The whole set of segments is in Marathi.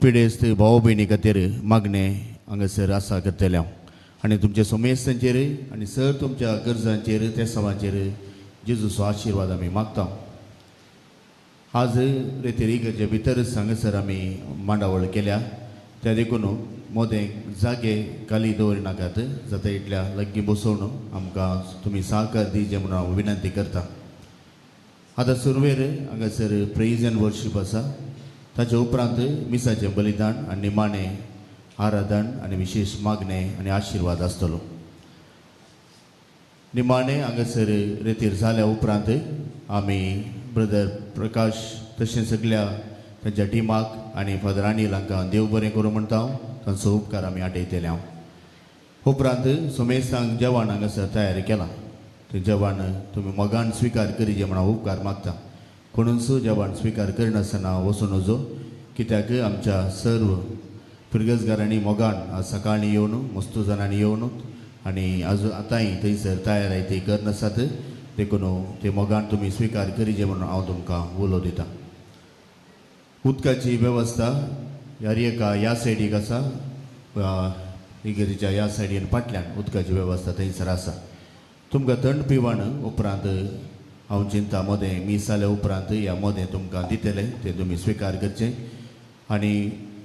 पिडेस्त भाव भयणी खातीर मागणें हांगासर आसा करतले हांव आनी तुमच्या सोमेस्तांचेर आनी सर तुमच्या गरजांचेर त्या समाचेर जेजूचो आशिर्वाद आमी मागता. आज रेतीर इगर्जे भितरच हांगासर आमी मांडावळ केल्या त्या देखून मोदें जागे खाली दवरनाकात, जाता इतल्या लागीं बसोवन आमकां तुमी सहकार दिवचे म्हणून हांव विनंती करता. आतां सुरवेर हांगासर प्रेज एंड वर्शीप आसा, ताचे उपरांत मिसाचें बलिदान आनी निमाणें आराधन आनी विशेष मागणें आनी आशिर्वाद आसतलो. निमाणें हांगासर रेतीर जाल्या उपरांत आमी ब्रदर प्रकाश तशें सगळ्या तांच्या टिमाक आनी फादर अनिल हांकां देव बरें करूं म्हणटा हांव, तांचो उपकार आमी आटयतले हांव. उपरांत सोमेस्तांक जेवण हांगासर तयार केलां, तें जेवण तुमी मोगान स्विकार करीचे म्हण हांव उपकार मागता. कोणूच जेवण स्विकार करिनासतना वचून नजो, कित्याक आमच्या सर्व पिरगसगारांनी मोगान आज सकाळीं येवन मस्तू जाणांनी येवन आनी आतांय थंयसर तयार आहाय ती करनासात, देखून ते मोगान तुमी स्विकार करीचे म्हणून हांव तुमकां उलो दिता. उदकाची वेवस्था ह्या सायडीक आसा, इगर्जेच्या ह्या सायडीन फाटल्यान उदकाची वेवस्था थंयसर आसा. तुमकां थंड पिवण उपरांत हांव चिंता मोदें मीस जाल्या उपरांत ह्या मोदें तुमकां दितलें, तें तुमी स्विकार करचें. आनी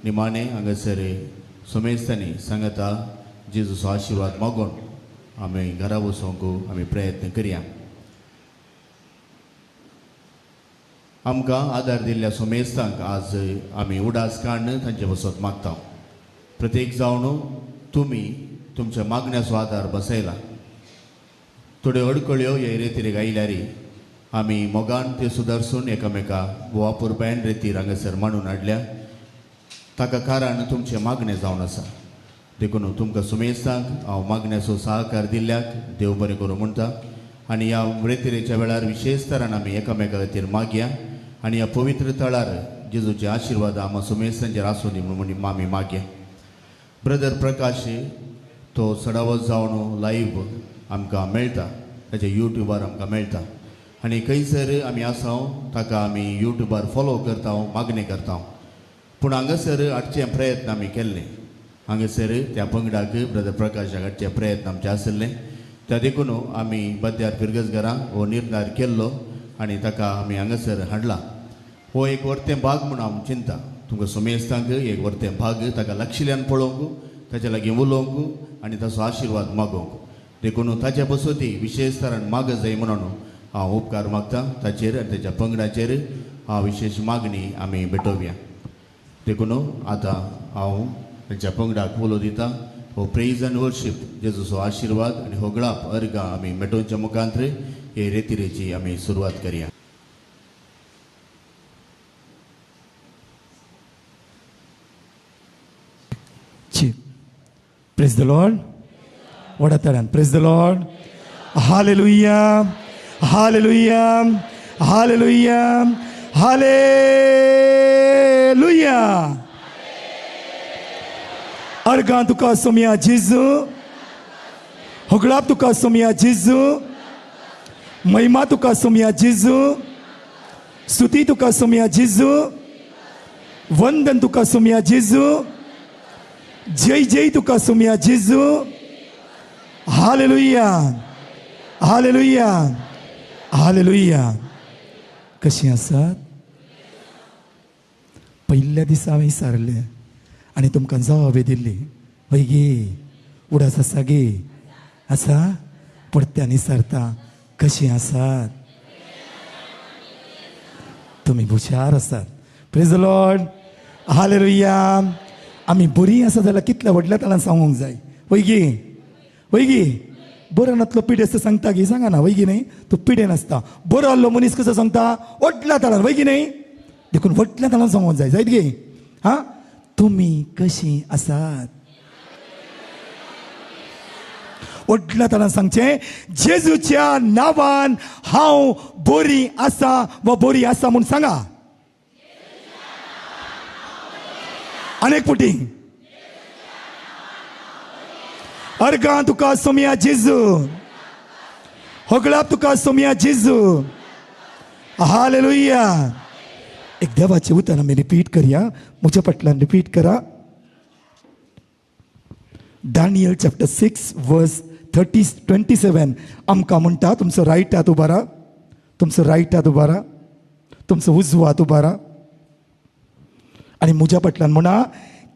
निमाणें हांगासर सोमेस्तांनी सांगता जेजूचो आशिर्वाद मागून आमी घरा वचूंक आमी प्रयत्न करया. आमकां आदार दिल्ल्या सोमेस्तांक आज आमी उडास काडून तांचे वसत मागता. प्रत्येक जावन तुमी तुमच्या मागण्याचो आदार बसयला. थोड्यो अडकळ्यो हे रेतीर आयल्यार आमी मोगान त्यो सुदारसून एकामेका वापुरबायन रेतीर हांगासर मांडून हाडल्या. ताका कारण तुमचें मागणें जावन आसा, देखून तुमकां सुमेस्तांक हांव मागण्याचो सहकार दिल्ल्याक देव बरें करूं म्हणटा. आनी ह्या रेतीरेच्या वेळार विशेश तरान आमी एकामेका खातीर मागया आनी ह्या पवित्र तळार जेजूचे आशिर्वाद आमकां सुमेस्तांचेर आसूं दी म्हणून आमी मागया. ब्रदर प्रकाश तो सडावत जावन लायव्ह आमकां मेळटा, ताच्या यूट्यूबार आमकां मेळटा आनी खंयसर आमी आसा ताका आमी यूट्यूबार फॉलो करता, मागणी करता. पूण हांगासर हाडचे प्रयत्न आमी केल्ले, हांगासर त्या पंगडाक ब्रदर प्रकाशाक हाडचे प्रयत्न आमचे आसले. त्या देखून आमी बद्यार पिरगसगारां हो निर्धार केल्लो आनी ताका आमी हांगासर हाडला. हो एक वर्तें भाग म्हूण हांव चिंता. तुमकां सोमेस्तांक एक वर्तें भाग ताका लक्षिल्ल्यान पळोवंक, ताचे लागीं उलोवंक आनी ताचो आशिर्वाद मागोवंक. देखून ताच्या बसोती विशेश तरान माग जाय म्हणून हांव उपकार मागता. ताचेर आनी ताच्या पंगडाचेर हांव विशेश मागणी आमी भेटोवया. देखून आतां हांव तांच्या पंगडाक उलो दिता. हो प्रेज एंड वर्शीप जेजूचो आशिर्वाद आनी होगळाप अर्गां आमी मेटोवच्या मुखांतर हे रेतीरेची आमी सुरवात करया. Praise the Lord. What a talent. Praise the Lord. Hallelujah. Hallelujah. Hallelujah. Hallelujah. Argan tuka somia Jesu. Hoglap tuka somia Jesu. Mahima tuka somia Jesu. Stuti tuka somia Jesu. Vandan tuka somia Jesu. जय जय तुका सोम्या जेजू. Hallelujah hallelujah hallelujah. कशी आसात? पहिल्या दिसा हांवें विचारले आनी तुमकां जवाबी दिल्ली. हय गे उडास आसा गे आसा. परत्यांनी विचारता कशी आसात? तुमी हुशार आसात. Praise the lord. हालेलुया. आमी बरी आसा जाल्यार कितल्या व्हडल्या तळान सांगूंक जाय. वय गे बरो नातलो पिडे आसता सांगता गे, सांगा ना वय गे न्ही. तो पिडे नासता. बरो आहलो मनीस कसो सांगता व्हडल्या तळान, वय गे न्ही. देखून व्हडल्या तळान सांगूंक जाय. जायत गे. हा तुमी कशी आसात? व्हडल्या तळान सांगचें जेजूच्या नांवान हांव बरी आसा वा बरी आसा म्हूण सांगा. अनेक पुटी अर्गां तुका सोम्या जेजू. होगळाप तुका सोम्या जेजू. हालेलुया एक देवाचे उतर आम्ही रिपीट करूया. म्हज्या फाटल्यान रिपीट करा. Daniel chapter 6 verse 27 आमकां म्हणटा, तुमचो राईट हात उबारा, तुमचो राईट हात उबारा, तुमचो उजवो हात उबारा आनी म्हज्या फाटल्यान म्हणा,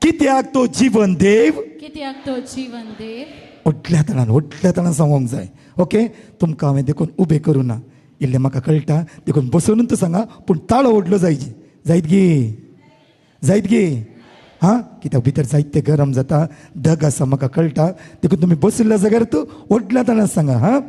कित्याक तो जीवन देव, कित्याक तो जीवन देव. व्हडल्या तणान सांगूंक जाय. ओके, तुमकां हांवें देखून उबें करूं ना, इल्लें म्हाका कळटा, देखून बसूनच सांगा, पूण ताळो ओडलो जायची. जायत गे हां, कित्याक भितर जायते गरम जाता, ढग आसा म्हाका कळटा, देखून तुमी बशिल्ल्या जाग्यार तूं व्हडल्या तणान सांगा. हां,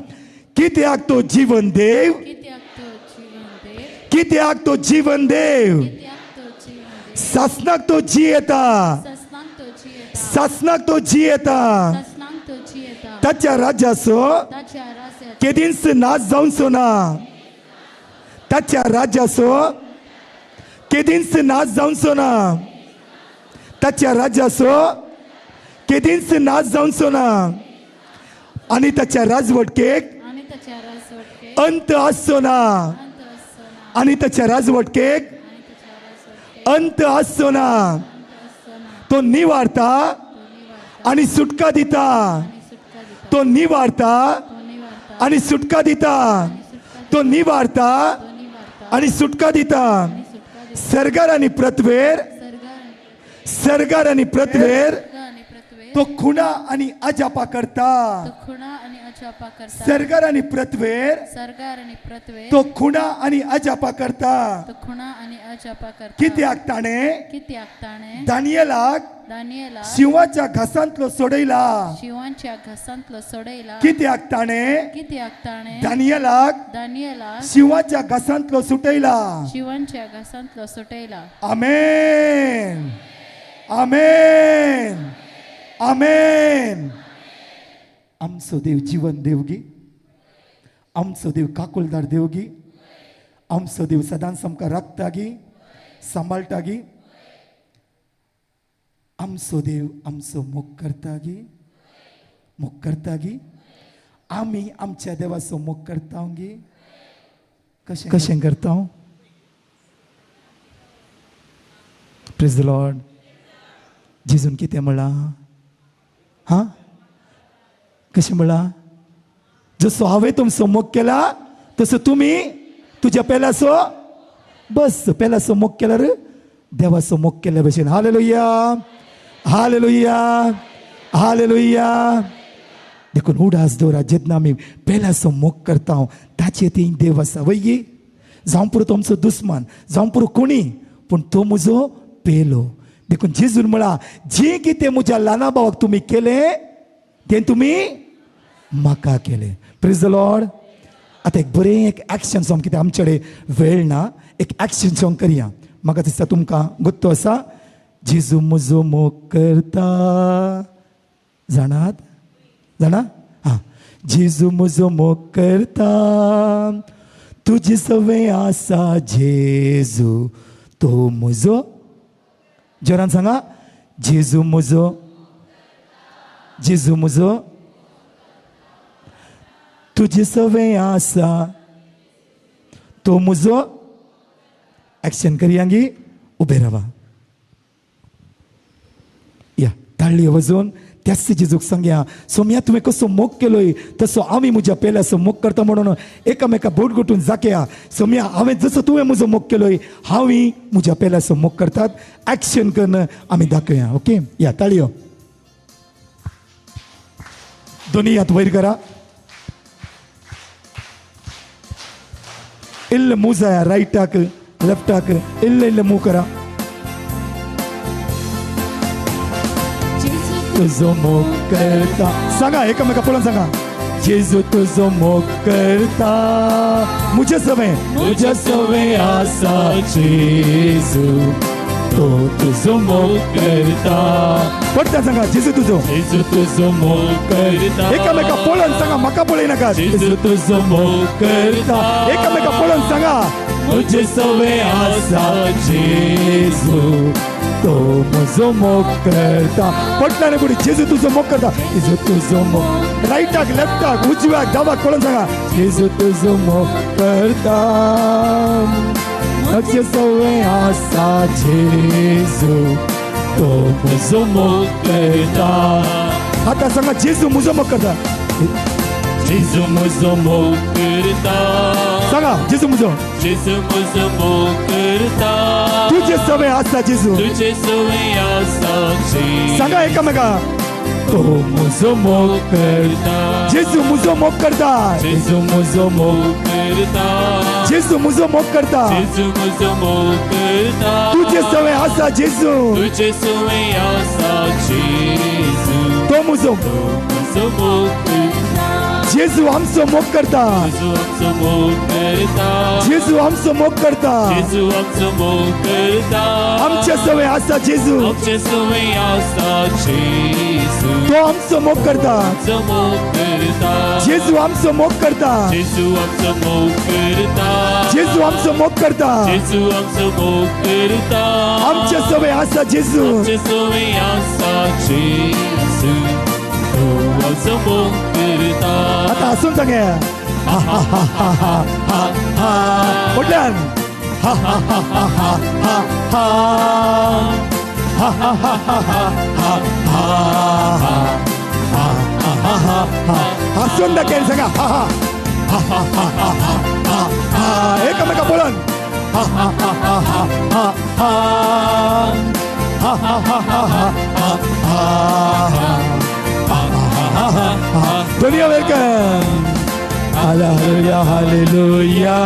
कित्याक तो जीवन देव, कित्याक तो जीवन देव. कित्याक तो जीवन देव, कित्याक तो जीवन देव. सासनाक तो जी येता, ससनाक तो जियेता. सासनाक तो जी येता, ससनाक तो जियेता. ताच्या राज्याचो ताच्या रास्यात केदींच नाश जावचो ना, ताच्या राज्याचो केदींच नाश जावचो ना, ताच्या राज्याचो केदींच नाश जावचो ना आनी ताच्या राजवटकेक आनी ताच्या राजवटके अंत आसचो ना, अंत आसना. आनी ताच्या राजवटकेक आनी ताच्या राजवटके अंत आसचो ना. अंत आसना. तो निवारता तो निवारता आनी सुटका दिता, आनी सुटका दिता. तो निवारता तो निवारता आनी सुटका दिता, आनी सुटका दिता. तो निवारता तो निवारता आनी सुटका दिता. आनी सुटका दिता. सरगार आनी पृथ्वेर, सरगार आनी पृथ्वेर आनी पृथ्वी तो खुणा आनी अजापा करता. तो खुणा आनी अजापा करता. सरगार आनी पृथ्वेर सरगार आनी पृथ्वी तो खुणा आनी अजापा करता. तो खुणा आनी अजापा करता. कित्याक ताणें कित्याक ताणें दानियेलाक दानियेला शिवाच्या घासांतलो सोडयला. शिवांच्या घासांतलो सोडयला. कित्याक ताणें कित्याक ताणें दानियेलाक दानियेला शिवाच्या घासांतलो सुटयला. शिवांच्या घासांतलो सुटयला. आमेन, आमेन, आमेन. आमचो देव जीवन देवगी, आमचो देव काकुलदार देवगी, आमचो देव सदांच आमकां राखतागी, सांबाळटागी. आमचो देव आमचो मोग करतागी, मोग करतागी. आमी आमच्या देवाचो मोग करता गी. कशें करता? Praise the lord. जेजून कितें म्हणला? हां, कशें म्हणला? जसो हांवें तुमचो मोग केला तसो तुमी तुज्या पेलाचो बस पेलाचो मोग केल्यार देवाचो मोग केल्या भशेन. Hallelujah, hallelujah, hallelujah. देखून उडास दवरा, जेन्ना आमी पेलाचो मोग करता ताचे ती देव आसा. वयगी जावं पुरो तो आमचो दुस्मान, जावं पुरो कोणी, पूण तो म्हजो पेलो. देखून जेजून म्हणला, जे कितें म्हज्या ल्हाना भावाक तुमी केलें तें तुमी म्हाका केलें. Praise the Lord. आतां एक बरें एक एक्शन सॉंग, कितें आमचे कडेन वेळ ना, एक एक्शन सॉंग करया. म्हाका दिसता तुमकां गुत्तो आसा. जेजू म्हजो मोग करता, जाणात? जाणा? हां. जेजू म्हजो मोग करता, तुजी सवय आसा जेजू, तो म्हजो. जोरान सांगा, जेजू म्हजो, जेजू म्हजो, तुजी सवय आसा, तो म्हजो. एक्शन करया गी. उबे रावा. या ताळयो वाजोवन त्याच जेजूक सांगया, सोम्या तुवें कसो मोग केलोय तसो आमी म्हज्या पेल्याचो मोग करता. म्हणून एकामेका बोट घुटून जाकया. सोम्या, हांवें जसो तुवें म्हजो मोग केलोय हांवूय म्हज्या पेल्याचो मोग करतात. एक्शन करून आमी दाखया. ओके, या ताळयो. दोनी हात वयर करा. इल्ल मूव जाया, रायटाक लेफ्टाक इल्ल इल्ल मूव करा. तुझो मोग करता. सांगा, एकामेका पळोवन सांगा, जेजू तुझो मोग करता, म्हजे सवय आसा जेजू, तो तुझो मोग करता. पडटा सांगा, जेजू तुझो मोग करता. एकामेका पळोवन सांगा, म्हाका पळय नाका. जेजू तुझो मोग करता. एकामेका पळोवन सांगा, म्हजे सवय आसा जेजू, तो म्हजो मोग करता. पडटा रे बुडी, जेजू तुजो मोग करता. जेजू तुजो मोग, रायटाक लेफ्टाक उजव्याक दावाक पळोवन सांगा, जेजू तुजो मोग करता. ताचे सवय आसा जेजू तो म्हजो मोग करता. आता सांगा जेजू म्हजो मोग करता. जेजू म्हजो मोग करता. सांगा जेजू म्हजो. जेजू म्हजो मोग करता. तुझे सवय आसा जेजू. तुझे सवय आसा जेजू. सांगा एकामेका तो म्हजो मोग करता. जेजू म्हजो मोग करता. जेजू म्हजो मोग करता. जेजू म्हजो मोग करता. जेजू म्हजो मोग करता. तुझे सवय आसा जेजू. तुझे सवय आसा जेजू. तो म्हजो म्हजो मोग करता. जेजू आमचो मोग करता. जेजू आमचो मोग करता. जेजू आमचो मोग करता. जेजू आमचो मोग करता. आमचे सवय आसा जेजू. आमचे सवय आसा जेजू. तो आमचो मोग करता. आमचो मोग करता. जेजू आमचो मोग करता. जेजू आमचो मोग करता. जेजू आमचो मोग करता. जेजू आमचो मोग करता. आमचे सवय आसा जेजू. आमचे सवय आसा जेजू. तो आमचो मोग करता. आता हसून सांगे हा हा हा हा हा हा हा मोठ्यान हा हा हा हा हा हा हा हा हा हा हा हा हा हा हसून दाखल सांगा हा हा हा हा हा हा हा हा एकमेका बोलून हा हा हा हा हा हा हा हा हा हा हा हा दुनिया welcome. Hallelujah, hallelujah,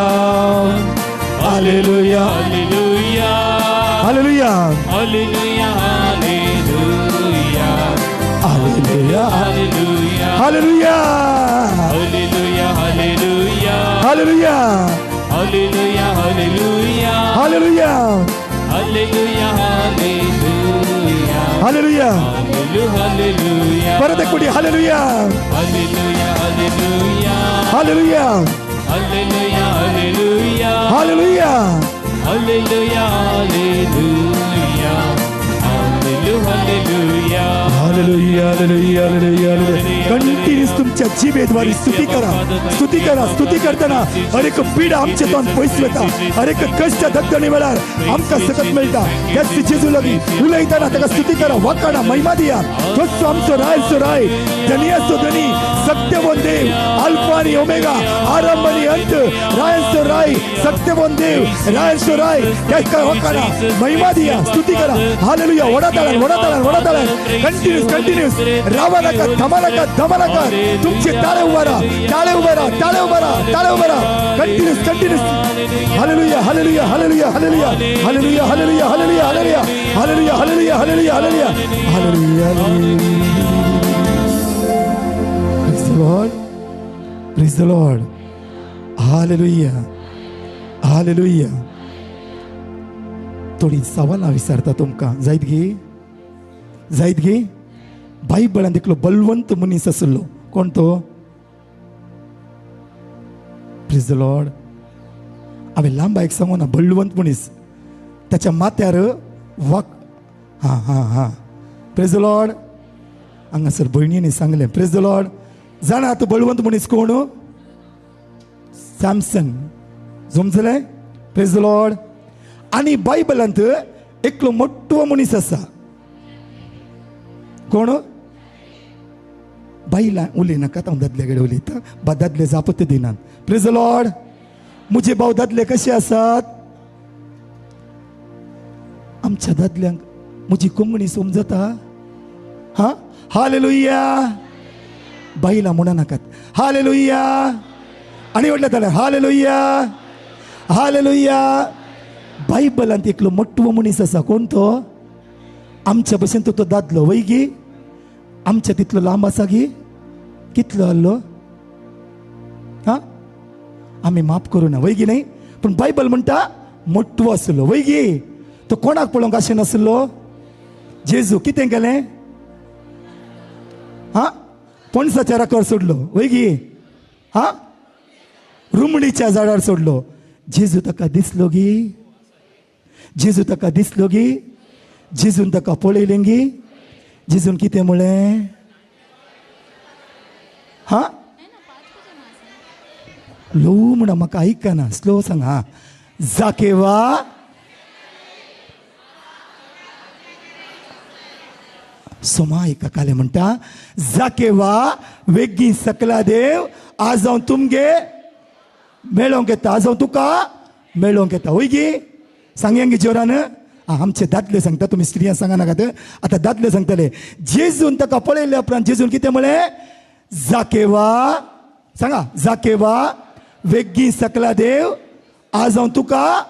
hallelujah, Hallelujah. hallelujah, Hallelujah. Hallelujah. hallelujah, Hallelujah. hallelujah, Hallelujah. Hallelujah. hallelujah, Hallelujah. Hallelujah. hallelujah, Hallelujah. Hallelujah. hallelujah. Hallelujah. परत एक कोटी hallelujah, Hallelujah. Hallelujah. hallelujah, Hallelujah. Hallelujah. hallelujah. Hallelujah. Hallelujah. Hallelujah. Hallelujah, hallelujah, hallelujah, hallelujah. Continuous तुमच्या जिभेद्वारे स्तुती करा. स्तुती करा. स्तुती करताना हर एक पीडा आमचे तोंड पयस वता. हर एक कष्ट दगदणी वेळार आमकां सकत मेळटा. त्याच जेजू लागीं उलयतना ताका स्तुती करा. वखाणा महिमा दिया. तोच आमचो रायचो राय, धनियाचो धनी, सत्यवोन देव, अल्फा आनी ओमेगा, आरंभ आनी अंत, रायचो राय, सत्यवोन देव, रायचो राय, ताका वखाणा महिमा दिया. स्तुती करा. हालेलुया. वडाताळान वडाताळान वडाताळान कंटिन्यूस रावा नका, थमा नका, धमा नका. तुमचे ताळे उभा राहा. ताळे उभा राहा. ताळे उभा राहा. ताळे उभा राहा. Continuous hallelujah. Hallelujah. Hallelujah. Hallelujah. Hallelujah. Hallelujah. Hallelujah. Hallelujah. Hallelujah. Hallelujah. Hallelujah. Hallelujah. Praise the Lord. Praise the Lord. Hallelujah. Hallelujah. थोडी सवालां विचारता तुमकां. जायत घे. बायबलान एकलो बलवंत मनीस आसलो. कोण तो? Praise the Lord. हांवें लांबायक सांगू ना. बलवंत मनीस. त्याच्या माथ्यार हा प्रेज द लॉर्ड. हांगासर भयणींनी सांगलें. Praise the Lord. जाणा तो बलवंत मनीस कोण? सॅमसन. समजलें? Praise the Lord. आनी बायबलांत एकलो मोठो मनीस आसा. कोण? बायलां उलयनाकात. हांव दादल्या कडेन उलयतां. दादले जापत दिनात. Praise the Lord. मुझे भाव दादले कशे आसात? आमच्या दादल्यांक म्हजी कोंकणी समजता. हा हालेलुया. बायलां म्हणनाकात. हालेलुया. आनी म्हटलें जाल्यार हालेलुया. हालेलुया. बायबलांत एकलो मोठो मनीस आसा. कोण तो? आमच्या भशेन तो दादलो. वय गी. आमच्या तितलो लांब आसा गी. कितलो आहलो? हा आमी माफ करूं ना. वय गी न्ही. पण बायबल म्हणटा मोठो आसलो. वय गी. तो कोणाक पळोवंक आशिनासलो? जेजू. कितें केलें? हा पणसाच्या राखवर सोडलो. वय गी. हा रुमणीच्या झाडार सोडलो. जेजू ताका दिसलो गी. जेजू ताका दिसलो गी. जेजून ताका पळयलें गी. जेजून कितें म्हळें? लो म्हणा. म्हाका ऐकना. स्लो सांग. हा जाकेवा सोमा एका काले म्हणटा जाकेवा वेगी सकला देव आज हांव तुमगे मेळोंक येता आज हांव तुका मेळोंक येता होय गी सांगयांगी जोरान आमचे दादले सांगता तुम्ही स्त्रियां सांगा नाकात आता दादले सांगतले जेजून ताका पळयल्या उपरांत जेजून कितें म्हळें जाकेवा सांगा जाकेवा वेगी सकला देव आज हांव तुका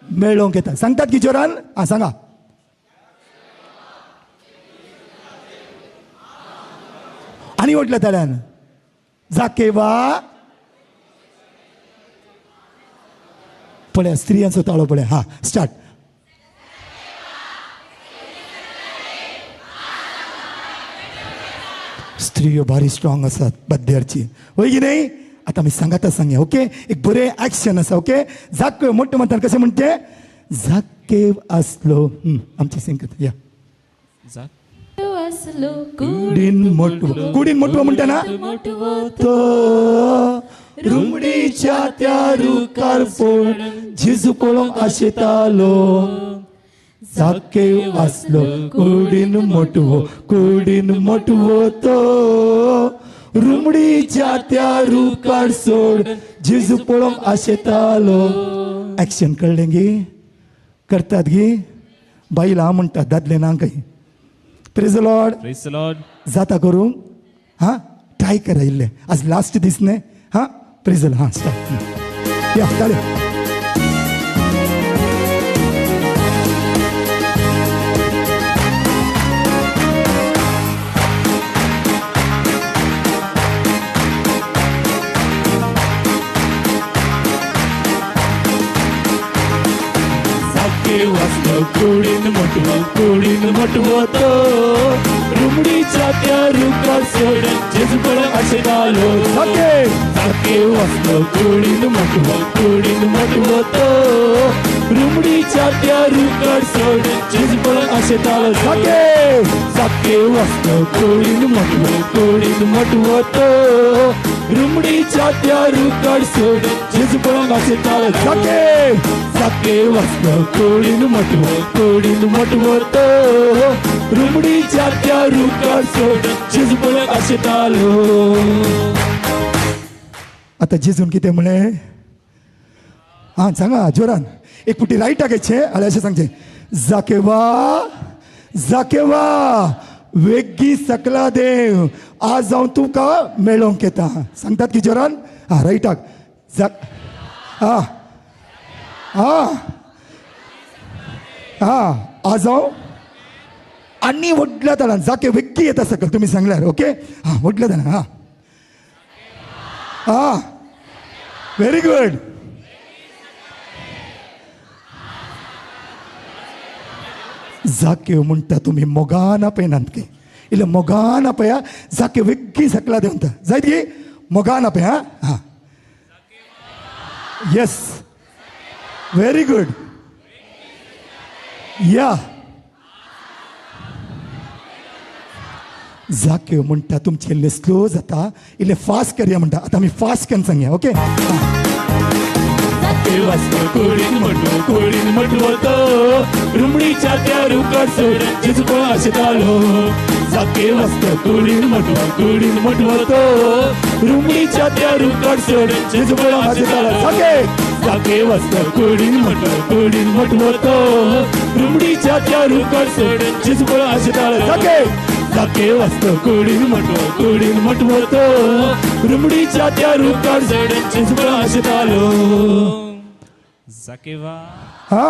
मेळोंक येता सांगतात की जोरान सांगा आणि ओटल्या तळ्यान जाकेवा पळया स्त्रियांचो ताळो पळया हा स्टार्ट स्त्रियो भारी स्ट्रॉंग असतात बद्यारची होय की नाही आता मी सांगातच सांगया ओके एक बरे ऍक्शन असा ओके जाके मोठं म्हणतात कसे म्हणते जाके असलो आमची संगत या असलो कुडीन मोठव म्हणता ना तो रुमडीच्या त्या रुकार पोळ झिजू पळोवंक आशेतालो जाके असलो कुडीन मोठवो तो रुमडीच्या त्या रुकार सोड झिजू पळोवंक आशेतालो ऍक्शन कळलें गी करतात गी बाईला म्हणतात दादले ना काही praise the Lord Praise the Lord. जाता करूंक हा ट्राय करा इल्ले आज लास्ट दीस न्ही हा प्रेज द लॉर्ड हा स्टार्ट या चालेल वाचलो कुडीन मोठवो तो रुमडीच्या त्या रुकार सोडून जेजू पळोवंक आशेतालो जाके वाचलो कुडीन मोठवो तो रुमडीच्या त्या रुकार सोडून जेजू पळोवंक आशेतालो जाके वाचलो कुडीन मोठवो तो रुमडीच्या त्या रुकार सोडून जेजू पळोवंक आशेतालो जाके वाचलो कुडीन मोठवो तो रुमडीच्या त्या रुकार सोडून जेजू पळोवंक आशेतालो आता जेजून कितें म्हळे हा सांगा जोरान एक पुटी राईट टाकायचे आले असे सांगचे जाकेवा वेगी सकला देव आज हांव तुका मेळोंक येता सांगतात की जोरान हा राईट टाक हा हा हा आज हांव आनी व्हडल्या तळान जाके वेग्गी येता सकल तुम्ही सांगल्यार ओके हा व्हडल्या तळान हा हा व्हेरी गुड जाके म्हणटा तुम्ही मोगान पळयनात की इल्ले मोगान पळया जाके वेग्गी सकला देवता जायत गी मोगान पळय हा हा येस व्हेरी गुड या जाके म्हणटा तुमचे इल्ले स्लो जाता इल्ले फास्ट करया म्हणटा आता आमी फास्ट करून सांगया ओके कुडीन मोठवो तो रुमडीच्या त्या रुकार सोडून जेजू पळोवंक आशेतालो जाके वाचलो कुडीन मोठवो तो रुमडीच्या त्या रुकार सोडून जेजू पळोवंक आशेतालो जाके वाचलो कुडीन मोठवो तो रुमडीच्या त्या रुकार सोडून जेजू पळोवंक आशेतालो जाके वाचलो कुडीन मोठवो तो रुमडीच्या त्या रुकार सोडून जेजू पळोवंक आशेतालो Zakewa. हा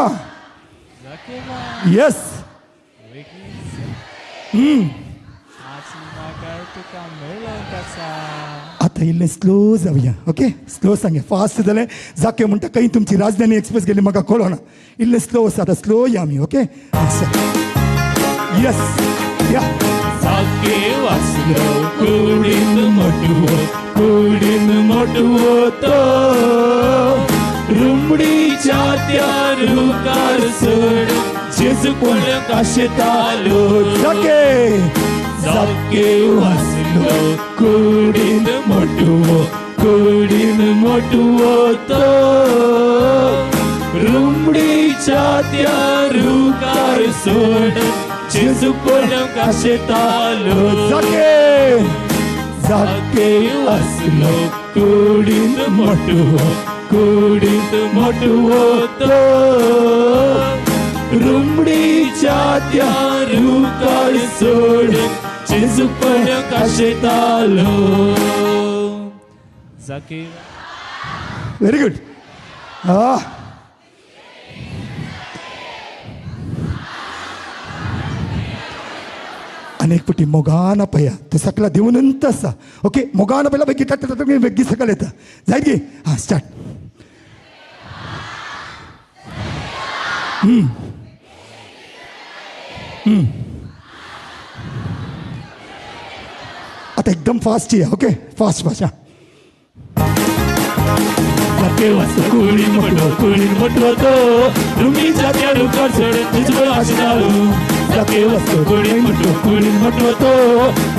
येस आता इल्ले स्लो जाऊया ओके स्लो सांगे फास्ट जालें जाके म्हणटा खंय तुमची राजधानी एक्सप्रेस गेली म्हाका कळना इल्ले स्लो आसा आता स्लो या आमी ओके येस या जाके वाचलो कुडीन मोठवो तो रुमडीच्या त्या रुकार सोडून जेजू पळोवंक आशेतालो जाके वाचलो कुडीन मोठवो तो रुमडीच्या त्या रुकार सोडून जेजू पर्यंत काशेत आलो. जाके जाके वाचलो कुडीत मोठवो तो. रुमडीच्या त्या रुकार सोडून जेजू पर्यंत काशेत आलो. जाके व्हेरी गुड. अनेक पुटी मोगाना पया ते सकला देऊन तसा. ओके मोगाना पहिला बेगी बेगी सकल येतं जायत गे. हा स्टार्ट. आता एकदम फास्ट आहे. ओके फास्ट हा. जाके वाचलो कुडीत मोठवो तो. रुमडीच्या त्या रुकार सोडून जेजू काशेत आलो. जाके वाचलो कुडीत मोठवो तो.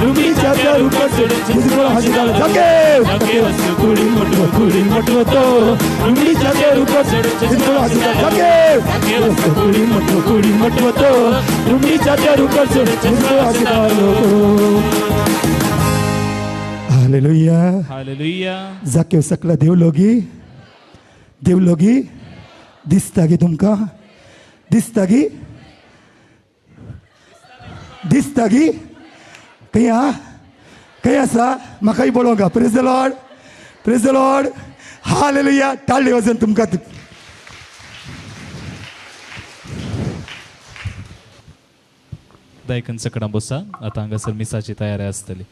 रुमडीच्या त्या रुकार सोडून जेजू काशेत आलो. जाके वाचलो कुडीत मोठवो तो. रुमडीच्या त्या रुकार सोडून जेजू काशेत आलो. जाके वाचलो कुडीत मोठवो तो. रुमडीच्या त्या रुकार सोडून जेजू काशेत आलो. हालेलुया. हालेलुया. जाके सकला देवलोगी दिसता गे तुमकां. दिसता गी खंय आसा म्हाकाय पळोवंक. Praise the lord. हालेलुया. ताळी वाजोवन तुमकां. दायकन सकडां बसा. आता हांगासर मिसाची तयारी आसतली.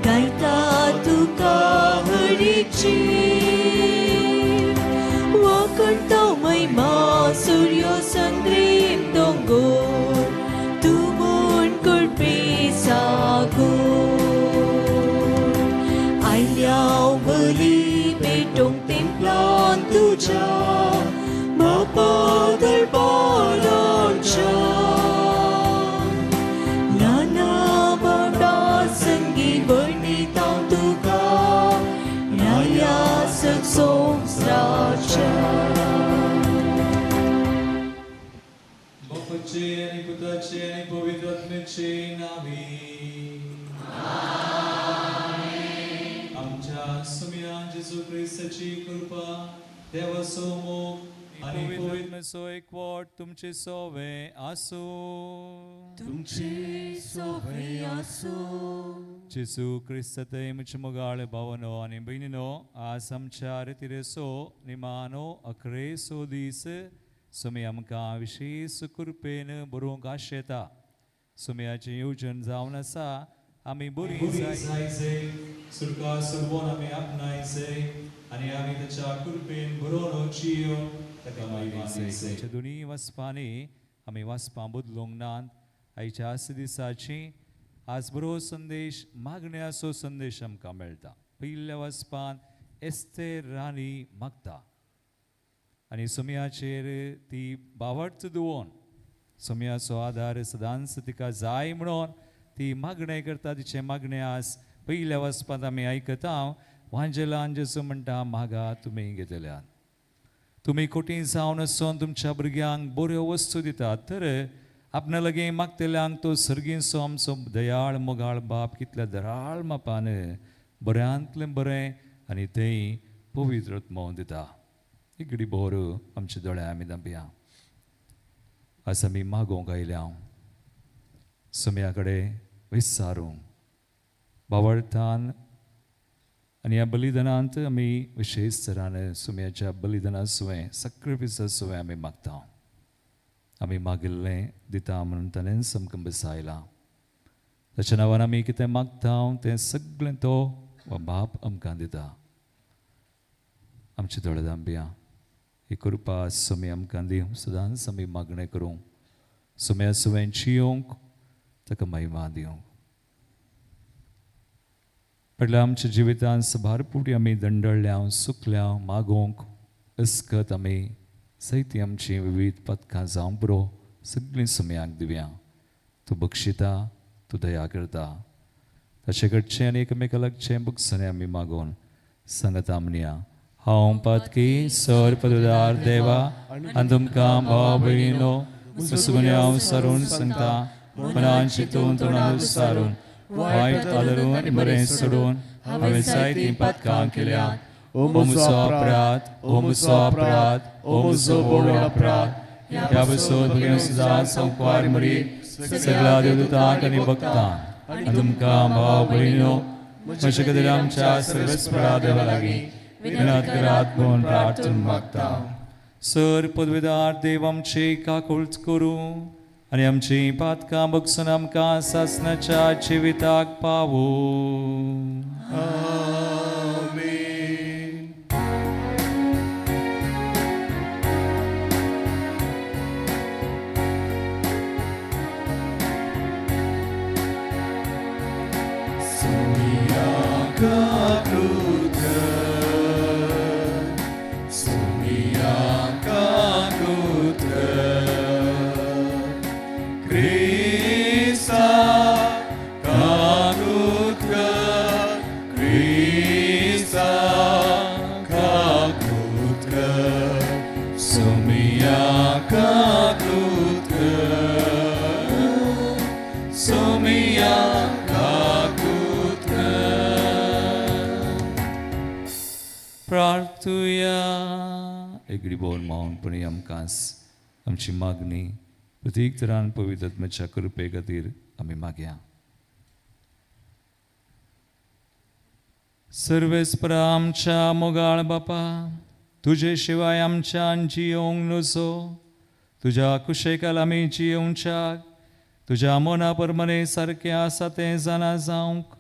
Gaita tuka बरीची wakantau mai ma suryo sandrim donggor tubun kurpi sagur ayau beli betong templan tuja Bapa darbarancha Nana bada sangi bernita tuka Raya saksong sracha Bapaचे आणि पुत्राचे आणि पवित्र आत्म्याचे नावे आमच्या सुम्या जेजू ख्रिस्ताची कृपा देवा समोर आणि पवित्र सो एकवट तुमचे सोवे आसो तुमचे सोवे आसो जेजू ख्रिस्ताते मुझे मोगाळे भावनो आणि बहिणीनो आज आमच्या रितीरेसो निमानो अकरेसो दीस सुमी आमकां विशेष कृपेन बरोवंक आशेता सुमयाचें येवजण जावन आसा आमी बरी जाय सुरका सुरवोन आमी आपणायचे आनी आमी ताच्या कृपेन बरोवन जियो ताका महिमा दिसचे दोनी वचपांनी आमी वचपां बदलूंक नात आयच्या आस दिसाची आज बरो संदेश मागण्याचो संदेश आमकां मेळटा पयल्या वचपान एस्तेर राणी मागता आनी सुमयाचेर ती बावट दुवोन सुमयाचो आदार सदांच तिका जाय म्हणून ती मागणें करता तिचे मागणें आज पयल्या वचपांत आमी आयकता वांजेलान जेजू म्हणटा मागा तुमी घेतल्यात तुमी कोटी जावन आसून तुमच्या भुरग्यांक बऱ्यो वस्तू दितात तर आपणा लागीं मागतल्यांक तो सर्गीचो आमचो दयाळ मोगाळ बाप कितल्या दराळ मापान बऱ्यांतलें बरें आनी तें पवित्र आत्मो दिता इगडी बोर आमच्या दोळ्या आमी दांपया आज आमी मागोवंक आयल्या सुमया कडेन विचारूंक बावळतान आनी ह्या बलिदानांत आमी विशेष तरान सुमयाच्या बलिदाना सुवें सॅक्रिफिसा सुवें आमी मागता आमी मागिल्लें दिता म्हणून ताणेंच आमकां बसयलां ताच्या नांवान आमी कितें मागता तें सगळें तो बाप आमकां दिता आमचे दोळे दांपया ही कृपा सुमी आमकां दिवं सदांच आमी मागणें करूंक सुम्या सुवें जियोंक ताका महिमा दिवंक फाटल्या आमच्या जिवितांत सभारपुटी आमी दंडळल्या सुकल्या मागोवंक अस्कत आमी सैती आमची विविध पथकां जावं पुरो सगळीं सुमयाक दिव्या तूं बक्षिता तूं दया करता ताचे कडचें आनी एकमेका लागचें बक्षणे आमी मागोवन सांगता म्हणया हांव पातकी सर पदवीदार देवा आनी तुमकां भाव भयणीनो सुगुणी हांव सारून सांगता मनान चिंतून तोंडान सारून वायट आदरून आनी बरें सोडून हांवें जायतीं पथकां केल्यात ओ म्हजो अपराध ओ म्हजो अपराध ओ म्हजो व्हड अपराध ह्या बसून तुगे सुद्दां संकवार मरी सगळ्या देवदूतांक आनी भक्तांक आनी तुमकां भाव भयणीनो म्हज्या खातीर आमच्या सर्वस्परा देवा लागीं विनत करात म्हूण प्रार्थना मागता सर पदवीदार देव आमची काकूळच करूं आनी आमची पातकां बगसून आमकां सासणाच्या जिविताक पावूं प्रार्थुया एगडी बोल मौनपणी आमकांच आमची मागणी प्रत्येक तरान पवित्र आत्म्याच्या कृपे खातीर आमी मागया सर्वेस्परा आमच्या मोगाळ बापा तुजे शिवाय आमच्यान जियोंक नजो तुज्या कुशेकाल आमी जियोंच्याक तुज्या मोना परमने सारकें आसा तें जाणा जावंक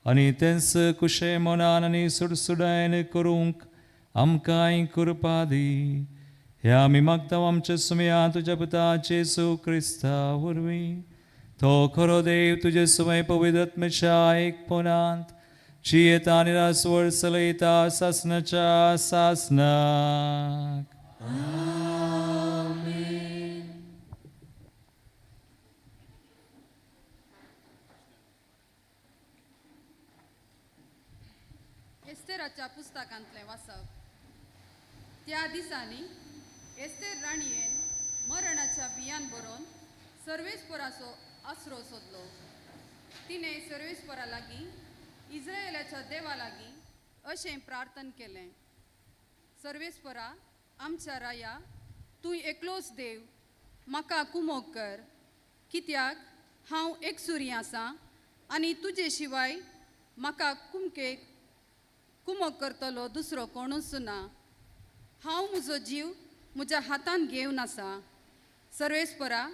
आनी तेंच कुशे मनान आनी सुडसुडायन करूंक आमकांय कृपा दी. हे आमी मागता आमच्या सुमया तुज्या पुता जेसू क्रिस्ता वरवीं. तो खरो देव तुजे सुमय पवित्र आत्म्याच्या एकपणांत जियेता आनी रासवळ चलयता सासनाच्या सासनाक. एस्तेराच्या पुस्तकांतले वाचप. त्या दिसांनी एस्तेर राणयेन मरणाच्या बियान बरोवन सर्वेस्पराचो आसरो सोदलो. तिने सर्वेस्परा लागीं इस्रायेलाच्या देवा लागीं अशें प्रार्थना केलें. सर्वेस्परा, आमच्या राया, तूं एकलोच देव, म्हाका कुमोग कर, कित्याक हांव एकसुरी आसां आनी तुजे शिवाय म्हाका कुमोग करतलो दुसरो कोणूच ना. हांव म्हजो जीव म्हज्या हातान घेवन आसा. सर्वेस्परा,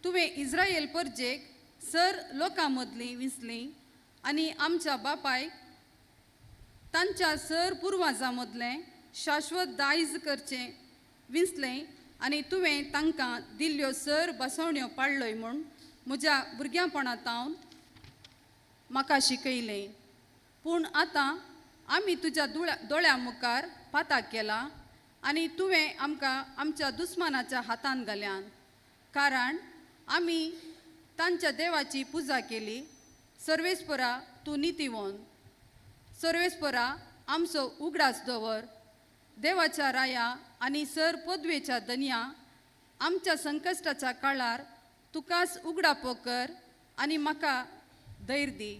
तुवें इस्रायल परजेक सर लोकां मदलीं विसलीं आनी आमच्या बापायक तांच्या सर पुर्वजां मदलें शाश्वत दायज करचें विसलें आनी तुवें तांकां दिल्ल्यो सर बसवण्यो पाडल्योय म्हूण म्हज्या भुरग्यापणांतावन म्हाका शिकयलें. पूण आतां आमी तुज्या दोळ्या मुखार पाताक केला आनी तुवें आमकां आमच्या दुस्मानाच्या हातान घाल्यान. कारण आमी तांच्या देवाची पुजा केली. सर्वेस्परा, तूं नितीवंत. सर्वेस्परा, आमचो उगडास दवर. देवाच्या राया आनी सर पदवेच्या दनया, आमच्या संकश्टाच्या काळार तुकाच उगडापो कर आनी म्हाका धैर्य दी.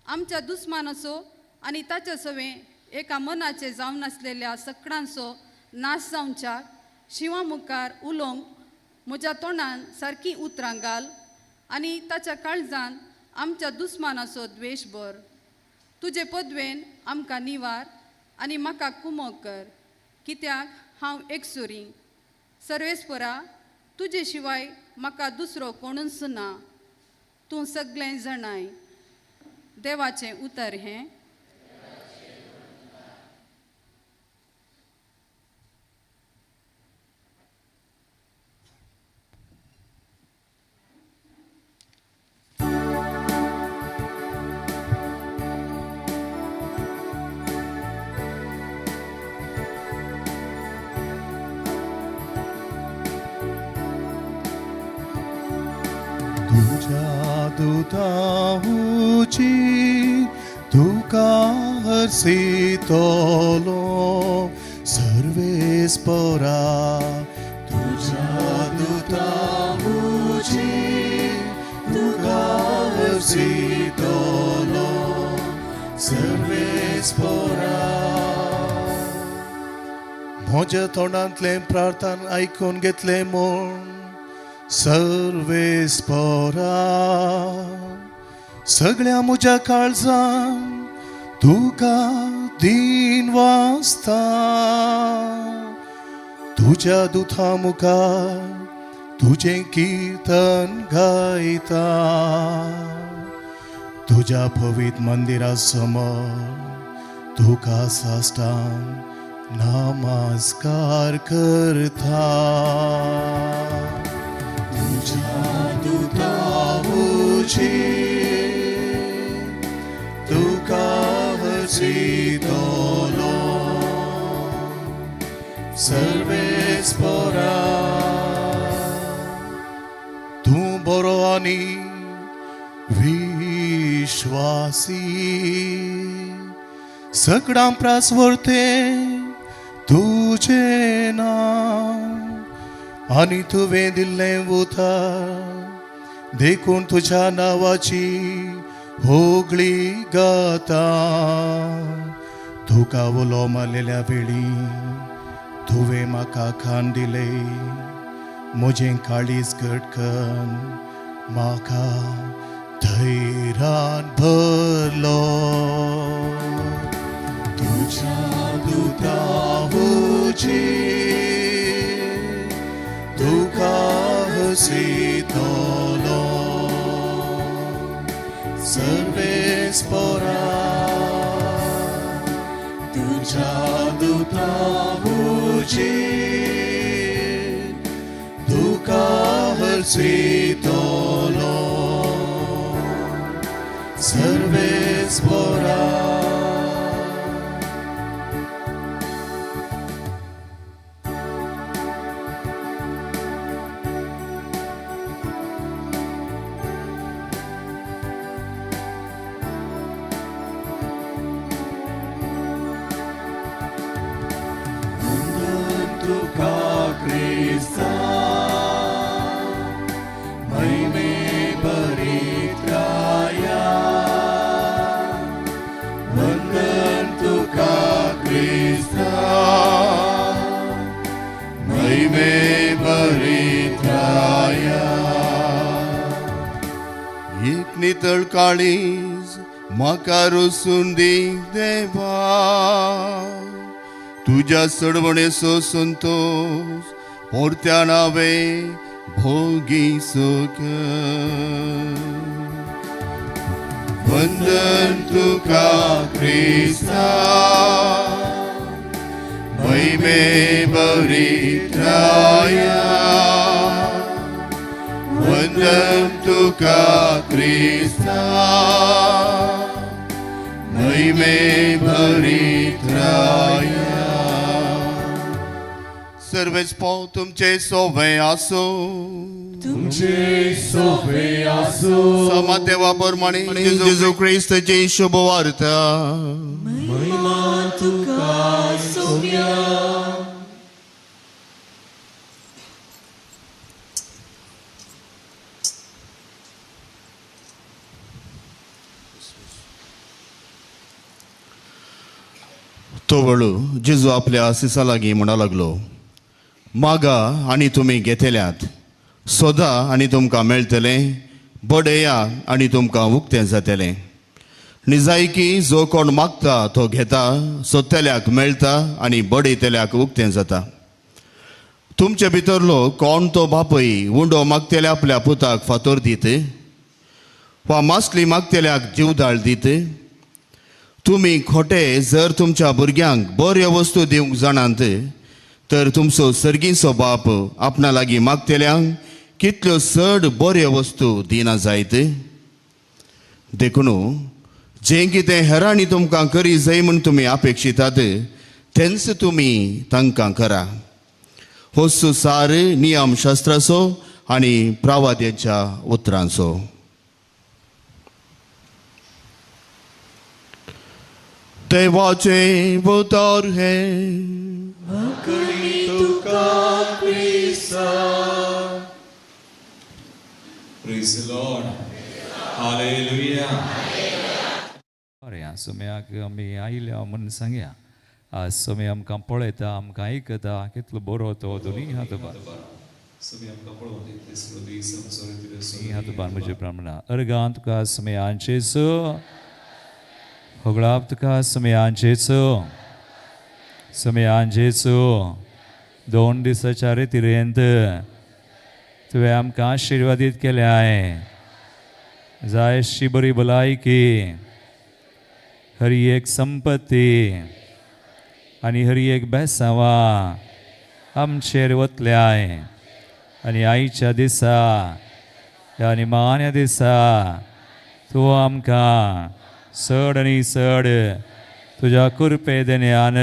आमच्या दुस्मानाचो आनी ताच्या सवें एका मनाचे जावन आसलेल्या सगळ्यांचो नाश जावच्याक शिवा मुखार उलोवंक म्हज्या तोंडान सारकीं उतरां घाल आनी ताच्या काळजान आमच्या दुस्मानाचो द्वेश भर. तुजे पदवेन आमकां निवार आनी म्हाका कुमोग कर, कित्याक हांव एकसुरी. सर्वेस्परा, तुजे शिवाय म्हाका दुसरो कोणूच ना. तूं सगळें जाणाय. देवाचें उतर हें. तुझ्या दुताहुची तुका हरसितलो सर्वेस्परा. तुझ्या दुताहुची तुका हरसितलो सर्वेस्परा. म्हज्या तोंडांतलें प्रार्थना आयकून घेतलें म्हूण सर्वेस्परा. सगळ्या म्हज्या काळजान तुका दीन वाचता. तुज्या दुथा मुखार तुजें कीर्तन गायता. तुज्या पवित्र मंदिरा समोर तुका साश्टांग नमस्कार करता. तुझ्या दुताहुची तुका हरसितलो सर्वेस्परा. तूं बरो आनी विश्वासी, सगळां प्रासवर्ते तुजें नांव आनी तुवें दिल्लें उतर देखून तुज्या नांवाची होगळी गाता. तुका उलो मारलेल्या वेळी तुवें म्हाका खाण दिलें. म्हजें काळीज घटकन म्हाका धैर्यान भरलो. तुज्या दुताहुची तुका हरसितलो सर्वेस्परा तुझ्या दुता तुका हर्षितलो सर्वेस्परा. तुका क्रिस्ता महिमे बरित्राया वंदन तुका क्रिस्ता महिमे बरित्राया. एक नितळ काळीज म्हाका रोसून दी देवा तुझ्या सडवणेचो संतोष पोरत्या नावे भोगी सुख. वंदन तुका क्रिस्ता महिमे बरित्राया वंदन तुका क्रिस्ता महिमे बरित्राया. सर्वेस्पो तुमचे सोवे आसो तुमचे सोवे आसो समादेवा प्रमाणे जेजू ख्रिस्ताची शुभ वार्ता महिमा तुका सोव्या. तो वेळू जेजू आपल्या आसिसा लागीं म्हणा लागलो, मागा आनी तुमी घेतल्यात, सोदा आनी तुमकां मेळटलें, बडया आनी तुमकां उक्तें जातलें. निजायकी जो कोण मागता तो घेता, सोदतल्याक मेळटा आनी बडयतल्याक उक्तें जाता. तुमचे भितरलो कोण तो बापूय उंडो मागतल्या आपल्या पुताक फातोर दीत वा मासली मागतल्याक जीवदाळ दीत. तुमी खोटे जर तुमच्या भुरग्यांक बऱ्यो वस्तू दिवंक जाणांत तर तुमचो सर्गीचो बाप आपणा लागीं मागतल्यांक कितल्यो चड बऱ्यो वस्तू दिना जायत. देखून जें कितें हेरांनी तुमकां करी जाय म्हूण तुमी अपेक्षितात तेंच तुमी तांकां करा. होच सार नियम शास्त्राचो आनी प्रवाद्यांच्या उतरांचो. देवाचे अवतार हे तुका Crysta. Praise the Lord. Hallelujah. अरे सुम्याक आमी आयल्या म्हणून सांगया. आज सुमी आमकां पळयता, आमकां आयकता, कितलो बरो तो दोनी हात बार. सुमी आमकां पळोवन हात बार म्हजे प्रमाणा. अर्गां तुका सुमयांचेचो, होगळाप तुका सुमयांचेचो, सुमयांचेचो. 2 दिसाच्या रितीरेंत तुवें आमकां आशिर्वादीत केल्याय. जायशी बरी भलायकी, हरी एक संपत्ती आनी हरी एक बेसांवां आमचेर वतल्याय. आनी आयच्या दिसा ह्या निमाण्या दिसा तूं आमकां चड आनी चड तुज्या कृपे देण्यान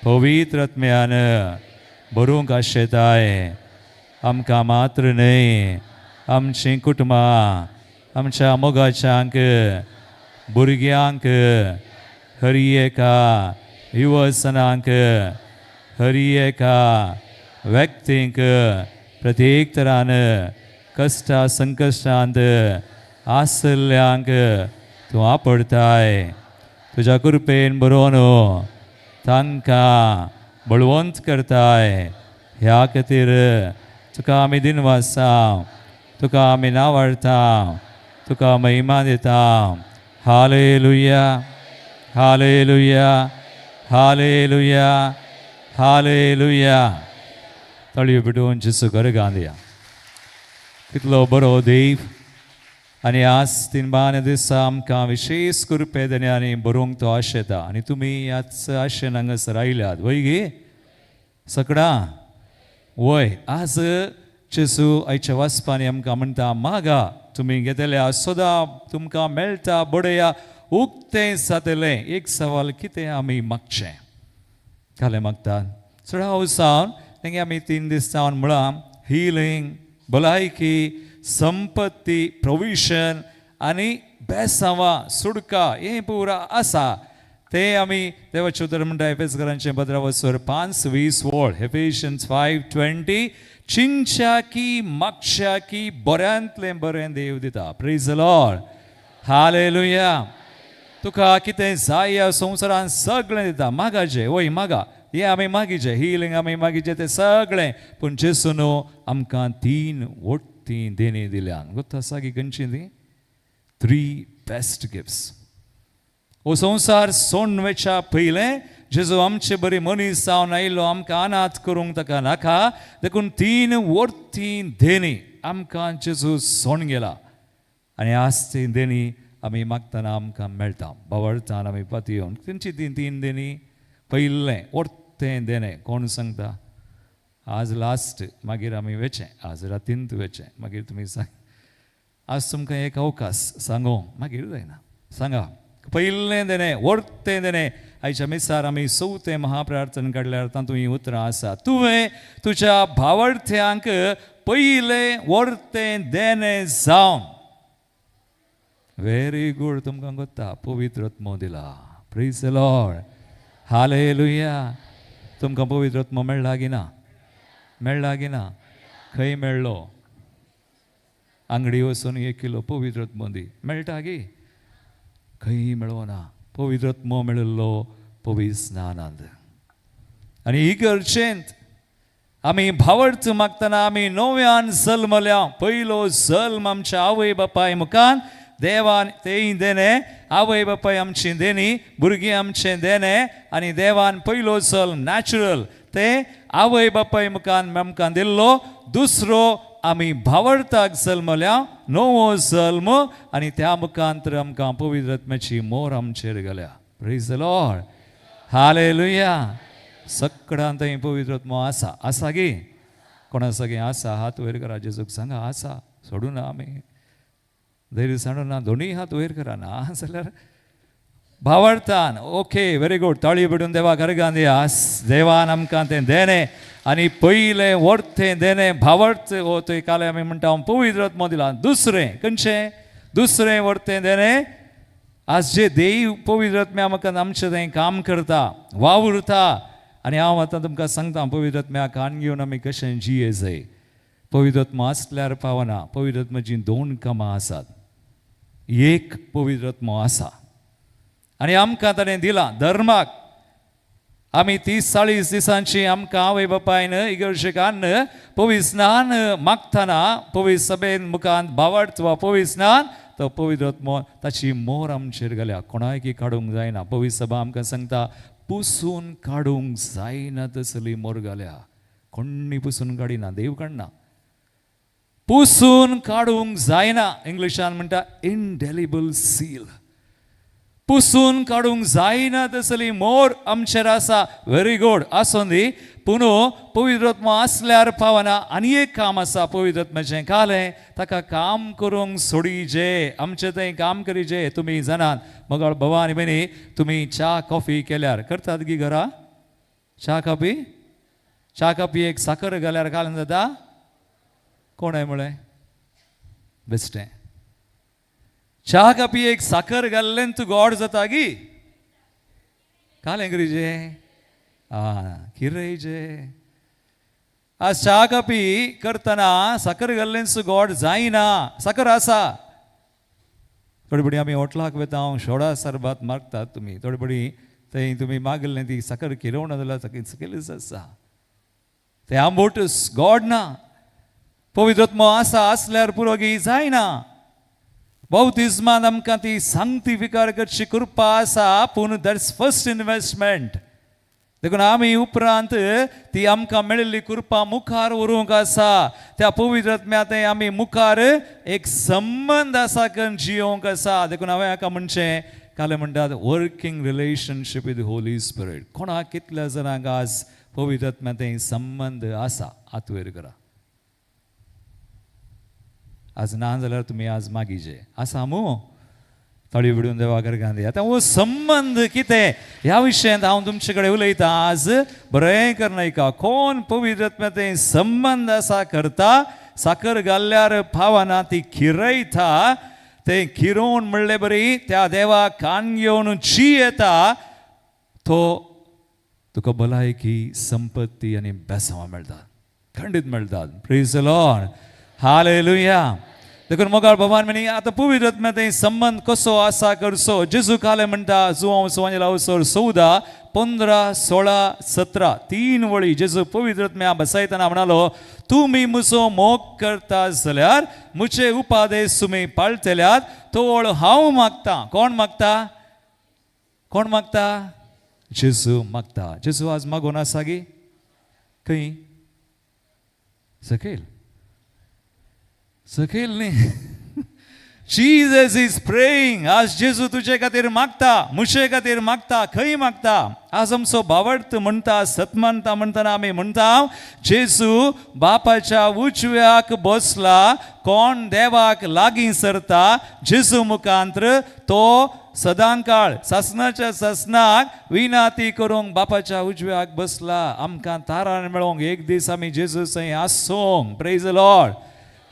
पवित्र आत्म्यान भरूंक आशेताय. आमकां मात्र न्हय, आमचीं कुटुंबां, आमच्या मोगाच्यांक भुरग्यांक, हरी एका युवसनांक, हरी एका व्यक्तींक प्रत्येक तरान कश्टा संकश्टांत आसल्ल्यांक तूं आपडताय. तुज्या कृपेन बरोवन तांकां बळवंत करताय. ह्या खातीर तुका आमी दिनवासा, तुका आमी नावाळटा, तुका महिमा दिता. Hallelujah, hallelujah, hallelujah, hallelujah. तळयो पिटून जेसू घर गांदया. कितलो बरो देव, आनी आज तिनबान दिसा आमकां विशेष कृपेदन्यानी बरोवंक तो आशेता आनी तुमी ह्याच आशेन हांगासर आयल्यात वय गे सकडां वय आज जेजू आयच्या वाचपांनी आमकां म्हणटा मागा तुमी घेतल्या सदां तुमकां मेळटा बडया उक्तें जातलें एक सवाल कितें आमी मागचें काले मागतात चड हांव सावन तेंगे आमी 3 दीस जावन म्हळां हिलींग भलायकी संपत्ती प्रोविशन आनी बेसांवां सुडका हें पुरा आसा ते आमी देवाचें उतर म्हणटा एफेसकारांचें पत्रावसर 5:20 वोळ एफिशियन्स 5:20 चिंच्या की मागच्या की बऱ्यांतलें बरें देव दिता प्रेज द लॉर्ड हालेलुया तुका कितें जाय ह्या संवसारान सगळें दिता मागाचें वय मागा हे आमी मागीचें हिलींग आमी मागीचें तें सगळें पूण जेसू न्हू आमकां 3 वोट्टी देणी दिल्यान गोत्ता आसा की खंयची ती 3 बेस्ट गिफ्ट्स हो संवसार सोडून वयच्या पयलें जेजू आमचे बरे मनीस जावन आयलो आमकां अनाथ करूंक ताका नाका देखून 3 वोट्टी देणी आमकां जेजू सोडून गेला आनी आज ती देणी आमी मागतना आमकां मेळटा बावळटान आमी पाती येवन खंयची 3 देणी पयलें वोट्तें देणें कोण सांगता आज लास्ट मागीर आमी वेचें आज रातींत वेचें मागीर तुमी सांग आज तुमकां एक अवकाश सांगो मागीर जायना सांगा पयलें देणें वोट्तें देणें आयच्या मिसार आमी 4थें महाप्रार्थना काडल्यार तातूंत ही उतरां आसा तुवें तुज्या भावर्थ्यांक पयलें वोट्तें देणें जावन व्हेरी गूड तुमकां कोत्ता पवित्र आत्मो दिला प्रेज द लॉर्ड हालेलुया तुमकां पवित्र आत्मो मेळ्ळा की ना खंय मेळ्ळो आंगडी वचून 1 किलो पवित्र आत्मो दी मेळटा गी खंय मेळो ना पवित्र आत्मो मेळिल्लो पवित्र स्नानांत आनी ही गरजेंत आमी भावर्थ मागतना आमी नव्यान जल्मल्या पयलो जल्म आमच्या आवय बापाय मुखान देवान तेय देणें आवय बापाय आमची देणी भुरगीं आमचें देणें आनी देवान पयलो जल्म नॅचरल ते आवय बापाय मुखान आमकां दिल्लो दुसरो आमी भावर्ताक जल्मल्या नवो जल्म आनी त्या मुखांतर आमकां पवित्र आत्म्याची मोर आमचेर घाल्या प्रेज द लॉर्ड हालेलुया सगळ्यांत थंय पवित्र आत्मो आसा गे कोणा सगळें आसा हात वयर करा जेजूक सांगा आसा सोडूं ना आमी धैर्य सांडूं ना दोनूय हात वयर करा ना जाल्यार भावार्थान ओके व्हेरी गुड ताळी बिडून देवाक अर्गां दियास देवान आमकां तें देणें आनी पयलें वोट्तें देणें भावार्थ हो थंय काले आमी म्हणटा पवित्र आत्मो दिला दुसरें वोट्तें देणें आज जे देव पवित्र आत्म्या म्हाका आमचें थंय काम करता वावुरता आनी हांव आतां तुमकां सांगता पवित्र आत्म्याक आन घेवन आमी कशें जिये जाय पवित्र आत्मो आसल्यार पावना पवित्र आत्म्याची 2 कामां आसात एक पवित्र आत्मो आसा आनी आमकां ताणें दिलां धर्माक आमी 30-40 दिसांची आमकां आवय बापायन इगर्जेक हाडन पवित्र स्नान मागतना पवित्र सभेन मुखांत भावार्थ वा पवित्र स्नान तो पवित्र आत्मो ताची मोर आमचेर घाल्या कोणाय की काडूंक जायना पवित्र सभा आमकां सांगता पुसून काडूंक जायना तसली मोर घाल्या कोणी पुसून काडिना देव काडना पुसून काडूंक जायना इंग्लिशान म्हणटा इनडेलिबल सील पुसून काडूंक जायना तसली मोर आमचेर आसा व्हेरी गुड आसूं दी पूण पवित्र आत्मो आसल्यार पावना आनी एक काम आसा पवित्र आत्म्याचें कालें ताका काम करूंक सोडीचे आमचें थंय काम करीचे तुमी जाणात मगळ भवा आनी भयणी तुमी च्या कॉफी केल्यार करतात गी घरा च्या कापी एक साकर घाल्यार कालन जाता कोण म्हळें बेश्टें च्या कापी एक साकर घाल्लें तूं गोड जाता गी कालें करीचे किरयचे आज च्या कापी करतना साकर घाल्लें तूं गोड जायना साकर आसा थोडी बडी आमी हॉटलाक वता सोडा सरबत मागतात तुमी थोडी बडी थंय तुमी मागल्लें ती साकर किरवना जाल्यार सकयलीच आसा तें आंबोटूस गोड ना पवित्र आत्मो आसल्यार पुरो गी जायना बावतिस्मान आमकां ती सांगतिफिकार करची कृपा आसा पूण दॅट्स फर्स्ट इन्वेस्टमेंट देखून आमी उपरांत ती आमकां मेळिल्ली कृपा मुखार व्हरूंक आसा त्या पवित्र आत्म्यात आमी मुखार एक संबंध आसा करून जियोंक आसा. देखून हांवें हाका म्हणचे काले म्हणटात working relationship with Holy spirit. कोणाक कितल्या जाणांक आज पवित्र आत्म्यात संबंध आसा हात वयर करा. आज ना जाल्यार तुमी आज मागीचे आसा मू तळी विडून देवाकर गांधी. आता हो संबंध कितें ह्या विशयांत हांव तुमचे कडेन उलयतां आज. बरें करनायका कोण पवित्र आत्म्यात संबंध आसा करता. साकर घाल्ल्यार फावना ती खिरयता. ते खिरोवन म्हणले बरी त्या देवाक कान घेवन जी येता तो तुका भलायकी संपत्ती आनी बेसांवां मेळटात खंडीत मेळटात. Praise the lord. हालेलुया. देखून मोगाळ भगवान म्हणी आतां पवित्र आत्म्यात संबंध कसो आसा करचो. जेजू काले म्हणटा जुवांव सुवांजेलावसर 14, 15, 16, 17 3 वळी जेजू पवित्र आत्म्या बसयतना म्हणालो तुमी म्हजो मोग करता जाल्यार म्हजे उपादेश तुमी पाळटल्यात तो हांव मागता. कोण मागता? कोण मागता? जेजू मागता. जेजू आज मागून आसा गी खंय? सकयल सकयल न्ही. Jesus is praying. आज जेजू तुजे खातीर मागता, मुशे खातीर मागता. खंय मागता? आज आमचो भावार्थ म्हणटा सतमंता म्हणटना आमी म्हणटा जेजू बापाच्या उजव्याक बसला. कोण देवाक लागीं सरता जेजू मुखांतर तो सदांकाळ सासनाच्या सासनाक विनाती करूंक बापाच्या उजव्याक बसला. आमकां तारण मेळोंक एक दीस आमी जेजू थंय आसोंक. Praise the lord.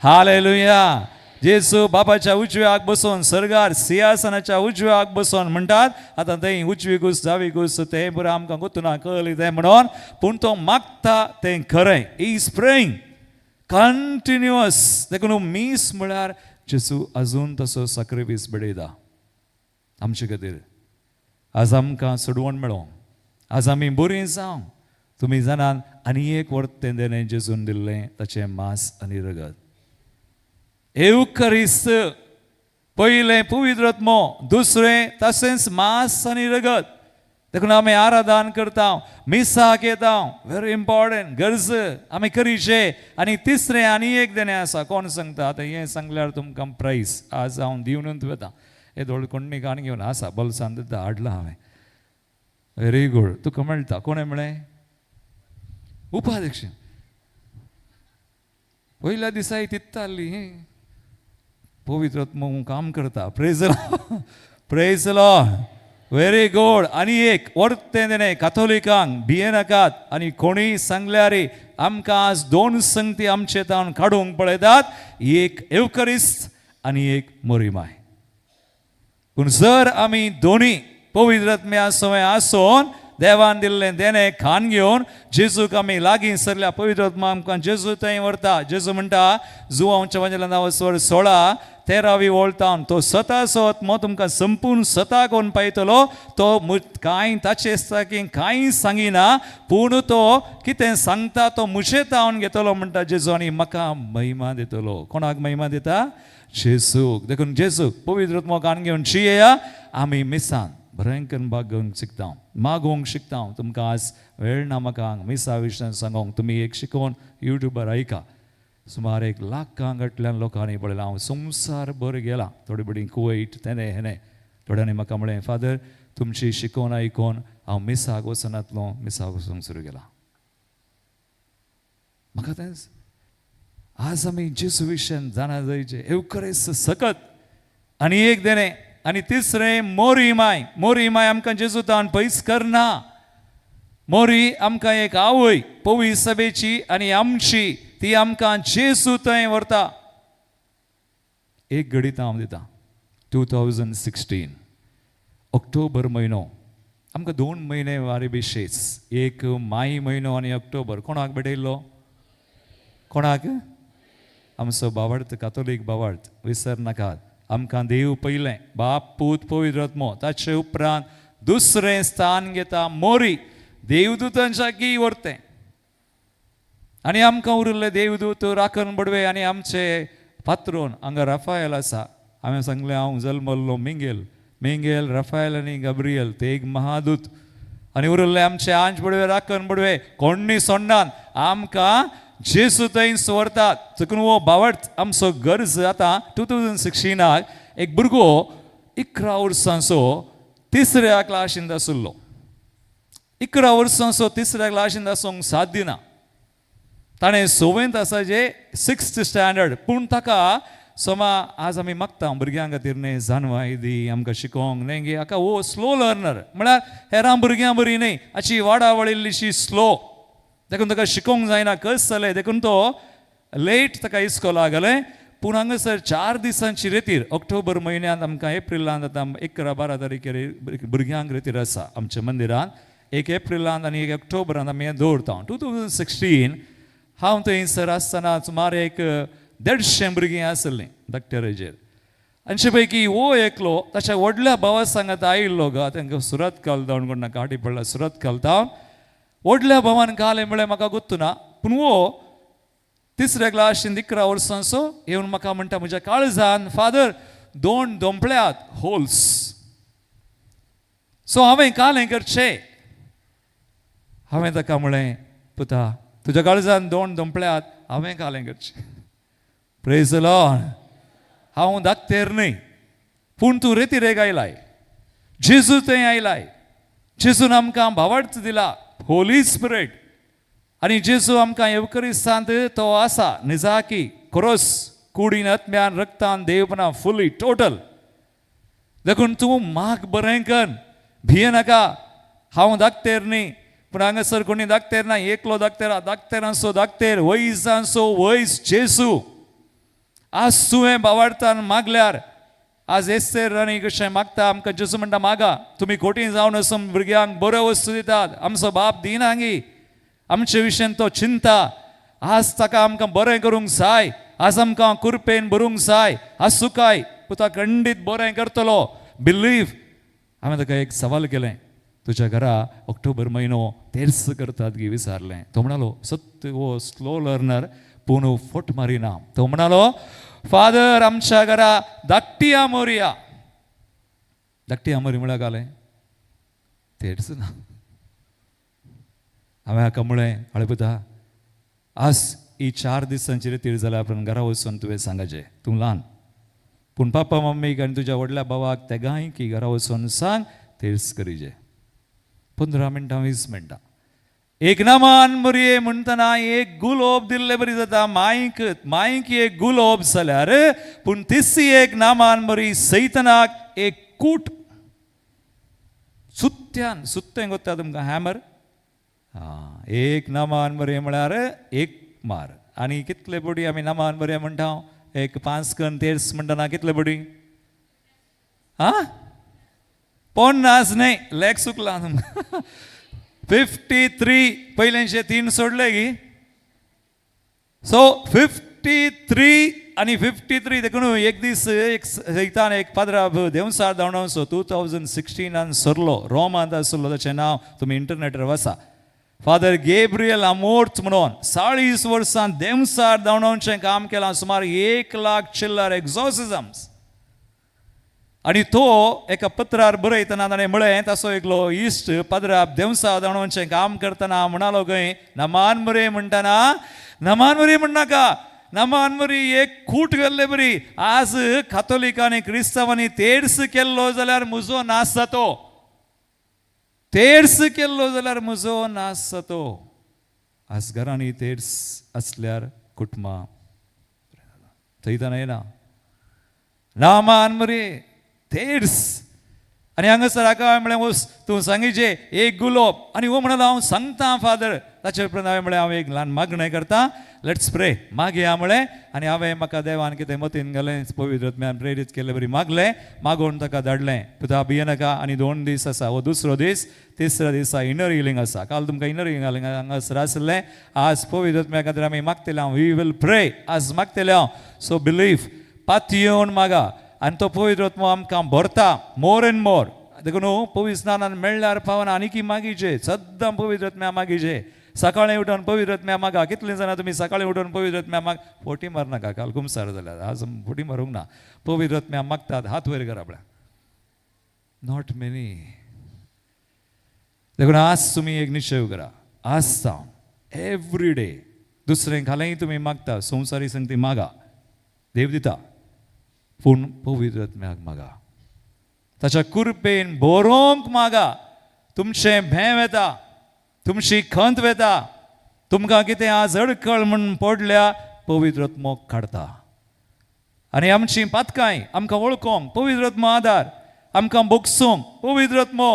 हालेलुया. जेजू बापाच्या उजव्याक बसून सर्गार सिंहासनाच्या उजव्याक बसून म्हणटात आतां थंय उजवी घुस जावी घुस तें बरें आमकां गुतुना कळली तें म्हणून. पूण तो मागता तें खरें. Is praying continuous. देखून मीस म्हळ्यार जेजू अजून तसो सॅक्रिफायस बेडयता आमचे खातीर. आज आमकां सोडवण मेळोंक, आज आमी बरीं जावं. तुमी जाणात आनी एक वर्त तें देणें जेजून दिल्लें ताचें मांस आनी रगत. एवकरिस्त पयलें पवित्र आत्मो, दुसरें तशेंच मांस आनी रगत. देखून आमी आराधन करता, मिसाक येता. व्हेरी इम्पॉर्टंट गरज आमी करीचे. आनी तिसरें आनी एक देणें आसा. कोण सांगता? आतां हें सांगल्यार तुमकां प्रायस आज हांव दिवनूच वता. हे थोडे कोणी काण घेवन आसा बल्सान दिता हाडला हांवें. Very good. तुका मेळटा. कोणें म्हळें? उपाध्यक्ष. पयल्या दिसा तित्ताली पवित्र आत्मो काम करता. Praise praise Lord. Very good. आनी एक वर्तें देणें काथोलिकांक भियेनाकात. आनी कोणीय सांगल्यार आमकां आज 2 संगती आमचे तावन काडूंक पळयतात. एक एवकरिस्त आनी एक मोरीमाय. पूण जर आमी दोनी पवित्र आत्म्या सवय आसोन देवान दिल्लें देणें खाण घेवन जेजूक आमी लागीं सरल्या पवित्र आत्मा आमकां जेजू थंय व्हरता. जेजू म्हणटा जुवांवच्या वंजलांत 16, 13वी वळतावन तो स्वताचो आत्मो तुमकां संपूर्ण स्वता कोण पायतलो. तो कांय ताचे की कांय सांगिना पूण तो कितें सांगता तो मुझे तावन घेतलो म्हणटा जेजू. आनी म्हाका महिमा दितलो. कोणाक महिमा दिता? जेजूक. देखून जेजूक पवित्र आत्मो काण घेवन जियेया. आमी मिसान बरेंकन मागोवंक शिकता, मागोवंक शिकता. तुमकां आज वेळ ना म्हाका मिसा विशयान सांगोंक. तुमी एक शिकोवन युट्यूबार ऐका. सुमार 1 लाखांतल्यान लोकांनी पळयलां. हांव संवसार भर गेलां. थोडी बडी कुवैट तेणे हेणे. थोड्यांनी म्हाका म्हळें फादर तुमची शिकोवन आयकोन हांव मिसाक वचनातलो. मिसाक वचूंक सुरू केलां. म्हाका तेंच आज आमी जेजू विशयान जाणा जायचे. एवकरेस्त सकत. आनी एक देणें. आनी तिसरें मोरीमाय. मोरीमाय आमकां जेजू तावन पयस करना. मोरी आमकां एक आवय पवित्र सभेची आनी आमची. ती आमकां जेजू थंय व्हरता. एक घडीत हांव दिता. 2016 ऑक्टोबर म्हयनो. आमकां 2 म्हयने वारी बिशेच. एक माय म्हयनो आनी ऑक्टोबर. कोणाक बेडयल्लो? कोणाक? आमचो भावार्थ कातोलीक भावार्थ. विसर नाकात. आमकां देव पयलें बाप पूत पवित्र आत्मो. ताचे उपरांत दुसरें स्थान घेता मोरी. देवदूतांच्या की व्हरतें. आनी आमकां उरिल्ले देवदूत राखण बडवे आनी आमचे पात्रोन हांगा राफायल आसा. हांवें सांगलें हांव जल्मल्लो मेंगेल राफायल आनी गब्रियल ते एक महादूत. आनी उरिल्ले आमचे आंच बडवे राखण बडवे कोण्णी सोडनात. आमकां जेसू थंय सोरतात चकून वो बावट आमचो गरज आतां 2016 एक भुरगो 11 वर्सांचो तिसऱ्या क्लासींत आसलो. 11 वर्सांचो तिसऱ्या क्लासींत आसूंक साध्य ना. ताणें 6वेंत आसाचे 6th स्टँडर्ड पूण ताका सोमा आज आमी मागता भुरग्यां खातीर न्ही जानवाय दी आमकां शिकोवंक न्ही गे आका वो स्लो लर्नर म्हळ्यार हेरां भुरग्यां बरी न्ही हाची वाडा वळिल्लीशी स्लो देखून ताका शिकोवंक जायना कस जालें देखून तो लेट ताका इस्कोला गेलें. पूण हांगासर 4 दिसांची रेतीर ऑक्टोबर म्हयन्यांत आमकां एप्रिलांत आतां 11-12 तारखेर भुरग्यांक रेतीर आसा आमच्या मंदिरांत. 1 एप्रिलांत आनी 1 ऑक्टोबरांत आमी हें दवरता. 2016 हांव थंयसर आसतना सुमार एक 150 भुरगीं आसलीं धाकट्यारेचेर. तांचे पैकी वो एकलो ताच्या व्हडल्या भावा सांगात आयिल्लो गा तांकां सुरत घालता कोण नाका आटी पडला सुरत घालता. व्हडल्या भावान घालें म्हळ्यार म्हाका गुर्तू ना पूण वो तिसऱ्या क्लासींत 11 वर्सांचो येवन म्हाका म्हणटा म्हज्या काळजान फादर 2 दोंपल्यात होल्स. सो हांवें कालें करचें. हांवें ताका म्हळें पुता तुज्या काळजान 2 दोंपल्यात हांवें कालें करचें. Praise the Lord. हांव धाकटेर न्ही पूण तूं रेतीरेक आयलाय. जेजू थंय आयलाय. जेजून आमकां भावार्थ दिला होली स्पिरीट आनी जेजू आमकां येवकरिस्तांत तो आसा निजाकी क्रोस कुडीन आत्म्यान रक्तान देवपणां फुली टोटल. देखून तूं म्हाक बरें कर भिये नाका. हांव धाकटेर न्ही पूण हांगासर कोणी धाकटेर ना एकलो धाकटेर धाकटेरांचो धाकटेर वयसांचो वयस जेजू. आज तुवें भावार्थान मागल्यार आज एस्तेर राणी कशें मागता आमकां जेजू म्हणटा मागा तुमी खोटी जावन वचून भुरग्यांक बऱ्यो वस्तू दितात आमचो बाप दिनांगी आमचे विशयन तो चिंता. आज ताका आमकां बरें करूंक जाय. आज आमकां कुरपेन भरूंक जाय. आज सुकाय पुता खंडीत बरें करतलो बिलीव. हांवें ताका एक सवाल केलें तुज्या घरा ऑक्टोबर म्हयनो तेर्स करतात गी विचारलें. तो म्हणालो सत्य वो स्लो लर्नर पूण फट मारिना. तो म्हणालो फादर आमच्या घरा धाकटी आमोरया. धाकटी आमोरी म्हळ्यार घालें तेर्स ना. हांवें हाका म्हळें आळे पुता आज ही 4 दिसांची रेतीर जाल्यार आपण घरा वचून तुवें सांगचें तूं ल्हान पूण पापा मम्मीक आनी तुज्या व्हडल्या भावाक तेगांय की घरा वचून सांग तेर्स करीचे. 15 मिनटां 20 मिनटां एक नामान मरये म्हणटना एक गुलोब दिल्ले बरी जाता. मायक एक गुलोब जाल्यार पूण तिसरी एक नामान मरी सैतनाक एक कूट सुत्त्यान सुत्तें कोत्ता तुमकां हॅमर. एक नामान मरे म्हळ्यार एक मार आनी कितले बडी आमी नामान मरे म्हणटा एक 5 कण तेर्स म्हणटना कितले बडी 50 न्ही लेग चुकला तुमकां 53 पयलेंचे 3 सोडले गी. सो 53 आनी 53 देखून एक दीस एक सैतान एक पाद्रा देवसार धांवडावचो 2016 सरलो रोमांत आसलो ताचें नांव तुमी इंटरनेटार वाचा. फादर गेब्रियल आमोर्त म्हणून 40 वर्सां देवसार धांवडावचें काम केलां. सुमार 1 लाख चिल्लर एक्झॉर्सिझम्स. आनी तो एका पत्रार बरयतना ताणें म्हळें ताचो एकलो इश्ट पाद्राब देवसार धांवडावचें काम करतना म्हणालो खंय नमान मरे म्हणटना नमान मरी म्हणनाका नमान मरी एक खूट गेल्ले बरी. आज कातोलिकांनी क्रिस्तांवांनी तेर्स केल्लो जाल्यार म्हजो नास जातो. तेर्स केल्लो जाल्यार म्हजो नास जातो. आज घरांनी तेर्स आसल्यार कुटुंबां थंयतान येना नामान मरे तेर्स. आनी हांगासर हाका म्हळें वस तूं सांगिचे एक गुलोब आनी हो म्हणलो हांव सांगता फादर. ताचे उपरांत हांवें म्हळें हांव एक ल्हान मागणें करता लेट्स प्रे मागया म्हळें. आनी हांवें म्हाका देवान कितें मतीन घालें पवित्र आत्म्यान प्रेरीत केलें बरी मागलें मागोवन ताका धाडलें. पुता भिये नाका. आनी 2 दीस आसा हो दुसरो दीस. तिसऱ्या दिसा इनर हिलींग आसा. काल तुमकां इनर हिलींग हांगासर आसलें. आज पवित्र आत्म्या खातीर आमी मागतले हांव वी वील प्रे आज मागतले हांव. सो बिलीव पात येवन मागा आनी तो पवित्र आत्मो आमकां भरता मोर एंड मोर. देखून पवित्र स्नानान मेळ्ळ्यार पावना आनीक मागीचे सद्दां पवित्र आत्म्या मागीचे. सकाळीं उठोन पवित्र आत्म्या मागा. कितलीं जाणां तुमी सकाळीं उठोन पवित्र आत्म्या माग फोटी मारनाका. काल कुमसार जाल्यार आज फोटी मारूंक ना. पवित्र आत्म्या मागतात हात वयर करा आपल्या नॉट मेनी. देखून आज तुमी एक निश्चय करा आज जावन एवरी डे दुसरें घालय तुम्ही मागता संवसारी संगती मागा देव दिता पूण पवित्र आत्म्याक मागा ताच्या कृपेन बरोवंक मागा तुमचें भें वेता तुमची खंत वेता तुमकां कितें आज अडखळ म्हणून पडल्या पवित्र आत्मो काडता आनी आमची पातकाय आमकां वळखोंक पवित्र आत्मो आदार आमकां बोगसूंक पवित्र आत्मो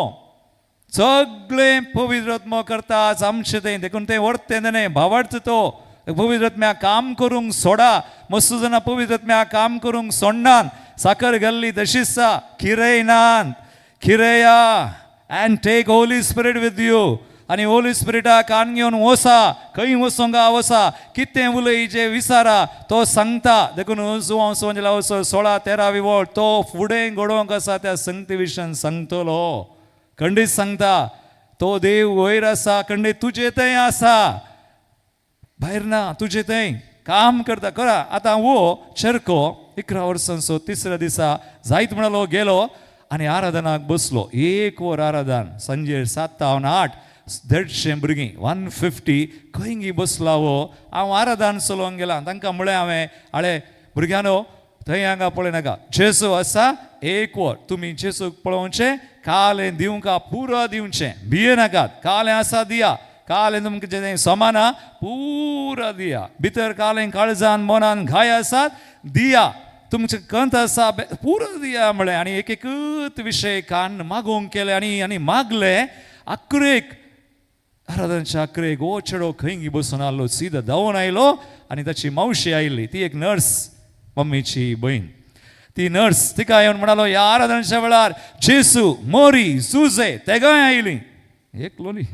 सगळें पवित्र आत्मो करता आज आमचें तें देखून तें व्हरतें न्हय भावार्थ तो पवित्र आत्म्याक काम करूंक सोडा मस्त जाणां पवित्र आत्म्याक काम करूंक सोडनात साकर घाल्ली तशीच आसा खिरया and take holy spirit with you आनी होली स्पिरिटाक कान घेवन वसा खंय वचोंगा वसा कितें उलयचें विचारा तो सांगता देखून वचून 16-13 विवळ तो फुडें घडोवंक आसा त्या संगती विशयन सांगतलो खंडीत सांगता तो देव वयर आसा खंडीत तुजे थंय आसा भायर ना तुजे थंय काम करता करा आतां वो चर्को 11 वर्सांचो 3ऱ्या दिसा जायत म्हणलो गेलो आनी आराधनाक बसलो 1 वर आराधन सांजे 7 ते 8 150 भुरगीं 150 खंय बसला वो हांव आराधन चलोवंक गेला तांकां म्हळें हांवें आळे भुरग्यांनो थंय हांगा पळयनाका जेजू आसा 1 वर तुमी जेजूक पळोवचें कालें दिवंका पुरो दिवचें भियेनाकात कालें आसा दिया कालें तुमकां जें समाना पुरो दिया भितर कालें काळजान मनान घाय आसात दिया तुमचें कंत आसा पुरो दिया म्हळें आनी एकूच विशय कान मागोवंक केलें आनी मागलें अकरेक आराधनाच्या अकरेक वो चेडो खंय बसून आसलो सीदा धांवून आयलो आनी ताची मावशी आयिल्ली ती एक नर्स मम्मीची बहीण ती नर्स तिका येवन म्हणालो ह्या आराधनाच्या वेळार जेजू मोरी झुजे तेगाय आयली एकलो न्ही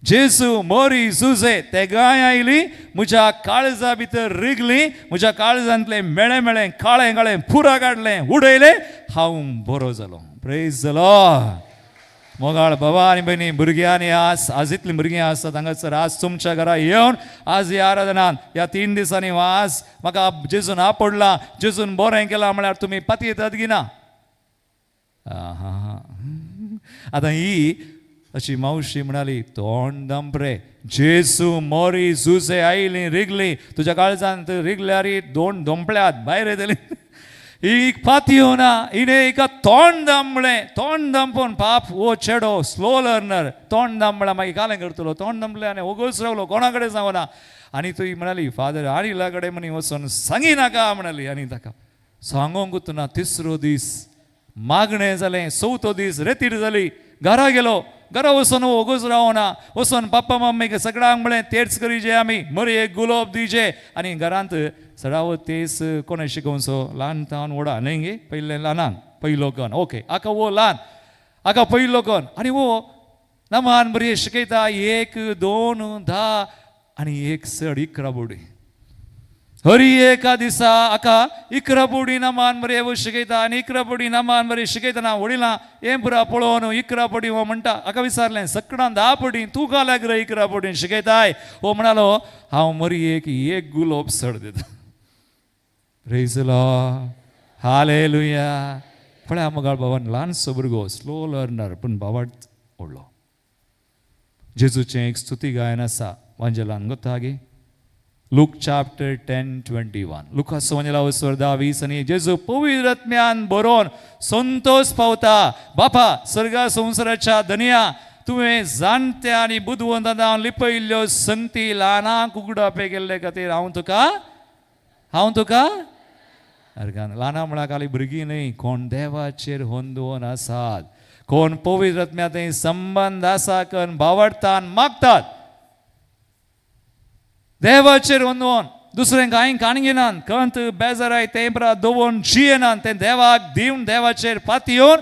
जेजू मोरी झुजे तेगाय आयली म्हज्या काळजा भितर रिगली म्हज्या काळजांतलें मेळें काळें पुरा काडलें उडयलें हांव बरो जालो प्रेज द लॉर्ड मोगाळ बाबा आनी भयणी भुरग्यांनी आज इतलीं भुरगीं आसात हांगासर आज तुमच्या घरा येवन आज ह्या आराधनान ह्या 3 दिसांनी आज म्हाका जेजून आपडला जेजून बरें केलां म्हळ्यार तुमी पाती येतात की ना आतां ही अशी मावशी म्हणाली तोंड दंपरे जेजू मोरी झुजे आयली रिगली तुज्या काळजांत रिगल्यार 2 दोंपल्यात भायर येतली ही पातयो ना हिने एका तोंड दांपवन पाप वो चेडो स्लो लर्नर तोंड दांपला मागीर कालें करतलो तोंड दांपलें आनी वगोस रावलो कोणा कडेन सांगना आनी तुवें म्हणाली फादर आनीला कडेन म्हणी वचून सांगी नाका म्हणाली आनी ताका सांगोंक ना 3रो दीस मागणें जालें 4थो दीस रेतीर जाली घरा गेलो घरा वचून वगोस रावना वचून पप्पा मम्मीक सगळ्यांक म्हळें तेच करीचे आमी मरी एक गुलाब दिवचे आनी घरांत सडावत तेच कोणें शिकोवचो ल्हान तावन व्हडा न्हय गे पयलें ल्हानांक पयलो कन ओके आका वो ल्हान आका पयलो कन आनी वो नमान बरी शिकयता 1 2 10 आनी 1 चड 11 बोडी हरी एका दिसा आका 11 बोडी नमान बरी वो शिकयता आनी 11 बोडी नमान बरी शिकयतना वडिलां हें पुरा पळोवन 11 बोडी हो म्हणटा आका विचारलें सगळ्यां 10 बोडी तूं घाल्याक 11 बोडी शिकयताय हो म्हणालो हांव मरी एक गुलाब चड दिता प्रेज द लॉर्ड हालेलुया पळय मोगाळ बाबान ल्हानसो भुरगो स्लो लर्नर पूण बाबाड व्हडलो जेजूचें एक स्तुती गायन आसा वांजेलान गोता गे लूक चॅप्टर 10:21 लुकाचो वांजेला वचोर 10:20 आनी जेजू पवित्र आत्म्यान बरोवन संतोष पावता बापा सर्गा संवसाराच्या धन्या तुवें जाणट्या आनी बुदवंतां लिपयल्ल्यो संगती ल्हानांक उगडापे केल्ले खातीर हांव तुका ल्हाना म्हळ्यार खाली भुरगीं न्हय कोण देवाचेर होंदोवन आसात कोण पवित्र आत्म्याचो संबंध आसा कन भावार्थान मागतात देवाचेर होंदोवन दुसरें कांय काणगिनात कंत बेजाराय तेंपरा दवरून जियेनात तें देवाक दिवन देवाचेर पाती येवन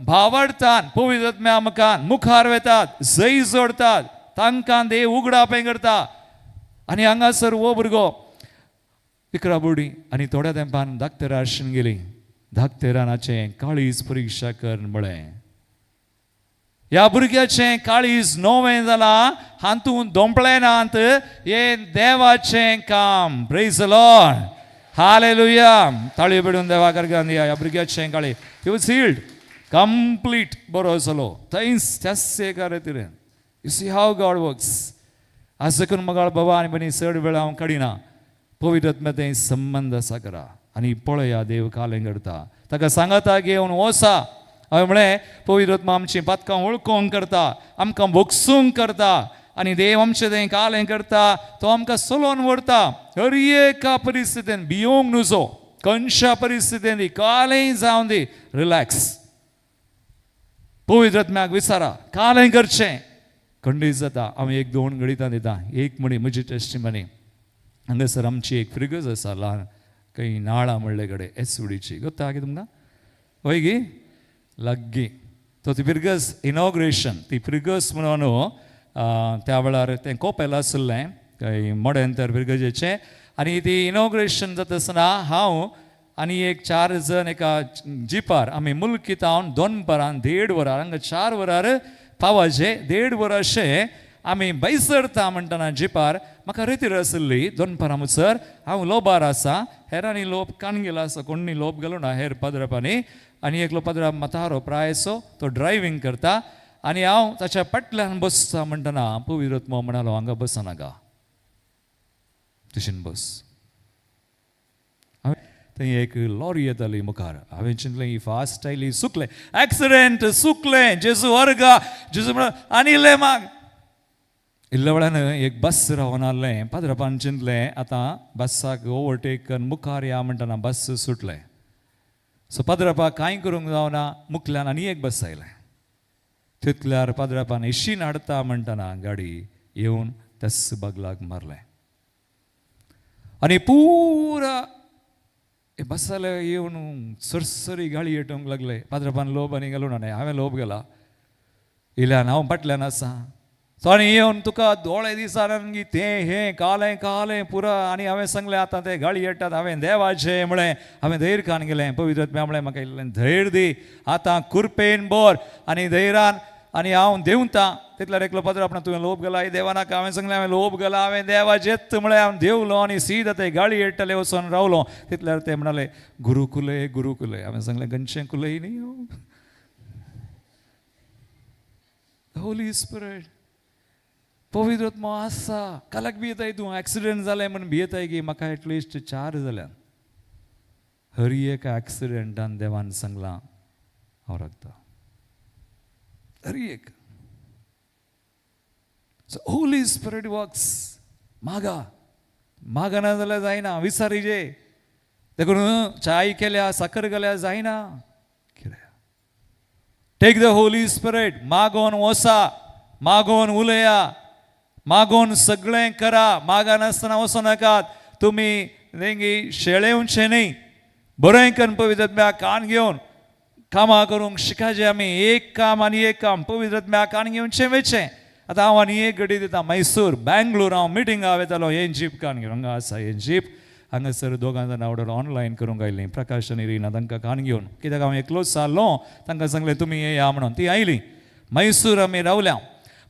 भावार्थान पवित्र आत्म्या मुखार वेतात जय जोडतात तांकां देव उगडापें करता आनी हांगासर वो भुरगो 11 बोडी आनी थोड्या तेंपान धाकटेरा आशिल्ली गेली धाकटेरानाचें काळीज परिक्षा कर म्हळें ह्या भुरग्याचें काळीज नवें जालां हातूंत दोंपलें नात हें देवाचें काम प्रेज द लॉर्ड हालेलुया ताळयो पेडून देवाक अर्गान दिया ह्या भुरग्याचें काळी ही वॉज हील्ड कंप्लीट बरो जालो थंयच त्याच एका रितीन you see how god works आज करून मगाळ बाबा आणि बनी चड वेळ हांव काडिना पवित्र आत्म्याचें संबंध आसा करा आनी पळया देव कालें करता ताका सांगाता घेवन वोसा हांवें म्हळें पवित्र आत्मा आमची पातकां वळखूंक करता आमकां भोगसूंक करता आनी देव आमचें तें कालें करता तो आमकां चलोवन व्हरता हर एका परिस्थितीन भियोंक नजो खंयच्या परिस्थितीन कालेंय जावं दी रिलॅक्स पवित्र आत्म्याक विचारा कालें करचें खंडीत जाता हांव 1-2 घडितां दिता एक म्हणी म्हजी टेस्टिमनी हांगासर आमची एक फ्रिगज आसा ल्हान खंय नाळा म्हणले कडेन एसुडीची गोत्ता की तुमकां हय गी लागगी तो ती फ्रिगज इनॉग्रेशन ती फ्रिगज म्हणून त्या वेळार तें कोपेल आसलें खंय मोडें तर फ्रिगजेचें आनी ती इनॉग्रेशन जाता आसतना हांव आनी एक 4 जण एका जिपार आमी मुल्कितावन 2 वरां 1.5 वरां हांगा 4 वरार पावाचे 1.5 वरां अशें आमी बैसरता म्हणटना जिपार म्हाका रितीर आसली 2 वरां मुसर हांव लोबार आसा हेरांनी लोब कान गेला आसा कोणी लोब घालूं ना हेर पदरापांनी आनी एकलो पदरा मतारो प्रायसो तो ड्रायव्हिंग करता आनी हांव ताच्या फाटल्यान बसता म्हणटना पवित्र आत्मा म्हणालो हांगा बसनाका तुशीन बस थंय एक लॉरी येताली मुखार हांवें चिंतलें ही फास्ट आयली सुकलें एक्सिडेंट सुकलें जेजू अर्गा जेजू म्हण आनी इल्लें माग इल्ल्या वेळान एक बस रावन आहलें पाद्रपान चिंतलें आतां बसाक ओवरटेक करून मुखार या म्हणटना बस सुटलें सो पाद्रपाक कांय करूंक जावना मुखल्यान आनी एक बस आयलें तितल्यार पाद्रपान इशीन हाडटा म्हणटना गाडी येवन तेस बगलाक मारलें आनी पुरा बसाले येवन सरसरी गाळी येवंक लागले पाद्रपान लोब आनी घालून आनी हांवें लोब गेला इल्यान हांव फाटल्यान आसा तो आनी येवन तुका दोळे दिसारान तें हें कालें कालें पुरा आनी हांवें सांगलें आतां ते गाळी येतात हांवें देवाचें म्हळें हांवें धैर्य खान गेलें पवित्र आत्म्या म्हळें म्हाका इल्लें धैर्य दी आतां कुरपेन बोर आनी धैर्यान आनी हांव देंवता तितल्यार एकलो पदर आपणा तुवें लोब गेला देवानाका हांवें सांगलें हांवें लोब गेला हांवें देवाचेत म्हळें हांव देवलो आनी सीद ते गाळी येतले वचून रावलो तितल्यार ते म्हणाले गुरुकुले गुरुकुले हांवें सांगलें गंजशें कुलय न्ही होली स्पिरीट पवित्र आत्मा आसा कालाक भियेताय तूं एक्सिडेंट जालें म्हण भियेताय की म्हाका एटलिस्ट 4 जाल्यात हर एक एक्सिडेंटान देवान सांगलां हांव राखता हर एक So Holy Spirit works. मागा ना जाल्यार जायना विचारीजे देखून चाय केल्या साखर केल्या जायना कितें टेक द होली स्पिरीट मागोन वसा मागोन उलया मागोन सगळें करा मागा नासतना वचो नाकात तुमी देंगी शेळेवचे न्ही बरें करून पवित्र आत्म्या कान घेवन कामां करूंक शिकायचे आमी एक काम आनी एक काम पवित्र आत्म्या कान घेवचें वेचें आतां हांव आनी एक घडी दिता मैसूर बेंगलोर हांव मिटिंगां वेतालो हें जीप कान घेवन हांगा आसा हें जीप हांगासर 2 जाण ऑर्डर ऑनलायन करूंक आयलीं प्रकाश आनी रिना तांकां कान घेवन कित्याक हांव एकलोच जाल्लो तांकां सांगलें तुमी येया म्हणून ती आयलीं मैसूर आमी रावल्या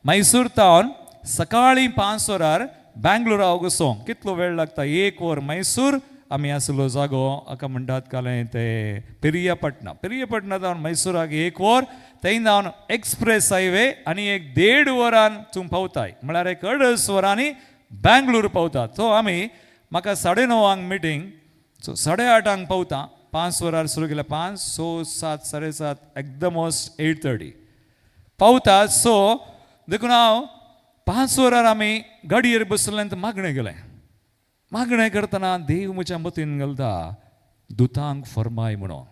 मैसूर तावन सकाळीं 5 वरार बेंगलोरा वचोंक कितलो वेळ लागता 1 वर मैसूर आमी आसलो जागो हाका म्हणटात कालें ते पेरियापटना जावन मैसूराक 1 वर थंय जावन एक्सप्रेस हायवे आनी एक 1.5 वरान तूं पावताय म्हळ्यार एक 2.5 वरांनी बेंगलोर पावतात सो आमी म्हाका 9:30 मिटींग सो 8:30 पावता 5 वरार सुरू केल्या 5, 6, 7, 7:30 एट द मोस्ट 8:30 पावता सो देखून हांव 5 वरार आमी गाडयेर बसलें मागणें गेलें मागणें करतना देव म्हज्या मतीन घालता दुतांक फरमाय म्हणून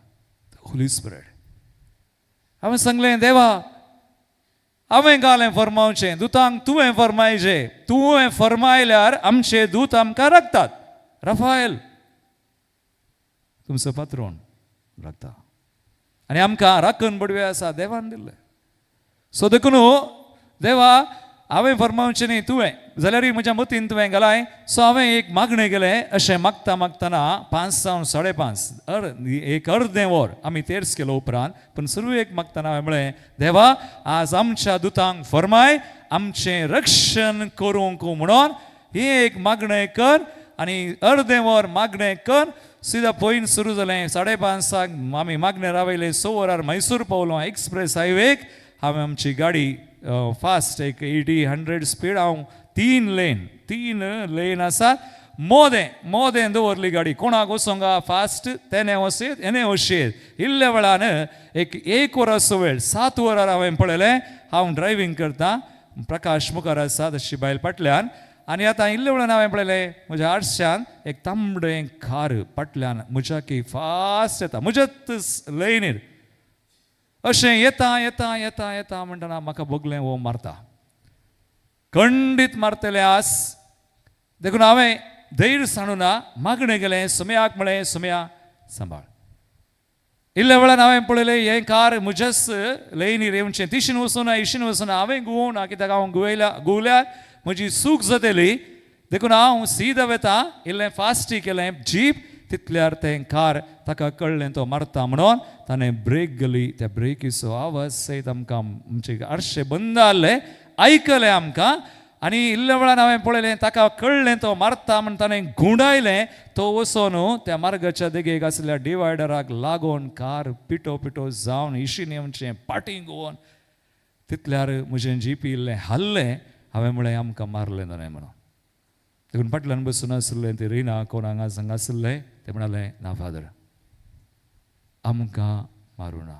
होली स्पिरीट हांवें सांगलें देवा हांवें घालें फरमावचें दुतांक तुवें फरमायचें तुवें फरमायल्यार आमचे दूत आमकां राखतात रफाएल तुमचो पात्रोन राखता आनी आमकां राखण बडवे आसा देवान दिल्ले सो देखून देवा हांवें फरमावचें न्ही तुवें जाल्यार म्हज्या मतीन तुवें घालाय सो हांवें एक मागणें गेलें अशें मागता मागतना 5 सावन 5:30 एक अर्दें वर आमी तेर्स केलो उपरांत पूण सुरू एक मागतना हांवें म्हळें देवा आज आमच्या दुतांक फरमाय आमचें रक्षण करूंक म्हणून ही एक मागणें कर आनी अर्दें वर मागणें कर सीदा पयन सुरू जालें 5:30 आमी मागणें रावयलें 6 वरार मैसूर पावलो एक्सप्रेस हायवेक हांवें आमची गाडी फास्ट एक 80-100 स्पीड हांव तीन लेन आसात मोदें दवरली गाडी कोणाक वचोंगा फास्ट तेणे वचीत हेणे वचीत इल्ल्या वेळान एक वर असो वेळ 7 वरां हांवें पळयलें हांव ड्रायव्हिंग करता प्रकाश मुखार आसा तशी बायल फाटल्यान आनी आतां इल्ल्या वेळान हांवें पळयलें म्हज्या आडश्यान एक तांबडें कार फाटल्यान म्हज्याकी फास्ट येता म्हज्याच लयनीर अशें येता म्हणटना म्हाका बगलें वो मारता खंडीत मारतले आस देखून हांवें धैर्य सांडूं ना मागणें गेलें सुमयाक म्हळें सुमया सांबाळ इल्ल्या वेळान हांवें पळयलें हें कार म्हज्याच लयनीर येवचें तिशीन वचूं ना इशीन वचूं ना हांवें घुवूं ना कित्याक हांव घुवल्यार म्हजी चूक जातली देखून हांव सीद वेता इल्लें फास्टी केलें जीप तितल्यार तें कार ताका कळ्ळें तो मारता म्हणून ताणें ब्रेक गेली त्या ब्रेकीचो आवाज सयत आमकां आमचे आरशे बंद जाल्ले आयकलें आमकां आनी इल्ल्या वेळान हांवें पळयलें ताका कळ्ळें तो मारता म्हण ताणें गुंडायलें तो वचोन त्या मार्गाच्या देगेक आसलेल्या डिवायडराक लागून कार पिटो जावन इशीन येवचें पाटींग घुंवोन तितल्यार म्हजें जीप इल्लें हाल्लें हांवें म्हळें आमकां मारलें जालें म्हणून देखून फाटल्यान बसून आसलें ते रिना कोण हांगा आसलें ते म्हणालें ना फादर आमकां मारूं ना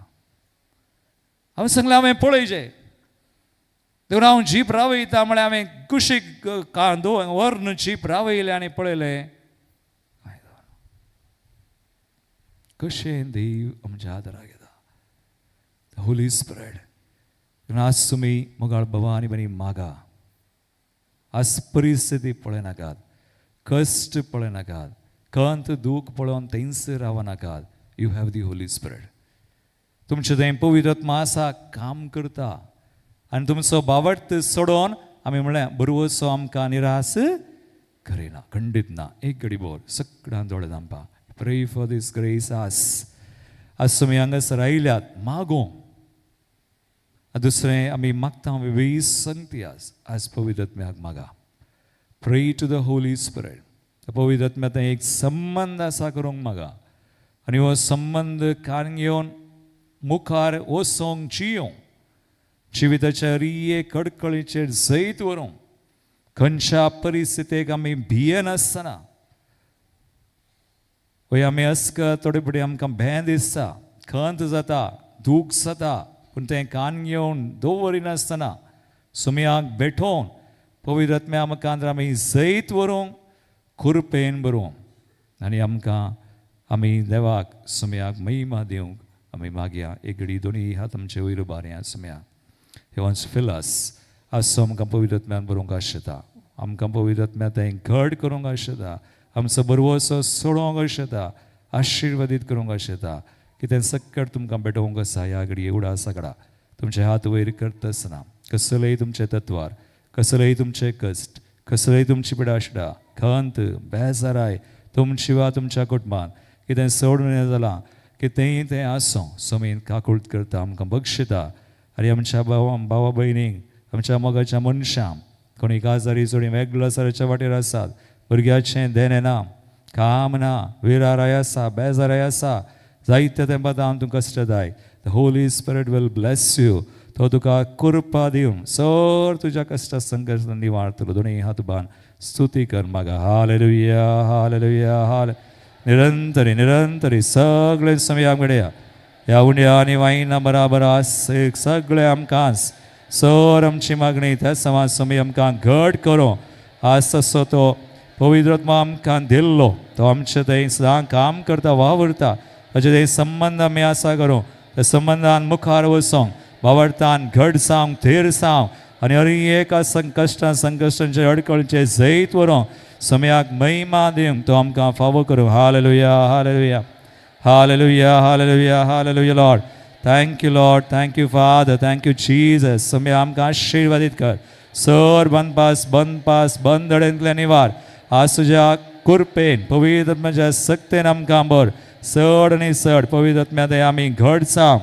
हांवें सांगलें हांवें पळयचें देखून हांव जीप रावयता म्हळ्यार हांवें कुशीक व्हरून जीप रावयलें आनी पळयलें कशें देव आमच्या आदाराक येता होली स्पिरीट आज तुमी मोगाळ भवानी बनी मागा आज परिस्थिती पळयनाकात कश्ट पळयनाकात खंत दूख पळोवन थंयसर रावनाकात you have the holy spirit तुमचें थंय पवित्र आत्मा आसा काम करता आनी तुमचो बावट सोडोन आमी म्हळ्यार बरोवसो आमकां निराश करिना खंडीत ना एक घडी बोर सगळ्यां दोळे धांपा प्रे फॉर दीस ग्रेस आज तुमी हांगासर आयल्यात मागो दुसरें आमी मागता वेगळी संगती आज पवित्र आत्म्याक मागा प्रे टू द होली स्पिरीट पवित्र आत्म्यात एक संबंध आसा करूंक मागा आनी हो संबंध कान घेवन मुखार वचोंक जिविताच्या रिये कडकळीचेर जैत व्हरूंक खंयच्या परिस्थितीक आमी भियेनासतना पळय आमी अस्का थोडे फुडें आमकां भें दिसता खंत जाता दूख जाता पूण तें कान घेवन दवरिनासतना सुमयाक भेटोवन पवित्र आत्म्या आमकां आमी जैत व्हरूंक खुरपेन भरूंक आनी आमी देवाक सुमयाक महिमा दिवंक आमी मागया एक घडी दोनी हात आमचे वयर उबारया Somaiya He wants to fill us. आज आमकां पवित्र आत्म्यान भरूंक आशेता आमकां पवित्र आत्म्या थंय घट करूंक आशेता आमचो बरोवसो सोडोंक आशेता आशिर्वादीत करूंक आशेता कितें सक्कट तुमकां भेटोवंक आसा ह्या घडये उडा सगळा तुमचे हात वयर करता आसतना कसलेय तुमचे तत्वार कसलेय तुमचे कश्ट कसलेय तुमची पिडाशिडा खंत बेजाराय तुमची वा तुमच्या कुटुंबान कितें सोडून जालां की तें आसूं समीन काकुळट करता आमकां बक्षिता आनी आमच्या भावा भयणीक आमच्या मोगाच्या मनशांक कोणी काजारी चोडी वेगळो सराच्या वाटेर आसात भुरग्याचें देणे ना काम ना विराराय आसा बेजाराय आसा जायत्या तेंपान तूं कश्ट जाय the Holy spirit will bless you तो तुका कृपा दिवन सर तुज्या कश्ट संकश्ट निवारतलो दोनी हात बान स्तुती कर मागा हालेलुया हालेलुया हाल निरंतरी सगळे समयाक घडया ह्या उंड्या आनी वायना बराबर सगळे आमकां सर आमची मागणी त्या समाज समय आमकां घट करो आज तसो तो पवित्र आत्मा आमकां दिल्लो तो आमचे थंय सदां काम करता वावरता ताचे थंय संबंध आमी आसा करूं त्या संबंधान मुखार वचोंक वावरतान घट जावंक थेर जावंक आनी हर एका संकश्टांचे अडकळीचे जैत व्हरूंक समयाक महिमा दिवंक तो आमकां फावो करूं hallelujah hallelujah hallelujah hallelujah hallelujah Lord thank you Lord thank you father thank you Jesus समय आमकां आशिर्वादीत कर सर बंद धडेंतले निवार आज तुज्या कुरपेन पवित्र आत्म्याच्या सक्तेन आमकां भर चड आनी चड पवित्र आत्म्या थंय आमी घट जावं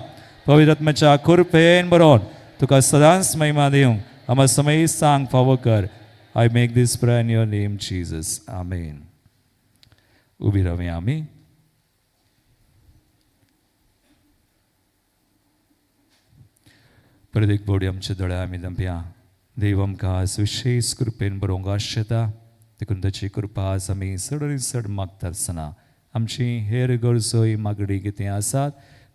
पवित्र आत्म्याच्या कुरपेन बरोवन तुका सदांच महिमा दिवंक आमकां समय सांग फावो कर I make this prayer in your name Jesus amen उबी रावया आमी परत एक बोडी आमचे दोळे आमी दंपया देव आमकां विशेष कृपेन बरोवंक आशेता देखून ताची कृपा आज आमी चड मागता आसतना आमची हेर गरजोय मागणी कितें आसात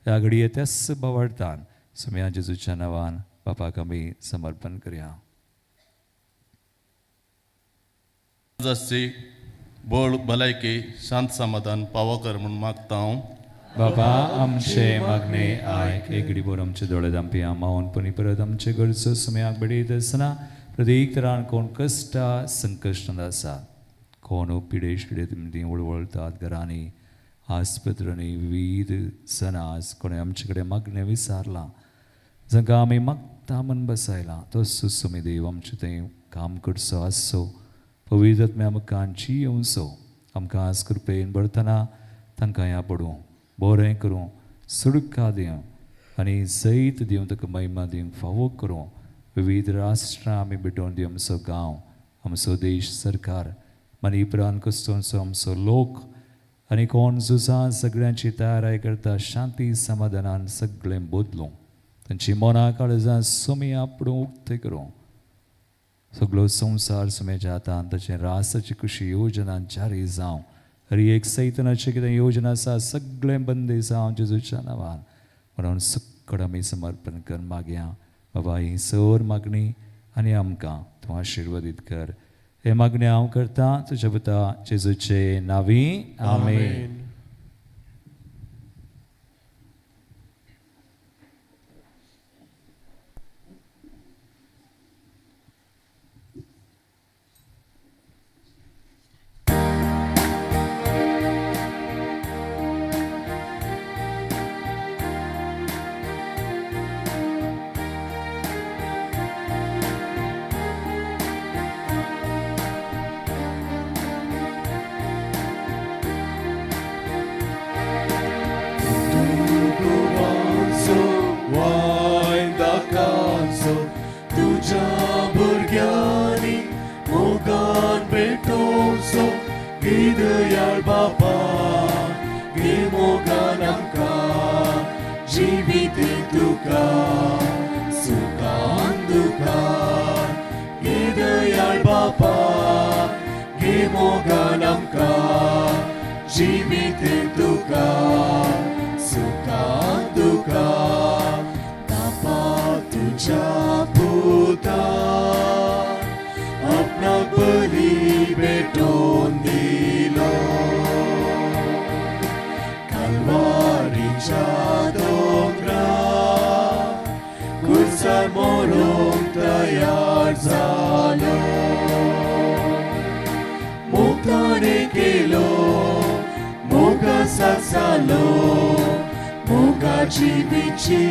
त्या घडये त्याच भावार्थान सुम्या जेजूच्या नांवान बापाक आमी समर्पण करया. जशी बोळ भलायकी शांत समाधान पावो कर म्हणून मागता हांव. बाबा आमचे मागणे आयक एकडी बोर आमचे दोळे दामपी मावन पुनी परत आमचे गरजो सुम्याक बडयत आसतना प्रत्येक तरान कोण कश्टा संकश्टांत आसात कोण पिडे शिडे ती वळवळतात घरांनी आस्पत्रांनी विविध सणास कोणें आमचे कडेन मागणें विचारलां जांकां आमी मागता म्हण बसयलां तसोच तुमी देव आमचें तें काम करचो आसचो पवित्र आत्म्या आमकां येवचो आमकां आज कृपेन बरतना तांकां ह्या पडूं बरें करूं सुडका दिवं आनी जैत दिवं ताका महिमा दिवंक फावो करूं विविध राष्ट्रां आमी भेटोवन दिवं आमचो गांव आमचो देश सरकार मनी प्राण कस्तोंचो आमचो लोक आनी कोण झुजां सगळ्यांची तयाराय करता शांती समाधानान सगळें बदलूं तांची मनां काळजां सुमी आपणूं उक्ते करूं सगळो संवसार सुमेच्या हातान ताचे रासाची खुशी योजना जारी जावं हरी एक सैतनाचे कितें योजना आसा सगळें बंदी जावं जेजूच्या नांवान म्हणून सक्कड आमी समर्पण कर मागया बाबा ही सर मागणी आनी आमकां तूं आशिर्वादीत कर हे मागणी हांव करतां तुज्या पुता जेजूचे नांवी आमेन. तुझ्या भुरग्यांनी मोगान भेटोवचो गिदयाळ बापा गे मोगान आमकां जिवीत तुका सुखान दुखान गिदयाळ बापा गे मोगान आमकां जिवीत तुका सुखान दुखान बापा तुझ्या आपणाक बरी भेटोवन दिलो कालवारीच्या दोंगरार कुर्सार मोरोंक तयार जालो मोग ताणें केलो मोगा सागलो मोगाची बिची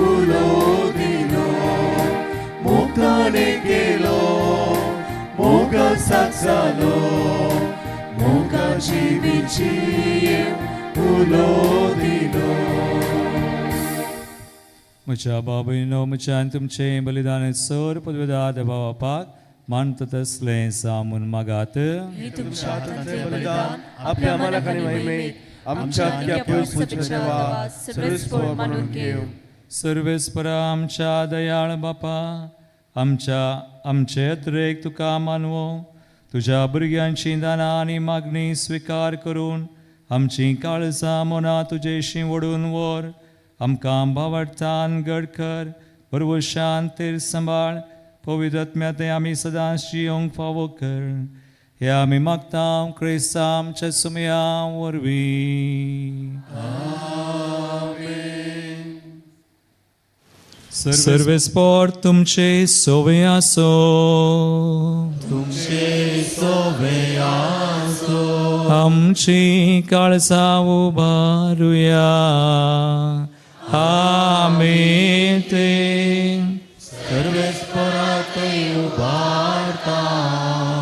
उलो दिलो मोग ताणें केलो मोगा सागलो मोगाची बिची उलो दिलो. म्हज्या बाबयनो म्हज्यान तुमचें बलिदान सर पदवेदाद बापाक मानता तसलें सामून मागात. बलिदान आपल्या मनाक आनी महिमेक आमच्या देवा सर्वेस्पर मानून घेव. सर्वेस्परा आमच्या दयाळ बापा आमचे अत्रेक तुका मानवो तुझ्या भुरग्यांची दानां आनी मागणी स्विकार करून आमची काळजां मनां तुजेशी ओडून व्हर आमकां भावार्थान घड कर बरोबर शांतेर सांबाळ पवित्र आत्म्या ते आमी सदांच जियोंक फावो कर हे आमी मागता क्रिस्त आमच्या सुमया वरवीं. सर्वेस्पर तुमचे सोवे आसो आमची काळजां उबारुया आमेन.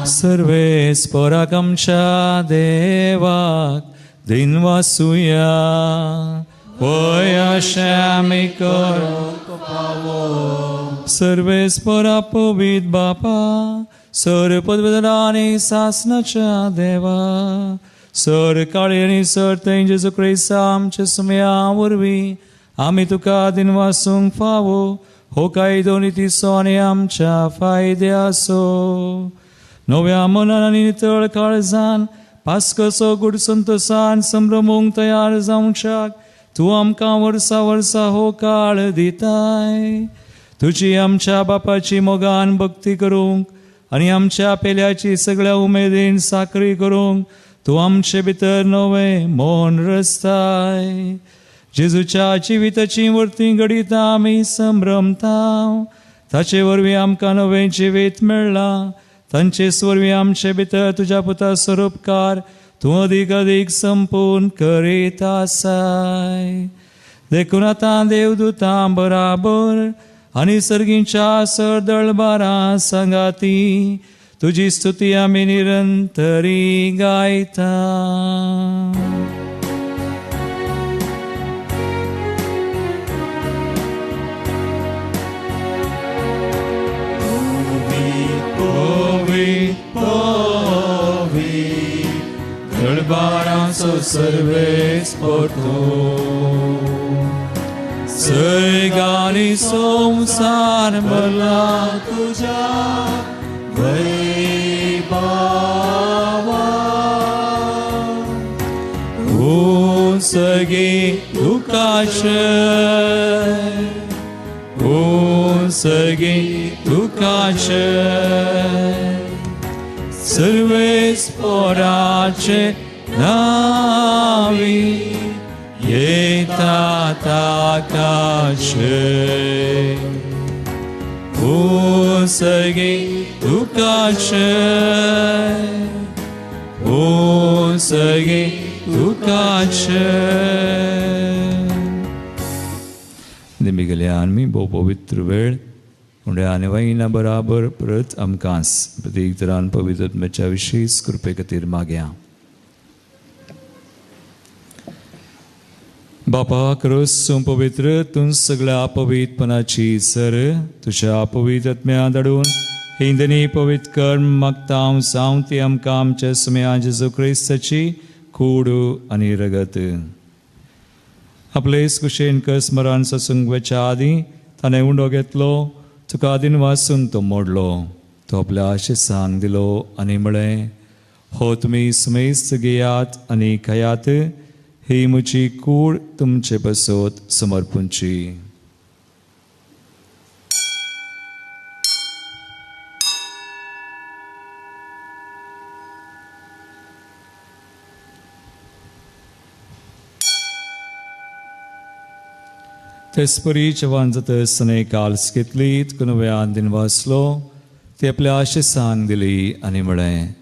सर्वेस्पराक आमच्या देवाक दिन वासुया वय अशें आमी करूंक सर्वेस्परा पवित्र बापा सर पदवेदार आनी सासणाच्या देवा सर काळी आनी सर थंय जेजू क्रिस्त आमच्या सुमया वरवीं आमी तुका दिन वासूंक फावो हो काय दोन्ही तिसो आणि आमच्या फायद्यासो. नव्या मनान आनी नितळ काळजान पास्कसो गुड संतोसान संभ्रमूंक तयार जावंक शाक तूं आमकां वर्सा वर्सा हो काळ दिताय. तुजी आमच्या बापाची मोगान भक्ती करूंक आनी आमच्या पेल्याची सगळ्या उमेदीन साखरी करूंक तूं आमचे भितर नवे मोन रचताय. जेजूच्या जिविताची वर्ती घडिता आमी संभ्रमता. ताचे वरवीं आमकां नवें जिवीत मेळ्ळां. तांचे स्वरवीं आमचे भितर तुज्या पुता स्वरूपकार तूं अदीक अदीक संपूर्ण करीत आसाय. देखून आतां देवदूतां बराबर आनी सर्गींच्या सर दळबारां सांगाती तुजी स्तुती आमी निरंतरी गायता. दळबारांचो सर्वेस परतो सैगानी संसार भला तुझ्या वैभवा. ओ सगे दुखाशय ओ सगे दुखाशय सर्वेस पोराचे नावी येता ताकाशे. ओ सगे तुकाशे ओ सगे तुकाशे. निमिगल्यान मी भोव पवित्र वेळ उंड्या आनी वाईना बराबर परत आमकांस प्रत्येक तरान पवित्र आत्म्याच्या विशेष कृपे खातीर मागया. बापा खरोच पवित्र तूं सगळ्या अपवित्रपणाची सर तुझ्या पवित्र आत्म्या धाडून हिंदनी पवित्र कर्म मागता हांव जावं ती आमकां आमच्या सुम्या जेजू क्रिस्ताची कूड आनी रगत. आपलेच कुशेन स्मरण सत्संगाच्या आदी ताणें उंडो घेतलो तुका आदीन वाचून तो मोडलो तो आपल्या आशिसांक दिलो आनी म्हळें हो तुमी सुमेस्त घेयात आनी खायात ही म्हजी कूड तुमचे बसत समर्पूंची. तेसपरी जवान जातसताना काल्स घेतली नव्या आदीन वाचलो ती आपल्या आशिसांक दिली आनी म्हळें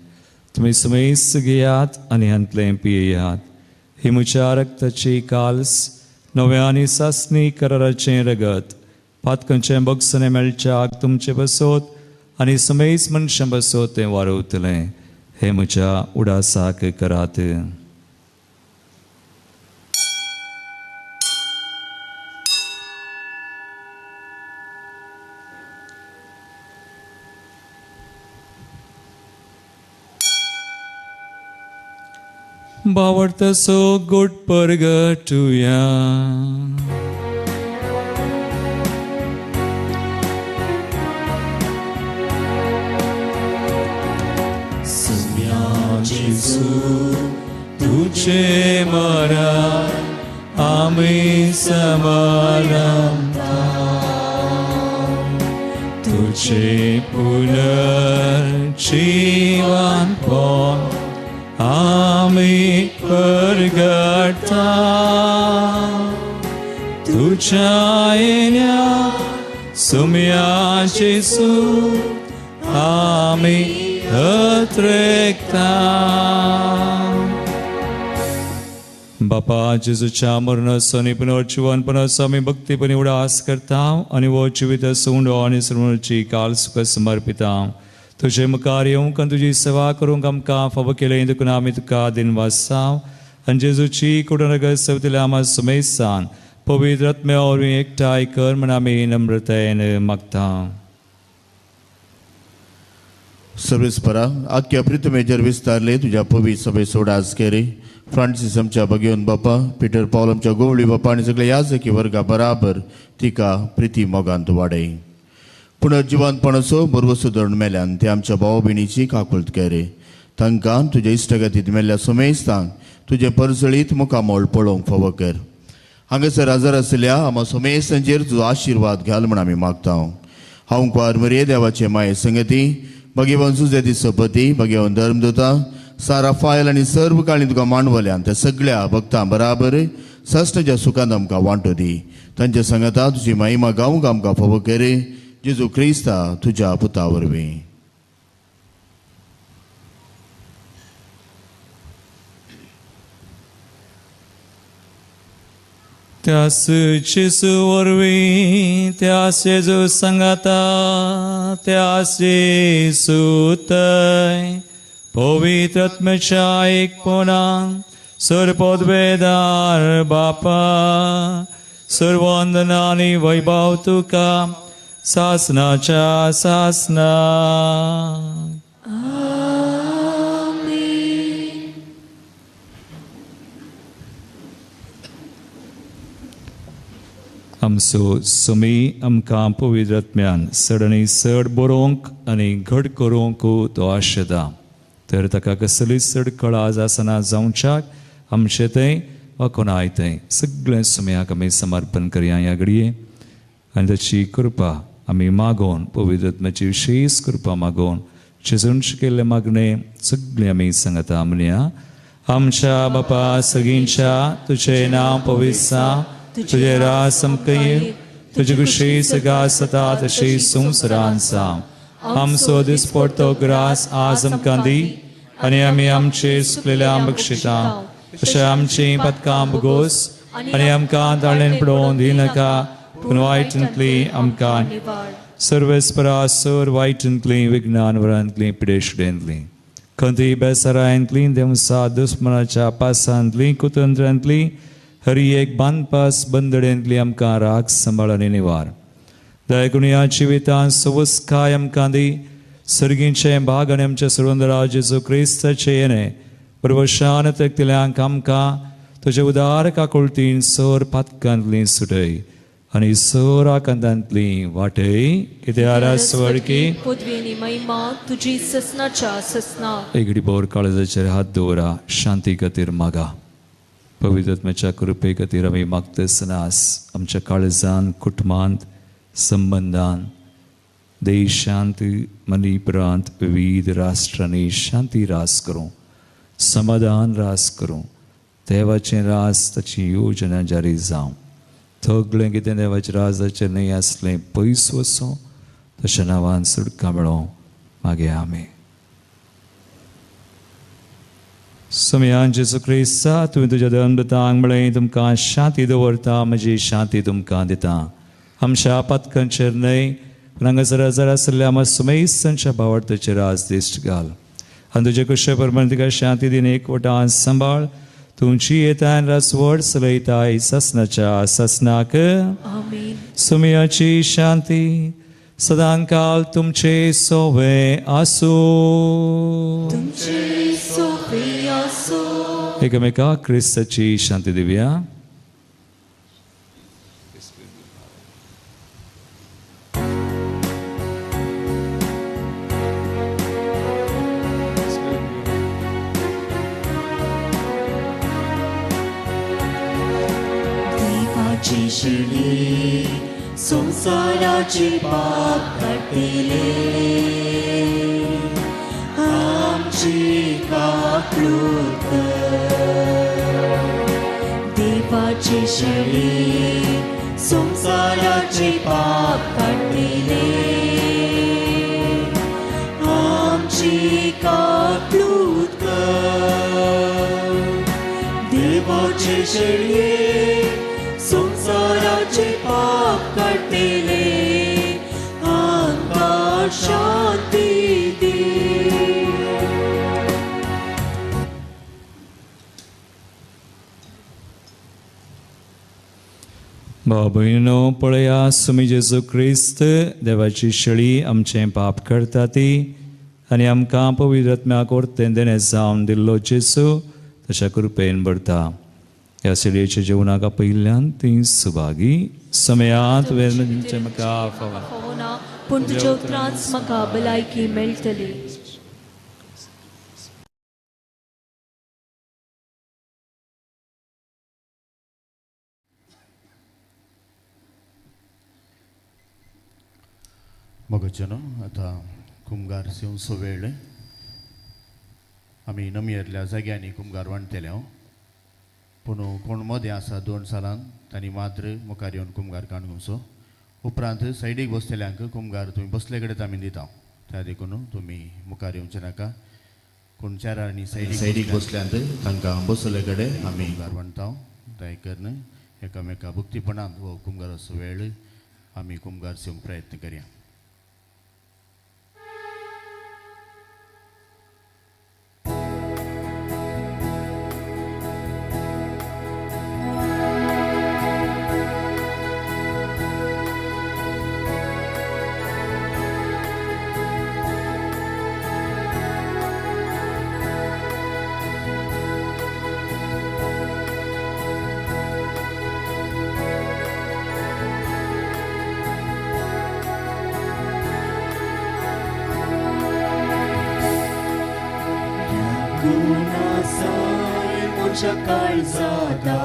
तुमी सुमेस्त घेयात आनी हांतलें पियेयात ही म्हज्या रक्ताची काल्स नव्या आनी सासणी कराराचें रगत पातकांचें बगसणें मेळच्याक तुमचे बसत आनी समेस्त मनशां बसत तें वारवतलें हे म्हज्या उडासाक करात. बावडतसो गोड परगटुया. जेजू तुझे मरण आम्ही समारंभता तुझे पुनर्जीवन पण आम्ही परगटता तुझ्या येण्या सुम्या जेजू आम्ही अत्रेकता. बापा जेजूच्या मरणाचो आनी पुनर्जीवनपणाचो आमी भक्तीपणी उडास करता आनी वो जिवीत सोंडो आनी श्रवणाची काल सुख समर्पिता. तुजे मुखार येवंक आनी तुजी सेवा करूंक आमकां फावो केलें देखून आमी तुका दिन वाजता आनी जेजूची कुडनगर सवतिल्या आमा सुमेसान पवित्र आत्म्या वरवीं एकठांय कर म्हण आमी नम्रतायेन मागता. सर्वेस्परा आख्या पृथ्वीचेर विस्तारले तुज्या पवित्र सभे सोडास केरे फ्रांसीस आमच्या भगिवन बापा, पिटर पॉल आमच्या गोवळी बापा आनी सगळे याजकी वर्गा बराबर तिका प्रिती मोगांत वाडय. पुनर्जिवांतपणाचो बरवो सुदरण मेल्यान ते आमच्या भाव भयणीची काकुळट केरे. तांकां तुजे इश्टगतींत मेल्ल्या सुमेस्तांक तुजे परसळीत मुखामोळ पळोवंक फावो कर. हांगासर हजर आसल्या आम्हा सुमेस्तांचेर तुजो आशिर्वाद घाल म्हण आमी मागता. हांव कुंवार मरिये देवाचे माये संगती, भगिवन सुजेती सपती, भगिवन धर्मदूता, सारा फायल आनी सर्व काळी तुका मांडवल्यान त्या सगळ्या भक्तां बराबर सस्ताच्या सुखांत आमकां वांटो दी. तांच्या सांगाता तुजी महिमा गावंक आमकां फावो कर. जेजू क्रिस्ता तुज्या पुता वरवीं. त्यास जेजू वरवीं त्यास जेजू सांगाता त्यास जेजू तय पवित्र आत्म्याच्या एकपणान सर्वोद्वेदार बापा सर्ववंदना आनी वैभव तुका सासनाच्या सासना. आमचो सुमी आमकां पवित्र आत्म्यान चड आनी चड बरोवंक आनी घट करूंक तो आशेता. तर ताका कसलीच चड कळाज आसना जावच्याक आमचें थंय वा कोणाय थंय सगळें सुम्याक आमी समर्पण करया ह्या घडये. आनी ताची कृपा आमी मागोवन पवित्र आत्म्याची विशेष कृपा मागोवन जेजून शिकयल्ले मागणे सगळें आमी सांगता म्हणया. आमच्या बापा सगळींच्या तुजें नांव पवित्र, तुझे राज समकये, तुझी खुशी सगा सता तशी संवसारांत जावं. आमचो दिसपडटो ग्रास आज आमकां दी आनी आमी आमचेर सुकलेल्या बक्षिता तशें आमची पदकां भोगोस आनी आमकां दाळेन पडोवन दिनाका पूण वायटांतली आमकां सर्वेस्परा सर वायटांतली विज्ञान वरांतली पिडेशडेंतली खंयची बेसारांतली देवसा दुस्मनाच्या पासांतली कुतंत्रांतली हरी एक बांदपास बंदडेंतली आमकां राख सांबाळ आनी निवार. दयागुणया जिवितांत सवस काय आमकां दी. सर्गींचे भाग आनी आमच्या सुरंदरा जेजू क्रिस्ताचे येणे परवशान तेकतल्यांक आमकां तुजे उदार काकुळटीन सर पातकांतली सुटय आनी सर आकांतांतली वाटय. कित्याक स्वर्गी पदवेनी महिमा तुजी ससनाच्या ससना. एक घडी बोर काळजाचेर हात दवरा. शांती खातीर मागा. पवित्र आत्म्याच्या कृपे खातीर आमी मागतासनास आमच्या काळजांत कुटुंबांत संबंधांत देशांत मणिपुरांत विविध राष्ट्रांनी शांती रास करूं, समाधान रास करूं, देवाचें रास ताची योजना जारी जावं. सगळें कितें देवाच्या राजाचेर न्ही आसलें पयस वचूं तशें नांवान सुटका मेळों मागे आमी. सुमयान जेजू क्रिस्ता तुवें तुज्या धर्मदूतांक म्हळें तुमकां शांती दवरता म्हजी शांती तुमकां दिता. आमच्या पदकांचेर न्हय पूण हांगासर हजर आसलेल्या आमच्या सुमेस्तांच्या भावार्थाचेर आज दिश्ट घाल आनी तुजे कुशे प्रमाणे तिका शांती दिन एकवटान सांबाळ. तुमची येतान रासवड चलयताय ससनाच्या ससनाक. आमीन. सुमयाची शांती सदां काल तुमचे सोवे आसूं. तुमचे सोबे आसूं. एकमेकाक क्रिस्ताची शांती दिवया. देवाची शिडी संसाराचे पाप काटिले आमची काकूट देवाची शिडी संसाराचे पाप काटिले आमची काकूट देवाचे शिडी संसाराचे पाप काटिले आमकां शांती दी. भाव भयणो पळया सुमी जेजू क्रिस्त देवाची शेळी आमचें पाप करता ती आनी आमकां पवित्र आत्म्याक वर्तें देणे जावन दिल्लो जेजू तशा कृपेन भरता. ह्या सिडेच्या जेवणाक पयल्यान ती सुभागी समयांत वेर्णचे म्हाका फावा. होना पूण तुज्या उतरांत म्हाका भलायकी मेळटली. मगोचनो आतां कुमगार सिवचो वेळ. आमी नमयेंतल्या जाग्यांनी कुमगार वांटतले. पूण कोण मदें आसा 2 सालांत तांणी मात्र मुखार येवन कुमगार काणूचो. उपरांत सायडीक बसतल्यांक कुमगार तुमी बसले कडेन आमी दिता. त्या देखून तुमी मुखार येवचे नाका. कोण चारांनी सायडीक बसल्यांत तांकां बसले कडेन आमी कुमगार वांटता. दय करून एकामेका भुक्तीपणान हो कुमगाराचो वेळ आमी कुमगार सिवंक प्रयत्न करया. Mucha calzada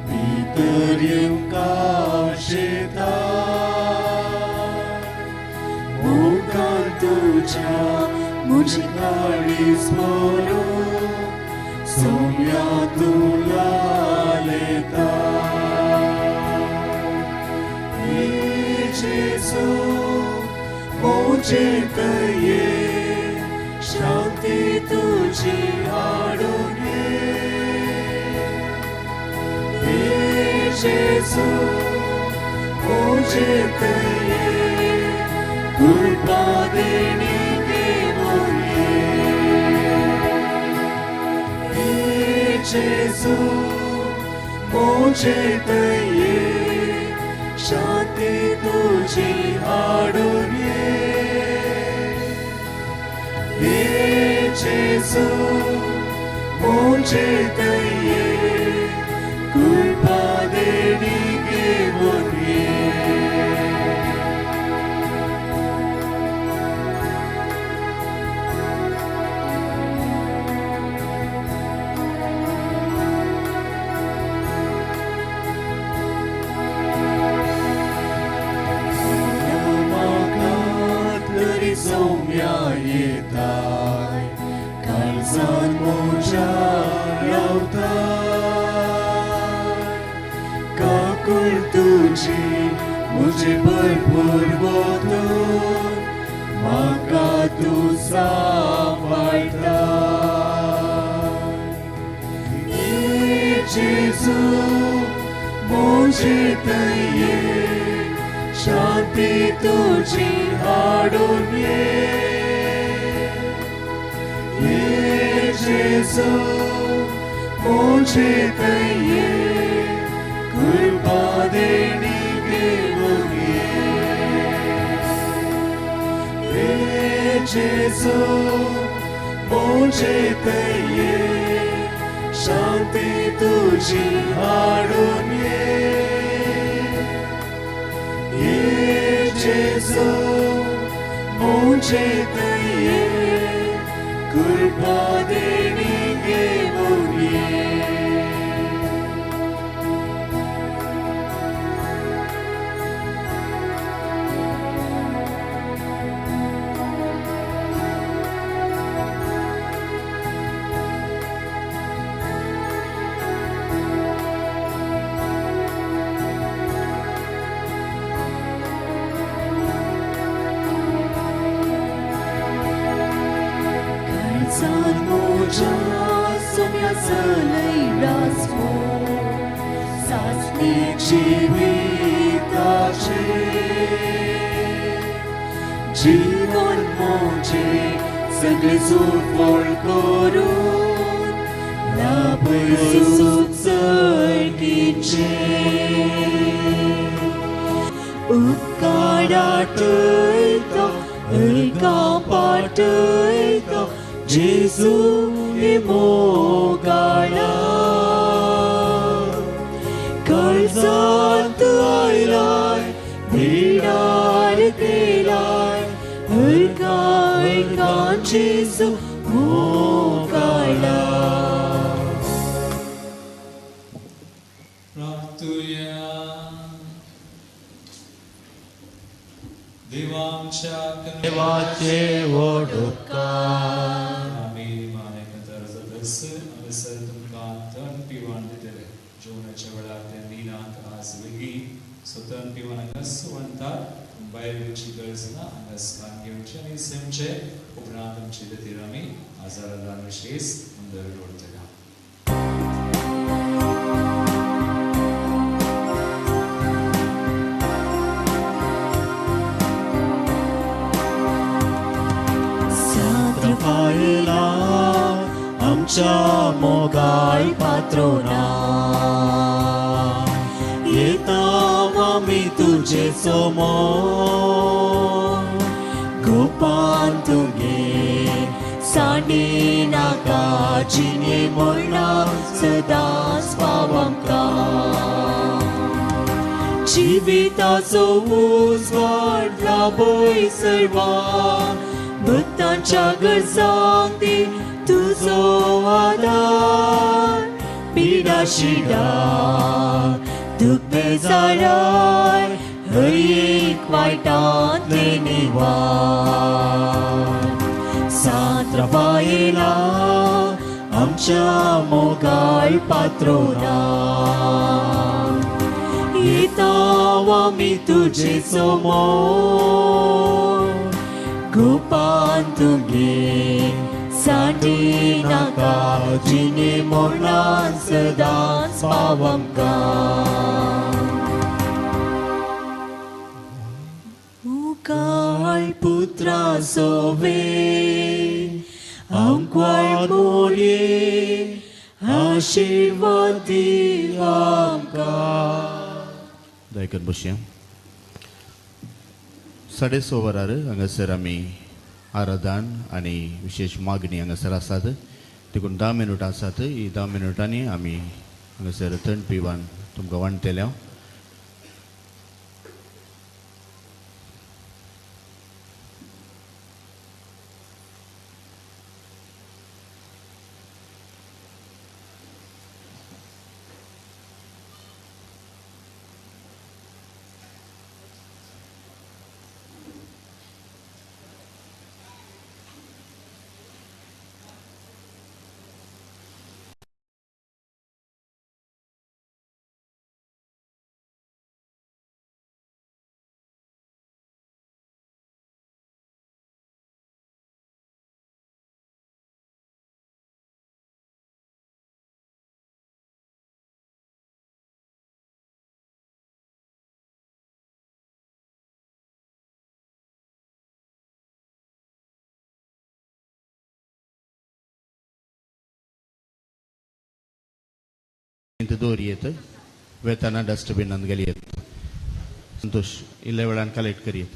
भितर येवका शेता मुखार तुझ्या मुझे काळीज मोरो सोम्या तुला लेता. जेसू मोजेत ये शांती तुझी हाडून जेसू मोजेत ये कृपा देणी घेऊन ये जेसू मोजेत ये शांती तुझी हाडून ये जेसू मोजेत ये कृपा देणी घेऊन ये. तरी सौम्या येताय काळजान मोज्या रावताय काकूळ तुझी मुझे भरपूर बोतून म्हाका तू सांभाळता. ये जेसू मोजेत ये शांती तुझी हाडून ये जेसू मोजेत ये कृपा देणी घेऊन ये जेसू मोजेत ये शांती तुझी हाडून ये जेसू मोजेत ये कृपा देणी घेऊन ये. जीवन मोजे सगळे सुफळ करून लाभय सुख चढीचे उपकाराटयता ऐका पाटयता जेजू मोगाळा काळजात आयलाय भिडार केलाय हरकाय कांचेचो मोगाळा प्रार्थूया देवांच्या देवाचे वडोपकार आम्ही मानेक दर्स हांगासर तुमकां तण पिवण दितले जेवणाच्या वेळार ते दिनांक आज वेगळी सो तण पिवण हांगास म्हणटात भायर येवची गरज ना हांगास कान घेवचे आनी सेमचे उपरांत तुमचे खातीर आमी आजारादान विशेष मंदर दवरतले पायला आमच्या मोगाळ पात्रोना येता आमी तुजे समोर गोपान तुगे सांडी नाका जिने म्हणा सदांच पाव आमकां जिविताचो उजवाड लाबय सर्वा भक्तांच्या गरजांक दी तुजो आदार पिडा शिडा दुख बेजाराय हयेक वायटांतले निवार सांत राफाएला आमच्या मोगाळ पात्रोना येता आमी तुजे समोर गोपान तुगे सांडी नाका जिने मोडलां सदांच पाव आमकां मुखार पुत्रा सोवे आमकां मोडये आशीर्वाद दी आमकां दयकत बसया 6:30 वरार हांगासर आमी आराधन आनी विशेष मागणी हांगासर आसात देखून 10 मिनटां आसात ही 10 मिनटांनी आमी हांगासर थंड पिवान तुमकां वांटतल्या दवरयेत वेताना डस्टबिनान घालयेत संतोष इल्ल्या वेळान कलेक्ट करयेत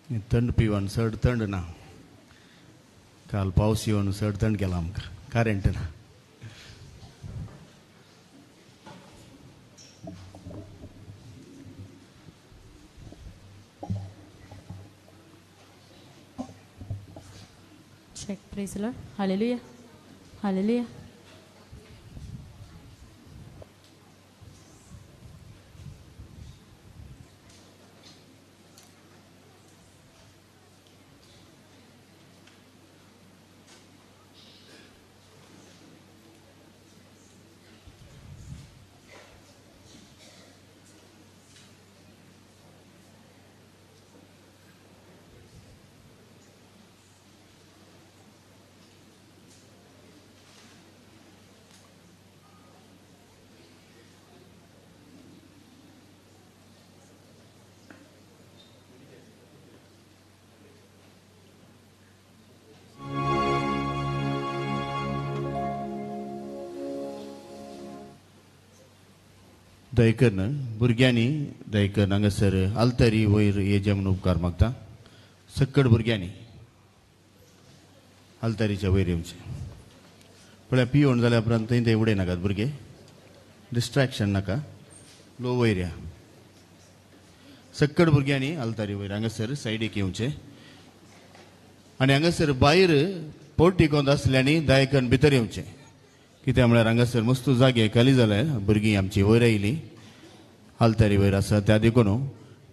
थंड पिवन चड थंड ना काल पावस येवन चड थंड केला आमकां करंट ना Check, praise the Lord. Hallelujah. Hallelujah. दयकरन भुरग्यांनी दयकर हांगासर आलतारी वयर येजे म्हणून उपकार मागता सक्कड भुरग्यांनी आलतारीच्या वयर येवचे पळय पिवण जाल्या उपरांत थंय ते उडय नाकात भुरगे डिस्ट्रॅक्शन नाका लो वयर या सक्कड भुरग्यांनी आलतारी वयर हांगासर सायडीक येवचे आनी हांगासर भायर पोर्टिकोंत आसल्यांनी दयकन भितर येवचें कित्याक म्हळ्यार हांगासर मस्त जागे खाली जाले भुरगीं आमची वयर आयलीं आलतारी वयर आसा त्या देखून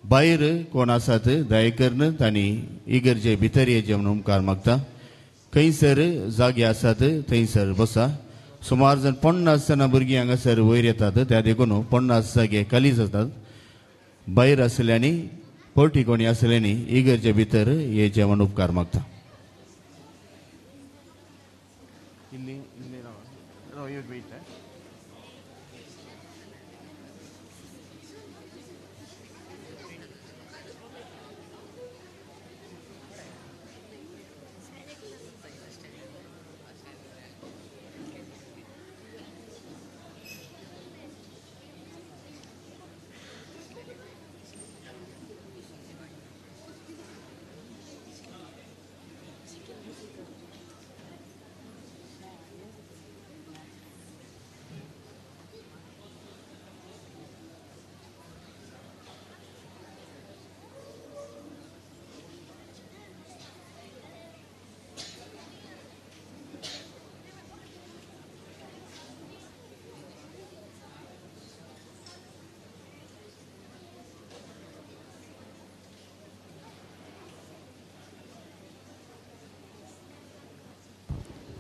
भायर कोण आसात दयेकरन तांणी इगर्जे भितर येवचे म्हणून उपकार मागता खंयसर जागे आसात थंयसर बसा सुमार जण 50 जाणां भुरगीं हांगासर वयर येतात त्या देखून 50 जागे खाली जातात भायर आसल्यांनी पोर्टिकोणी आसल्यांनी इगर्जे भितर येवचे म्हणून उपकार मागता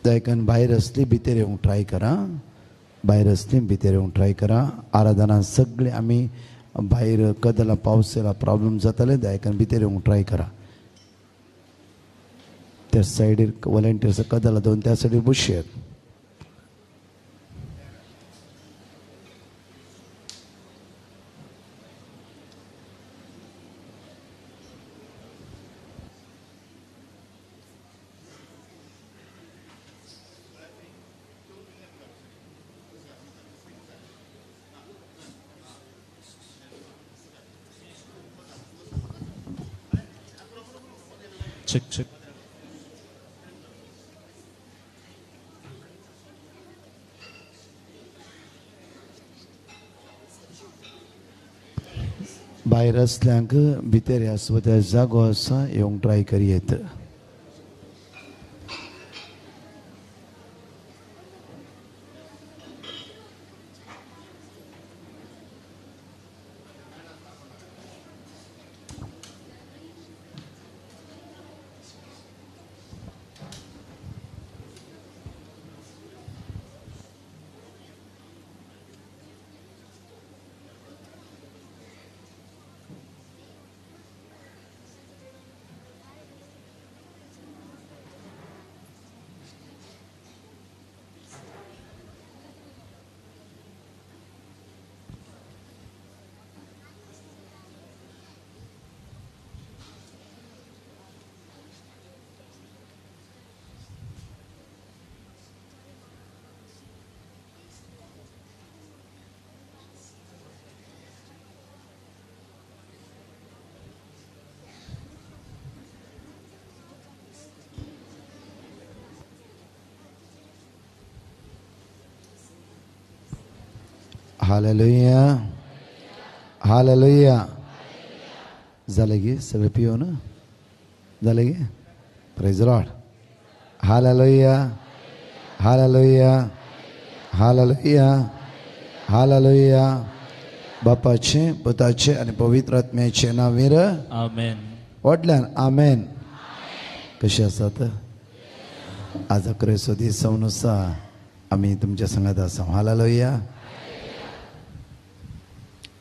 देखून भायर असली भितर येवंक ट्राय करा भायर असली भितर येवंक ट्राय करा आराधना सगळे आमी भायर कदला पावस येयला प्रॉब्लेम जाताले देखून भितर येवंक ट्राय करा त्या सायडीर वॉलंटियर्स कदला दोन त्या सायडीर बसयात check check भायर असल्यांक भितर ह्या स्वता जागो आसा येवंक ट्राय करियेत हालेलुया हालेलुया. झालं गे सगळे पिऊन झालं गे. Praise the lord. Hallelujah hallelujah hallelujah hallelujah. बापाचे पुताचे आणि पवित्र आत्म्याचे नावावर आमेन. व्हडल्यान आमेन. कशें आसात? आज 11 दीस जावन आसा आमी तुमच्या संगात आसा. हालेलुया.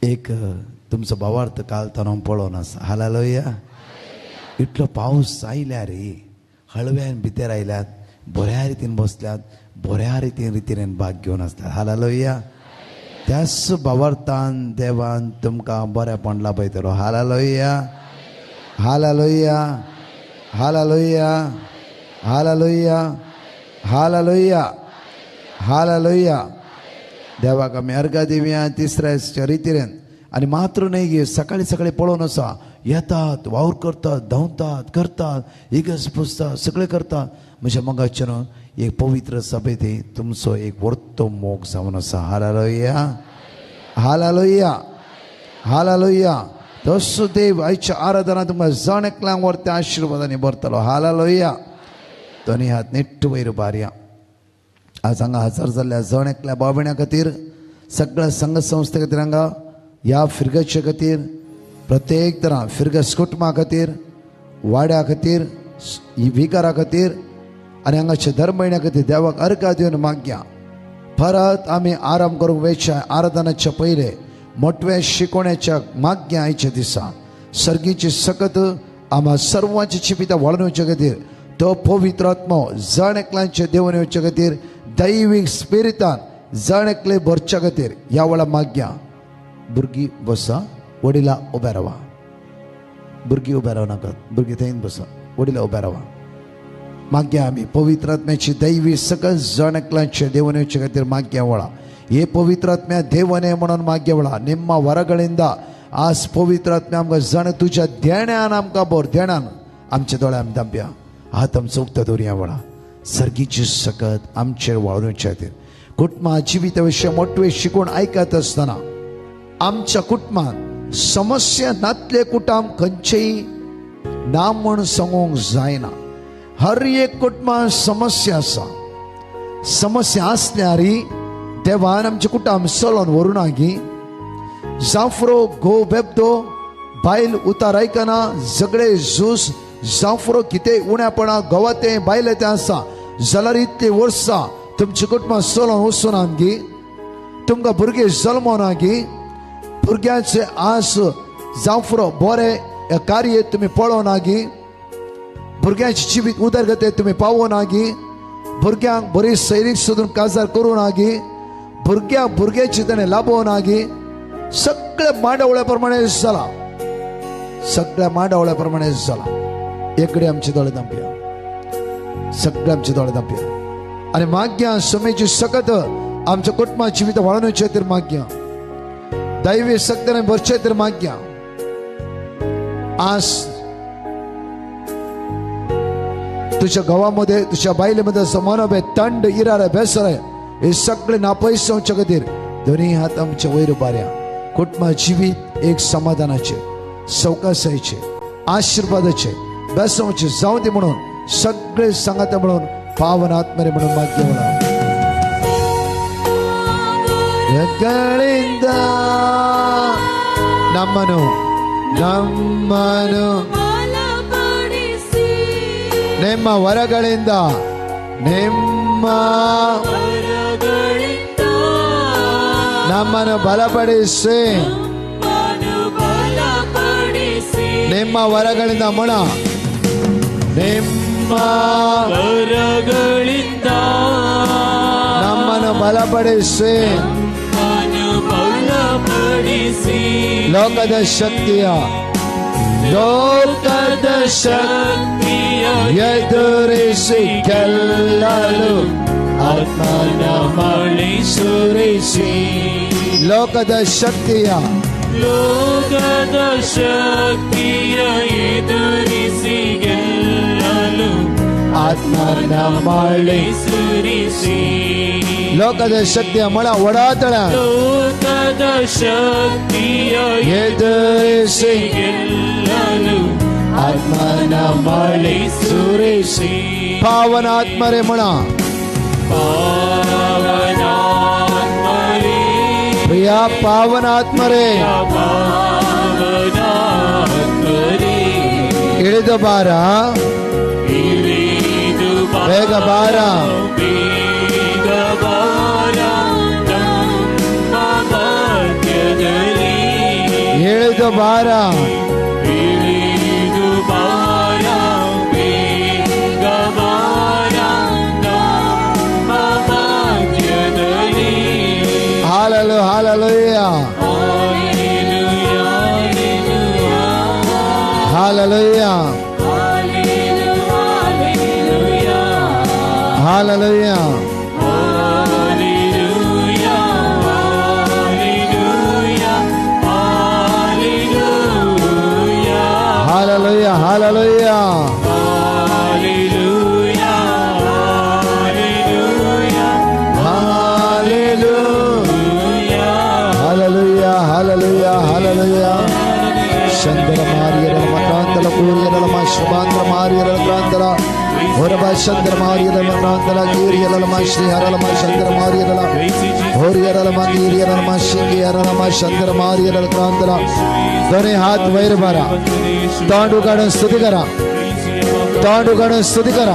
एक तुमचो भावार्थ काल तर हांव पळोवन आसा. हालेलुया. इतलो पावस आयल्या रे, हळव्यान भितर आयल्यात, बऱ्या रितीन बसल्यात, बऱ्या रितीन भाग घेवन आसतात. हालेलुया. त्याच भावार्थान देवान तुमकां बरेपण लाभयतलो. Hallelujah hallelujah hallelujah hallelujah hallelujah hallelujah. देवाक आमी अर्घा दिवया तिसऱ्या रितीन. आनी मात्र न्ही गे, सकाळी सकाळी पळोवन आसा येतात, वावर करतात, धांवतात, करतात, इगस पुसतात, सगळें करतात. म्हज्या मगाच्यान एक पवित्र सभेत तुमचो एक वर्तो मोग जावन आसा. Hallelujah hallelujah hallelujah. तसो देव आयच्या आराधना तुमकां जण एकल्यांक व्हरता आशिर्वादांनी भरतलो. हालेलुया. दोनी हात नीट वयर उबारया. आज हांगा हजर जाल्ल्या जण एकल्या भाव भयणां खातीर, सगळ्या संघ संस्थे खातीर, हांगा ह्या फिरगचे खातीर, प्रत्येक तरां फिरगस कुटुंबा खातीर, वाड्या खातीर, विकारा खातीर आनी हांगाच्या धर्म भयणां खातीर देवाक अर्घा दिवन मागया. परत आमी आराम करूंक वेचाय. आराधनाच्या पयले मोठवे शिकोवण्याच्या मागया. आयच्या दिसा सर्गीची सकत आम्हा सर्वांची चिपिता वळोवच्या खातीर तो पवित्र आत्मो जण एकल्यांचे देवन येवचे खातीर दैवीक स्पिरितान जण एकले भरच्या खातीर ह्या वेळा मागया. भुरगीं बसा, वडिलां उबे रावा. भुरगीं उबे राव नाकात, भुरगीं थंय बसा, वडिलां उबे रावा. मागया आमी पवित्र आत्म्याची दैवी सकत जण एकल्यांचे देवन येवचे खातीर मागया वळा. हे पवित्र आत्म्या देवने म्हणून मागया वळा. निम्मा वराಗಳಿಂದ आज पवित्र आत्म्या आमकां जण तुज्या देण्यान आमकां भर. देण्यान आमचे दोळे आमी दांबया. हात आमचो उक्तो दवरया वळा. सर्गीची सकत आमचेर वाळूच्या खातीर. कुटुंबा जिविता विशय मोठवे शिकवण आयकत आसतना आमच्या कुटुंबांत समस्या नातले कुटुंब खंयचेय ना म्हूण सांगूंक जायना. हर एक कुटुंबांत समस्या आसा. समस्या आसल्यारी देवान आमचे कुटुंब चलोवन व्हरूना गी. जाफरो गो बेबदो बायल उतार आयकना, झगडे झूज जाफरो कितें उण्यापणा गवते बायले तें आसा जाल्यार इतली वर्सां तुमचे कुटुंबां चलोवन वचूना गी. तुमकां भुरगे जल्मोना गी. भुरग्यांचे आस जाफरो बरें कार्य तुमी पळोवना गी. भुरग्यांची जिवीत उदरगते तुमी पावोना गी. भुरग्यांक बरी सैरीक सोदून काजार करूना गी. भुरग्याची ताणें लाभोवना गी. सगळ्या मांडावळ्या प्रमाणे जाला. सगळ्या मांडावळ्या प्रमाणे जाला. एकडे आमचे दोळे दांपया. सगळे आमचे दोळे दांपया. आनी मागया समेची सकत आमच्या कुटुंबा जिवीत वाळोवचे खातीर मागया. दैवी सक्तीने भरचे खातीर मागया. आज तुझ्या गावामध्ये, तुझ्या बायलेमध्ये असं मनोभे, तंड, इरारे, बेसरे हे सगळे नापयस जावचे खातीर दोन्ही हात आमच्या वयर उबारया. कुटुंबा जिवीत एक समाधानाचे, सवकासायचे, आशीर्वादाचे, बेसवचे जाऊ दे म्हणून सगळे सांगाते म्हणून पावन आत्मरे म्हणून मागया म्हणा. ನಮ್ಮನು ನಮ್ಮನು ನಿಮ್ಮ ವರಗಳಿಂದ ನಿಮ್ಮ ನಮ್ಮನ್ನು ಬಲಪಡಿಸಿ ನಿಮ್ಮ ವರಗಳಿಂದ ಮುಣ ನಿಮ್ಮ ವರಗಳಿಂದ ನಮ್ಮನ್ನು ಬಲಪಡಿಸಿ ಲೋಕದ ಶಕ್ತಿಯ ಎದುರಿಸಿ ಗೆಲ್ಲಲು ಆತ್ಮನ ಮಳಿ ಸುರಿಸಿ ಲೋಕದ ಶಕ್ತಿಯ ಎದುರಿಸಿ ಗೆಲ್ಲಲು ಆತ್ಮನ ಮಳೆ ಸುರಿಸಿ ಲೋಕದ ಶಕ್ತಿಯ ಮೊಳ ಒಡಾತಳ ಲೋಕದ ಶಕ್ತಿಯ ಎದುರಿಸಿ ಗೆಲ್ಲಲು ಆತ್ಮನ ಮಳೆ ಸುರಿಸಿ ಪಾವನಾತ್ಮರೇ ಮೊಳ ಪಾವನಾತ್ಮರೇ ಪ್ರಿಯ ಪಾವನಾತ್ಮರೇ ಪಾವನಾತ್ಮರೇ ಇಳಿದು ಬಾರ ಇಳಿದು ಬೇಗ ಬಾರ ಬೇಗ ಬಾರ ನಮ್ಮ ಭಾಗ್ಯದಲ್ಲಿ ಇಳಿದು ಬಾರ ಇಳಿದು ಬಾರ ಬೇಗ ಬಾರ ನಮ್ಮ ಭಾಗ್ಯದಲ್ಲಿ hallelujah hallelujah hallelujah hallelujah hallelujah hallelujah hallelujah hallelujah hallelujah ಶಂಕರ ಮಾರಿಯರ ಮಕಾಂತಲ ಕೂರಿಯರ ಶ್ರಮಾಂತರ ಮಾರಿಯರ ಕ್ರಾಂತಲ ಹೊರಬ ಶಂಕರ ಮಾರಿಯರ ಮಕಾಂತಲ ಗೀರಿಯರ ಶ್ರೀ ಹರಲಮ ಶಂಕರ ಮಾರಿಯರ ಹೋರಿಯರ ಗೀರಿಯರ ಶಿಂಗಿಯರ ಶಂಕರ ಮಾರಿಯರ ಕ್ರಾಂತಲ दोन्ही हात वैर मारा तांडू काढून स्तुती करा तांडू काढून स्तुती करा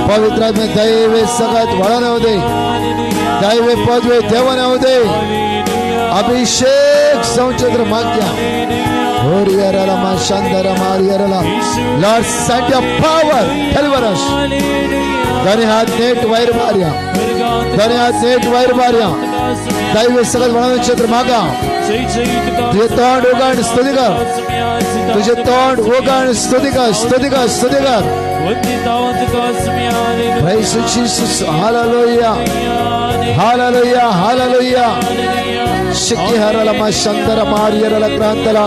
पवित्र आत्मे दैवे सगळ्यात वळण होऊ दे दैवे पदवे देवन होऊ दे अभिषेक संचंद्र माग्या होरियरला मा शांदर मारियरला lord send your power deliver us दोन्ही हात नेट वैर मारिया दोन्ही हात नेट वैर मारिया दैवे सगळ्यात वळण क्षेत्र मागा तुझे तोंड उघड स्तुती कर तुझे तोंड उघड स्तुती कर स्तुती कर स्तुती कर Praise you, Jesus. Hallelujah. Hallelujah. Hallelujah. Shikki harala ma shandara mariyala krantala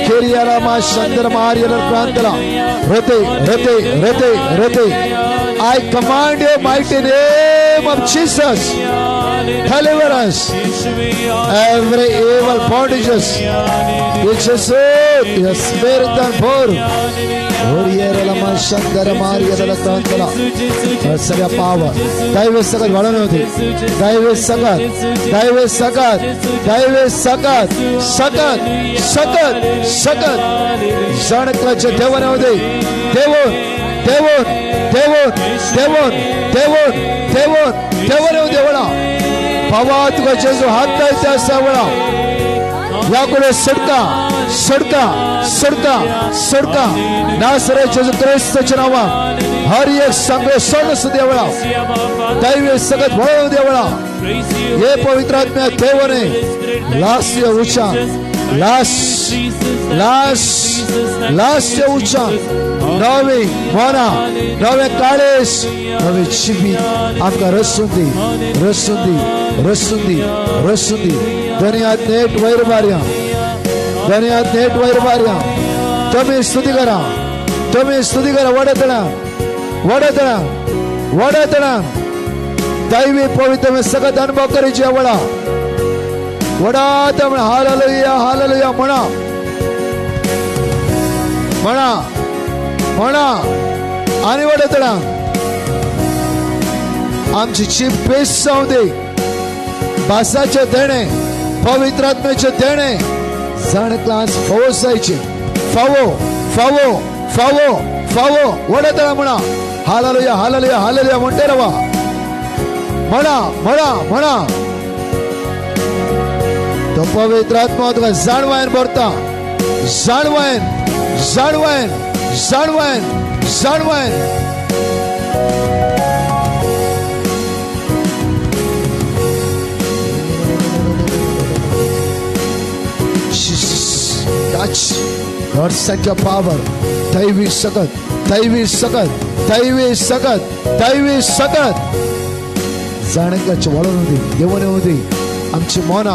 kiriyala ma shandara mariyala krantala rate rate rate rate I command your mighty name of Jesus. Deliver us every evil bondages which is your spirit and form. Horyerala ma shandara mariyala krantala सर्व पावर दैवे सगत वळण होते दैवे सगत दैवे सगत दैवे सगत सगत सगत सगत जाणकाचे देवन होते देवन देवन देवन देवन देवन देवन देवन होते वळा पावा तुका जेजू हात द्यायचा असा वळा याकडे सडका सडका सडका सडका नासरे जेजू ख्रिस्ताच्या नावात हर एक संघ सोड देवळा दैवे सगत वळव देवळा हे पवित्र आत्म्या देवने लास्य उच्चा लास लास लास्य उच्चा नवे मोना नवे काळेस नवे चिबी आमका रसुंदी रसुंदी रसुंदी रसुंदी दुनियात नेट वैर मारिया दुनियात नेट वैर मारिया तुम्ही स्तुती करा वडतळा वडतळा वडतळा दैवी पवित्र में सगत अनुभव करीची आवडा वडात हालेलुया हालेलुया म्हणा म्हणा म्हणा आणि वडतळा आमची चीप पेस जाऊ दे भासाचे देणे पवित्र आत्म्याचे देणे जण क्लास फवसायचे फावो फावो फावो फावो वडतळा म्हणा हालेलुया हालेलुया हालेलुया म्हणते रवा म्हणा म्हणा म्हणा तो पवित्र आत्मा तुका जाणवायन भरता जाणवायन जाणवायन जाणवायन जाणवायन touch Lord send your power दैवी सकत दैवी सकत दैवी सकत दैवी सकत जाणकाच वळण होती देवने होती आमची मोना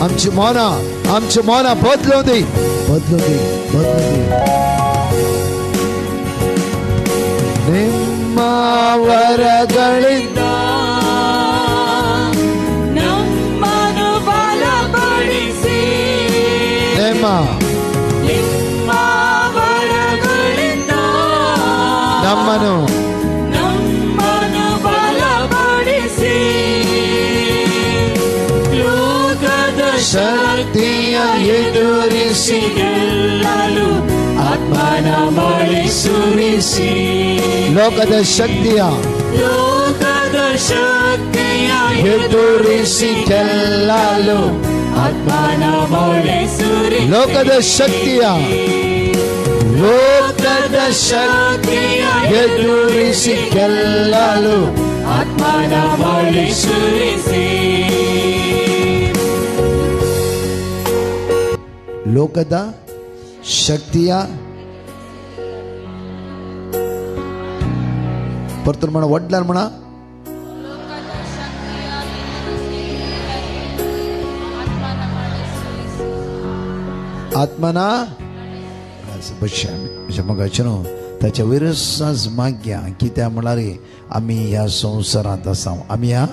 आमची मोना आमची मोना बदलू दे बदलू दे बदलू दे ನಿಮ್ಮ ವರಗಳಿಂದ ನಮ್ಮನ್ನು ಬಲಪಡಿಸಿ ನಿಮ್ಮ ನಿಮ್ಮ ವರಗಳಿಂದ ನಮ್ಮನ್ನು ನಮ್ಮನ್ನು ಬಲಪಡಿಸಿ ಲೋಕದ ಶಕ್ತಿಯ ಎದುರಿಸಿ ಗೆಲ್ಲಲು ಆತ್ಮನ ಮಳೆ ಸುರಿಸಿ ಲೋಕದ ಶಕ್ತಿಯ ಎದುರಿಸಿ ಗೆಲ್ಲಲು ಆತ್ಮನ ಮಳೆ ಸುರಿಸಿ ಲೋಕದ ಶಕ್ತಿಯ ಎದುರಿಸಿ ಗೆಲ್ಲಲು ಆತ್ಮನ ಮಳೆ ಸುರಿಸಿ ಲೋಕದ ಶಕ್ತಿಯ ಪರ್ತರ್ ಮಾಡ ಒಡ್ಲಾರ್ ಮಾಡ आत्माना मग त्याच्या विरसाच माग्या कित्या म्हणाल आम्ही ह्या संसारात असाव आम्ही ह्या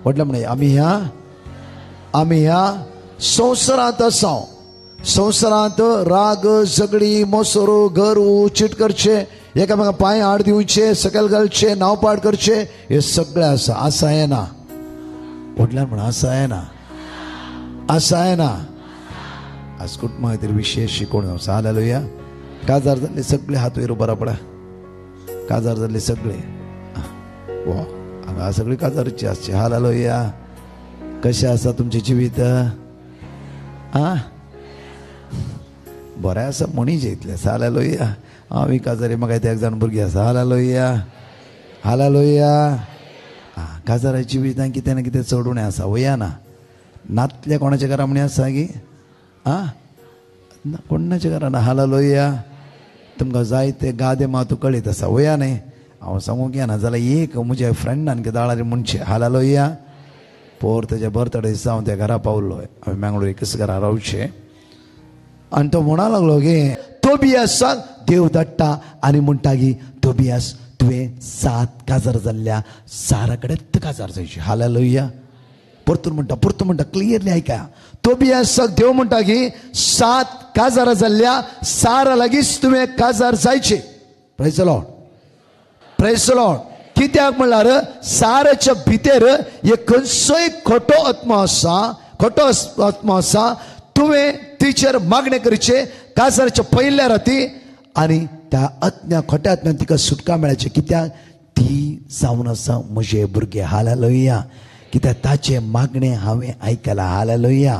म्हटलं म्हणे आम्ही ह्या संसारात असाव संसारात राग झगडी मोसरो गरू चिटकरचे एकामेका पाय आड दिवचे सकल घालचे नावपाड करचे हे सगळे असं आहे ना म्हटलं म्हणा असं आहे ना आज कुटुंबातील विशेष शिकवण हालेलुया काजार झाले सगळे हात वैर बरा पडा काजार झाले सगळे वा हांगा सगळी काजारची असते हालेलुया कशें आसा तुमचे जिवीत बरें आसा मनीस येतले हालेलुया हांव काजारी म्हाका एक जाण भुरगीं आसा हालेलुया काजारा जिवितांत कितें ना कितें चडूणें आसा वया ना नातल्या कोणाच्या घरा म्हणी आसा गी कोणाच्या घराना हालेलुया तुमकां जाय ते गादे मातू कळीत आसा वया न्ही हांव सांगूंक येना जाल्यार एक म्हज्या फ्रेंडान दाळारी म्हणचे हालेलुया पोर तेज्या बर्थडे दिसा हांव त्या घरा पावल्लो हांवें मेंगलोर एकच घरा रावचे आनी तो म्हणा लागलो गे तोबियासाक देव धाडटा आनी म्हणटा गी तोबियास तुवें 7 काजार जाल्ल्या सारा कडेन काजार जायची हालेलुया परतून म्हणटा क्लियरली आयका तोबियासाक देव म्हणटा की 7 काजार जाल्ल्या सारा लागींच तुवें काजार जायचे प्रेज द लॉर्ड कित्याक म्हणल्यार साराच्या भितर एक खंयचोय खोटो आत्मा आसा तुवें तिचेर मागणें करचे काजाराच्या पयल्या राती आनी त्या खोट्या आत्म्यान तिका सुटका मेळची कित्याक ती जावन आसा म्हजे भुरगे हालेलुया कित्याक ताचे मागणें हांवें आयकलां हालेलुया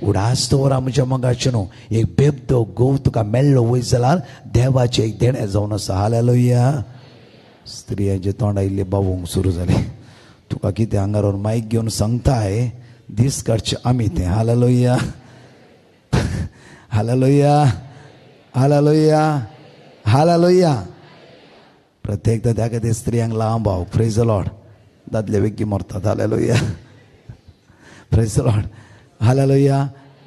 उडास दवरा म्हज्या मोगाचे न्हू एक बेबदो गोव तुका मेळ्ळो वयर जाल्यार देवाचें एक देणें जावन आसा हालेलुया स्त्रियांचे तोंड आयिल्ले बावूंक सुरू जालें तुका कितें आंगार मायक घेवन सांगताय दीस काडचे आमी तें हालेलुया प्रत्येकदा त्या खातीर स्त्रियांक लांब हांव प्रेज द लॉर्ड दादले वेगी मरतात hallelujah praise the lord hallelujah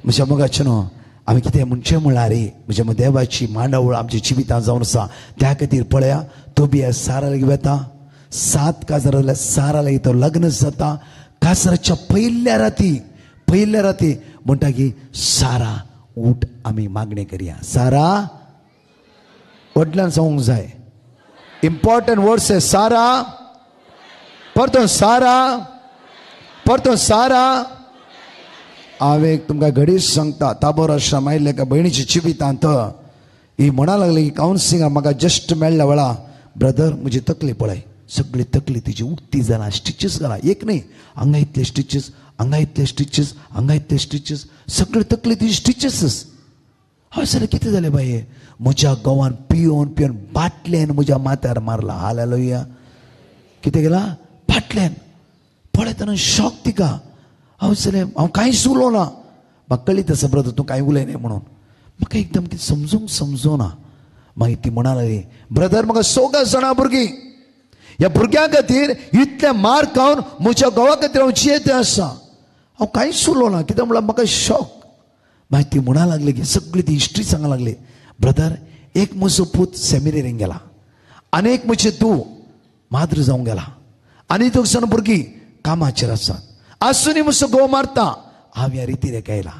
म्हज्या मोगाचे न्हू आमी कितें म्हणचें म्हळ्यार म्हज्या देवाची मांडावळ आमच्या जिवितांत जावन आसा त्या खातीर पळया तोबियास सारा लागीं वता 7 काजार जाल्यार सारा लागीं तो लग्न जाता काजाराच्या पयल्या राती म्हणटा की सारा उठ आमी मागणी करया सारा वडल्यान सांगूंक जाय इम्पॉर्टंट वर्ड्स आहे सारा परतो सारा हांवें तुमकां घडीच सांगता ताबोर आश्रम आयिल्ले एका भयणीच्या जिवितांत ही म्हणा लागली की कावन्सिलिंगाक म्हाका जस्ट मेळ्ळ्या वेळा ब्रदर म्हजी तकली पळय सगळी तकली तिची उक्ती जाला स्टिचीस घाला एक न्ही हांगा इतले स्टिचीस सगळी तकली तिची स्टिचीस हांव जाल्यार कितें जालें बाये म्हज्या घोवान पियोन बाटलेन म्हज्या माथ्यार मारला हालेलुया कितें केला बाटलेन पळयतना शॉक तिका हांव जालें हांव कांयच उलोवना म्हाका कळीत आसा ब्रदर तूं कांय उलयनाय म्हणून म्हाका एकदम कितें समजूना मागीर ती म्हणा लागली ब्रदर म्हाका 14 जाणां भुरगीं ह्या भुरग्यां खातीर इतले मार खावन म्हज्या घोवा खातीर हांव जियेते आसा हांव कांयच उलोवना कित्याक म्हळ्यार म्हाका शॉक मागीर ती म्हणा लागली की सगळी ती हिस्ट्री सांगूंक लागली ब्रदर एक म्हजो पूत सेमिनेरीक गेला अनेक म्हणजे तूं माद्र जावंक गेला आनी दोग जाण भुरगीं कामाचेर आसात आसुनी म्हजो घोव मारता हांव ह्या रितीन केला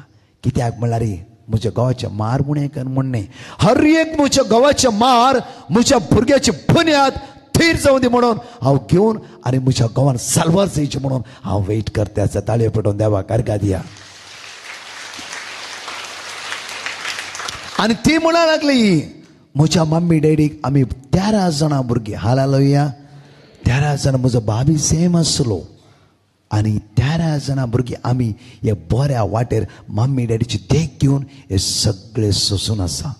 कित्याक म्हणल्यार म्हज्या घोवाचे मार म्हणणे हर एक म्हज्या घोवाचे मार म्हज्या भुरग्याची बुन्याद थीर जावं दी म्हणून हांव घेवन आनी म्हज्या घोवान साल्वार जायचे म्हणून हांव वेट करता आसा ताळयो पेटोवन देवाक अर्घा दिया आनी ती म्हणून लागली म्हज्या मम्मी डॅडीक आमी 13 जाणां भुरगीं हालेलुया 13 जाणां म्हजो बाबी सेम आसलो आनी 13 जाणां भुरगीं आमी हे बऱ्या वाटेर मम्मी डॅडीची देख घेवन हे सगळे सोसून आसा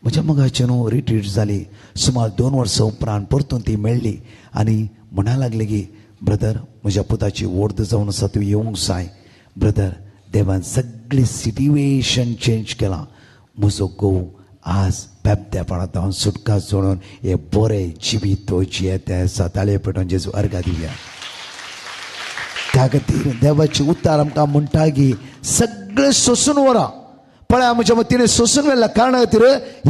म्हज्या मगाची न्हू रिट्रीट जाली सुमार 2 वर्सां उपरांत परतून ती मेळ्ळी आनी म्हणा लागली की ब्रदर म्हज्या पुताची व्हड जावन आसा तूं येवंक जाय ब्रदर देवान सगळी सिट्युएशन चेंज केलां म्हजो घोव आज पेपत्यापणांत हांव सुटका सोडून हे बरे जिवीत जियेते आसा ताळयो पेटोवन जेजू अर्घा दिवया त्या खातीर देवाची उतार आमकां म्हणटा की सगळें सोसून व्हरा पळय म्हज्या मतीन सोसून व्हेल्ल्या कारणा खातीर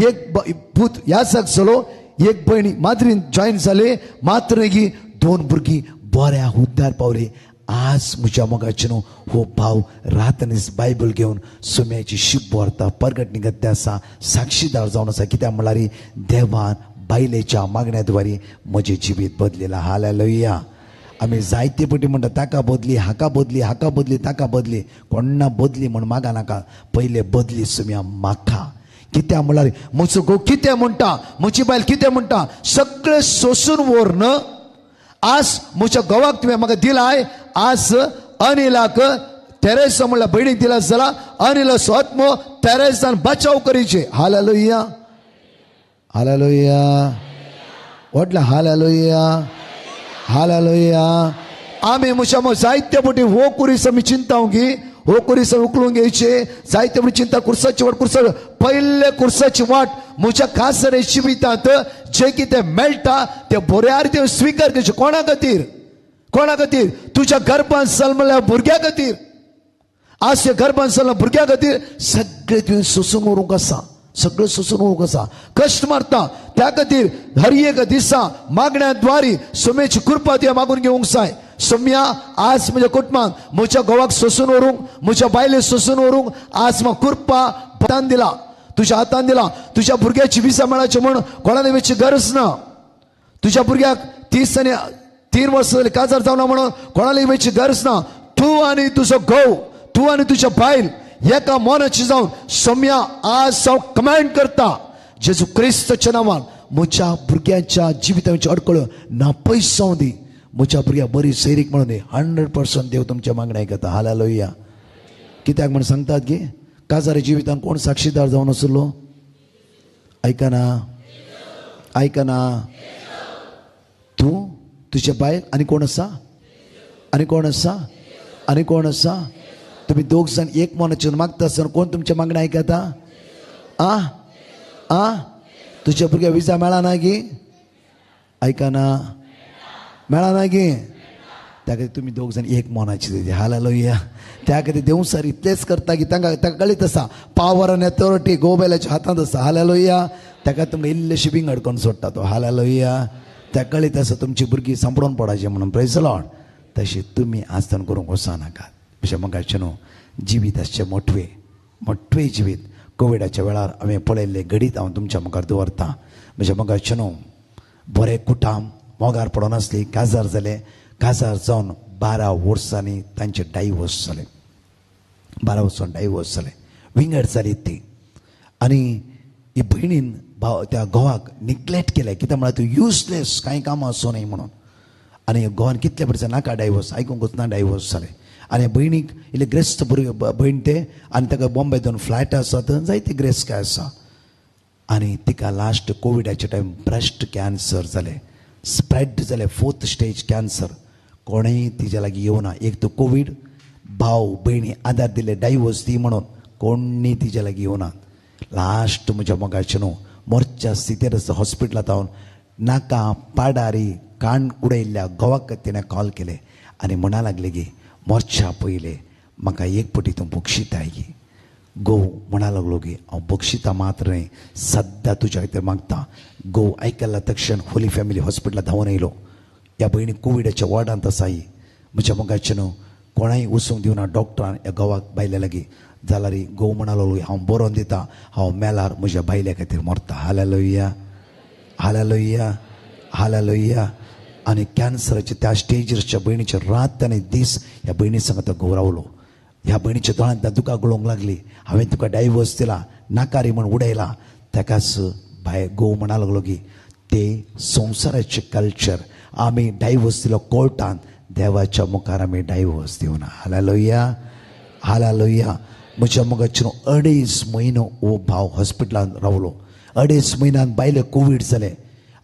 एक भूत ह्या जागचो एक भयणी माद्रीन जॉयन जाले मात्र की 2 भुरगीं बऱ्या हुद्द्यार पावली आज म्हज्या मोगाचे न्हू हो भाव रातनीस बायबल घेवन सुम्याची शीप व्हरता परगटणी गद्दे आसा साक्षीदार जावन आसा कित्याक म्हणल्यार देवान बायलेच्या मागण्या म्हजें जिवीत बदलिलां हालेलुया आमी जायते पटी म्हणटा ताका बदली हाका बदली हाका बदली ताका बदली कोणा बदली म्हण मागा नाका पयले बदली सुम्या म्हाका कित्याक म्हणल्यार म्हजो घोव कितें म्हणटा म्हजी बायल कितें म्हणटा सगळें सोसून व्हरन आज म्हज्या घोवाक तुवें म्हाका दिलाय आज अनिलाक तेरेसा म्हणल्यार भयणीक दिला जाल्यार अनिलाचो आत्मो तेरेसान बचाव करीचे हालेलुया हालेलुया व्हडला हालेलुया हालेलुया आमी म्हज्या जायते पटी हो कुरीस आमी चिंताव की हो कुरीस उखलून घेवचे जायते पटी चिंता कुर्साची वाट कुर्सा पयले कुर्साची वाट म्हज्या खासरे जिवितांत जे कितें मेळटा ते बऱ्या रितीन स्विकार करचे कोणा खातीर तुज्या गर्भांत जल्मल्या भुरग्या खातीर आज त्या गर्भांत जल्मल्या भुरग्या खातीर सगळें तुवें सोसून व्हरूंक आसा सगळें सोसून व्हरूंक आसा कश्ट मारता त्या खातीर हर एक दिसा मागण्याद्वारे सोम्याची कृपा तुवें मागून घेवंक जाय सोम्या आज म्हज्या कुटुंबांत म्हज्या घोवाक सोसून व्हरूंक म्हज्या बायलेक सोसून व्हरूंक आज म्हाका कृपा हातान दिला तुज्या हातान दिला तुज्या भुरग्याची विसा मेळाची म्हण कोणाला येवची गरज ना तुज्या भुरग्याक 3 वर्सां जालीं काजार जावना म्हणून कोणाला येवची गरज ना तूं आनी तुजो घोव तूं आनी तुज्या बायल एका मोनाची जावन सोम्या आज हांव कमेंड करता जेजू क्रिस्ताच्या नांवान म्हज्या भुरग्यांच्या जिवितांची अडकळ्यो नापयस जावं दी म्हज्या भुरग्याक बरी सैरीक म्हणून दी 100% देव तुमच्या मागण्या आयकता हालेलुया कित्याक म्हण सांगतात की काजारी जिवितांत कोण साक्षीदार जावन आसलो आयकना तूं तुजे बायल आनी कोण आसा तुम्ही 2 जाण एक मनाचे मागता आसतना कोण तुमच्या मागण्या आयकता तुझ्या भुरग्या विजा मेळना गी आयकना मेळना गी त्या खातीर तुमी 2 जाण एक मनाचे हालेलुया त्या खातीर देव सर इतलेंच करता की ताका कळीत आसा पावर आनी अथॉरिटी गोबेलाच्या हातांत आसा हालेलुया ताका तुमकां इल्लेशी बिंग अडकून सोडटा तो हालेलुया त्या कळीत आसा तुमची भुरगीं सांपडून पडायची म्हणून प्रेज द लॉर्ड तशी तुमी आसतना करूंक वचनाकात अशें म्हाका न्हू जिवीत आसचें मोठवें जिवीत कोविडाच्या वेळार हांवें पळयल्लें घडीत हांव तुमच्या मुखार दवरता म्हज्या मोगाचें न्हू बरें कुटाम मोगार पडोन आसली काजार जाले काजार जावन 12 वर्सांनी तांचे डायवोर्स जाले 12 वर्सांनी डायवोर्स जाले विंगड जाली ती आनी ही भयणीन त्या घोवाक निग्लेक्ट केलें कित्याक म्हळ्यार तूं युजलेस कांय कामां आसूं न्हय म्हणून आनी घोवान कितले वर्सां नाका डायवोर्स आयकूंकूच ना डायवोर्स जाले आनी भयणीक इल्ले ग्रेस्त भयण ते आनी ताका बॉम्बे दोन फ्लायट आसात जायती ग्रेस्त काय आसा आनी तिका लास्ट कोविडाच्या टायम ब्रेस्ट कॅन्सर जालें स्प्रेड जालें 4th स्टेज कॅन्सर कोणेंय तिच्या लागीं येवना एक तो कोवीड भाव भयणी आदार दिले डायवोर्स दी म्हणून कोणीय तिच्या लागीं येवना लास्ट म्हज्या मोगाचें न्हू मोर्च्या स्थितीर आसा हॉस्पिटलांत हांव नाका पाडारी कान उडयल्ल्या घोवाक तिणें कॉल केलें आनी म्हणा लागलें की मोर्च्या पयले म्हाका एक पटी तूं बक्षिताय गी गो म्हणा लागलो की हांव बक्षिता मात्र न्ही, सद्दां तुज्या खातीर मागता. गो आयकला तक्षण होली फॅमिली हॉस्पिटलांत धांवन येयलो. ह्या भयणी कोविडाच्या वॉर्डांत आसाय. म्हज्या मोगाचें न्हू कोणाय वचूंक दिवना डॉक्टरान ह्या घोवाक बायल्या लागीं. जाल्यार घोव म्हणा लागलो हांव बरोवन दिता, हांव मेल्यार म्हज्या बायल्या खातीर मरता. Hallelujah, hallelujah, hallelujah. आनी कॅन्सराच्या त्या स्टेजीरच्या भयणीचे रात आनी दीस ह्या भयणी संग तो घोव रावलो. ह्या भयणीच्या दोळ्यांत दुकां गळोवंक लागली. हांवें तुका डायवोर्स दिला, नाकारी म्हूण उडयला. ताकाच घोव म्हणा लागलो की ते संवसाराचे कल्चर आमी डायवोर्स दिलो कोर्टान, देवाच्या मुखार आमी डायवोर्स दिवना. Hallelujah, hallelujah. म्हज्या मोगाचेर 2.5 म्हयनो हो भाव हॉस्पिटलांत रावलो. 2.5 म्हयन्यान बायले कोवीड जाले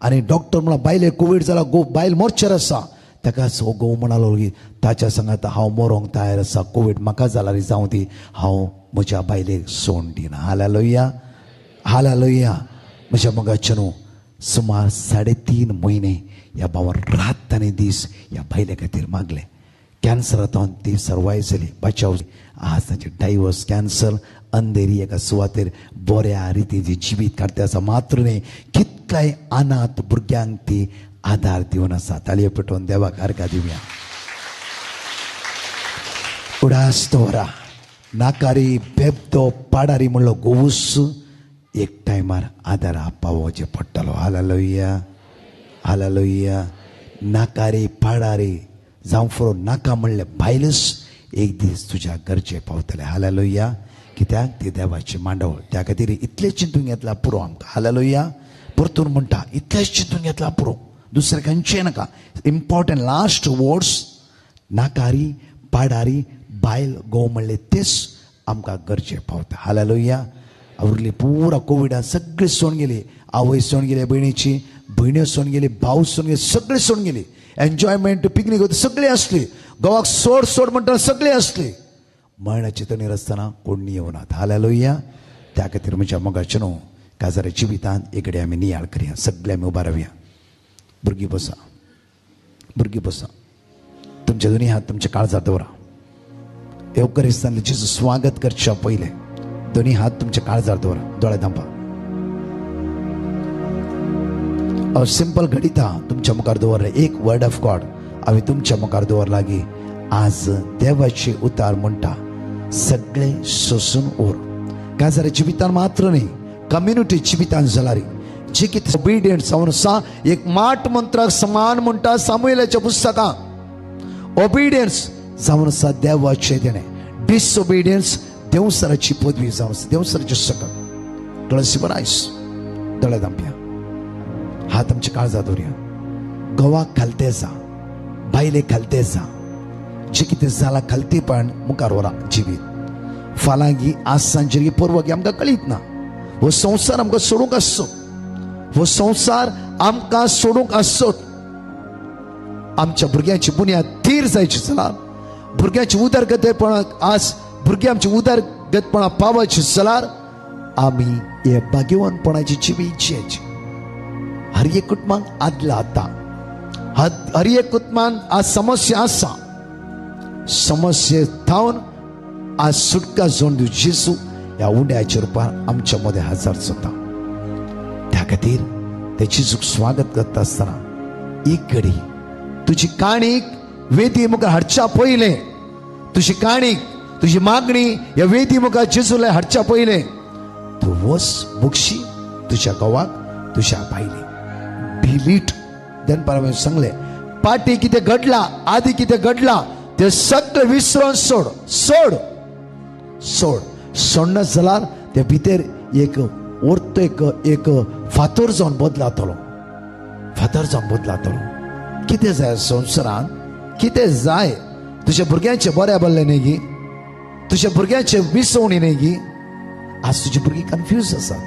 आनी डॉक्टर म्हणला बायले कोवीड जाला, बायल मोर्चेर आसा. ताकाच हो घोव म्हणलो की ताच्या सांगात हांव मरोंक तयार आसा, कोवीड म्हाका जाल्यार जावं दी, हांव म्हज्या बायलेक सोडून दिना. Hallelujah, hallelujah. म्हज्या मोगाचेर सुमार 3.5 म्हयने ह्या भावान रात आनी दीस ह्या बायले खातीर मागले. कॅन्सरांतून ती सर्वायव जाली, बचाव. आज ताचे डायवोर्स कॅन्सर अंधेरी एका सुवातेर बऱ्या रितीन जिवीत काडटा आसा. मात्र न्ही कितल्याय अनाथ भुरग्यांक ती आधार दिवन आसा. तालयो पेटोवन देवाक आर्गां दिवया. उडास दवरा. नाकारी बेबदो पाडारी म्हणलो गोवूस एक टायमार आदारा पावोवचे पडटलो. Hallelujah, hallelujah. नाकारी पाडारी जावं फुरो नाका म्हणले भायलच एक दीस तुज्या गरजे पावतले. हालेलुया. कित्याक ती देवाची मांडवळ. त्या खातीर इतलें चिंतून घेतला पुरो आमकां. हालेलुया. परतून म्हणटा इतलेंच चिंतून घेतला पुरो, दुसरें खंयचें नाका. इम्पॉर्टंट लास्ट वर्ड्स नाकारी पाडारी बायल घोव म्हणले तेच आमकां गरजे पावता. हालेलुया. आवरली पुरा कोविडान सगळीं सोडून गेली. आवय सोडून गेली भयणीची, भयण्यो सोडून गेली, भाव सोडून गेली, सगळीं सोडून गेली. एन्जॉयमेंट पिकनीक होती सगळी असली. गोवाक सोड सोड म्हणटा सगळी असली. मरणाची तणीर आसतना कोण येवनात. हालेलुया. त्या खातीर म्हज्या मोगाचें न्हू काजाऱ्या जिवितांत एक आमी नियाळ करया. सगळे आमी उबा रावया. भुरगीं बसा, भुरगीं बसा. तुमचे दोनी हात तुमच्या काळजार दवरा. एवकरिस्तांतलें जेजू स्वागत करच्या पयलें दोनी हात तुमच्या काळजार दवरा. दोळे धांपा. हांव सिंपल घडिता तुमच्या मुखार दवरलें. एक वर्ड ऑफ गॉड हांवें तुमच्या मुखार दवरला की आज देवाची उतार म्हणटा सगळे सोसून उर. काजाऱ्या जिवितान मात्र न्ही कम्युनिटी जिवितान जाल्यार जे कितें ओबिडियंट जावन आसा एक माट मंत्राक समान म्हणटा सामुएलाच्या पुस्तकांत. ओबिडियन्स जावन आसा देवाचें देणें. डिसओबिडियन्स देवसराची पदवी जावन आसा देवसराचें सकल. दोळे बरायस. दोळे धांपया. हात आमच्या काळजार दवरया. घोवाक खालते जा, बायले खालते जा. जे कितें जाला खालतीपण मुखार व्हरा जिवीत. फालांगी आज सांजेरी परवागी आमकां कळीत ना. हो संवसार आमकां सोडूंक आसचो. हो संवसार आमकां सोडूंक आसचो. आमच्या भुरग्यांची बुन्याद थीर जायची जाल्यार भुरग्यांची उदरगतेपण आज भुरगीं आमची उदरगतपणां पावची जाल्यार आमी हे भाग्यवानपणाची जिवीत जियेची. हर एक कुटुंबाक आदला आता. हर एक कुटुंबान आज समस्या आसा. समस्ये थावन आज सुटका जोड दिवं जेजू ह्या उंड्याच्या रुपान आमच्या मदें हजर जाता. त्या खातीर ते जेजूक स्वागत करता आसतना एक घडी तुजी काणीक वेदी मुखार हाडच्या पयलें तुजी काणीक तुजी मागणी ह्या वेदी मुखार जेजूला हाडच्या पयलें तूं वच मुक्षी तुज्या घोवाक तुज्या बायलेक. डिलीट देनपारां सांगलें पाटी कितें घडला आदी कितें घडला ते सगळें विसरून सोड. सोड सोड. सोडना जाल्यार ते भितर एक ओर्त एक फातर जावन बदलातलो. फातर जावन बदलातलो. कितें जाय संवसारान कितें जाय. तुज्या भुरग्यांचे बरें बल्ले न्ही गी. तुज्या भुरग्यांचे विसवणी न्ही गी. आज तुजी भुरगीं कन्फ्यूज आसात.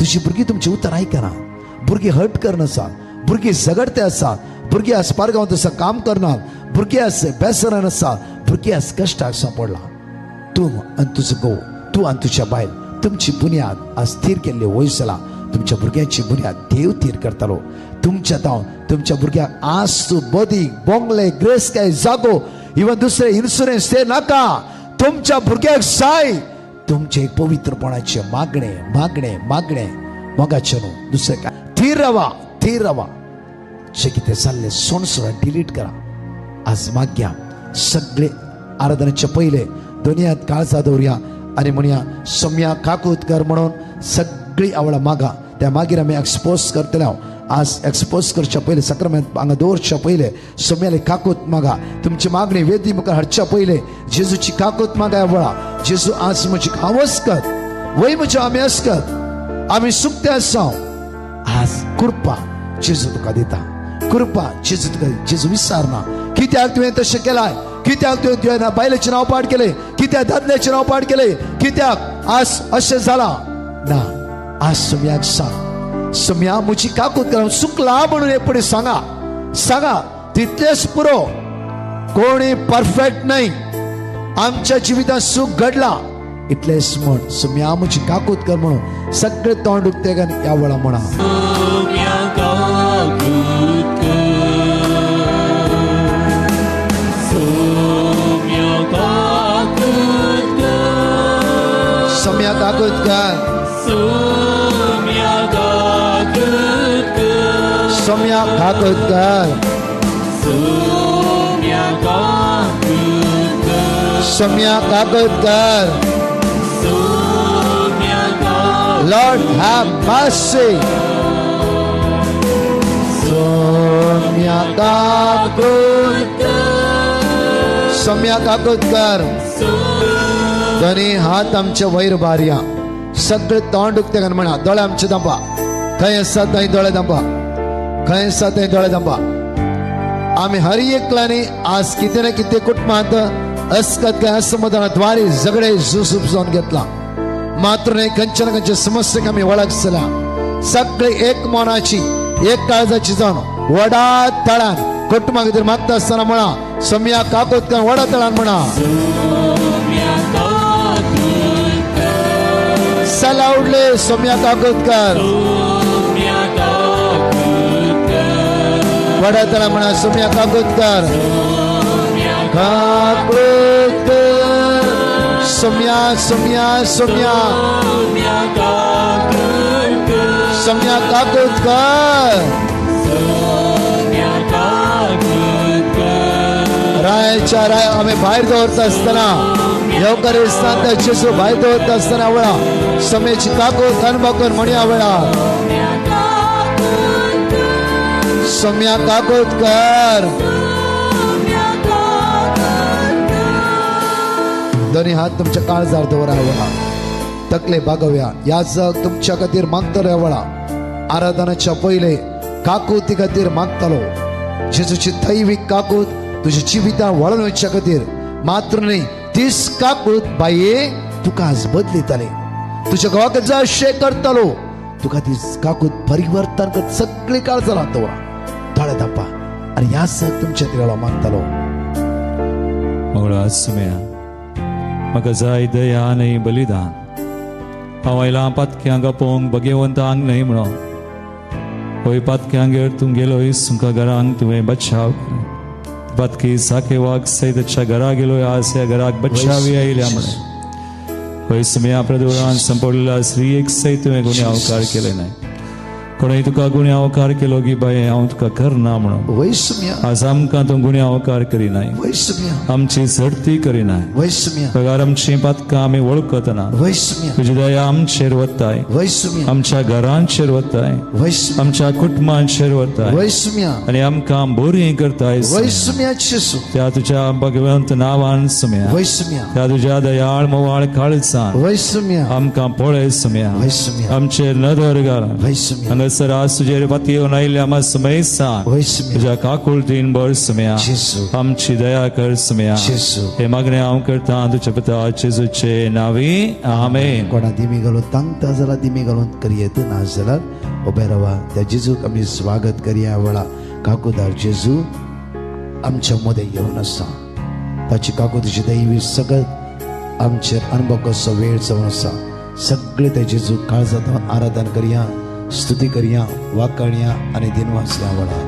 तुजी भुरगीं तुमची उतर आयकना. भुरगीं हर्ट करना आसात. भुरगीं झगडते आसात. भुरगीं आज पारगांवांत आसा काम करनात. भुरगीं आज बेसरान आसा. भुरगीं आज कश्टाक सांपडला. तूं आनी तुजो घोव तूं आनी तुज्या बायल तुमची बुन्याद आज थीर केल्ली वयसला. तुमच्या भुरग्यांची बुन्याद देव थीर करतालो. तुमच्या तावन तुमच्या भुरग्यांक आस्तू बदीक बोंगले ग्रेस काय जागो इवन दुसरे इन्शुरन्स ते नाका. तुमच्या भुरग्याक जाय तुमचे पवित्रपणाचे मागणे मागणे मागणे मोगाचे न्हू दुसरे काय थीर रावा जे कितें चालले सोडा डिलीट करा आज माग्या सगळे आराधनेच्या पहिले दोन्ही हात काळजा दवरया आणि म्हणया सम्या काकूतकर म्हणून सगळी आवळा मागा त्या मागीर आमी एक्सपोज करतले हांव आज एक्सपोज करच्या पहिले सक्रमेंत हांगा दवरच्या पहिले सम्याले काकूत मागा तुमची मागणी वेदी मुखार हाडच्या पहिले जेजूची काकूत मागा वळा जेजू आज म्हजी हावस्कत वय म्हजे आमी अस्कत आमी सुकते आसाव आज कृपा जेजू तुका दिता कृपा जेजू तुका जेजू विसरना कित्याक तुवें तशें केलाय कित्याक तुवें बायलेचें नांव पाड केलें कित्याक दादल्याचें नांव पाड केलें कित्याक आज अशें जाला ना आज सम्याक सांग सम्या म्हजी काकूत करून चुकला म्हणून एपडी सांगा तितलेच पुरो कोणी परफेक्ट नाही आमच्या जिवितांत सुख घडला इतलेच म्हण सम्या म्हजी काकूत कर म्हणून सगळे तोंड उक्ते घाल ह्या वेळा म्हणा सम्या काकूत कर सम्या काकूतकर सम्या काकूतकर Lord have mercy सम्या काकूतकर दोन्ही हात आमचे वयर बारया सगळे तोंड उक्ते घाल म्हणा दोळे आमचे दांपा खंय आसा थंय दोळे दांपा खंय आसा थंय दोळे दांपा आमी हर एकल्यानी आज कितें ना कितें कुटुंबांत अस्कत काय असमाधानाद्वारे झगडे जुसून घेतला मात्र नाही खंयचे ना खंयचे समस्येक आमी वळखसला सगळे एक मनाची एक काळजाची जावन वडा तळान कुटुंबा खातीर मागता आसतना म्हणा सम्या काकूतकर वडा तळान म्हणा सला उडले सम्या काकूतकर वडा तळा म्हणा सम्या काकूतकर सम्या सम्या सम्या सम्या काकूतकर रायच्या राय आम्ही भायर दवरता आसतना येवकारिस्तान जेजू भायर दवरता आसतना वळा सम्याची काकूत अनुभव म्हणया वळा सम्या काकूतकर दोन्ही हात तुमच्या काळजार दवरा वळा तकले बागव्या याजक तुमच्या खातीर मागतलो वळा आराधनाच्या पहिले काकूती खातीर मागतलो जेजूची दैवीक काकूत तुझ्या जिवितां वळून वचच्या खातीर मात्र न्ही तीच काकूत बाये तुका आज बदलितले तुझ्या घोवाक जशें करतलो तुका ती काकूत परिवर्तन कर सगळी काळजार दवरा दोळे धांपा आनी याजक तुमच्या खातीर मागतलो मंगळा सम्या म्हाका जाय दया न्हय बलिदान हांव आयलां पातक्यांक आपोवंक भगवंतांक न्हय म्हणोन होय पातक्यांगेर तूं गेलोय तुमकां घरांक तुवें बचाव पातकी साकेवाक सैताच्या घरा गेलोय आज ह्या घराक बचावी आयल्या म्हणे होय सम्या प्रदुरान संपडलेला स्त्री एक सैत तुवें गुन्हे अवकार केले नाही कोणें तुका गुन्हे अवकार केलो की बाये हांव तुका करना म्हणून आज आमकां तूं गुन्हे अवकार करिनाय आमची झडती करिनाय पगार आमची पातकां आमी वळखतना तुजी दया आमचेर वताय आमच्या घरांचेर वताय आमच्या कुटुंबांचेर वताय आनी आमकां बरी करताय त्या तुज्या भगवंत नांवान सम्या त्या तुज्या दयाळ मोवाळ काळजान आमकां पळय सम्या आमचेर नदर घाल सरास तुझे पती आयल्या मा समय तुझ्या काकुळतीन बर सम्या आमची दया कर सम्या हे मागणे हांव करता तुझ्या पिता जेजूचे नावी आमेन कोणा दिमी घालून तांगता जाल्यार दिमी घालून करियेत ना जाल्यार उबे रावा त्या जेजूक आमी स्वागत करिया वेळा काकूदार जेजू आमच्या मध्ये येवन आसा ताची काकूतीची दैवी सगळं आमचेर अनुभव कसो वेळ जावन आसा सगळे त्या जेजू काळजात आराधन करिया स्तुती करिया वाकणिया आणि दिनवासल्या वडा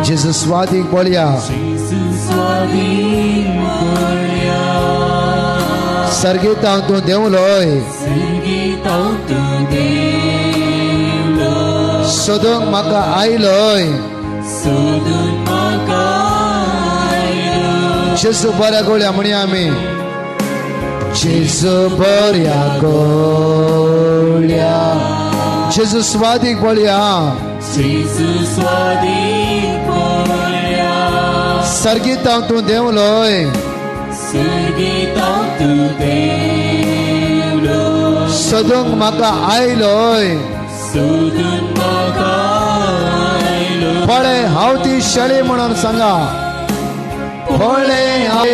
जेजू स्वादिक बोलिया स्वाधीन पडल्या सर्गीत हांव तूं देंवलोय सर्गीत हांव तूं देंवलो सोदूंक म्हाका आयलोय सोदून म्हाका आयलो जेजू बऱ्या गोळ्या म्हणया आमी जेजू बऱ्या गोळ्या जेजू स्वादीक बोलया जेजू स्वाधीन पडल्या सर्गीत हांव तूं देंवलोय सर्गीत हांव तूं देंवलो सोदूंक म्हाका आयलोय सोदून म्हाका आयलो पळय हांव ती शेळी म्हणून सांगा पळय हांव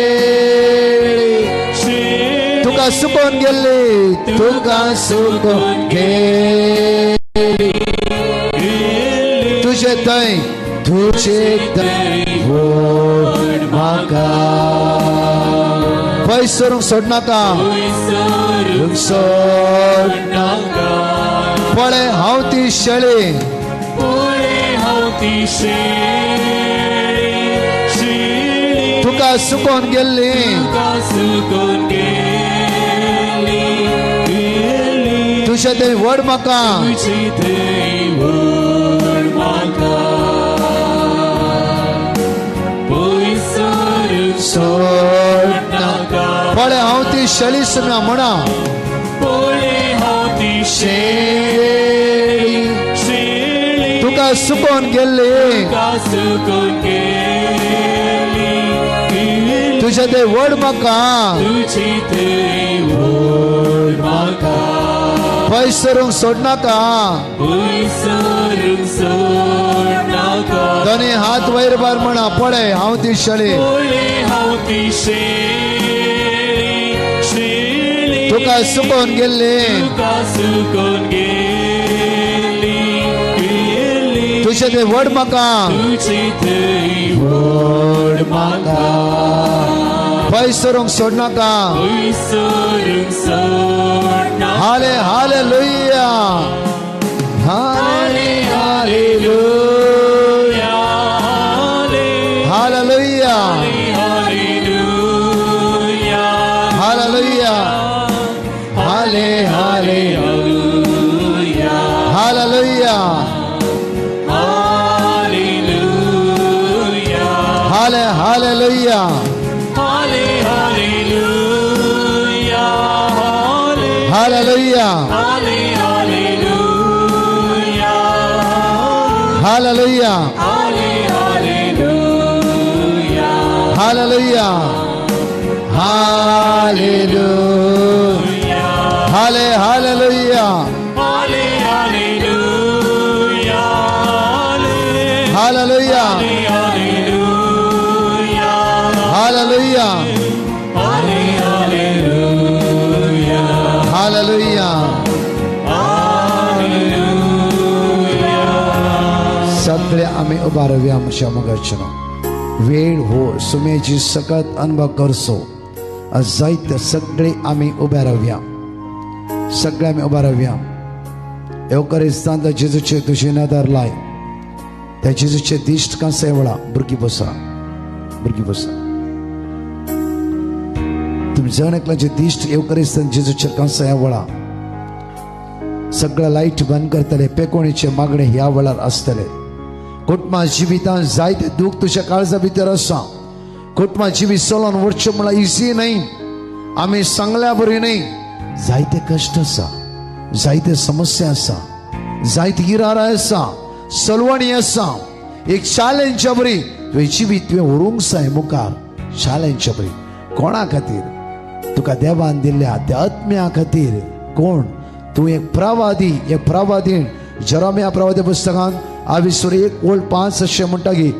तुका सुकोवन गेल्ली तुका सुकोवन गेल्ली तुझे थंय व्हड म्हाका पयस सरूंक सोडनाका सोडनाका पळय हांव ती शेळी पळय हांव ती शेळी तुका सुकोवन गेल्ली तुका सुकोवन गेल्ली तुझे थंय व्हड म्हाका तुजी थंय व्हड म्हाका पयस सरूंक सोडनाका पळय हांव ती शेळी सुम्या म्हणा पळय हांव ती शेळी शेळी तुका सुकोवन गेल्ली तुका सुकोवन गेल्ली तुझे थंय व्हड म्हाका तुजी थंय व्हड म्हाका पयस सरूंक सोडनाका पयस सरूंक सोडनाका दोनी हात वयर बार म्हणा पळय हांव ती शेळी पळय हांव ती शेळी शेळी तुका सुकोवन गेल्ली तुका सुकोवन गेल्ली तुझे थंय व्हड म्हाका तुजी थंय व्हड म्हाका पयस सरूंक सोडनाका पयस सरूंक सोडनाका हाले हालेलुया हाले हालेलुया हालेलुया हालेलुया हाले हालेलुया हालेलुया हाले hallelujah hallelujah hallelujah hallelujah hallelujah हाले हालेलुया हालेलुया हालेलुया हालेलुया सगळे आम्ही उभा राहूया आमच्या मुखारच्यान वेळ हो सुमेची सकत अनुभव करसो जायते सगळे आम्ही उभे राहूया सगळे आम्ही उभा राहूया येवकारिस्तान जेजूचे तुझे नदर लाय त्या जेजूचे दिश्ट कसे वळा भुरगी बसा तुम्ही जण एकला जे दिश्ट येवकारिस्तान जेजूचे कसे वळा सगळं लाईट बंद करतले पेकोणीचे मागणे ह्या वेळार असतले कुटुंबा जिवितांत जायते दूख तुझ्या काळजा भितर आसा कुटुंबा जिवीत चलोन वचचें म्हणल्यार इजी न्ही आमी सांगल्या बरी न्ही जायते कश्ट आसा जायते समस्या आसा जायती इराराय आसा सलवणी आसा एक चॅलेंज बरी तुवें जिवीत तुवें व्हरूंक जाय मुखार चॅलेंज बरी कोणा खातीर तुका देवान दिल्ल्या त्या आत्म्या खातीर कोण तूं एक प्रवादीण जरम्या प्रवादी पुस्तकांत 21:5 अशें म्हणटा की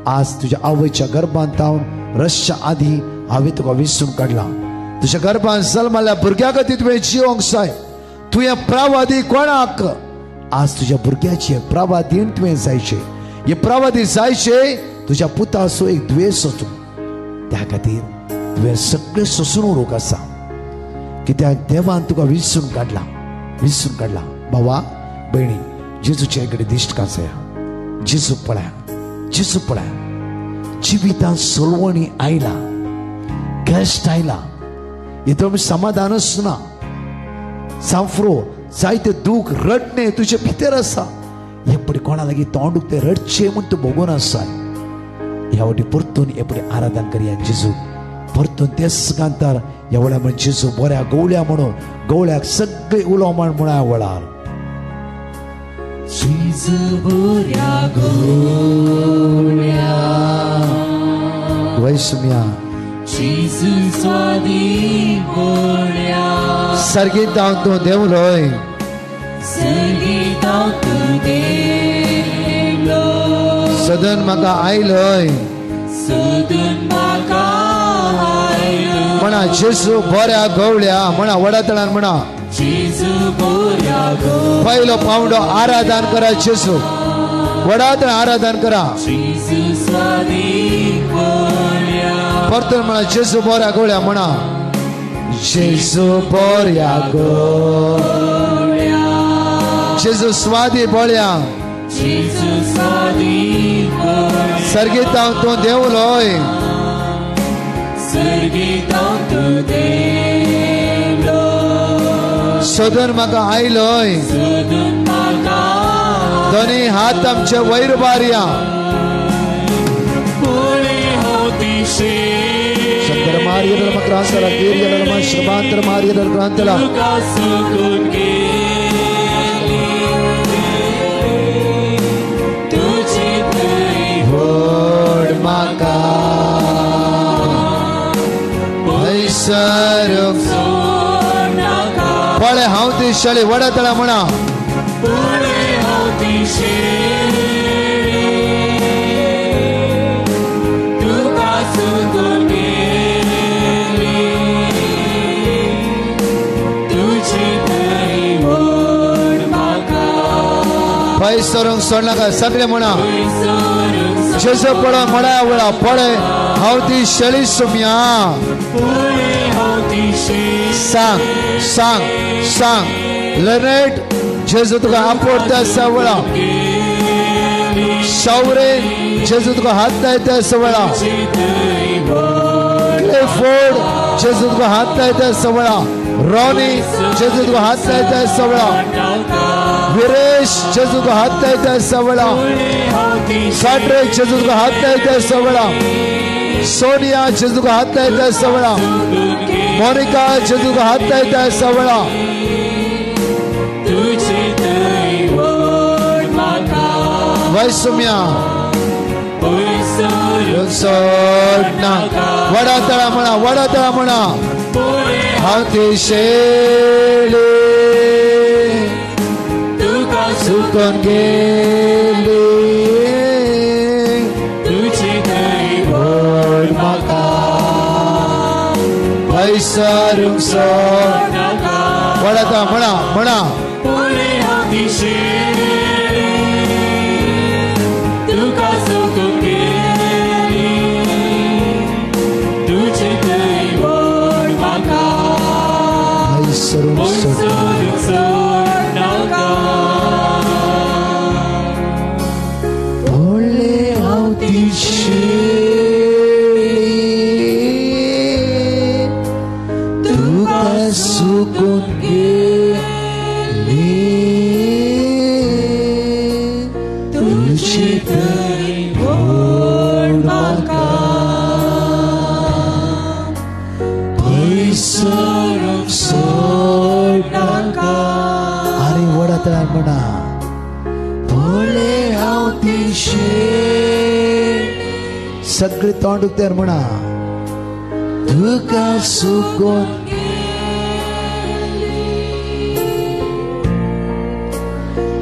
आज तुझ्या आवयच्या गर्भांत हांव रसच्या आधी हांवें तुका विसरून काडला तुझ्या गर्भांत जल्मल्या भुरग्या खातीर तुवें जिवंक जाय तूं हें प्रवादी कोणाक आज तुझ्या भुरग्याची प्रवादीण तुवें जायचें हे प्रवादी जायचें तुझ्या पुता असो एक द्वेस असो त्या खातीर तुवें सगळें सोसून उरूंक आसा कित्याक देवान तुका विसरून काडला बाबा भयणी जेजूचे कडेन दिश्ट कांसया जेजू पळया जिवितांत सोलवणी आयला, कश्ट आयला, हितून समाधानच ना. सांफ्रो जायते दूख रडणे तुझे भितर आसा. एपडी कोणा लागीं तोंड उगते रडचे म्हूण तूं बघून आसा. ह्या वाटी परतून एपडी आराधन करया जेजू. परतून तेच कांतार ह्या वेळा म्हण जेजू बऱ्या गवळ्या म्हणून गवळ्याक सगळे उलोवण म्हणा वळार. जेजू बऱ्या गवळ्या वैसम्या जेजू स्वादी बऱ्या सर्गीत हांव तूं देवलोय सर्गीत हांव तूं देवलो सदन म्हाका आयलोय सोदून म्हाका आयलो म्हणा जेजू बऱ्या गवळ्या म्हणा वडातळान म्हणा जेजू बऱ्या गवळ्या पहिलो पावंडो आराधन करा जेजू वडातळ आराधन करा जेजू स्वादी बऱ्या परतून म्हणा जेजू बऱ्या गवळ्या म्हणा जेजू बऱ्या गवळ्या जेजू स्वादी बळ्या जेजू स्वादी बऱ्या सर्गीत हांव तूं देवलोय सर्गीत हांव तूं देवलो सोदून म्हाका आयलोय सोदून म्हाका दोनी हात आमचे वयर बारया पुळे होती शंकर मार्गदल मक्रांतला कीर्यदल म श्रभांतर मार्गदल क्रांतला तुका सुकून गेली तुझी दय व्हड म्हाका पैसरूंक सोड नाका पळे हांव ती शाळी वडातळा म्हणा पुळे होती तुका सुकून गेली तुझी दय व्हड म्हाका पैसरूंक सोडनाका सगळे म्हणा सोडून जेजू पळो म्हणा वळा पळे हांव ती शाळी सुम्या पुळे होती सांग सांग सांग लनेट जेजू तुका आपोडता आसा वळा शावरे जेजू तुका हात दायता आसा वळा क्लेफोर्ड जेजू तुका हात दायता आसा वळा रॉनी जेजू तुका हात दायता आसा वळा विरेश जेजू तुका हात दायता आसा वळा साट्रेक जेजू तुका हात दायता आसा वळा सोनिया जेजू तुका हात दायता आसा वळा मोनिका जेजू तुका हात दायता आसा वळा तुझी दय व्हड म्हाका वैसम्या सोडून सोडना वडातळा म्हणा हांव ती शेळी तुका सुकून गेली तुझी दय व्हड म्हाका पैसरूंक सोड नाका वडातळा म्हणा पुळे होती तुका सुकून गेली तुझी दय व्हड म्हाका पैसरूंक सोड सोडून सोड नाका व्हडले हांव ती शेळी तुका सुकून गेली तुझी दय व्हड म्हाका पैसरूंक सोड नाका अरे वडातळा म्हणा भोळे हांव ती शेळी सगळे तोंड उक्त्यार म्हणा तुका सुकून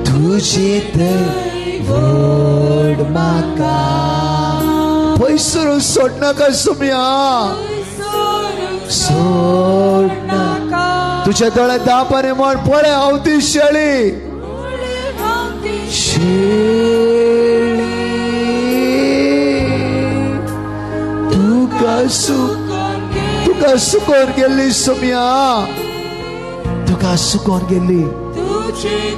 तुझी दय व्हड म्हाका पैसरूंक सोडनाका सुम्या सोड नाका तुझे दोळे दापाने म्हण पळे हांव ती शेळी शेळी तुका सुकून गेली सुम्या तुका सुकून गेली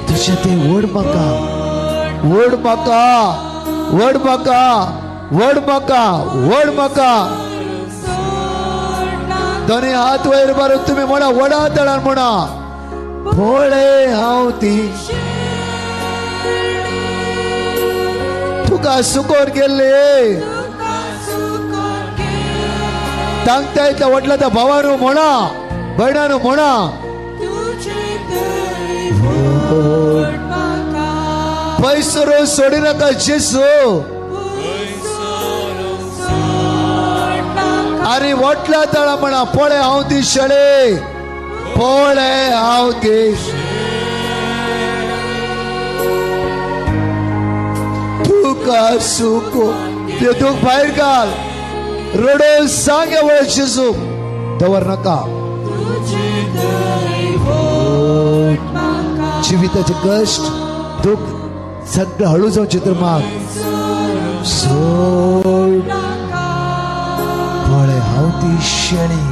तुझे ते व्हड म्हाका व्हड म्हाका व्हड म्हाका वड म्हाका दोन्ही हात वयर मारून तुम्ही म्हणा वडा तळान म्हणा पळय हांव ती तुका सुकोर गेल्ले तांगता इतल्या वडला त्या भावानू म्हणा भयणानू म्हणा पैसरो सोडी नका जेसू आणि वटला तळा म्हणा पळे हांव ती शेळे पळे हांव ती तुका सुको ते दुख भायर घाल रडो सांग वळ जेसू दवर नका जिविताचे कष्ट दुःख सगळं हळू जाऊन चित्र माग सोड पळे हांव ती शेळी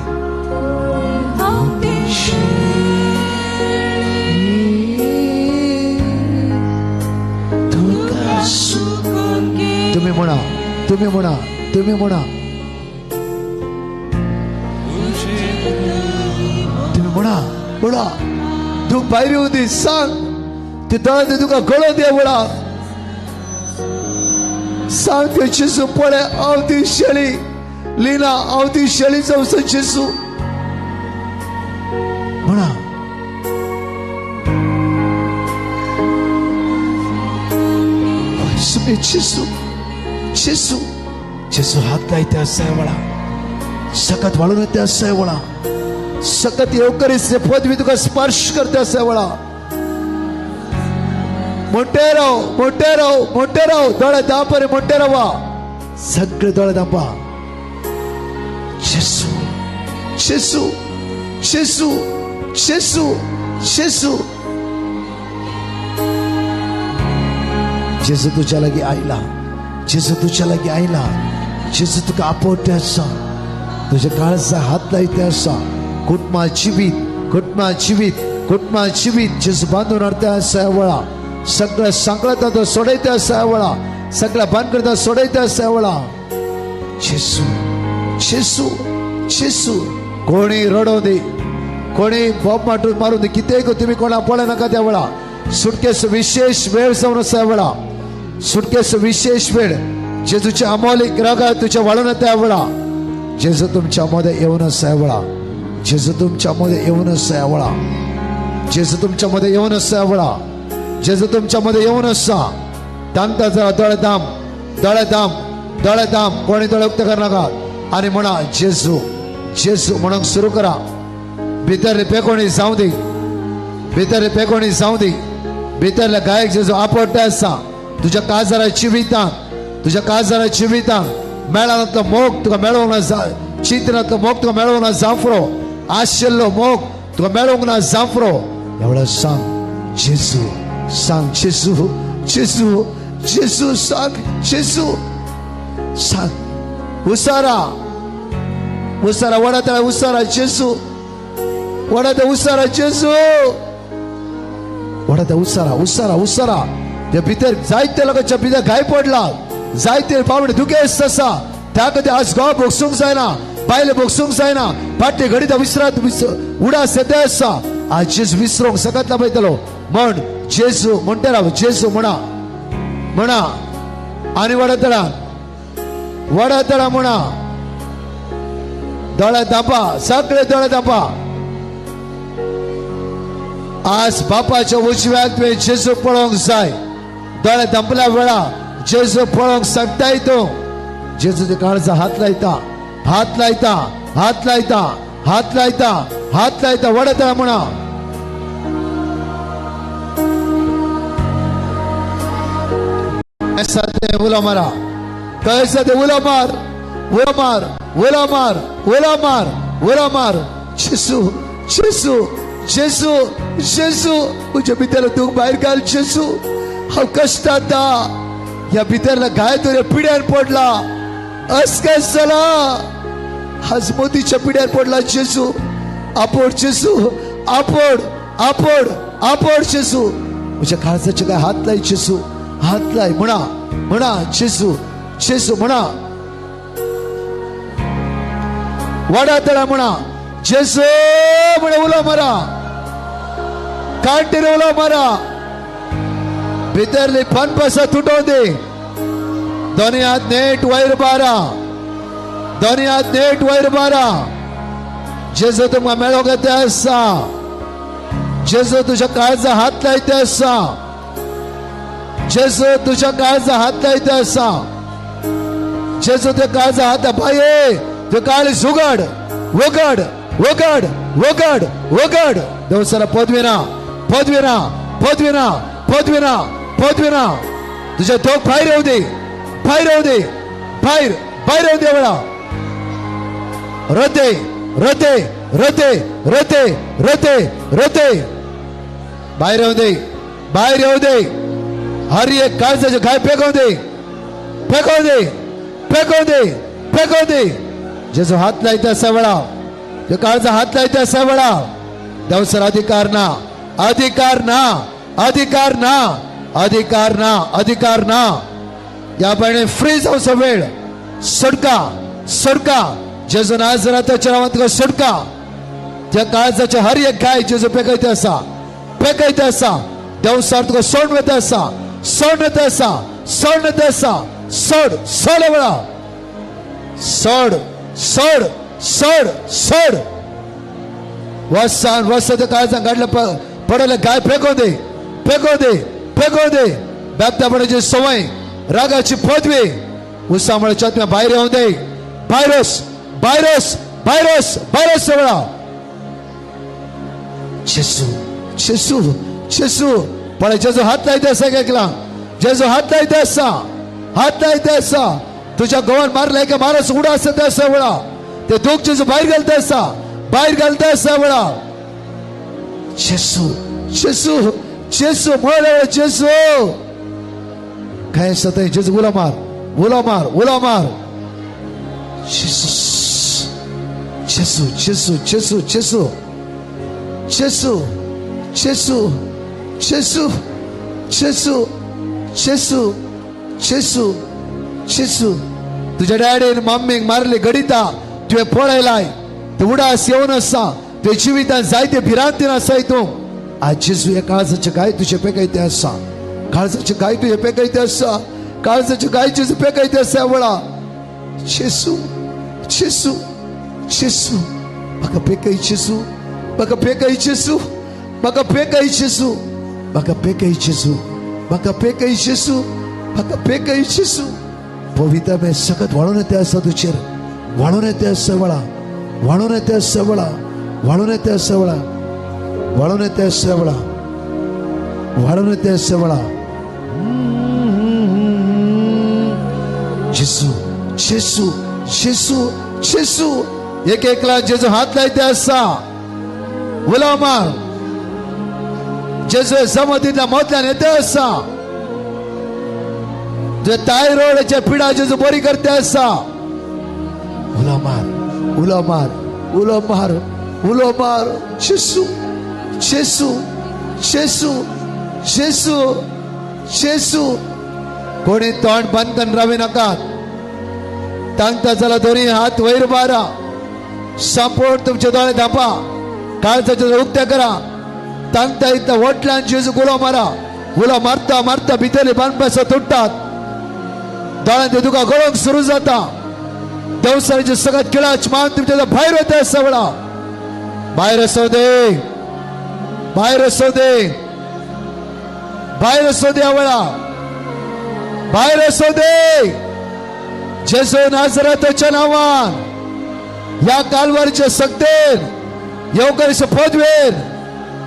तुम्ही म्हणा तुम्ही म्हणा तुम्ही म्हणा तुम्ही म्हणा म्हणा दुःख भायर होती सांग ते तळ ते तुका गळो दे म्हणा सांग ते जेसू पळे हांव ती शेळी लीना हांव ती शेळी जावं जेसू म्हणा जेसू जेसू जेसू हात लायते असाय वळा सकत वाळून येते असाय वळा सकत येवकरीचे पदवी तुका स्पर्श करते असाय वळा मोठे राव दोळे दापरे मोठे रावा सगळे दोळे दापा जेसू जेसू जेसू जेसू जेसू जेसू तुझ्या लागी आयला जेसू तुझ्या लागी आयला जेसू तुका आपोवते आसा तुझ्या काळजा हात लायते आसा कुटुंबा जिवीत जेसू बांधून हाडते आसा वळा सगळं सांकळता तो सोडयते आसा वळा सगळ्या बांदकरता सोडयते आसा वळा जेसू जेसू जेसू कोणी रडो दे कोणी बॉब मारून दे कितें तुम्ही कोणा पळय नाका त्या वेळा सुटकेस विशेष वेळ जावन आसा वेळा सुटकेस विशेष वेळ जेजूच्या अमोलिक रगत तुझ्या वाळून त्या वेळा जेजू तुमच्या मध्ये येऊन आसा वेळा जेजू तुमच्या मध्ये येऊन आसा वेळा जेजू तुमच्या मध्ये येऊन आसा वेळा जेजू तुमच्या मध्ये येऊन आसा तांता दोळे दाम कोणी दोळे उक्ते करनाका आणि म्हणा जेजू जेजू म्हणून सुरू करा भितर पेकोणी जाऊ दी भितर पेकोणी जाऊ दी भितरल्या गायक जेजू आपटे आसा तुझ्या काजारा जिवितांत मेळांतलो मोग तुका मेळोंक ना चिंतनांतलो मोग तुका मेळोंक ना जाफरो आशिल्लो मोग तुका मेळोंक ना जाफरो एवढं सांग जेजू सांग जेजू जेजू जेजू सांग जेजू सांग उसारा वडा उसारा जेजू वडा उसारा जेजू वडा उसारा त्या भितर जायते लोकांच्या भितर घाय पडला जायते पावणे दुखेस आसा त्या कधी आज गांव भोगसूंक जायना बायले भोगसूंक जायना फाटली घडीत विसरात उडास येते आसा आज जेजू विसरूंक सकतला पळयतलो म्हण जेजू म्हणटे राव जेजू म्हणा आनी वडा तळा म्हणा दोळे दापा सगळे दोळे दापा आज बापाच्या उजव्याक तुवें जेजू पळोवंक जाय दोळे दांपल्या वेळा जेजू पळोवंक सांगताय तो जेजू ते काळजा हात लायता वडा तळा म्हणा उला मारा कैसा ते उला मार जेजू तुझ्या भितर तू भायर घाल जेजू हांव कश्टांत ह्या भितरला घाय तुऱ्या पिड्यार पडला काय जाला आज मोतीच्या पिड्यार पडला जेजू आपोड जेजू तुझ्या काळजाचे काय हात लाय जेजू हात लाय म्हणा जेजू जेजू म्हणा, वाडातळा म्हणा, जेजू म्हणे उलो मारा, कांटीर उलो मारा, भितरली फनपसा तुटोवन दी, दोनी हात नेट वयर बारा, दोनी हात नेट वयर बारा. जेजू तुमकां मेळोंक येता आसा, जेजू तुझ्या काळजा हात लायता आसा, जेजू तुझ्या काळजा हात लायता आसा, जेजू ते काळजा हात बाये ते काळी उगड उगड उगड उगड उगड. देवसाला पदविना पदविना पदविना पदविना पदविना. तुझे दोग भायर येऊ दे, भायर येऊ दे, भायर भायर येऊ दे. वेळा रते रते रते रते रते रते बाहेर येऊ दे, बाहेर येऊ दे. हर एक काळजाचे काय फेकवून दे, फेकवून दे, फेकवून दे, फेकवून दे. जेजू हात लायता असा वेळा, जे काळजा हात लायता असा वेळा देवसर अधिकार ना, अधिकार ना, अधिकार ना, अधिकार ना, अधिकार ना. या बायने फ्री जावचो वेळ सोडका, सोडका. जेजू नाजराताच्या नावांत तुका सोडका. त्या काळजाचे हर एक गाय जेजू पेकयता आसा, पेकयता आसा. देवसार तुका सोड वता आसा, सोड वता आसा, सोड वता आसा. सोड सोड वेळा, सोड सोड सोड सोड. वसान वस त्या काळजान काडलं पडले गाय फेकून दे, फेकून दे, फेकून दे. बेपत्यापणाची सवय, रागाची पदवी उसामुळे आत्म्या भायर येऊ दे. भायरस भायरस भायरस भायरस वेळा. जेजू जेजू जेजू पळय, जेजू हात लायता आसा एकला, जेजू हात लायता आसा, हात लायता आसा. तुझ्या गोवान मारला का मारस उडा आसता आसा वेळा. ते दोग जेजू भायर घालता आसा, भायर घालता आसा वेळा. जेजू जेजू जेजू म्हळ्यार जेजू काय आसा ते जेजू उला मार, उला मार, उला मार. जेजू जेजू जेजू जेजू जेजू जेजू जेजू जेजू जेजू जेजू जेजू जेजू. तुझ्या डॅडीन मम्मीक मारली गडिता तुवें पळयलाय, तूं उडास येवन आसा, तुवें जिवितांत जायते भिरांतीन आसाय तूं. आज जेजू हे काळजाचे गाय तुझे पेकयते आसा, काळजाचे गाय तुझे पेकयते आसा, काळजाचे गाय जेजू पेकयते आसा वेळा. जेजू जेजू जेजू म्हाका पेकय, जेजू म्हाका पेकय, जेजू म्हाका पेकय, जेजू म्हाका पेकय, जेजू म्हाका पेकय, जेजू म्हाका पेकय, जेजू. पवित्र मे सखत वाळून येते आसा तुजेर, वाळून येते आसा वेळा, वाळून येते आसा वेळा, वाळून येते आसा वेळा, वाळून येते आसा वेळा, वाळून येते आसा वेळा. जेजू जेजू जेजू जेजू. एक एकला जेजू हात लायते आसा, उला मार. जेजू जमतींतल्या मोतल्यान येते आसा. जे थायरॉइडच्या पिडा जेजू बरी करते आसा. उला मार, उला मार, उला मार, उला मार. जेजू जेजू जेजू जेजू जेजू. कोणी तोंड बंद करून रावी नाकात. तांगता जाल्यार दोन्ही हात वयर मारा, संपूर्ण तुमचे दोळे धांपा, काळजाचे उक्ते करा. तांगता इतल्या वटल्यान जेजू उलो मारा. उलो मारता मारता भितरली बांदपास तुटतात, दोळ्यांत तुका गळोवंक सुरू जाता. देवसाची सगळ्यात किळाच मान तुमच्या भायर वता आसा वेळा. भायर असो दे, भायर असो दे, भायर असो दे वेळा, भायर असो दे. जेजू नाजराताच्या नावान या कालवारीच्या सक्तेन येवकस पदवेन,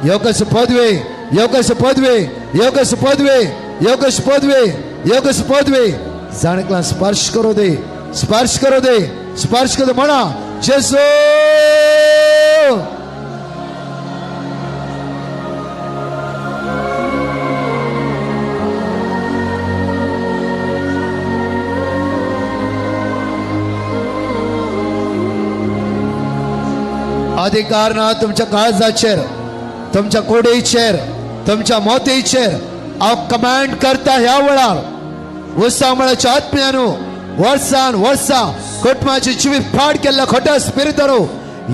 येवकस पदवे, येवकस पदवे, येवकस पदवे, येवकस पदवे, येवकस पदवे. जाणकला स्पर्श करू दे, स्पर्श करू दे, स्पर्श करू. म्हणा जेजू. अधिकार ना तुमच्या काळजाचेर, तुमच्या कोडीचेर, तुमच्या मोतीचेर. हांव कमांड करता ह्या वेळार उसामळाच्या आत्म्यान वर्सान वर्सां कुटुंबाची जिवीत पाड केल्ल्या खोट्या स्पिरितारो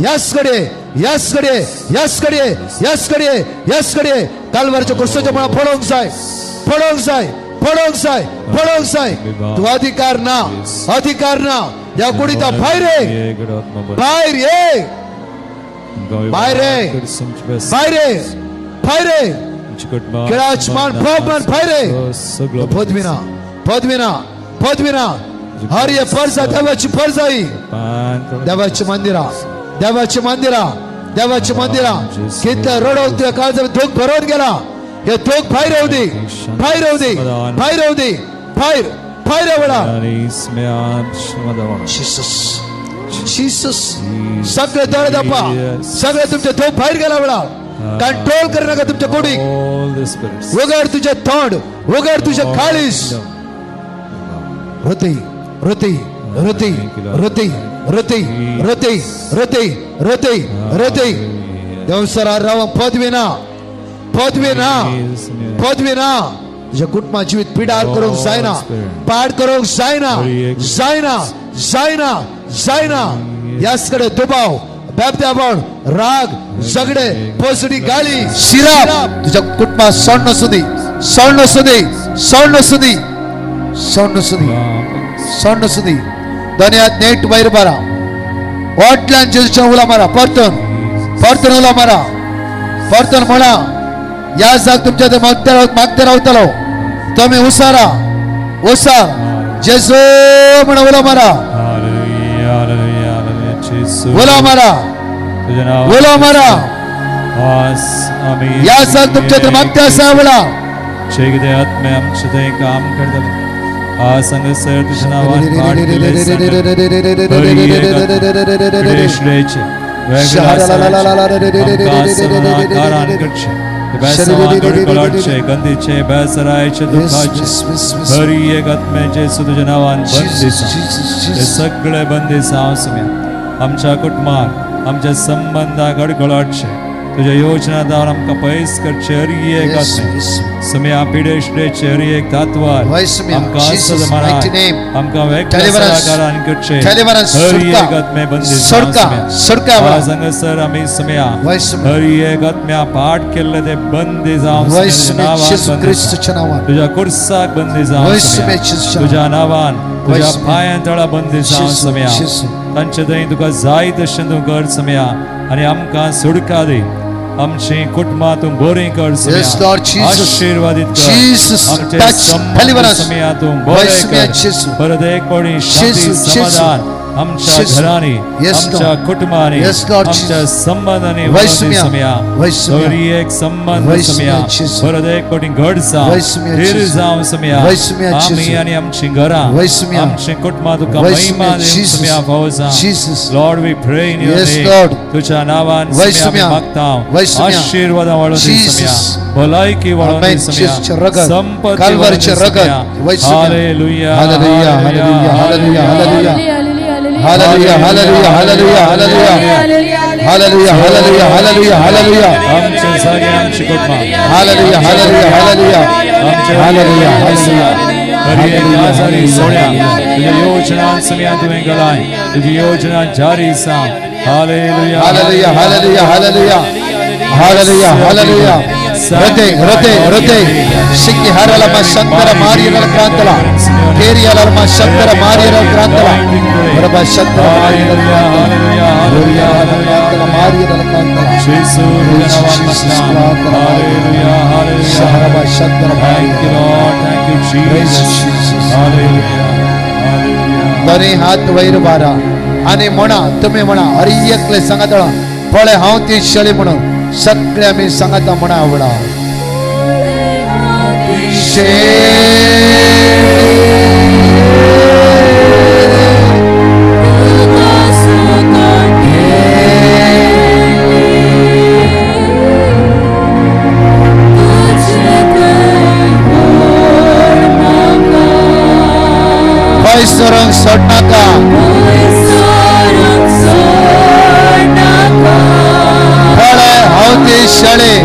यस घडये यस घडये यस घडये यस घडये यस घडये कालवारच्या क्रुसाच्या मुळा पडोवंक जाय पडोवंक जाय पडोवंक जाय पडोवंक जाय तू अधिकार ना या कुडीता भायर ये भायर ये भायर ये भायर ये भायर ये किळाचमान भोगमान भायर ये पदविना हर परजा देवाची परजाई देवाची मंदिरा कितल्या रडोवंक तुझ्या काळजात दुःख भरून गेला हे दुःख भायर येऊ दे भायर येवडा जीसस सगळे दळ दपा सगळे तुमचे दुःख भायर गेला वेळा कंट्रोल कर नका तुमच्या कुडीक उघड तुझे तोंड उघड तुझे काळीस रती रती रती रती रती रती रती रती रती देवसरा राव पदविना तुझ्या कुटुंबा जीवित पिडार करूंक जायना पाड करूंक जायना याचकडे दुबाव बेबद्यापण राग झगडे पोसडी गाळी शिराप तुझ्या कुटुंबात सोडणं सुदी दुनियात नेट वयर मारा ओटल्यान जेजूच्या उला मारा परतन उला मारा परतन म्हणा या जाग तुमच्या मागते रावतलो तुम्ही उसार जेजू म्हणा उला मारा या जाग तुमच्या मागते असा उला आत्मे आमचे ते काम करतले संग सर तुझ्या नावान गंदीचे बेसरायचे दुःखाचे बरी एक आत्म्याचे तुझ्या नावान बंदिसा सगळे बंदिसा आमच्या कुटुंबात आमच्या संबंधाक अडखळाटचे तुझ्या योजना दावर आमकां पयस करचे हरी एक समय पिडेशडेचे हरी एक तात्वार आमकां आसत मारा आमकां वेगळ्या सलाकारान करचे हरी एक आत्मे बंदिसा संग सर आमी समया हरी एक आत्म्या पाठ केल्ले ते बंदी जावन तुझ्या कुर्साक बंदी जावन तुझ्या नावान तुझ्या पांयां तळा बंदी जावन समया तांचे थंय तुका जाय तशें तूं कर समया आनी आमकां सुडका दी आमची कुटुंबां तूं बरी कर आशीर्वादीत कर आमचे समया तूं बरें कर परत एक पडी शांती समाधान आमच्या घरांनी आमच्या कुटुंबांनी आमच्या संबंधांनी समया बरी एक संबंध समया परत एक पडी घड जावं जावं समया आमी आनी आमची घरां आमची कुटुंबां तुका महिमा देव समया फावसा lord we pray in your name तुझ्या नावान समया मागता आशीर्वाद वाळून समया भलायकी वाळून समया संपत्ती वाळून hallelujah hallelujah hallelujah hallelujah Hallelujah, hallelujah, hallelujah, hallelujah, hallelujah, hallelujah, hallelujah, hallelujah. Hallelujah, hallelujah, hallelujah, hallelujah, hallelujah. तुझी योजना समया तुवें गलाय तुझी योजना जारी सा hallelujah hallelujah, hallelujah, hallelujah, hallelujah, hallelujah. Rate, Shiki harala ma shantara mariyala krantala, Keriyala ma shantara mariyala krantala, Baraba shantara mariyala krantala, Hallelujah, mariyala krantala, Jesus, Hallelujah, Hallelujah, Shaharaba shantara mariyala. Thank you, Jesus, Hallelujah, Hallelujah. Dani hath vair bara, ani mona, तुम्ही म्हणा, अरे एकले सांगतला, फळे हाव ती शळी म्हणून. सगळे आम्ही सांगता म्हणा आवडा पैसरंग सोडनाका हावती शळे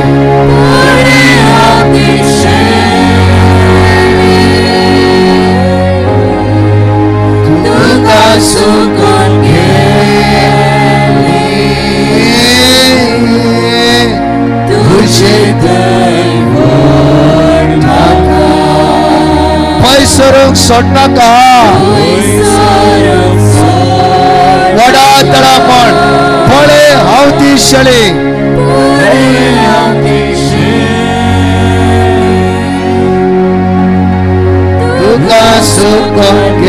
पैसरूंक सोडनाका वडा तळा म्हण पळे हांव ती शेळी तुका सुखोंक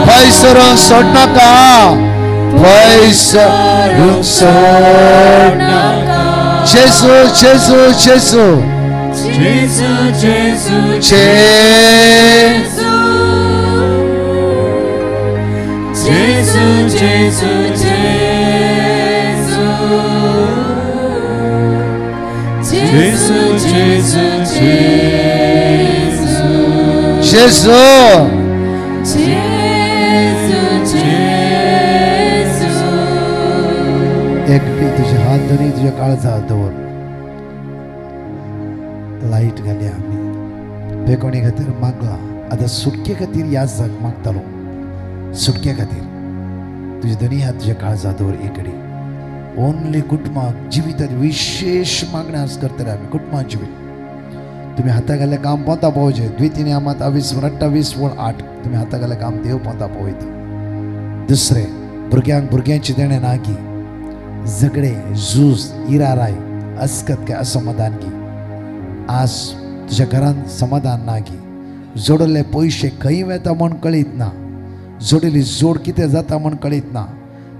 पैसरूंक सोडनाका पैसरूंक सोडनाका जेजू जेजू जेजू जेजू जेजू जेजू जेजू जेजू जेजू जेजू जेजू एक तुझे हात धरी तुझ्या काळजात दवर लाईट घाली आम्ही बेकोणी खातीर मागला आता सुटके खातीर ह्या जाग मागतालो सुटके खातीर तुझे दोन्ही हात तुझ्या काळजात दवर एकडी ओनली कुटुंबाक जिवितात विशेष मागण्या करतले आम्ही कुटुंबाक जिवीत तुम्ही हाता घाल्या काम पोता पोवचे 2-3 आमात 28-28-8 तुम्ही हाता घाल्या काम देव पोता पोवयता दुसरे भुरग्यांक भुरग्यांची देणे नागी झगडे झूज इराराय अस्कत काय असमाधान की आज तुझ्या घरात समाधान नागी जोडले पैसे खंय वेता म्हण कळीत ना जोडिल्ली जोड कितें जाता म्हण कळीत ना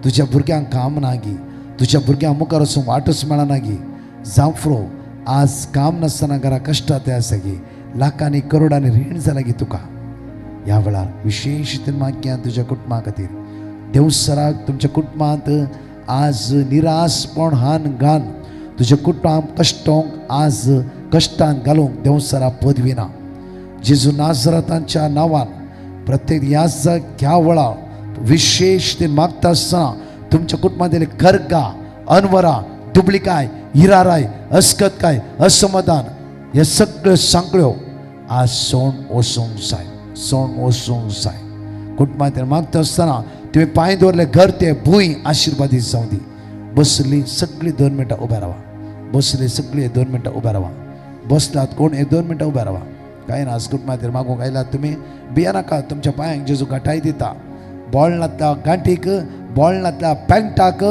तुझ्या भुरग्यांक काम नागी तुझ्या भुरग्यांक मुखार वचूंक वाटूच मेळनागी जांफरो आज काम नासतना घरा कश्टां ते आसा गी लाखांनी करोडांनी रीण जालां गी तुका ह्या वेळार विशेष रितीन मागया तुझ्या कुटुंबा खातीर देवसराक तुमच्या कुटुंबांत आज निरासपण हान घान तुझ्या कुटुंबाक कश्टांक आज कश्टांत घालूंक देवसरा पदवी ना जेजू नासरतांच्या नांवान प्रत्येक ह्या ह्या वेळार विशेष ते मागता आसतना तुमच्या कुटुंबांतले कर्गा अनवरा दुबळीकाय हिराराय अस्कतकाय असमाधान हे सगळ्यो सांकळ्यो आज सोड वचूंक जाय कुटुंबांतले मागता आसतना तुम्ही पांय दवरले घर ते भूंय आशिर्वादीत जावं दी बसली सगळी 2 मिनटां उबे रावा बसली सगळी 2 मिनटां उबे रावा बसलात कोण 2 मिनटां उबे रावा कांय ना आज कुटुंबांतले मागूंक आयलात तुमी भिया नाका तुमच्या पांयांक जेजू घटाय दिता बोळणांतल्या गांठीक बोळणांतल्या पॅन्टाक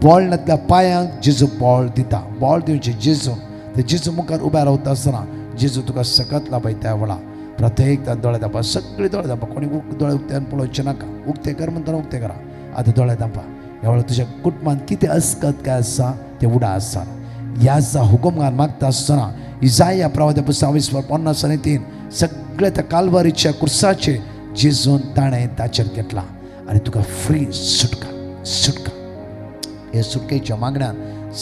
बोळणांतल्या पांयांक जेजू बोळ दिता बोळ दिवचे जेजू ते जेजू मुखार उबे रावता आसतना जेजू तुका सकतला पळय त्या वेळा प्रत्येक दोळे धांपा सगळीं दोळे धांपा कोणी दोळे उक्त्यान पळोवचे नाका उक्ते कर म्हणटना उक्ते करा आतां दोळे धांपा ह्या वेळार तुज्या कुटुंबांत कितें अस्कत काय आसा तें उडा आसा ह्या हुकूमगान मागता आसतना इजाया प्रवाद्या पुस्तक 20:50-3 सगळे त्या काल्वारीच्या कुर्साचे जेजून ताणें ताचेर घेतला आनी तुका फ्री सुटका हे सुटकेच्या मागण्यान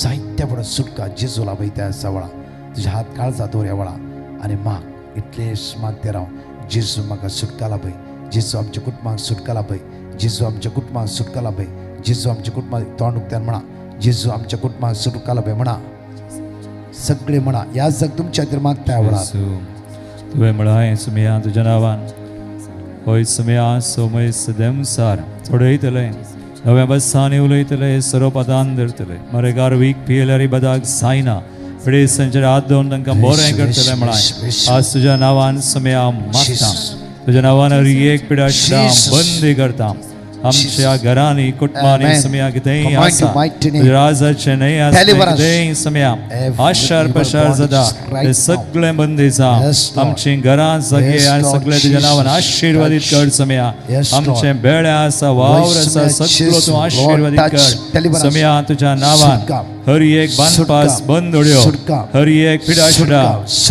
जायत्या पडून सुटका जेजू लाभयता आसा वेळा तुजे हात काळजात दवर ह्या वेळा आनी माग इतलेच मागते राव जेजू म्हाका सुटका लाभय जेजू आमच्या कुटुंबाक सुटका लाभय जेजू आमच्या कुटुंबाक सुटका लाभय जेजू आमच्या कुटुंबाक तोंड उक्त्यान म्हणा जेजू आमच्या कुटुंबाक सुटका लाभय म्हणा सगळे म्हणा ह्या जग तुमच्या खातीर मागता ह्या वेळार तुवें म्हळां सुमया तुज्या नांवान होय सुमया सोमय सदेमसार चडयतले नव्या बसांनी उलयतले सर्व पदान धरतले मरेगार वीक पियेल्यारी बदाक जायना पिडेसांचेर हात दवरून तांकां बरें करतले म्हळां आज तुज्या नांवान सुमया मागता तुज्या नांवान हर एक पिडा बंदी करता आमच्या घरांनी कुटुंबांनी सुमया कितेंय आसा राजाचे न्हय आसा कितेंय सुमया आशार पशार जाता ते सगळे बंदी जा आमची घरां जागे आनी सगळे तुज्या नांवान आशिर्वादीत कर सुमया आमचे बेळे आसा वावर आसा सगळो तूं आशिर्वादीत कर सुमया तुज्या नांवान हर एक बांदपास बंद उडयो हर एक पिडाशिडा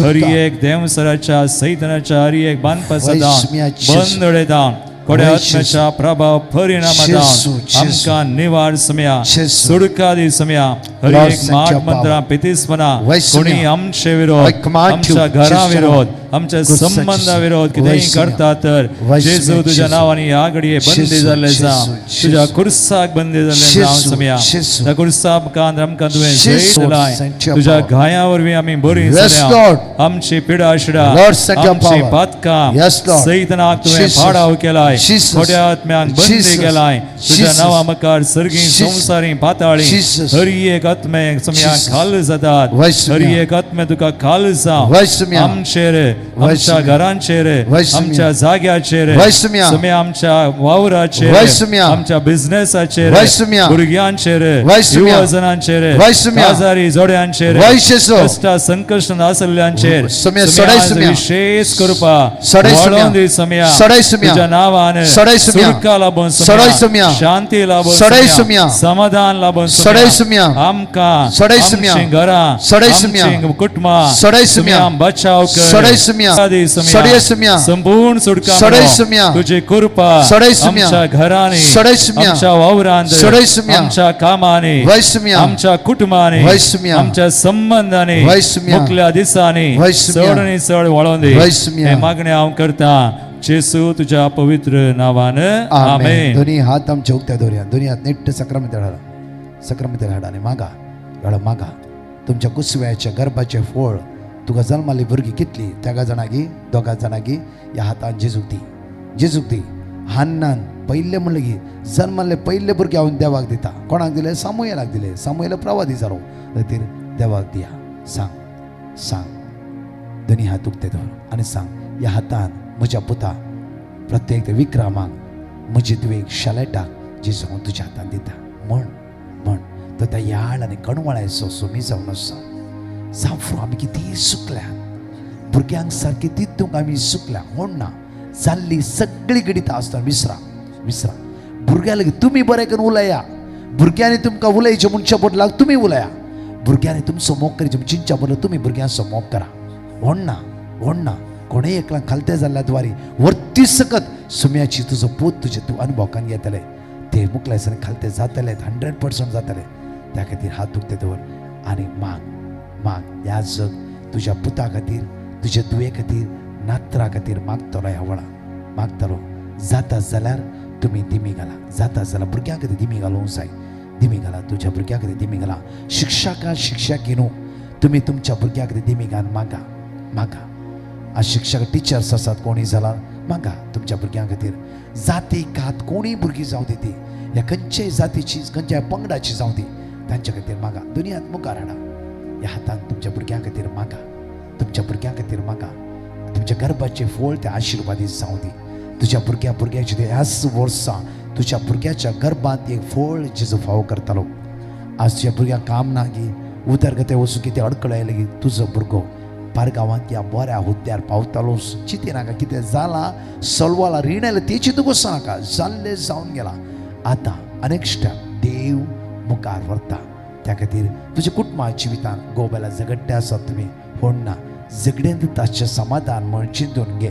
हर एक देवसराच्या सैतानाच्या हर एक बांदपास बंद उडयता कोड्या आत्म्याच्या प्रभाव परिणामांतल्यान आमकां निवार सुमया सुटका दी सुमया हर एक माट मंत्रा पितीसपणा कोणी आमचे विरोध आमच्या घरा विरोध आमच्या संबंधा विरोध कितेंय करता तर जेजू तुझ्या नावाने ह्या घडये बंदी जाल्ले जावं तुझ्या कुर्साक बंदी जाल्ले जावं समया त्या कुर्सा मुखार आमकां तुवें जय दिलाय तुझ्या गाया वरवीं आमी बरी जाल्या आमची पिडा शिडा आमची पातकां सैतानाक तुवें पाडाव केलाय खोट्या आत्म्यांक बंदी केलाय तुझ्या नांवा मुखार सर्गी संवसारी पाताळी हर एक आत्मे समया खाल जातात हर एक आत्मे तुका खाल जावं आमचेर आमच्या घरांचेर आमच्या जाग्याचेर समया आमच्या वावराचेर आमच्या बिझनेसाचेर भुरग्यांचेर युवजनांचेर आजारी जोड्यांचेर कश्टा संकश्ट आसल्ल्यांचेर विशेष कृपा वाडोवन दी समया तुझ्या नांवान सुटका लाभून समया शांती लाभून समया समाधान लाभून समया आमकां आमची घरां आमची कुटुंबां समया बचाव कर संपूर्ण सुटका तुझी कृपा आमच्या घरांनी आमच्या वावरांत आमच्या कामांनी आमच्या कुटुंबांनी आमच्या संबंधांनी मुखल्या दिसांनी चड चड वळोवन दी हे मागणी हांव करता जेसू तुझ्या पवित्र नावान आमेन. दोन्ही हात आमच्या उक्त्या दवरया दोन्ही हात नेट्ट सक्रामेंत हाडाने मागा वेळा मागा तुमच्या कुसव्याच्या गर्भाचे फळ तुका जल्माली भुरगीं कितली त्या जाणागी दोगा जाणागी ह्या हातान जेजूक दी हान्नान पयले म्हणले की जल्माले पयले भुरगे हांव देवाक दिता कोणाक दिले सामुएलाक दिले सामुएल प्रवादी जालो खातीर देवाक दिया सांग दोन्ही हात उक्ते दवर आनी सांग ह्या हातान म्हज्या पुता प्रत्येक विक्रमाक म्हजी तुवें एक शालेटाक जेजू हांव तुज्या हातान दिता म्हण तो त्या याळ आनी कणवळ्याचो सोमी जावन आसा जावं आमी कितें सुकल्या भुरग्यांक सारकी तितूंक आमी सुकल्या म्हण ना जाल्ली सगळी गणितां आसतना विसरा भुरग्यां लागीं तुमी बरें करून उलया भुरग्यांनी तुमकां उलयचें म्हणच्या बदलाक तुमी उलया भुरग्यांनी तुमचो मोग करचें चिंतच्या बदला तुमी भुरग्यांचो मोग करा व्हड ना कोणेय एकल्याक खालते जाल्ल्या द्वारी वर्ती सकत सुम्याची तुजो पूत तुजे तूं अनुभवान घेतले ते मुखल्यासान खालते जातले 100% जातले त्या खातीर हात उक्ते दवर आनी माग ह्या जग तुज्या पुता खातीर तुज्या दुये खातीर नात्रा खातीर मागतलो ह्या वळा मागतलो जाता जाल्यार तुमी दिमी घाला जाता जाल्यार भुरग्यां खातीर दिमी घालूंक जाय दिमी घाला तुज्या भुरग्यां खातीर दिमी घाला शिक्षक न्हू तुमी तुमच्या भुरग्यां खातीर दिमी घाल मागा आज शिक्षक टिचर्स आसात कोणी जाल्यार मागा तुमच्या भुरग्यां खातीर जाती खात कोणीय भुरगीं जावं दी ती ह्या खंयच्याय जातीची खंयच्याय पंगडाची जावं दी तांच्या खातीर मागा दुनियांत मुखार हाडा ह्या हातान तुमच्या भुरग्यां खातीर मागा तुमच्या भुरग्यां खातीर मागा तुमच्या गर्भाचे फळ ते आशिर्वादीत जावं दी तुज्या भुरग्याची ते ह्याच वर्सां तुज्या भुरग्याच्या गर्भांत एक फळ जेजू फावो करतालो आज तुज्या भुरग्यांक काम ना गी उदरगते वचून कितें अडकळयले गी तुजो भुरगो पारगांवांत ह्या बऱ्या हुद्द्यार पावतालो चिंती नाका कितें जालां सलवाला रीण आयलें तेची तूं नाका जाल्लें जावन गेलां आतां अनेक स्टेप देव मुखार व्हरता त्या खातीर तुज्या कुटुंबा जिवितान गोबेला झगडटे आसात तुमी ना झगडेंत ताचें समाधान म्हण चिंतून घे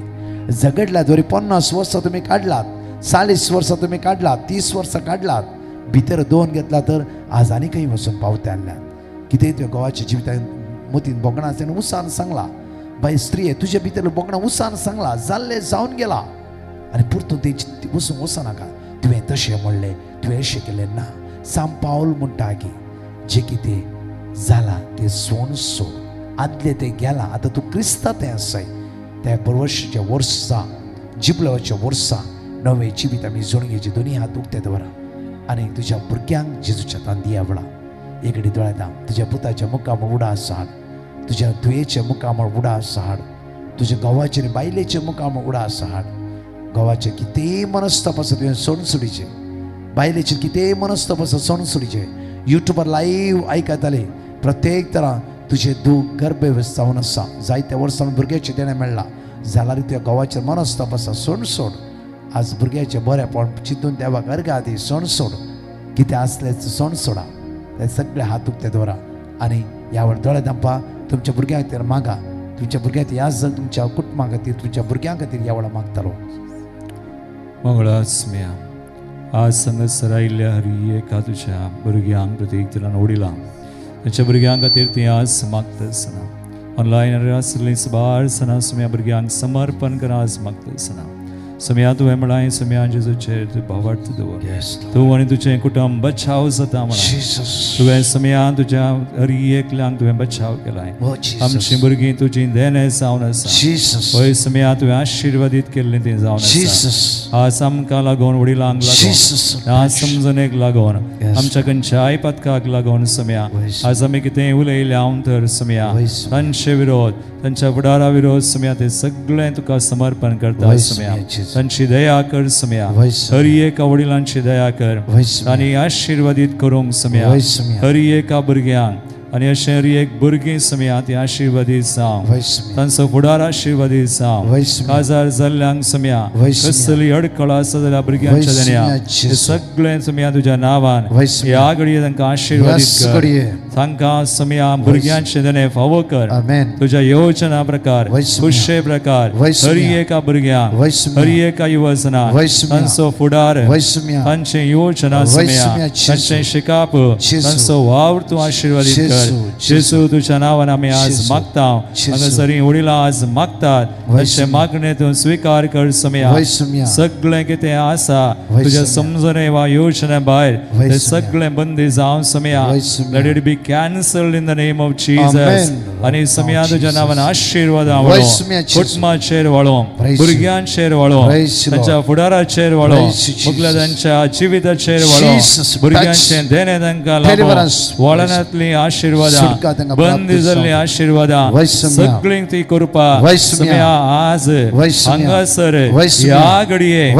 झगडल्यात वरी 50 वर्सां तुमी काडलात 40 वर्सां तुमी काडलात 30 वर्सां काडलात भितर 2 घेतला तर आज आनी खंय वचून पावते आसल्यात कितें तुवें गोवाच्या जिवितान मतीन बोगणा आसतना उसान सांगला बाय स्त्रिये तुजे भितर बोगणा उसान सांगला जाल्लें जावन गेला आनी परतून तेची वचूंक वचनाका तुवें तशें म्हणलें तुवें अशें केलें ना सांग पावल म्हणटा की जें कितें जालां तें सोन सोड आदलें तें गेलां आतां तूं क्रिस्तांत आसाय त्या वर्साच्या वर्सां जिबलाच्या वर्सां नवें जिवीत आमी जोडगेचे दोनी हात उक्ते दवरा आनी तुज्या भुरग्यांक जेजूच्या हातान दिया वळा एकडे दोळ्यात तुज्या पुताच्या मुखामळ उडास हाड तुज्या दुयेच्या मुखामळ उडास हाड तुज्या घोवाचे आनी बायलेचे मुखामळ उडास हाड घोवाचे कितेंय मनस्ताप आसा तुवें सोडचे बायलेचे कितेंय मनस्ताप आसा सोडचे युट्यूबार लायव्ह आयकताले प्रत्येक तरां तुजें दूख गर्भवेस्त जावन आसा जायत्या वर्सां भुरग्याचें देणें मेळ्ळां जाल्यार तुज्या घोवाचेर मनस्ताप आसा सोड आज भुरग्याचें बरेंपण चिंतून देवाक अर्घा दी सोड कितें आसलें सोड सोडा ते सगळे हात उक्ते दवरा आनी ह्या वेळ दोळे धांपा तुमच्या भुरग्यां खातीर मागा तुमच्या भुरग्यां ह्या जग तुमच्या कुटुंबा खातीर तुमच्या भुरग्यां खातीर ह्या वेळा मागतालो मंगळास्म्या आज संगसर आयिल्ल्या हरी एका तुज्या भुरग्यांक प्रत्येक तरान ओडिलां तांच्या भुरग्यां खातीर ती आज मागता आसतना ऑनलाइन आसली सबार सना सुम्या भुरग्यांक समर्पण करा आज मागता सना सुम्या तुवें म्हळां सुम्या जेजूचेर तूं भावार्थ दवर तूं आनी तुजें कुटुंब बचाव जाता म्हणा तुवें सुम्या तुज्या हर एकल्यांक तुवें बचाव केलाय आमचीं भुरगीं तुजीं देणे जावन आसा पळय सुम्या तुवें आशिर्वादीत केल्लीं तीं जावन आसा आज आमकां लागून वडिलांक लागून ह्या समजणेक लागून आमच्या खंयच्याय पथकाक लागून सुम्या आज आमी कितें उलयलें हांव तर सुम्या तांचे विरोध तांच्या फुडारा विरोध सुम्या ते सगळें तुका समर्पण करता सुम्या तांची दया कर सुम्या हर एका वडिलांची दया कर आनी आशिर्वादीत करूंक सुम्या हर एका भुरग्यांक आनी अशें हर एक भुरगीं सुम्या ती आशिर्वादीत जावं तांचो फुडार आशिर्वादीत जावं काजार जाल्ल्यांक सुम्या कसली अडखळ आसा जाल्यार भुरग्यांच्या देण्या ते सगळें सुम्या तुज्या नांवान ह्या घडये तांकां आशिर्वादीत कर तांकां सुम्या भुरग्यांचे देणे फावो कर तुज्या योजना प्रकार खुशे प्रकार हर एका भुरग्यांक हर एका युवजना तांचो फुडार तांचे योजना सुम्या तांचे शिकाप तांचो वावर तूं आशिर्वादीत कर जेजू तुझ्या नावान आमी आज मागता हांगासरी वडिलां आज मागतात अशें मागणे तूं स्वीकार कर सुम्या सगळें कितें आसा तुज्या समजणे वा योजने भायर ते सगळें बंदी जावन सुम्या let it be cancelled in the name of Jesus आनी सुम्या तुज्या नावान आशिर्वादां वळो कुटुंबाचेर वळो भुरग्यांचेर वळो तांच्या फुडाराचेर वळो मुगल्या तांच्या जिविताचेर वळो भुरग्यांचें देणे तांकां लाभो वळणांतली आशिर्वादां बंदी जाल्ली आशिर्वादां सगळीं ती करपा सुम्या आज हांगासर ह्या घडये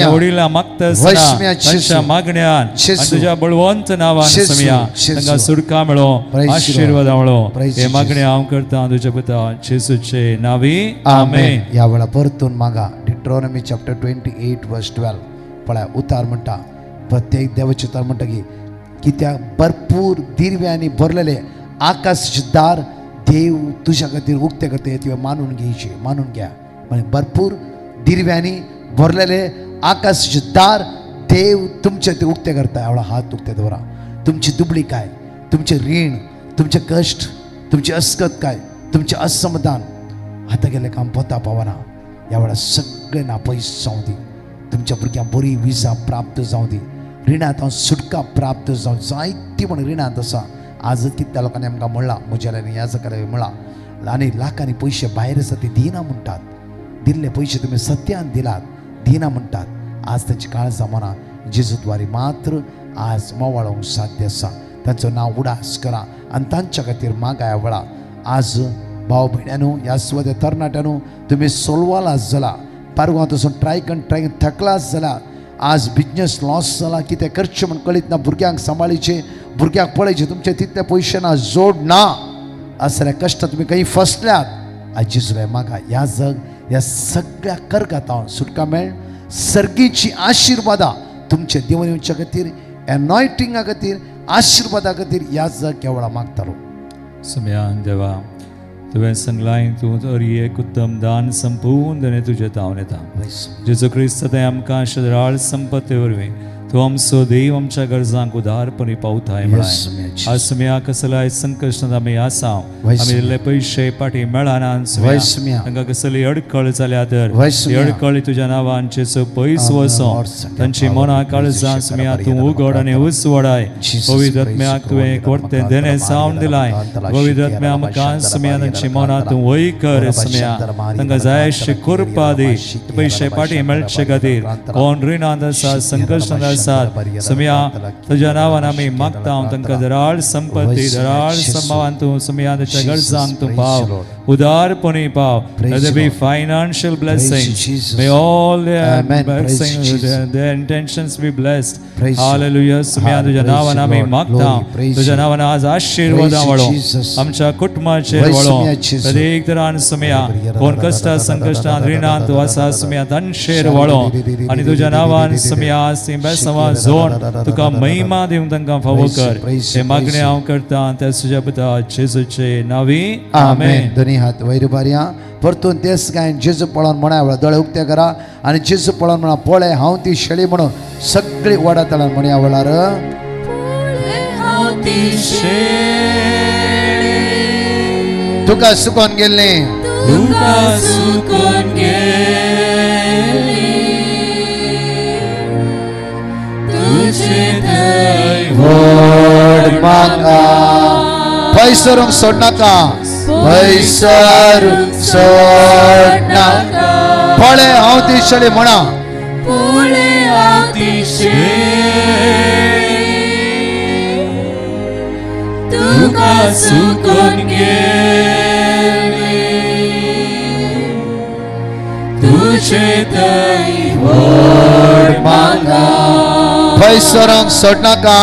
वडिलां मागता आसतना तांच्या मागण्यान आनी तुज्या बळवंत नांवान सुम्या तांकां सुटका मेळो आशिर्वादां मेळो हे मागणे हांव करता तुज्या पुता जेजूचे नांवी आमेन. ह्या वेळा परतून मागा डिट्रॉनॉमी चॅप्टर 28 वर्स 12 पळय उतार म्हणटा प्रत्येक देवाचे उतार म्हणटा की कित्याक भरपूर दिव्यांनी भरलेले आकाशाचे दार देव तुझ्या खातीर उक्ते करते तुवें मानून घेवचे मानून घ्या म्हणजे भरपूर दिव्यांनी भरलेले आकाशाचे दार देव तुमचे ते उक्ते करता एवढा हात उक्ते दवरा तुमची दुबळी काय तुमचे रीण तुमचे कश्ट तुमची अस्कत काय तुमचे असमाधान हाता गेले काम पोता पावना ह्या वेळा सगळे नापयस जावं दी तुमच्या भुरग्यांक बरी विजा प्राप्त जावं दी रिणांत सुटका प्राप्त जावं जायती म्हण रिणांत आसा आज कितल्या लोकांनी आमकां म्हणलां म्हज्या ह्या जाका म्हणलां आनी लाखांनी पयशे भायर आसा ते दिना म्हणटात दिल्ले पयशे तुमी सत्यान दिलात दिना म्हणटात आज तांची काळजां मना जेजू द्वारे मात्र आज मोवाळोवंक साध्य आसा तांचो नांव उडास करा आनी तांच्या खातीर मागाय वेळा आज भाव भयण्यांनो ह्या सुवाते तरणाट्यांनो तुमी सोलवाला जाला पारगांव तसो ट्राय करून थकलास जाल्यार आज बिजनेस लॉस जाला कितें करचें म्हण कळीत ना भुरग्यांक सांबाळीचे भुरग्यांक पळयचे तुमचे तितले पयशे ना जोड ना असले कश्ट तुमी खंय फसल्यात आज जेजूले म्हाका ह्या जग ह्या सगळ्या करगातां सुटका मेळ सर्गीची आशिर्वादां तुमचे देवन येवच्या खातीर एनॉयटिंगा खातीर आशिर्वादा खातीर ह्या जग केवळा मागतालो सुम्या देवा तुवें सांगलां तूं हर एक उत्तम दान संपूर्ण तुजें तावन येता जेजू क्रिस्त तें आमकां आशिर्वाद संपत्ती वरवीं तूं आमचो देव आमच्या गरजांक उदारपणी पावताय म्हळाय आज सुम्या कसल्याय संकश्टांत आमी आसा आमी दिल्ले पयशे पाटी मेळना तांकां कसली अडखळ जाल्या तर अडखळी तुज्या नांवान जेजू पयस वचो तांची मनां काळजां सुम्या तूं उगड आनी उसवडाय पवित्र आत्म्याक तुवें कोर्तें देणे जावन दिलाय पवित्र आत्म्या आमकां सुम्या तांची मनां तूं वय कर सुम्या तांकां जाय अशी कृपा दी पयशे पाटी मेळचे खातीर कोण रिणांत आसा संकश्टांत आसा सुम्या तुज्या नांवान आमी मागता तांकां दराळ संपत्ती दराळ संभावान तूं सुम्या ताच्या गरजांक तूं पाव उदारपणी पाव let there be financial blessings may all their blessings their intentions be blessed hallelujah सुम्या तुज्या नांवान आमी मागता तुज्या नांवान आज आशिर्वादां वळो आमच्या कुटुंबाचेर वळो प्रत्येक तरान सुम्या कोण कश्टां संकश्टांत रिणांत आसा सुम्या तांचेर वळो आनी तुज्या नांवान सुम्या बेसवा जोड तुका महिमा दिवंक तांकां फावो कर हे मागणे हांव करता त्या तुज्या पुता जेजूचे नांवी आमेन. दोनी हात वयर बारया परतून तेच गायन जेजू पळोवन म्हणा वेळा दोळे उक्ते करा आनी जेजू पळोवन म्हणा पळय हांव ती शेळी म्हणून सगळी वडा तळान म्हणया वेळार तुका सुकोन गेल्ले तुका सुकोन गेली तुझे दय व्हड मागा पैसरूंक सोडनाका पैसरूंक सोडनाका पळे हांव दिसले म्हणा पोळे अतिशय तुका सुकोन गेली तुझे दय व्हड मागा पैसरूंक सोडनाका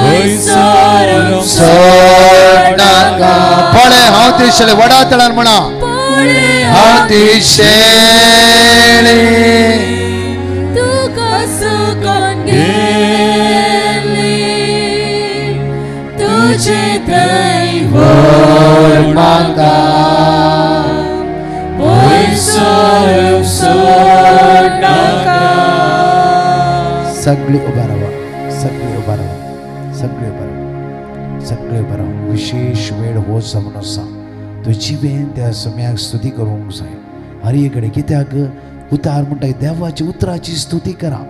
पैसरूंक सोडनाका पळे हांव दिसले वडा तळान म्हणा हांव दिसले तुका सुकोन गेली तुझे दय व्हड मागा पैसरूंक सोडनाका सगळे उभा राहा सगळे उभा राहा सगळे उभा राहा सगळे उभा राहा विशेष वेळ हो जमून आसा तुजी बेन त्या समयाक स्तुती करूंक जाय हर एक कित्याक उतार म्हणटा देवाची उतराची स्तुती करा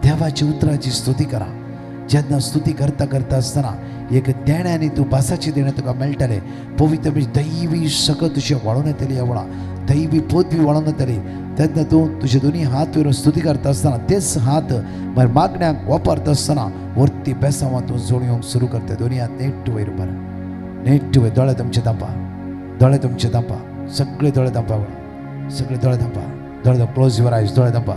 देवाची उतराची स्तुती करा जेन्ना स्तुती करता करता आसतना एक देण्यानी तूं बासाची देणें तुका मेळटलें पवित्र दैवी सकत तुजें वळून येतली ह्या वेळा दैवी पदवी वळून येतली तेन्ना तूं तुजे दोनी हात वयर स्तुती करता आसतना तेच हात मागीर मागण्यांक वापरता आसतना वरती बेसांवां तूं जोडूंक सुरू करता दोनी हात नेट वयर बरा नेट वयर दोळे तुमचे दांपा दोळे तुमचे दांपा सगळे दोळे दांपा सगळे दोळे दांपा दोळे क्लोज युअर आयज दोळे दांपा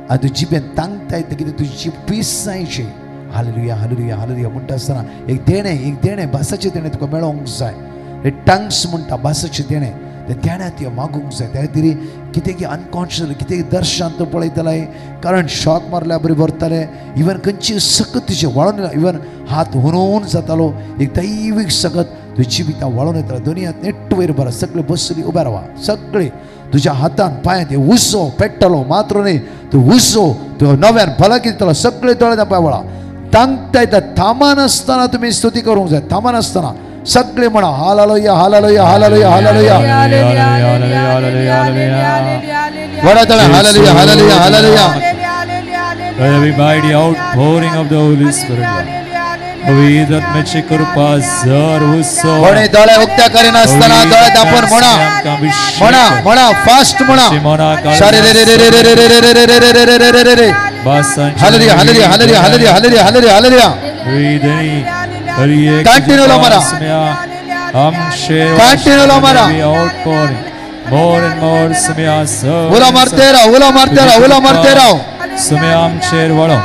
आनी तूं जिबेन तांगता येता कितें तुजी जीब पीस जायची हालेलुया हालेलुया हालेलुया म्हणटा आसतना एक देणें भासाचें देणें तुका मेळोंक जाय हे टंग्स म्हणटा भासाचें देणें ते देण्यात यो मागूंक जाय त्या खातीर कितें की अनकॉन्शियस कितें दर्शन तूं पळयतले करंट शॉक मारल्या बरी व्हरतले इवन खंयची सकत तुजें वळोन इवन हात हुनून जातालो एक दैवीक सकत तुजी भितर वळोन येतालो दोनी हात नेट्ट वयर बरा सगळे बसली उबे रावा सगळे तुज्या हातान पांयान ते उस्सो पेट्टलो मात्र न्ही तूं उस्सो तूं नव्यान फलक दितलो सगळे दोळे दांपा वळा तांगता येता थामान आसतना तुमी स्तुती करूंक जाय थामान आसतना सगळे म्हणा हालेलुया हालेलुया हालेलुया हालेलुया वडा तळा hallelujah hallelujah hallelujah Every mighty outpouring of the Holy Spirit. पवित्र आत्म्याची कृपा जर हुस्सो कोणी डोळे उक्त्या करीन असताना डोळे दापून म्हणा म्हणा म्हणा फास्ट म्हणा hallelujah hallelujah hallelujah hallelujah hallelujah hallelujah hallelujah continue low मारा कंटिन्यू लो मारा more and more समया उला मारते राव उला मारते राव उला मारते राव समया आमचेर वळो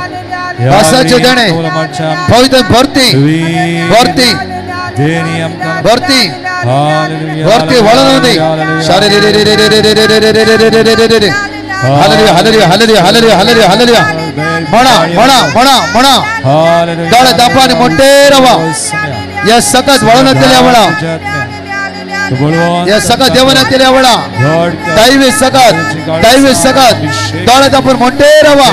भासाचे देणे पवित्र भरती भरती भरती भरती वळून दी hallelujah hallelujah hallelujah hallelujah hallelujah hallelujah म्हणा म्हणा म्हणा म्हणा डोळे दापानी मोठे रवा या सकत वळून येतल्या म्हणा या सकत देवन येतल्या म्हणा दैवी सकत डोळे दापून मोठे रवा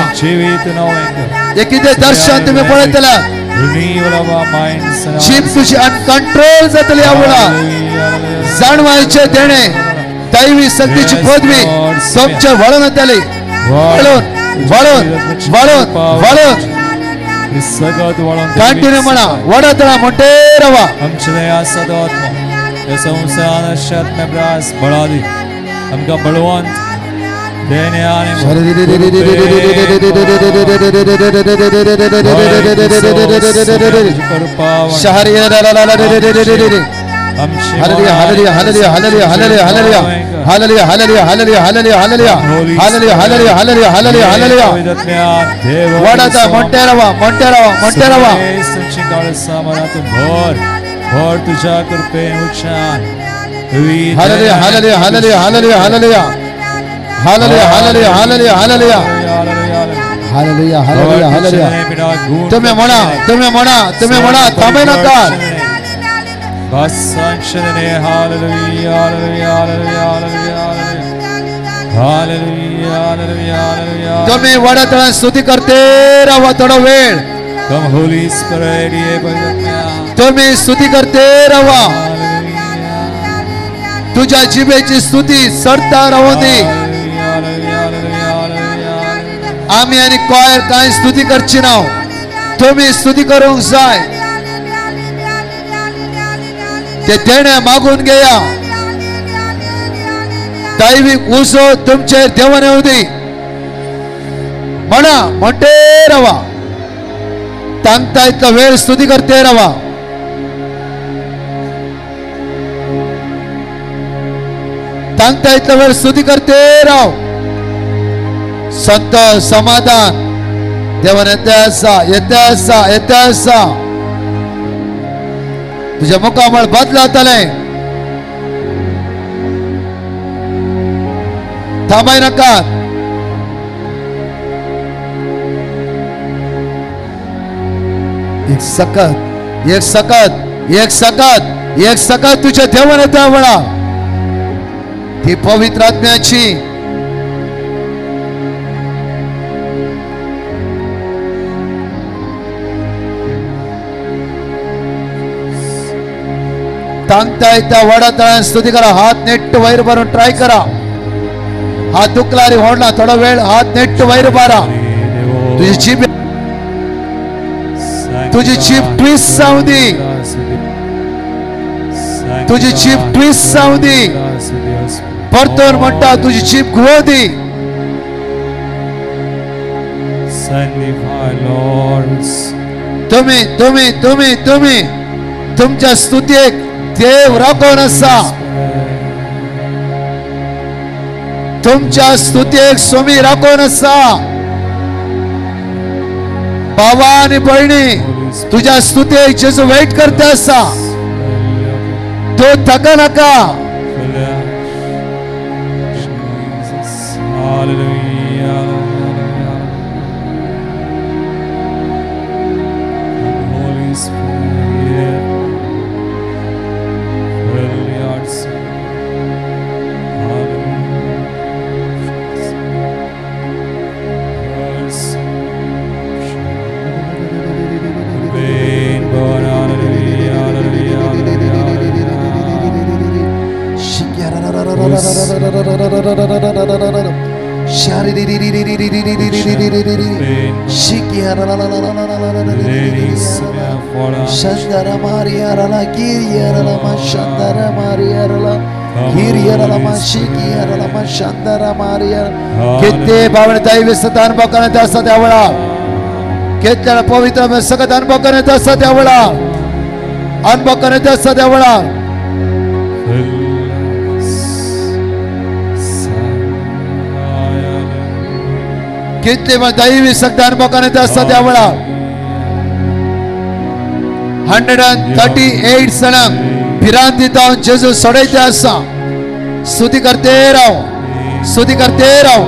हे किती दर्शन तुम्ही पळयतला जीभ तुझी अनकंट्रोल जातली ह्या वेळा जाणवायचे देणे दैवी शक्तीची पदवी तुमच्या वळून येतली वळून वळून वळून वळून कंटिन्यू म्हणा वडा तळा मोठे रवा आमचे आत्मा या संसारात ब्रास बळादी आमकां बळवंत देण्याने शहर hallelujah hallelujah hallelujah hallelujah hallelujah hallelujah hallelujah hallelujah hallelujah hallelujah hallelujah hallelujah hallelujah hallelujah hallelujah वडाचा मोठे रवा मोठे रवा मोठे रवा भर तुझ्या कृपेन उच्चार hallelujah hallelujah hallelujah hallelujah hallelujah hallelujah hallelujah hallelujah hallelujah hallelujah hallelujah hallelujah तुम्ही म्हणा थांबे नका Basanchane hallelujah hallelujah hallelujah hallelujah hallelujah hallelujah तुम्ही वडातळा स्तुती करते राहा थोडा वेळ Come Holy Spirit ये पवित्र तुम्ही स्तुती करते राहा तुझ्या जिभेची स्तुती सरता राहू दे. आम्ही आणि कॉयर काय स्तुती करची ना, तुम्ही स्तुती करूंक जाय. ते देणे मागून घेया. दैविक उसो तुमचे देवन येऊ दे. म्हणा, म्हणते रवा. तांगता इतका वेळ स्तुती करते रवा. तांगता इतका वेळ स्तुती करते राव. संत समाधान देवान येते असा, येते असा, येते असा. तुझ्या मुखामळ बदलातले. थांबाय नका. एक सकत, एक सकत, एक सकत, एक सकत तुझ्या देवान येते म्हणा. ती पवित्र आत्म्याची तांगता येता वडा तळ्यान स्तुती करा. हात नेट वैर भरून ट्राय करा. हात दुखला रे होडला थोडा वेळ. हात नेट वैर बारा. तुझी जीभ, तुझी जीभ ट्विस्ट जाऊ दे. तुझी जीभ ट्विस्ट जाऊ दे. परतोन म्हणता तुझी जीभ घुवू दे. तुम्ही तुम्ही तुम्ही तुम्ही तुमच्या स्तुतीक देव राखून असा. तुमच्या स्तुतीक स्वामी राखून असा. बाबा आणि बहिणी तुझ्या स्तुतीक जेजू वेट करते असा. तो थका नका. किती भावने दैवी सत अनुभव करण्यात असतात त्यावेळा. किती पवित्र सगळं अनुभव करण्यात असतात त्यावेळा. अनुभव करण्यात असतात त्यावेळा. किती दैवी सगळं अनुभव करण्यात असतात त्यावेळा. 138 सण फिरांती जाऊन जेजू सोडायचे असा. स्तुती करते राव. स्तुती करते राव.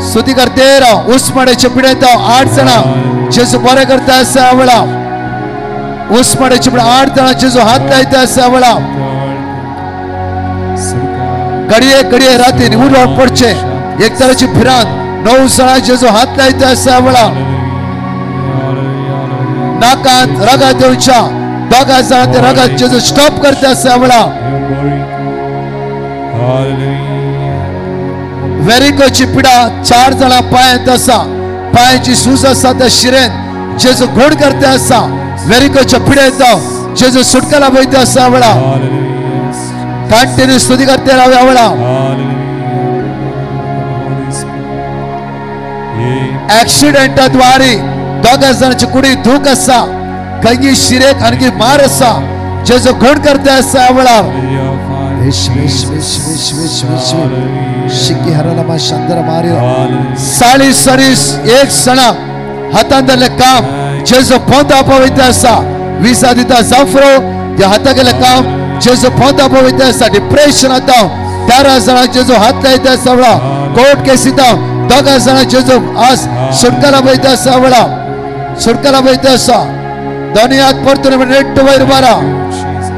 स्तुती करते राव. उस्माड्याच्या पिढ्यात 8 जण जेजू बरे करते असा वेळा. उस्माड्याच्या पिढ्या 8 जण जेजू हात लायते असा वेळा. घडिये घडिये रात्री उडवून पडचे. एक तराची फिरांत 9 जण जेजू हात लायते असा वेळा. नाकात रगात येऊच्या 2 जण ते रगात जेजू स्टॉप करते असा वेळा. वेरिकोची पिढा 4 जण पायात असा. पायाची सूज असा त्या शिरेन जेजू घोड करते असा. वेरिकोच्या पिढ्यात जेजू सुटकाला बैठे असा वेळा. कंटिन्यू स्तुती करते राहाव्या वेळा. ऍक्सिडेंटाद्वारे 2 जणांची कुडी धूक असा. काही शिरेक आणखी मार असा. जेजू घोड करते असा वेळा. साली सरीस 1 सणा हातांतले काम जेजू पोंता पवित्र असा. विसा दिता जाफरो त्या हाता गेले काम जेजू पोंता पवित्र असा. डिप्रेशन आता 13 जणांचे जेजू हात लायते असा वेळा. कोर्ट केस इता 2 जणांचे जेजू आज सुटकाला बैठे असा वेळा. सुटकाला बैठे असा. दोन्ही हात परतून नेट वैर बारा.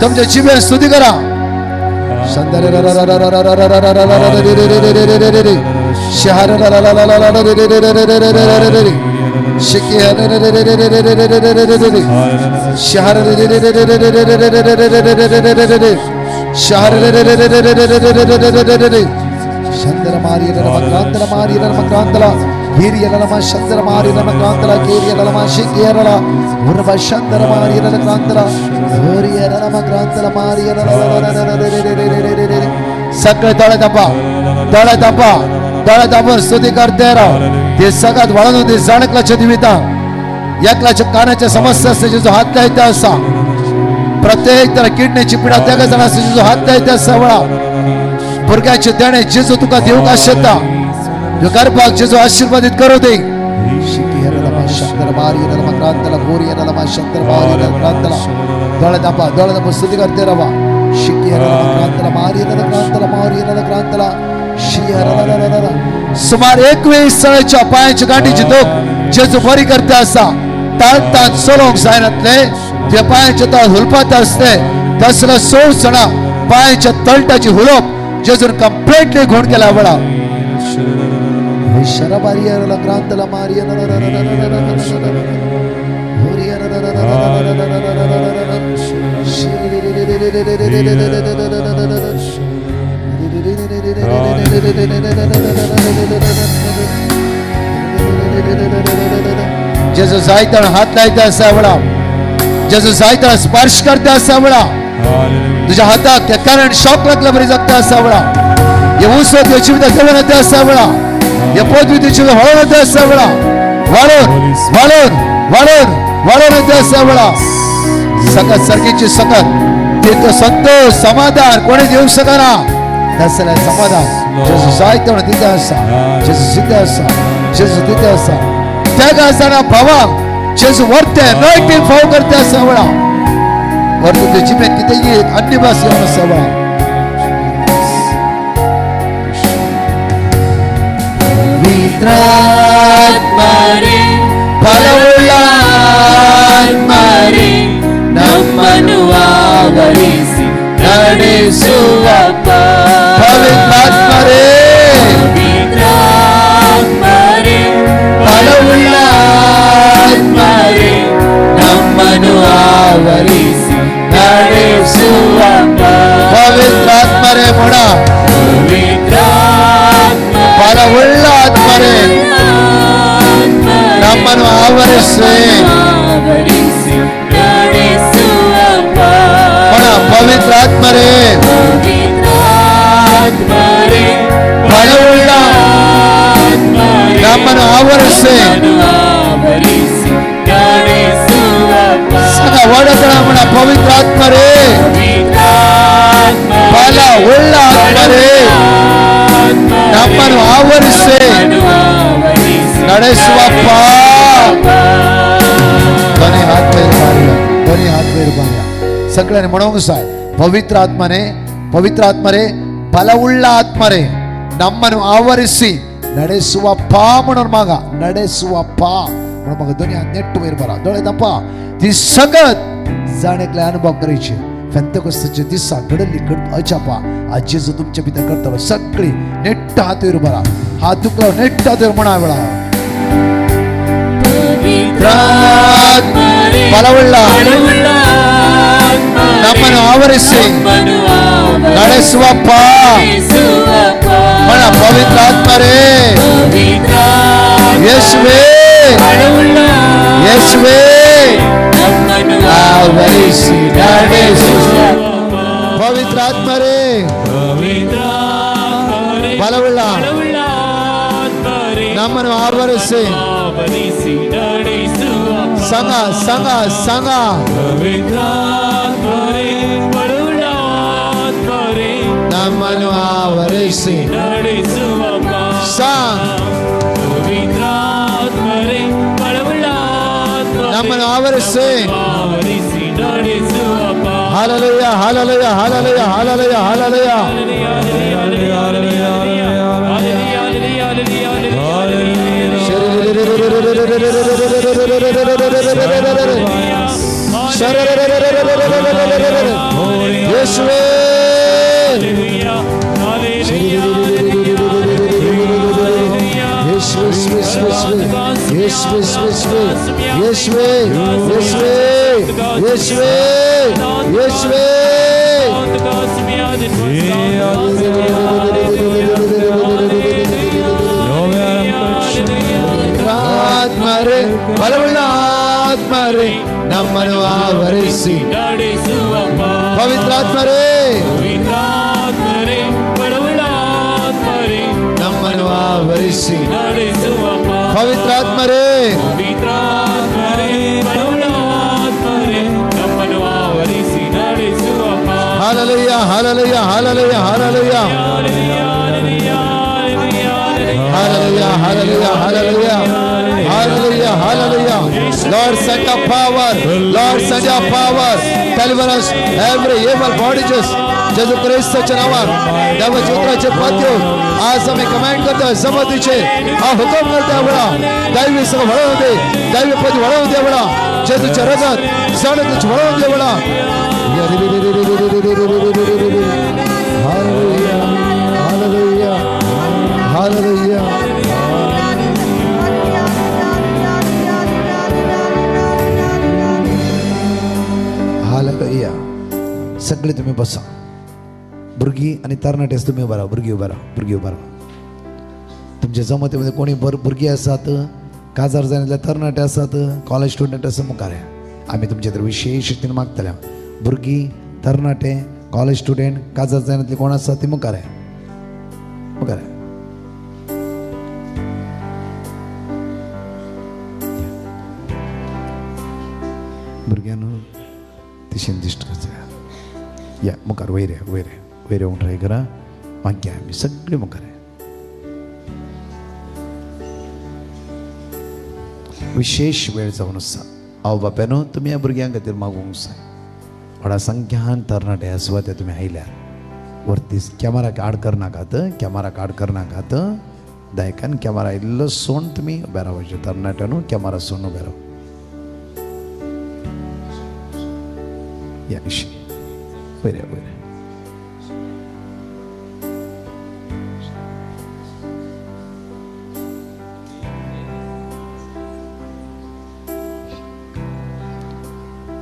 तुमच्या जिभेन स्तुती करा. सगळे दळ दाबून स्तुती करते राव ते सगळ्यात वळून ते जाणकलाच्या दिविता एकल्याच्या कानाच्या समस्या असते जो हात लायता असा प्रत्येक तर किडनीची पिडा त्या जण असते जो हात लायता असा वळा भुरग्याचे देणे जेजू तुका देऊ का शकता जो गर्भाक जेजू आशीर्वादित करू दे दळ दाबा स्तुती करते रावा सुमार 21 सळेच्या पायाच्या गाठीची दोग जेजू बरी करते असा ताळतात सोलोंक जायनातले ते पायाच्या तळ हुलपात असते तसलं 16 सणा पायाच्या तळटाची हुलप जेजून कंप्लीटली घोण केला वळा क्रांतला मारिया जेजू जायतण हात लायता असा वळा जेजू जायतण स्पर्श करता असा वळा तुझ्या हाताक त्या कारण शॉक लागला बरी जगता असा वळा हे उसत हे जीवित घेऊन येते असा वळा हे पदवी तिची हळून येते असा वळा वाळून वाळून वाळून वाळून येते असा वळा सकत सरकीची सकत ते तो संतोष समाधान कोणी देऊ शकना तसलं समाधान जेजू जायतण तिथे असा जेजू सिद्ध असा जेजू तिथे असा त्या गाजाना भावा जेजू वरते नॉइटिंग फाव करते असा वळा वरते ते जिमे किती येत अन्य भास येऊन असा वळा ಪವಿತ್ರಾತ್ಮರೇ ಫಲವುಳ್ಳಾತ್ಮರೇ ನಮ್ಮನ್ನು ಆವರಿಸಿ ನಡೆಸುವ ಪವಿತ್ರಾತ್ಮರೇ ಪವಿತ್ರಾತ್ಮರೇ ಫಲವುಳ್ಳಾತ್ಮರೇ ನಮ್ಮನ್ನು ಆವರಿಸಿ ನಡೆಸುವ ಪವಿತ್ರಾತ್ಮರೇ ಮುಡ ಫಲವುಳ್ಳ ಆತ್ಮರೇ ನಮ್ಮನ್ನು ಆವರಿಸಿ ಪವಿತ್ರಾತ್ಮರೇ ಫಲವುಳ್ಳ ನಮ್ಮನ್ನು ಆವರಿಸಿ ಸಗ ಒಡಗಣ ಪವಿತ್ರಾತ್ಮರೇ ಫಲವುಳ್ಳ ಆತ್ಮರೇ ನಮ್ಮನ್ನು ಆವರಿಸಿ ನಡೆಸುವಪ್ಪ दोन्ही हात पैर मारिया सगळ्यांनी म्हणून साय पवित्र आत्मरे ಫಲವುಳ್ಳ ಆತ್ಮರೇ ನಮ್ಮನ್ನು ಆವರಿಸಿ ನಡೆಸುವಪ್ಪ म्हणून मागा ನಡೆಸುವಪ್ಪ म्हणून मागा दोन्ही हात नेट वयर बरा दोळेदप्प ती सगळं जाणेकले अनुभव करायचे पेंतकोस्ताच्या दिसा घडली अचापा आज जेजू तुमच्या भितर करतलो सगळी नेट हात वयर बरा हात दुखलो नेट हात वयर म्हणा वेळा ಫಲವುಳ್ಳ ನಮ್ಮನ್ನು ಆವರಿಸಿ ನಡೆಸುವಪ್ಪ ಮನ ಪವಿತ್ರ ಆತ್ಮರೇ ಯೇಸುವೇ ಯೇಸುವೇ ಆವರಿಸಿ ನಡೆಸುವ ಪವಿತ್ರ ಆತ್ಮರೇ ಫಲವುಳ್ಳ ನಮ್ಮನ್ನು ಆವರಿಸಿ ಸಂಗ ಸಂಗ ಸಂಗ ನಮ್ಮನ್ನು ಆವರಿಸಿ ನಮ್ಮನ್ನು ಆವರಿಸಿ hallelujah hallelujah hallelujah hallelujah hallelujah ಯೇಸುವೇ येशवे येशवे येशवे येशवे येशवे ಆತ್ಮರೇ ಬಲವುಳ್ಳ ಆತ್ಮರೇ ನಮ್ಮನ್ನು ಆವರಿಸಿ ಪವಿತ್ರಾತ್ಮರೇ ನಮ್ಮನ್ನು ಆವರಿಸಿ ಪವಿತ್ರಾತ್ಮರೇ hallelujah hallelujah hallelujah hallelujah Hallelujah, hallelujah, hallelujah, hallelujah, hallelujah. Lord, send your power. Lord, send your power. Deliver us every evil bondages. जेजू ख्रिस्ताच्या नावात देवचुत्राचे पात्यो आज आम्ही कमांड करतोय समर्थीचे हा हुकम करतोय बळा दैवी सगळं वळवून दे दैवी पद वळवून दे बळा जेजूच्या रगत सणतीचे वळवून दे बळा हालेलुया हालेलुया हालेलुया हालेलुया सगळे तुम्ही बसा भुरगी आणि तरणाटेच तुम्ही उभा राहा भुरगी उभा राहा भुरगी उभा राहा तुमच्या जमातीमध्ये कोणी भुरगी असतात काजार जाण्यातल्या तरणाटे असतात कॉलेज स्टुडंट असं मुखार आहे आम्ही तुमच्या तर विशेष शक्तीने मागतल्या भुरगी तरणाटे कॉलेज स्टुडंट काजार जाण्यातले कोण असतात ते मुखार आहे मुखार आहे भुरग्यानं दिशेन दिष्ट करता या मुखार वयर येऊन ट्राय करा मागे आम्ही सगळे मुखार आहे विशेष वेळ जावन आसा हांव बाप्यानो तुमी ह्या भुरग्यां खातीर मागूंक जाय व्हडा संख्यान तरणाटे आसवा ते तुमी आयल्यार वरती कॅमेराक आड करनाकात दायकान कॅमेरा इल्लो सोन तुमी उबे रावचे तरणाट्यानो कॅमेरा सोन उबे राव या इशी वयर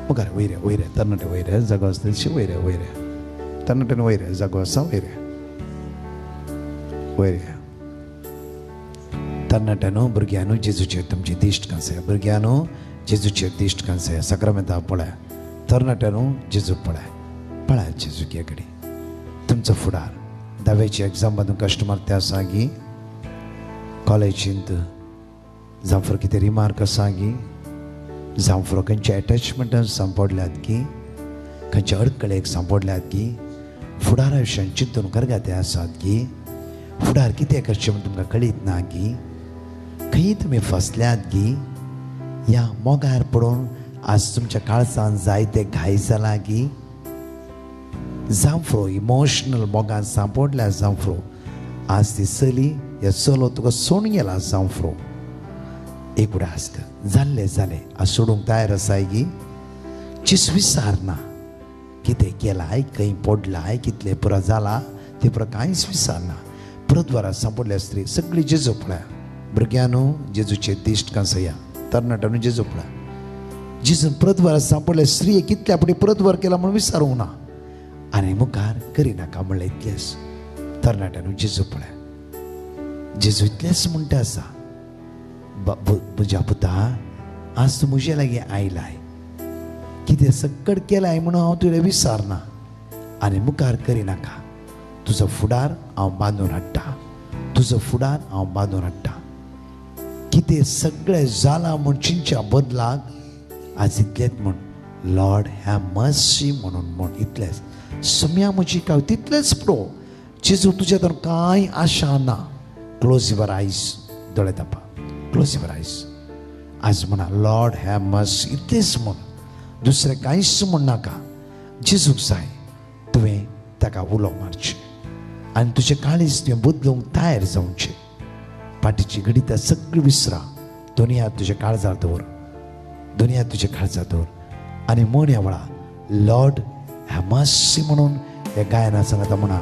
मुखार वयर तरणाटे वयर जागो आसता तशी वयर तरणाट्यान वयर जागो आसा वयर तरणाट्यानो भुरग्यांनो जेजूचेर तुमचे दिश्ट कांसया भुरग्यांनो जेजूचेर दिश्ट कांसया सक्रामेंता पळय तरणाट्यानो जेजू पळय जेजू कडेन तुमचो फुडार धावेची एग्जाम बांदून कस्टमर ते आसा गी कॉलेजींत जावं फुडें कितें रिमार्क आसा गी जावं फुडें खंयचे एटॅचमेंटान सांपडल्यात की खंयचे अडकळेक सांपडल्यात की फुडारा विशयान चिंतून करगाते आसात की फुडार कितें करचें म्हूण तुमकां कळीत ना की खंय तुमी फसल्यात की ह्या मोगार पडून आज तुमच्या काळजान जायते घाय जाला की जावं फुडें इमोशनल मोगान सांपडल्या जावं फुडें आज ती चली ह्या चलो तुका सोडून गेला जावं फुडें एक उडा आसता जाल्लें आज सोडूंक तयार आसाय की चीस विचार ना कितें केलाय खंय पडलाय कितले पुरो जाला ते पुरो कांयच विचार ना परत वरां सांपडल्या स्त्री सगळी जेजू पळय भुरग्यांनो जेजूचे दिश्ट कांसया तरणाट्यानो जेजू पळय जेजून परत वरां सांपडल्या स्त्री कितल्या फुडें परत वर केला म्हूण विचारूंक ना आनी मुखार करिनाका म्हणलें इतलेंच तरणाट्यानो जेजू पळय जेजू इतलेंच म्हणटा आसा म्हज्या पुता आज तूं म्हजे लागीं आयलाय कितें सक्कड केलाय म्हणून हांव तुवें विचारना आनी मुखार करिनाका तुजो फुडार हांव बांदून हाडटा कितें सगळें जाला म्हूण चिंच्या बदलाक आज इतलेंच म्हूण लॉर्ड हॅव मर्सी म्हूण इतलेंच सम्या म्हजी कांय तितलेंच पळो जेजू तुज्या तर कांय आशा ना क्लोज युअर आयज दोळे तापा क्लोज युअर आयज आज म्हणा लॉर्ड हॅव मर्सी इतलेंच म्हूण दुसरें कांयच म्हणनाका जेजूक जाय तुवें ताका उलो मारचें आनी तुजें काळीज तुवें बदलूंक तयार जावचें फाटीची घडीता सगळी विसरा दुनिया तुज्या काळजार दवर आनी म्हण ह्या वेळा लॉर्ड हॅव मर्सी म्हणून हे गायना सांगता म्हणा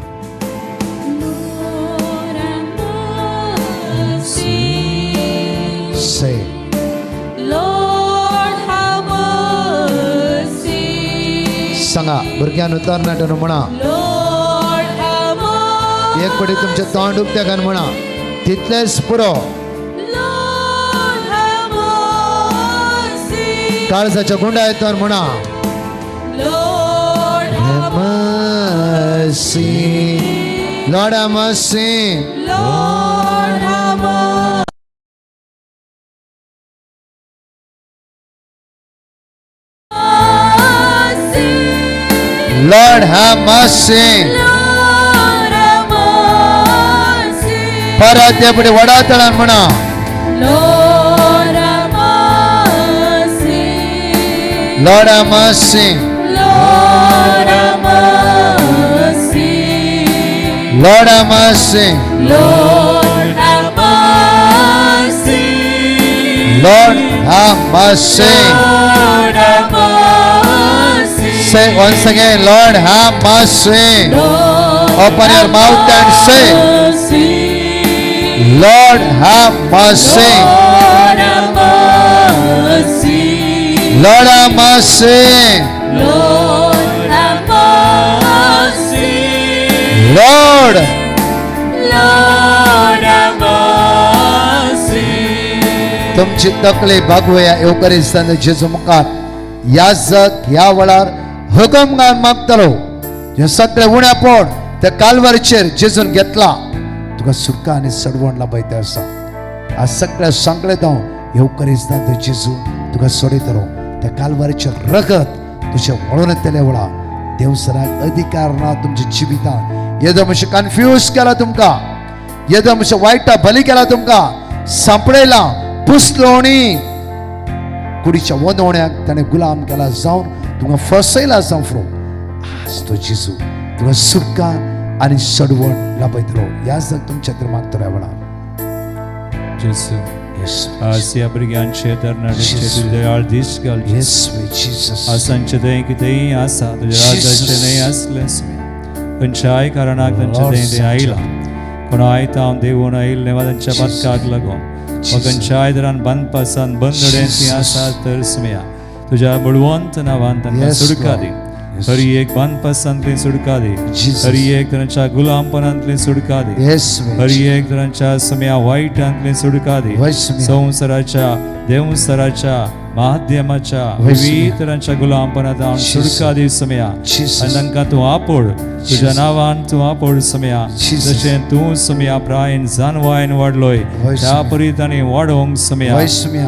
Say सांगा भुरग्यान तरणाट्यान म्हणा Lord have mercy. एक पटी तुमचे तोंड उक्त्या घाल म्हणा तितलेच पुरो Lord have mercy. काळजाच्या गुंडा येतात म्हणा Lord have mercy. Lord have mercy. Lord have mercy. Lord have mercy. Lord have mercy. परत ते पुढे वडातळान म्हणा Lord have mercy. Lord have mercy. Lord have mercy. Lord have mercy. Lord have mercy. Lord have mercy. Lord have mercy. Say once again, Lord have mercy. Open your mouth and say, Lord have mercy. Lord have mercy. Lord have mercy. Lord have mercy. Lord. Lord have mercy. तुमची तकली भागवया एवकरिस्तान जेजू मुखार याजक ह्या वेळार हुकम घालून मागतलो जे सगळे उण्या पोड त्या कालवारीचेर जेजून घेतला तुका सुटका आनी सडवण लाभयता आसा आज सगळ्या सांगलेत हांव एवकरिस्तान जेजू तुका सोडयतलो त्या कालवारीचेर रगत तुझे वळून येतले वेळा देवसराक अधिकार ना तुमच्या जिवितान येदो मातशें कन्फ्यूज केला तुमकां येदो मातशें वायटा बली केला तुमकां सांपडयला पुसलोणी कुडीच्या वंदवण्याक ताणें गुलाम केला जावन तुका फसयला जावं आज तो जेजू तुका सुटका आनी सडवण लाभयतलो ह्या जग तुमच्या खातीर मागतलो ह्या वेळार जेसू Yes, आज ह्या भुरग्यांचे तरणाट्यांचे तुझे आळदीस घाल yes, Jesus. आज तांचे थंय कितेंय आसा तुज्या राजाचें न्हय आसलें खंयच्याय कारणाक तांचे थंय तें आयलां कोण आयता हांव देवून आयिल्लें वा तांच्या पथकाक लागून वा खंयच्याय तरान बांदपासान बंदडें तीं आसा तर स्मेया तुज्या बळवंत नांवान तांकां सुटका दी हरी एक बांदपासांतली सुटका दी हरी एक तरांच्या गुलामपणांतली सुटका दी हरी एक तरांच्या समया वायटांतली सुटका दी संवसाराच्या देवसराच्या माध्यमाच्या विविध तरांच्या गुलामपणांत हांव सुटका दी समया आनी तांकां तूं आपोड तुज्या नांवान तूं आपोड समया जशें तूं समया प्रायेन जानवायन वाडलोय त्या परी तांणी वाडोवंक समया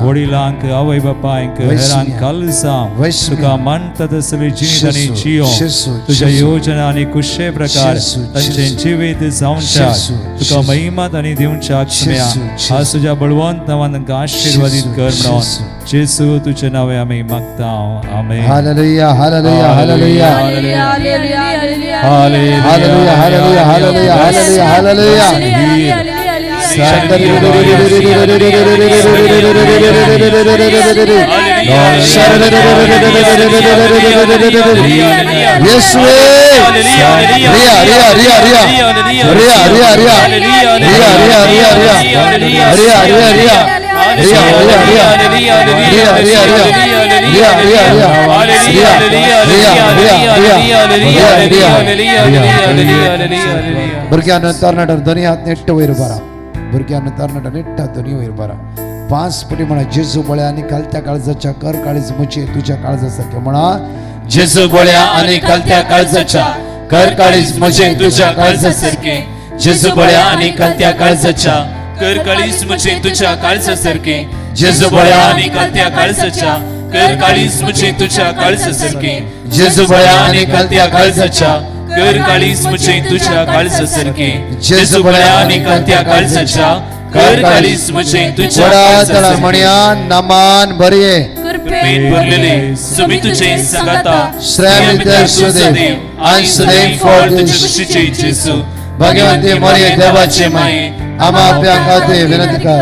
वडिलांक आवय बापायक हेरांक कालसां तुका मानता तसली जिणें तांणी जियो तुज्या योजना आनी कुशे प्रकार तांचें जिवीत जावच्याक तुका महिमात आनी दिवच्याक समया आज तुज्या बळवंत नांवान तांकां आशिर्वादीत कर म्हणून जेसू तुझे नावे आम्ही मागता आमेन hallelujah hallelujah hallelujah Hallelujah, hallelujah, hallelujah hallelujah hallelujah hallelujah hallelujah येशुवे रिया रिया रिया रिया रिया रिया रिया रिया रिया रिया रिया रिया रिया रिया रिया भुरग्यान तरणाट्यान दोनी हात नेट्ट वयर बारा भुरग्यान तरणाट्यान नेट्ट दोनी वयर बारा 5 पटी म्हणा जेजू बळ्या आनी कालत्या काळजाच्या कर काळीज मुचे तुझ्या काळजासारखे म्हणा जेजू बळ्या आनी कालत्या काळजाच्या कर काळीज मुचे तुझ्या काळजासारखे जेजू बळ्या आनी कालत्या काळजाच्या कर काळीस म्हणजे तुझ्या काळजासारखे जेजू बळ्या आणि कालत्या काळजाच्या कर काळीस म्हणजे तुझ्या काळजासारखे जेजू बळ्या आनी कालत्या काळजाच्या कर काळीस म्हणजे तुझ्या काळजासारखे जेजू बळ्या आणि कालत्या काळजाच्या कर काळीस म्हणजे तुझ्या वडातळा म्हणया नमान बरिये पेट भरलेले सुमी तुझे संगाता श्रेमित सुदेव आणि सदैव फॉर तुझे जेजू भगवंती मरिये देवाचे माये आम्हा प्याकाते विनंती कर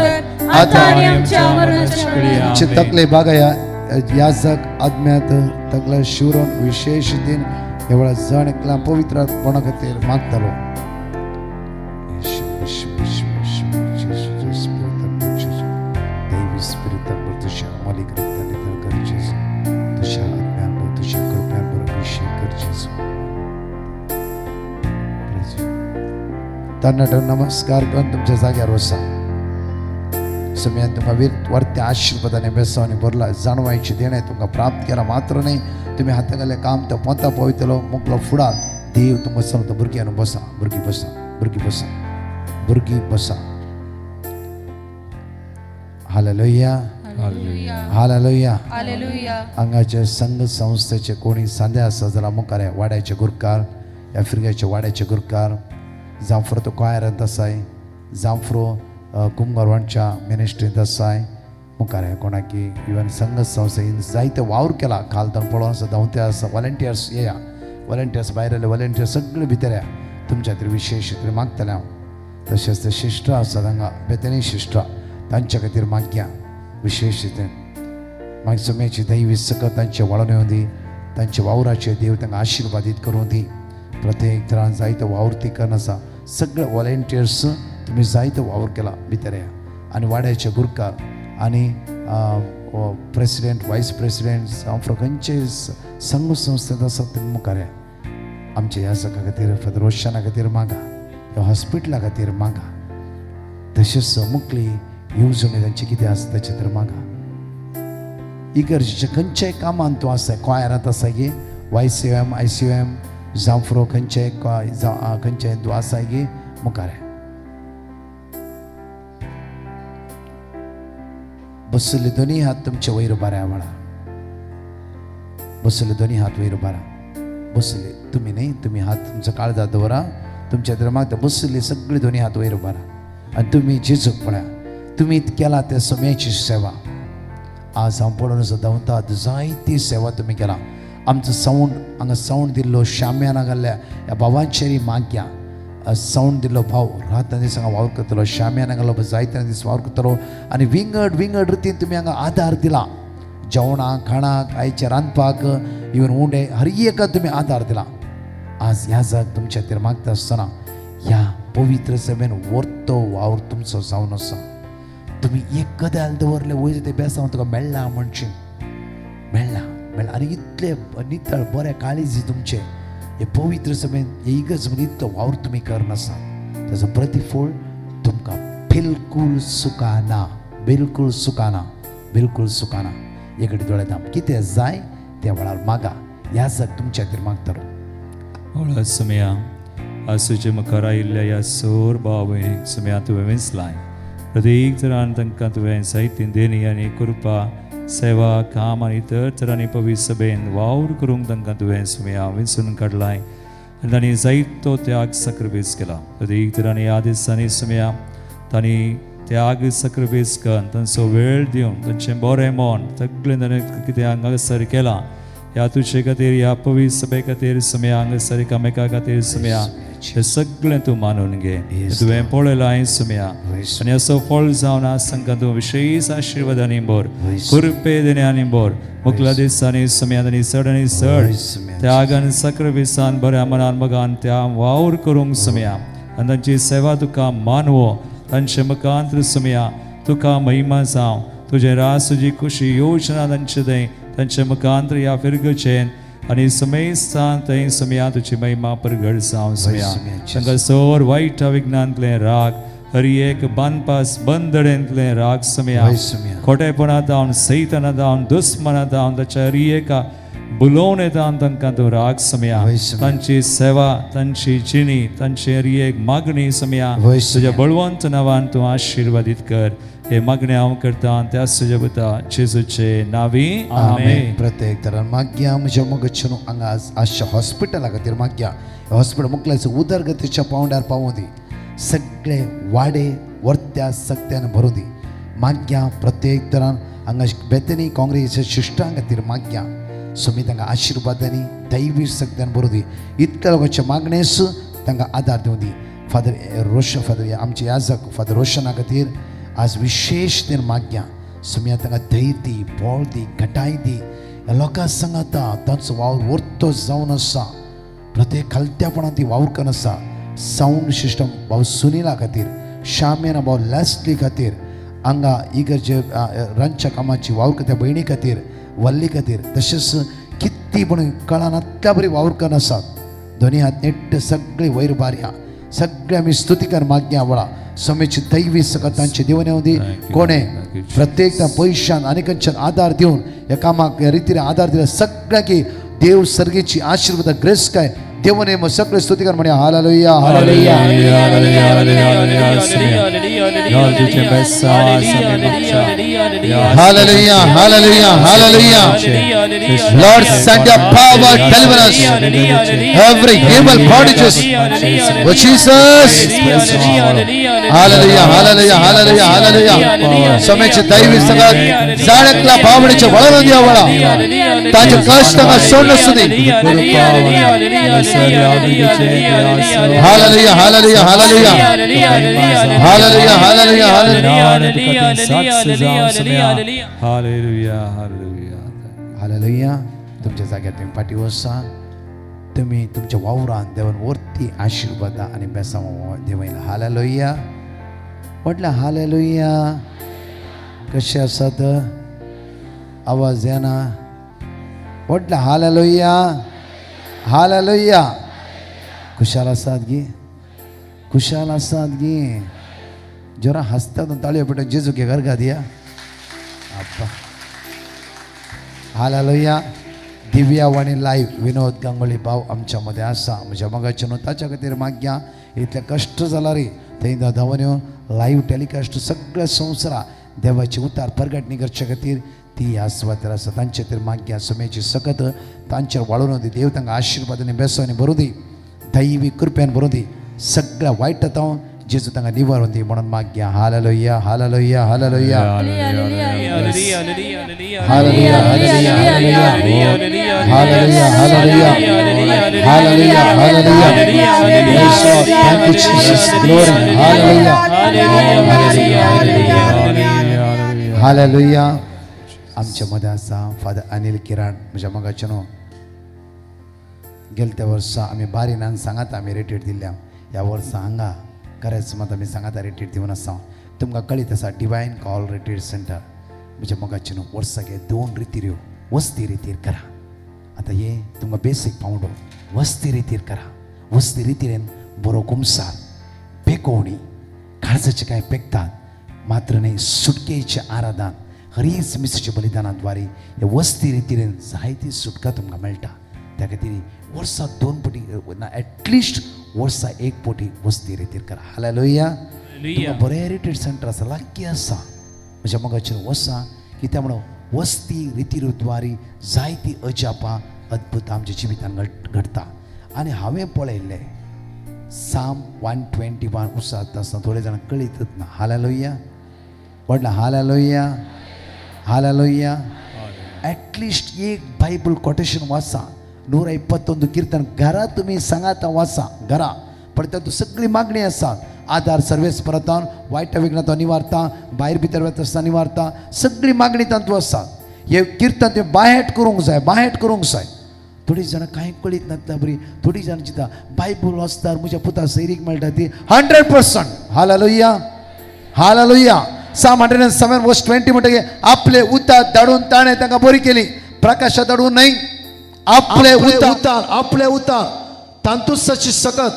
आता आमची तकले बागया याजक आत्म्यात तकला शिवरण विशेष दिन एवढा जण एकला पवित्र कोणा खातीर मागतलो दैवी स्पिरिट तुझ्या मालिक तुझ्या आत्म्यान तुझ्या कृप्यान अभिषेक कर तरणाट्यानं नमस्कार करून तुमच्या जाग्यावर बसा. समयान तुमकां वरत्या आशिर्वादाने बेसावनी भरला जाणवायची देणे तुमकां प्राप्त केला मात्र नाही. तुम्ही हाता घाले काम तो पोंता पळयतलो मुकलो फुडार देव तुमकां सांगता भुरग्यान बसा भुरगीं बसा भुरगीं बसा भुरगीं बसा. Hallelujah hallelujah. हांगाचे संघ संस्थेचे कोणी सांदे आसा जाल्यार मुखार वाड्याचे गुरकार या फिरग्याचे वाड्याचे गुरकार जावं तो कोयरांत आसाय जावं कुंभारवाडच्या मिनिस्ट्रींत आसाय मुखार कोणाकी इवन संघ संस्थेन जायते वावर केला कालतन पळोवन आसा धांवते आसा वॉलंटियर्स येया वॉलंटियर्स भायर आले वॉलंटियर्स सगळे भितर या तुमच्या खातीर विशेश खातीर मागतले हांव. तशेंच ते शिश्टां आसात हांगा बेतनी शिश्टां तांच्या खातीर मागया विशेष रितीन मागीर समयाची दैवी सकत तांचे वळोन येवं दी तांच्या वावराचे देव तांकां आशिर्वादीत करूं दी. प्रत्येक तरान जायतो वावर ती करन आसा सगळे वॉलंटियर्स तुमी जायतो वावर केला भितर या आनी वाड्याचे गुरकार आनी प्रेसिडेंट वायस प्रेसिडेंट जावं खंयचे संघ संस्थेंत आसात तुमी मुखार या. आमच्या ह्या सका खातीर फादर रोशना खातीर मागा ह्या हॉस्पिटला खातीर मागा. तशेंच मुखली येवजणी तांचे कितें आसा ताचे खातीर मागा. इगर्जेच्या खंयच्याय कामान तूं आसा कोयरांत आसा गे YCM ICM जावं खंयचेय खंयचेय तूं आसा गे मुखार बसले दोनी हात तुमचे वयर बारा वळा बसले दोनी हात वयर बारा बसले तुमी न्ही तुमी हात तुमचो काळजात दवरा तुमच्या खातीर मागता बसले सगळे दोनी हात वयर बारा आनी तुमी जेजूक पळया तुमी केला त्या समयाची सेवा आज हांव पळोवन असो धांवतात जायती सेवा तुमी केला. आमचो सावंड हांगा सावंड दिल्लो शाम्याना घाल्ल्या ह्या भावांचेरी मागया सावंड दिल्लो भाव रात दीस हांगा वावर करतलो शाम्याना घालो जायते दीस वावर करतलो आनी विंगड विंगड रितीन तुमी हांगा आदार दिला जेवणाक खाणाक आयचे रांदपाक इवन उंडे हर एका तुमी आदार दिला. आज ह्या जाग तुमच्या खातीर मागता आसतना ह्या पवित्र सभेन वर्तो वावर तुमचो जावन आसा. तुमी एक कद्याल दवरले वयर ते बेसांव तुका मेळ्ळा म्हणचे मेळ्ळा मेळ्ळा आनी इतले नितळ बरे काळजी तुमचे हे पवित्र सभेन हे इगर्ज मध्ये इतलो वावर तुमी करनासा ताचो प्रतिफळ तुमकां बिलकूल सुकाना बिलकूल सुकाना बिलकूल सुकाना. एक दोळे धाम कितें जाय त्या वेळार मागा ह्या जाग तुमच्या खातीर मागतलो. समया आसूचे मुखार आयिल्ल्या ह्या सोर भाव भयणीक समया तुवें विंचलाय प्रत्येक तरान तांकां तुवें जायतीं देणी आनी कृपा सेवा काम आनी इतर तरांनी पवित्र सभेन वावर करूंक तांकां तुवें समया विंचून काडलाय आनी तांणी जायतो त्याग सॅक्रिफायस केला. प्रत्येक तरांनी ह्या दिसांनी समया तांणी त्याग सॅक्रिफायस करून तांचो वेळ दिवन तांचें बरें मन सगळें ताणें कितें हांगासर केलां ह्या तुजे खातीर ह्या पवित्र सभे खातीर समया हांगासर एकामेका खातीर समया हे सगळें तूं मानून घे तुवें पळयलां हांवें समया आनी असो फळ जावन आज तांकां तूं विशेश आशिर्वादांनी भर कृपे देण्यानी भर मुखल्या दिसांनी समया तांणी चड आनी चड त्यागान सॅक्रिफायसान बऱ्या मनान मगान त्या वावर करूंक समया आनी तांची सेवा तुका मानवो तांचे मुखांतर समया तुका महिमा जावं तुजे रास तुजी खुशी योजना तांचे थंय तांचे मुखांतर ह्या फिरगेचें आनी समयस्थान थंय समया तुजी महिमा प्रगट जावं समया तांकां सोर वायट विघ्नांतलें राग हर एक बांदपास बंदडेंतलें राग समया खोटेपणांत जावन सैतानांत जावन दुस्मनांत जावन ताच्या हर एका बुलोवन येता तांकां तूं राग समया तांची सेवा तांची जिणी तांची हर एक मागणी समया तुज्या बळवंत नांवान तूं आशिर्वादीत कर. हे मागणे हांव करता त्या सुजबता जेजूचे नांवी आमेन. प्रत्येक तरान मागया म्हज्या मगच्छनू हांगा आजच्या हॉस्पिटला खातीर मागया हॉस्पिटल मुखल्याचो उदरगतीच्या पावंड्यार पावूं दी सगळे वाडे वर्त्या सक्त्यान भरूं दी मागया. प्रत्येक तरान हांगा बेतनी काँग्रेसीच्या शिश्टां खातीर मागया सुमी तांकां आशिर्वादांनी दैवी सक्त्यान भरूं दी इतल्या लोकांचे मागणेस तांकां आदार दिवं दी. फादर आमचे याजक फादर रोशना खातीर आज विशेष दिन मागया सुम्या तांकां धैर्य दी बळ दी घटाय दी लोकां सांगाता तांचो वावर वर्तो जावन आसा प्रत्येक खालत्यापणान ती वावर करून आसा. सावंड सिस्टम भाव सुनीला खातीर शामेना भाव लॅस्ली खातीर हांगा इगर्जे रांदच्या कामाची वावर करता भयणी खातीर वल्ली खातीर तशेंच किती पूण कळान आतल्या बरी वावर करून आसात. दोनी हात नेट्ट सगळी वयर बारया सगळे आम्ही स्तुतिकार मागण्या वळा समेची दैवी सकतांची देवने होती कोणे प्रत्येक पैशान अनेकांच्या आधार देऊन या कामाक या रीतीने आधार दिला सगळ्या की देव सर्गेची आशीर्वाद ग्रेस काय देवने मग सगळे स्तुतिकार म्हणे hallelujah hallelujah hallelujah hallelujah hallelujah Lord send your power deliver us every evil bondages oh Jesus hallelujah hallelujah hallelujah hallelujah समेचे दैवी सगळ्यात जाळकला भावनेचे वळण द्यावळा ताचे कष्ट का सोडणं सुधी hallelujah hallelujah hallelujah hallelujah hallelujah hallelujah hallelujah तुमच्या जाग्यात तुम्ही पाठी वसा तुम्ही तुमच्या वावरान देवान वरती आशीर्वाद आणि बेसाव देवायला हालेलुया म्हटलं हालेलुया कसे असतात आवाज येना म्हटलं हालेलुया हालेलुया खुशाल असतात गी खुशाल असतात गी जरा हसतात ताळ्या पेटा जेजू घे घर का दिया अप्पा हालेलुया दिव्या वाणी लाईव्ह विनोद गांगुळी भाव आमच्यामध्ये असा म्हणजे मगाच्या न्हू ताच्या खातीर माग्या इतले कष्ट जाला रे थंय धांवन लाईव्ह टेलिकास्ट सगळ्या संवसारा देवाचे उतार परगटणी करचे खातीर ती आस्वाद आसा तांचे खातीर माग्या समेची सकत तांचेर वाळून दी देव तांकां आशिर्वादांनी बेसांनी भरूं दी दैवी कृपेन भरूं दी सगळ्या वायट तांव जेजू तांकां निवारून दी म्हणून माग्या hallelujah hallelujah hallelujah hallelujah hallelujah hallelujah hallelujah hallelujah thank you Jesus glory hallelujah hallelujah आमच्या मध्ये आसा फादर अनिल किराण म्हज्या मगाचे न्हू गेल्या वर्सा आमी बारीनान सांगात आमी रेटीट दिल्ल्या ह्या वर्सा हांगा खरेंच मात आमी सांगात रेटीट दिवन आसा तुमकां कळीत आसा डिवायन कॉल रेटीट सेंटर म्हज्या मगाचे न्हू वर्सागे 2 रितीर वस्ती रितीर करा आतां हे तुमकां बेसीक पावंडो वस्ती रितीर करा वस्ती रितीरेन बरो कुमसार पेकोवणी काळजाचे कांय पेकतात मात्र न्ही सुटकेचे आराधन हरीच मिसाच्या बलिदानाद्वारे हे वस्ती रितीरेन जायती सुटका तुमकां मेळटा त्या खातीर वर्सा 2 पटी ना एटलिस्ट वर्सा 1 पटी वस्ती रितीर करा हालेलुया तुमकां बरें रिट्रीट सेंटर आसा लागीं आसा म्हज्या मगाचेर वसा कित्याक म्हणून वस्ती रितीद्वारे जायती अजापां अद्भुत आमच्या जिवितान घडटा आनी हांवें पळयल्लें साम 121 उसात आसता थोडे जाण कळीतच ना हालेलुया व्हडला हालेलुया हालेलुया एटलिस्ट एक बायबल कोटेशन वाचा 121 कीर्तन घरा तुम्ही सांगात वाचा घरा पण तातूंत सगळी मागणी आसा आधार सर्वेस परतान वायट विघ्नां निवारता भायर भितर वता आसता निवारता सगळी मागणी तातूंत आसा हे कीर्तन ते बाहेट करूंक जाय थोडी जाणां कांय कळीत नासता बरी थोडी जाणां चिंता बायबल वाचतात म्हज्या पुता सैरीक मेळटा ती 100% हालेलुया हालेलुया Psalm 107 verse 20 म्हणटकीर आपले उतार धाडून ताणें तांकां बरी केली प्रकाशात धाडून न्हय आपले उतार तांतूसाची सकत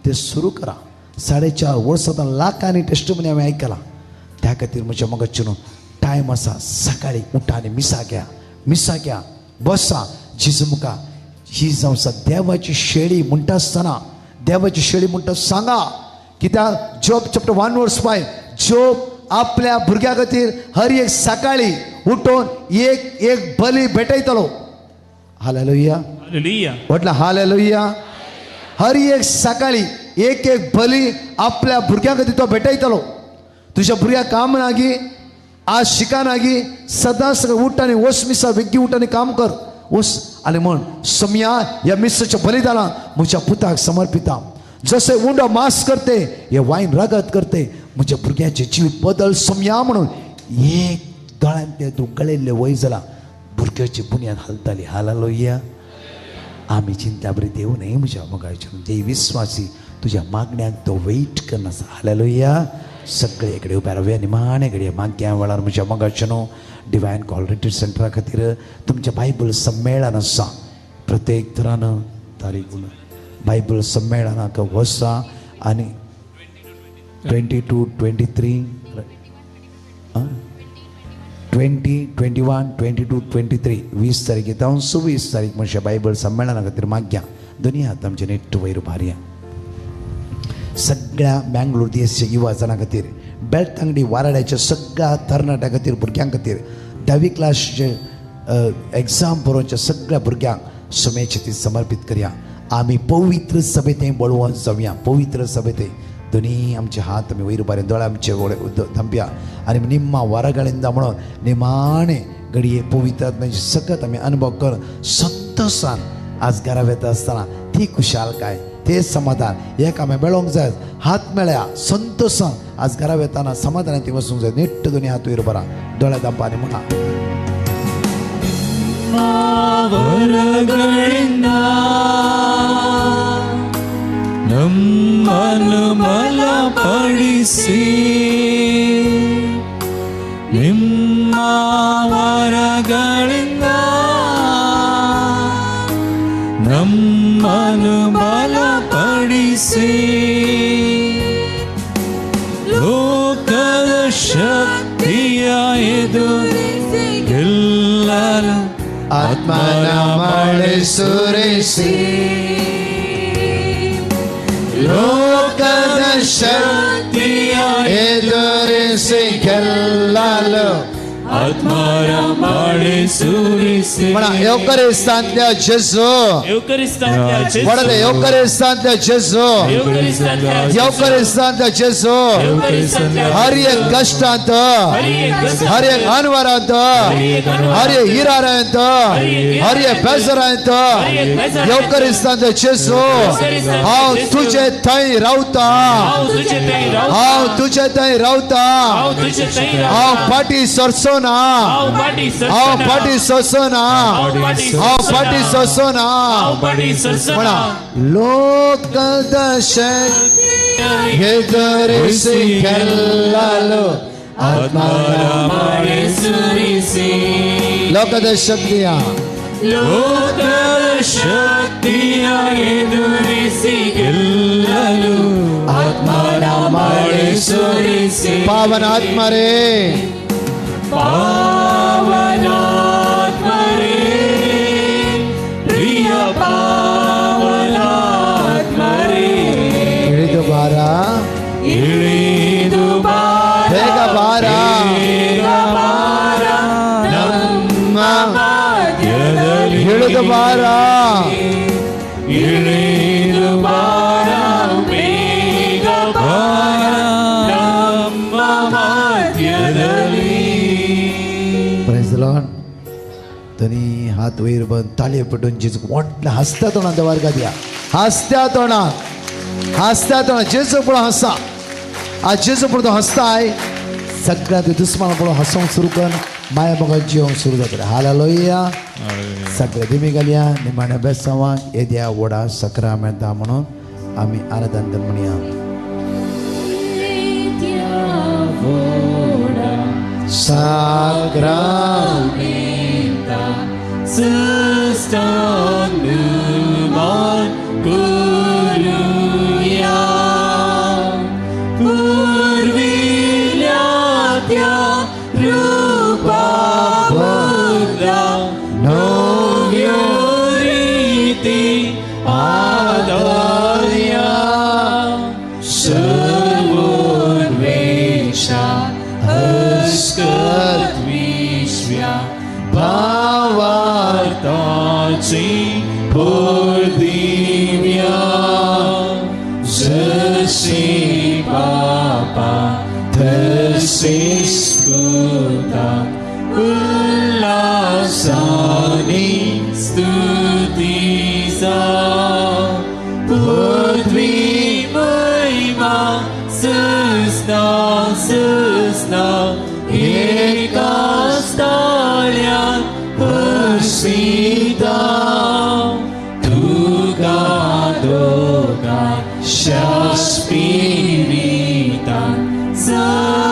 ते सुरू करा 4.5 वर्सां लाखांनी टेस्टिमनी हांवें आयकलां त्या खातीर म्हज्या मगाचे न्हू टायम आसा सकाळी उठा आनी मिसा घ्या बसा जेजू मुखार ही जावं आसा देवाची शेळी म्हणटा आसतना देवाची शेळी म्हणटा सांगा कित्याक जॉब चॅप्टर 1 वर्स 5 जॉब आपल्या भुरग्या खातीर हर एक सकाळी उठून एक बली भेटयतलो हालेलुया म्हटलं हालेलुया हर एक सकाळी एक बली आपल्या भुरग्या खातीर तो भेटयतलो तुझ्या भुरग्या काम नागी आज शिका नागी सदां सगळं उठ आनी वस मिसा वेग्गी उठ आनी काम कर वस आनी म्हण समया ह्या मिसाच्या बलिदानां म्हज्या पुताक समर्पिता जसे उंड मास करते हे वायन रगत करते म्हज्या भुरग्याचे जीवित बदल समया म्हणून एक दोळ्यान ते तूं गळयल्ले वय जाला भुरग्याची बुन्याद हालताली हालेलुया आमी चिंता बरी देव न्हय म्हज्या मोगाचेर देव विस्वासी तुज्या मागण्यांक तो वेट करनासा हालेलुया सगळे कडेन उबे रावया निमाणे घडये माग्या वेळार म्हज्या मोगाचें न्हू डिवायन कॉल रिट्रीट सेंटरा खातीर तुमचें बायबल सम्मेलन आसा प्रत्येक तरान तारीख बायबल सम्मेलनाक वसा आणि 22, 23 20, 21, 22, 23 20 तारीख येता 26 तारीख म्हणजे बायबल संमेलना खातीर माग्या दोनी हात आमचे नेट्ट वयर भार्या सगळ्या बँगलोर देशच्या युवा जाणां खातीर बेळतंगडी वाराड्याच्या सगळ्या तरणाट्यां खातीर भुरग्यां खातीर 10वी क्लासचे एग्जाम बरोवच्या सगळ्या भुरग्यांक सुमेची ती समर्पित करया आमी पवित्र सभेते बळवून जावया पवित्र सभेते दोनी आमचे हात आमी वयर बारे दोळे आमचे थांबया आनी निम्मा वारागाळिंदा म्हणून निमाणे घडये पवित्र आत्म्याची सकत आमी अनुभव कर संतोषान आज घरा वेता आसतना ती खुशालकाय ते समाधान एक आमी मेळोंक जाय हात मेळ्या संतोषान आज घरा वेताना समाधानान ती वचूंक जाय नेट्ट दोनी हात वयर बरा दोळे धांपा आनी म्हणा ನಮ್ಮನ್ನು ಬಲಪಡಿಸಿ ನಿಮ್ಮ ವರಗಳಿಂದ ನಮ್ಮನ್ನು ಬಲಪಡಿಸಿ ಲೋಕದ ಶಕ್ತಿಯ ಎದುರಿಸಿ ಗೆಲ್ಲಲು ಆತ್ಮನ ಮಳೆ ಸುರಿಸಿ ಲೋಕದ ಶಕ್ತಿಯ ಎದುರಿಸಿ ಗೆಲ್ಲಲು ಆತ್ಮರ ಮಳೆ ಸುರಿಸಿ Eucharistantlia Gesù guardate Eucharistantlia Gesù Eucharistantlia Gesù हर एक कष्टांत हर एक अनवरांत हर एक हिरारांत हर एक बेजारांत Eucharistantlia Gesù हांव तुझे थंय रावता हांव तुझे थंय रावता हांव फाटी सरसो ना हांव फाटी सरसो ना हांव फाटी सरसो ना म्हणा लोकद शक्तिಯ ಎದುರಿಸಿ ಗೆಲ್ಲಲು ಆತ್ಮನ ಮಳೆ ಸುರಿಸಿ ಲೋಕದ ಶಕ್ತಿಯ ಎದುರಿಸಿ ಗೆಲ್ಲಲು ಆತ್ಮನ ಮಳೆ ಸುರಿಸಿ ಪಾವನಾತ್ಮರೇ ಪಾವನಾತ್ಮರೇ ಪ್ರಿಯ ಪಾವನಾತ್ಮರೇ ಇಳಿದು ಬಾರ ಬೇಗ ಬಾರ ನಮ್ಮ ಇಳಿದು ಬಾರ ಇಳಿದು ಬಾರ ಬೇಗ ಬಾರ ನಮ್ಮ ಮಧ್ಯದಲ್ಲಿ. Praise the Lord. दोन्ही हात वयर बंद ताळयो पटून जेजूक मोठ्या हसत्या तोंडान वर्गा दिया हसत्या तोंडान जेजू पळोवन हसा आज जेजू पळोवन हसताय सगळ्या दुस्माना पळोवन हसोंक सुरू कर माया मोगान जिवंक सुरू जातलें हालेलुया सगळे दिमी घालया निमाण्या बेसांवाक येद्या वडा सकरा मेळटा म्हणून आमी आराधन म्हणया Sacramenta Sustanuman Guruya Purvilyatya Rupa Buddha Novyuriti Adalya Sarvurvesha Askat Vishvya Bhavartaci Purdivya Zasi Papa Tasi Skuta Ullasani Stutiza Pudvi Maima Susna Susna Ekastalyan Persida Tuga Doga Shaspirita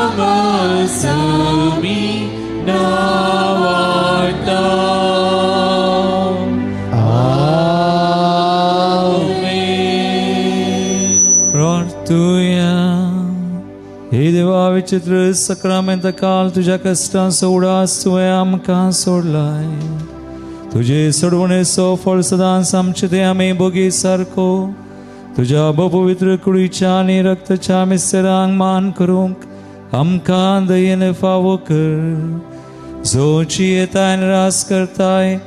Samasami Navarta हे देवा विचित्र सक्रामेंत काल तुझ्या कष्टांचो उडास तुवें आमकां सोडलाय. तुझे सोडवणेचो फळ सदांच आमचे ते आमी बोगी सारको तुझ्या पवित्र कुडीच्या आनी रक्ताच्या मिसरांक मान करूंक आमकां दयेन फावो कर. जोची येताय रास करताय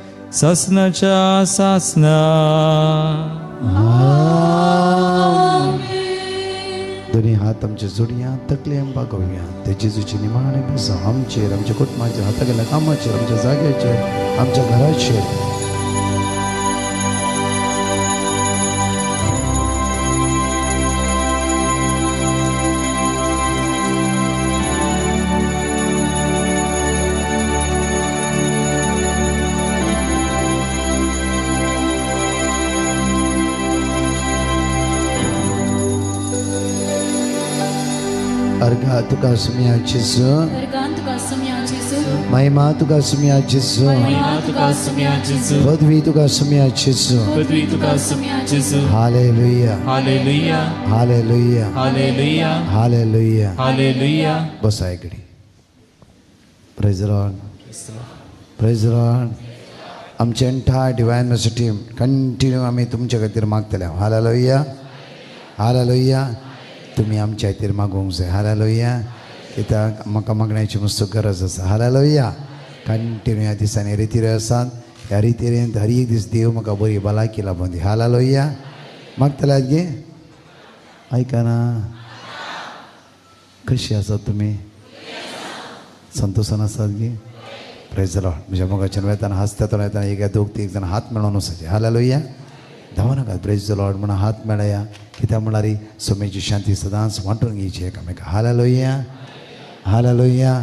सासनाच्या सासना. दोन्ही हात आमचे जोडया तकले आम बागोवया. ते जेजूची निमाणे बसा आमचेर, आमच्या कुटुंबाचेर, हाता गेल्या कामाचेर, आमच्या जाग्याचेर, आमच्या घराचेर. अर्घा तुका सुमिया जेजू, महिमा तुका सुमिया जेजू, पदवी तुका सुमिया जेजू. Hallelujah, hallelujah, hallelujah, hallelujah, hallelujah. Hallelujah. बसा इकडे. Praise lord, praise lord. आमचे entire divine ministry team continue आमी तुमच्या खातीर मागतले. Hallelujah, hallelujah. तुम्ही आमच्या खातीर मागूंक जाय. हालेलुया. कित्याक म्हाका मागण्याची मस्त गरज आसा. हालेलुया. कंटिन्यू ह्या दिसांनी रितीरे आसात. ह्या रितीरेन हर एक दीस देव म्हाका बरी भलायकी लाभूं दी. हालेलुया. मागतल्यात गे. आयकना कशी आसात तुमी? संतोशान आसात गे? Praise Lord. म्हज्या मोगाच्यान वेताना हसत्यातून येताना एक दोग तीग जाण हात मेळोन वचचे. हालेलुया. धांवनाका. प्रेज द लॉर्ड म्हणून हात मेळया. कित्याक म्हळ्यार सोमेची शांती सदांच वांटून घेवची एकामेका. Hallelujah, hallelujah.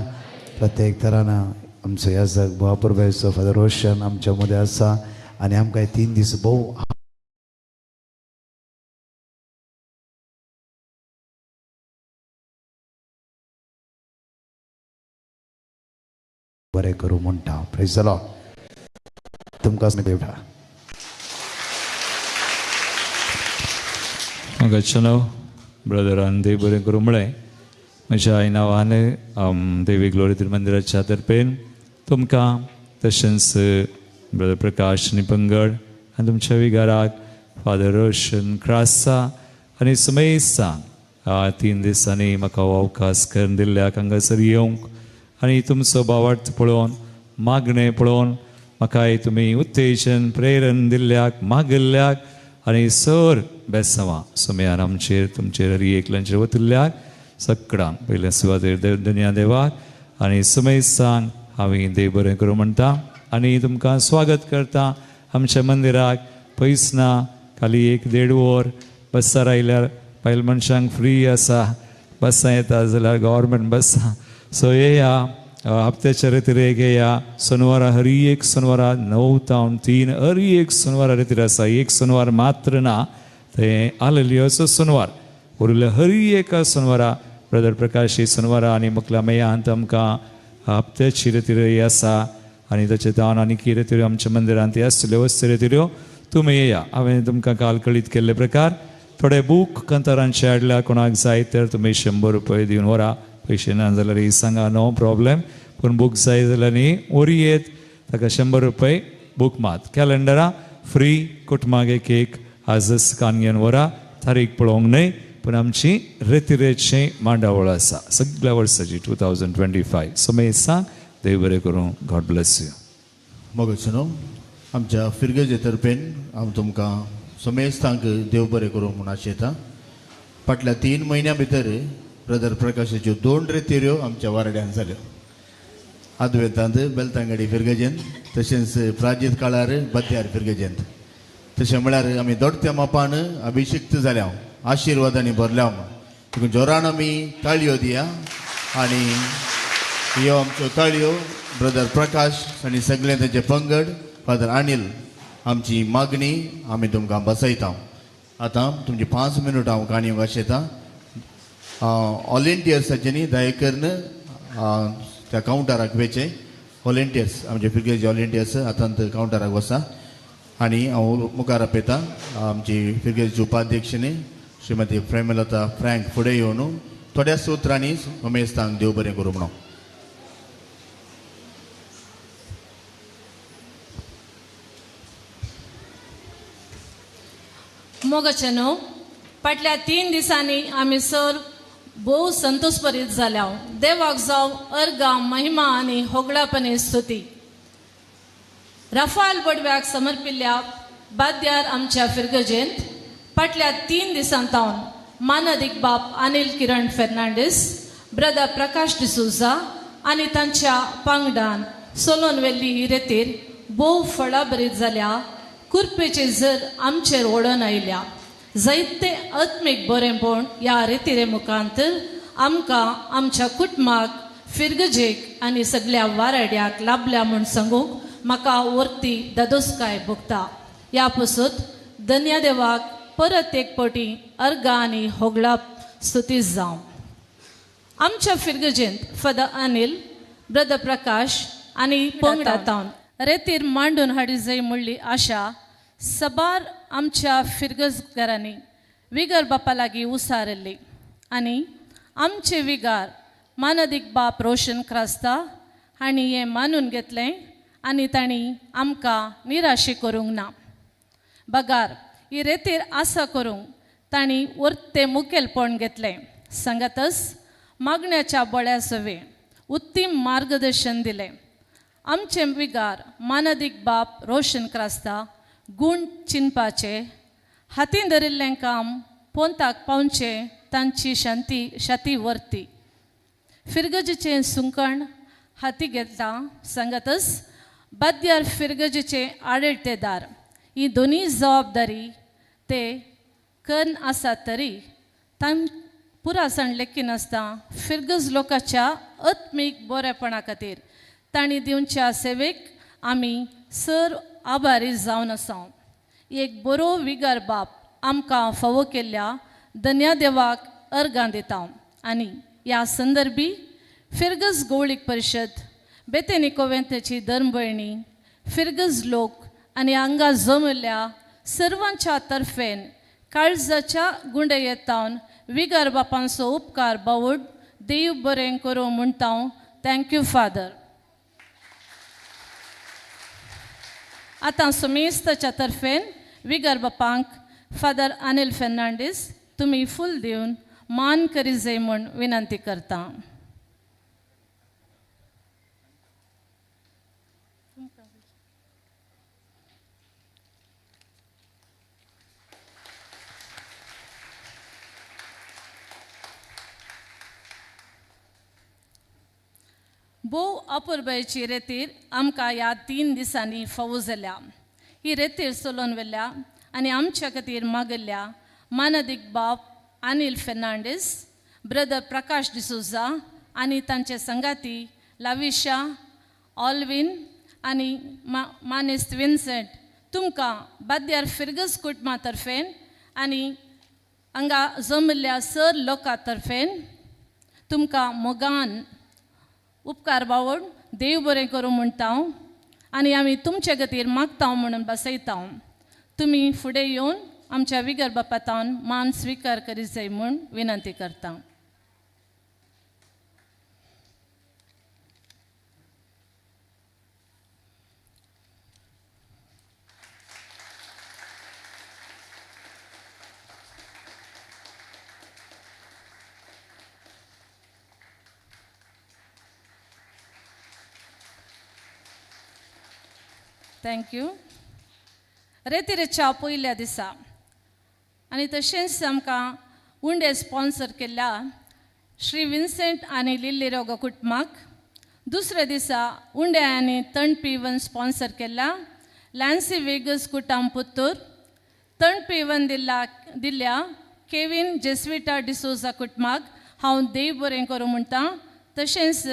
प्रत्येक तरान आमचो याजक महापुरबायचो फादर रोशन आमच्या मदें आसा आनी आमकां 3 दीस भोव बरें करूं म्हणटा. Praise the Lord. तुमकां देवता. चलो ब्रदरान देव बरें करूं म्हळें. म्हज्या आई नांवान देवी ग्लोरी मंदिराच्या तर्फेन तुमकां तशेंच ब्रदर प्रकाश निपंगड आनी तुमच्या विगाराक फादर रोशन क्रासा आनी सुमेसा 3 दिसांनी म्हाका अवकाश करून दिल्ल्याक हांगासर येवंक आनी तुमचो भावार्थ पळोवन मागणें पळोवन म्हाकाय तुमी उत्तेजन प्रेरण दिल्ल्याक मागिल्ल्याक आनी सर बेसवां सुमयान आमचेर तुमचेर हरी एकल्यांचेर वतिल्ल्याक सगळ्यांक पयल्या सुवातेर दुनिया देवाक आनी सुमेसांक हांवें देव बरें करूं म्हणटा आनी तुमकां स्वागत करता आमच्या मंदिराक. पयस ना, खाली 1-1.5 वर बसार आयल्यार पयल्या मनशांक फ्री आसा. बसां येता जाल्यार गव्हर्मेंट बसां. सो येया हप्त्याच्या रितीरेक येया. शनिवारा हरी एक शनिवारा 9 to 3 हरी एक शनिवारा रितीर आसा. एक शनिवार मात्र ना, तें आलेलियोचो शनिवार. उरले हरी एका शनिवारा ब्रदर प्रकाश शनिवारा आनी मुखला मेयांत आमकां हप्त्याची रितीर आसा आनी ताचे दान आनी की रितीऱ्यो आमच्या मंदिरांत आसतल्यो वस्त रितीऱ्यो. तुमी येया. हांवें तुमकां काल कळीत केल्ले प्रकार थोडे बूक कंतारांचे हाडल्या. कोणाक जाय तर तुमी 100 रुपया दिवन व्हरा. पयशे ना जाल्यार सांगा, नो प्रॉब्लेम. पूण बूक जाय जाल्यार न्ही वरी येत. ताका 100 रुपया बूक मात. कॅलेंडरां फ्री. कुटुंबाक एक आजच कानयेन व्हरा. तारीख पळोवंक न्हय, पूण आमची रितीरेचें मांडावळ आसा सगळ्या वर्साची 2025. सुमेसा देव बरें करूं. God bless you. मोगचनो आमच्या फिरगेजे तर्फेन हांव तुमकां सुमेस्तांक देव बरें करूं म्हूण आशेता. फाटल्या 3 म्हयन्या भितर ब्रदर प्रकाशाच्यो 2 रितीऱ्यो आमच्या वारड्यान जाल्यो. आदवेंतांत बेलतांगडी फिरगेजेंत, तशेंच प्राजीत काळार बद्यार फिरगेजेंत. तशें म्हळ्यार आमी दोडत्या मापान अभिशिक्त जाल्या, आशिर्वादांनी भरल्या. देखून जोरान आमी ताळयो दिया. आनी ह्यो आमच्यो ताळयो ब्रदर प्रकाश आनी सगळे ताचे पंगड फादर अनिल आमची मागणी आमी तुमकां बसयता. आतां तुमची 5 मिनट हांव काणयोक आशेता. व्हॉलेंटियर्साचे न्ही दयेकरून त्या कावंटराक वेचे. व्हॉलेंटियर्स आमचे फिरगेचे व्हॉलेंटियर्स आतांत कावंटराक वसा. आनी हांव मुखार आपयता आमची फिरगेची उपाध्यक्षनी श्रीमती प्रेमलता फ्रँक फुडें येवन थोड्या उतरांनी उमेस्तान देव बरें करूं म्हणून. मोगाचेनो फाटल्या 3 दिसांनी आमी सर भोव संतोषभरीत जाल्या. देवाक जाव अर्गा महिमा आनी होगळापणी स्तुती. राफाल बडव्याक समर्पिल्ल्या बाद्यार आमच्या फिरगजेंत फाटल्या 3 दिसांतावन मानदिक बाप अनिल किरण फेर्नांडीस, ब्रदर प्रकाश डिसोजा आनी तांच्या पांगडान सोलोन वेल्ली ही रेतीर भोव फळां बरीत जाल्या. कुरपेचे जर आमचेर ओडून आयल्या. जायते आत्मीक बरेंपण ह्या रेतीरे मुखांतर आमकां आमच्या कुटुंबाक फिरगजेक आनी सगळ्या वाराड्याक लाभल्या म्हूण सांगूंक म्हाका वर्ती दादोसकाय भोगता. ह्या पासून धन्यदेवाक परत एक पावटी अर्गा आनी होगळा स्तुती जावं. आमच्या फिरगजेंत फादर अनिल, ब्रदर प्रकाश आनी पंगडातावन रेतीर मांडून हाडी जाय म्हणली आशा सबार आमच्या फिरगजकारांनी विगर बापा लागीं उसारल्ली. आनी आमचे विगार मानदिक बाप रोशन क्रास्ता हांणी हें मानून घेतलें आनी तांणी आमकां निराशे करूंक ना. बगार ही रेतीर आसा करूंक तांणी वर्ते मुखेलपण घेतलें. सांगातच मागण्याच्या बळ्या सवे उत्तीम मार्गदर्शन दिलें. आमचे विगार मानदिक बाप रोशन क्रास्ता गूण चिंतपाचे, हातीन धरिल्लें काम पोंताक पावचे तांची शाती वर्ती. फिरगजेचें सुंकण हाती घेतला. सांगातच बाद्यार फिरगजेचे आडळतेदार ही दोनी जबाबदारी ते कर्ण आसात तरी तां पुरासण लेखी नासता फिरगज लोकांच्या आत्मीक बरेपणा खातीर तांणी दिवच्या सेवेक आमी सर आभारी जावन आसा. एक बरो विगार बाप आमकां फावो केल्ल्या धन्यदेवाक अर्गां दिता. आनी ह्या संदर्भी फिरगज गवळीक परिशद, बेतेनी कोवेंतेची धर्मभयणी, फिरगज लोक आनी हांगा जमल्या सर्वांच्या तर्फेन काळजाच्या गुंडयेतावन विगार बापांचो उपकार बावड देव बरें करूं म्हणटा. Thank you father. आतां सुमेस्ताच्या तर्फेन विगार बापांक फादर अनिल फेर्नांडीस तुमी फूल दिवन मान करी जाय म्हूण विनंती करता. भोव अपुरबायेची रेतीर आमकां ह्या 3 दिसांनी फावो जाल्या. ही रेतीर सोलोन व्हेल्या आनी आमच्या खातीर मागल्ल्या मानदिक बाप अनिल फेर्नांडीस, ब्रदर प्रकाश डिसोजा आनी तांचे संगाती लाविशा, ऑल्विन आनी मानेस्त विन्सेंट तुमकां बाद्यार फिरगज कुटुंबा तर्फेन आनी हांगा जमल्ल्या सर लोकां तर्फेन तुमकां मोगान उपकार बावड देव बरें करूं म्हणटा. आनी आमी तुमचे खातीर मागता म्हणून बसयता. तुमी फुडें येवन आमच्या विगर बापातावन मान स्विकार करीत जाय म्हूण विनंती करता. थँक्यू. रेतीरेच्या पयल्या दिसा आनी तशेंच आमकां उंडे स्पॉन्सर केल्ल्या श्री विन्सेंट आनी लिल्ली रोगो कुटुंबाक, दुसऱ्या दिसा उंडे आनी तणपी इवन स्पॉन्सर केल्ल्या लॅन्सी वेगस कुटाम पुत्तूर, तणपी इवन दिल्ल्या केविन जेस्विटा डिसोजा कुटुंबाक हांव देव बरें करूं म्हणटा. तशेंच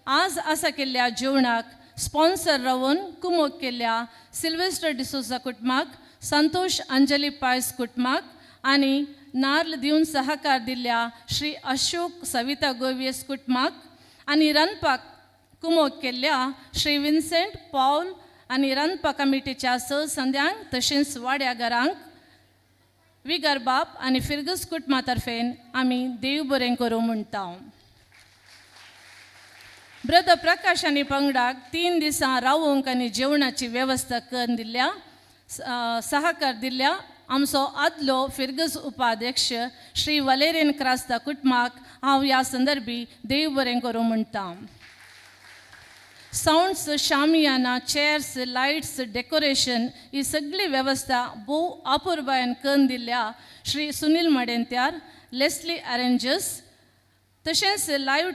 आज आसा केल्ल्या जेवणाक स्पॉन्सर रावन कुमोग केल्ल्या सिल्वेस्टर डिसोजा कुटुंबाक, संतोष अंजली पायस कुटुंबाक आनी नार्ल दिवन सहकार दिल्ल्या श्री अशोक सविता गोवियस कुटुंबाक आनी रांदपाक कुमोग केल्ल्या श्री विन्सेंट पॉल आनी रांदपा कमिटीच्या संद्यांक तशेंच वाड्या घरांक विगर बाप आनी फिरगस कुटुंबा तर्फेन आमी देव बरें करूं म्हणटा. ब्रदर प्रकाश आनी पंगडाक 3 दिसां रावूंक आनी जेवणाची वेवस्था करून दिल्ल्या सहकार दिल्ल्या आमचो आदलो फिरगस उपाध्यक्ष श्री वलेरियन क्रास्ता कुटुंबाक हांव ह्या संदर्भी देव बरें करूं म्हणटा. साऊंड्स, शामियाना, चेअर्स, लाईट्स, डेकोरेशन ही सगळी वेवस्था भोव अपुर्बायेन करून दिल्ल्या श्री सुनील मडेंत्यार, लेस्ली अरेंजर्स, तशेंच लाईव्ह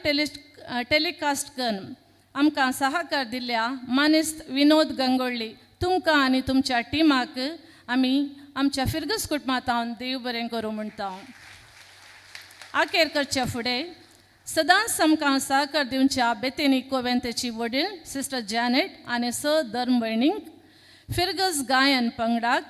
टेलिकास्ट करून आमकां सहकार दिल्ल्या मानेस्त विनोद गंगोळ्ळी तुमकां आनी तुमच्या टिमाक आमी आमच्या फिरगस कुटुंबांत देव बरें करूं म्हणटा. आखेर करचे फुडें सदांच आमकां सहकार दिवच्या बेतेनी कोवेंतेची वडील सिस्टर जॅनेट आनी सर धर्म भयणींक, फिरगस गायन पंगडाक,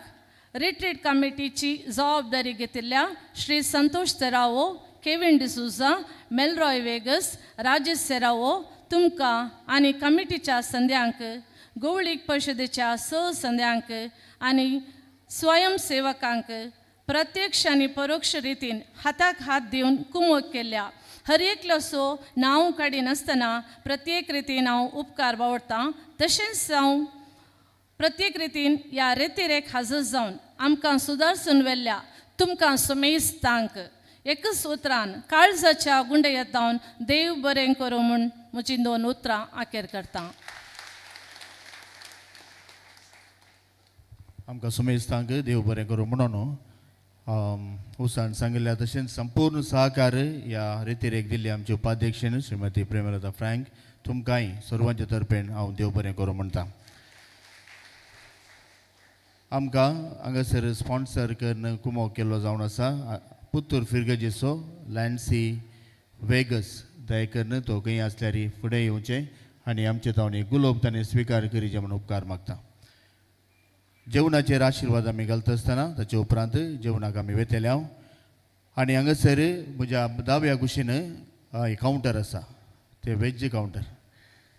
रिट्रीट कमिटीची जबाबदारी घेतिल्ल्या श्री संतोष सेरावो, केविन डिसूजा, मेलरॉय वेगस, राजेश सेरावो तुमकां आनी कमिटीच्या संद्यांक, गवळीक परिशदेच्या संद्यांक आनी स्वयंसेवकांक प्रत्यक्ष आनी परोक्ष रितीन हाताक हात दिवन कुमक केल्ल्या हर एकल्याचो नांव काडिनासतना प्रत्येक रितीन हांव उपकार बावडटां. तशेंच हांव प्रत्येक रितीन ह्या रेतीरेक हजर जावन आमकां सुदारसून व्हेल्ल्या तुमकां सुमेस्तांक एकच उतरान काळजाच्या गुंडयेतावन देव बरें करूं म्हूण म्हजीं 2 उतरां आखेर करतां. आमकां सुमेस्तांक देव बरें करूं म्हणून उसान सांगिल्ल्या तशेंच संपूर्ण सहकार ह्या रेतीरेक दिल्ली आमचे उपाध्यक्षीण श्रीमती प्रेमलता फ्रँक तुमकांय सर्वांच्या तर्फेन हांव देव बरें करूं म्हणटा. आमकां हांगासर स्पॉन्सर करून कुमो केल्लो जावन आसा पुत्तूर फिरगजेचो लॅन्सी वेगस दय करून तो खंय आसल्यार फुडें येवचें आनी आमचे तावणी गुलोब ताणें स्विकार करीचे म्हणून उपकार मागता. जेवणाचेर आशिर्वाद आमी घालता आसतना ताचे उपरांत जेवणाक आमी वेतेले हांव आनी हांगासर म्हज्या दाव्या कुशीन कावंटर आसा ते वेज कावंटर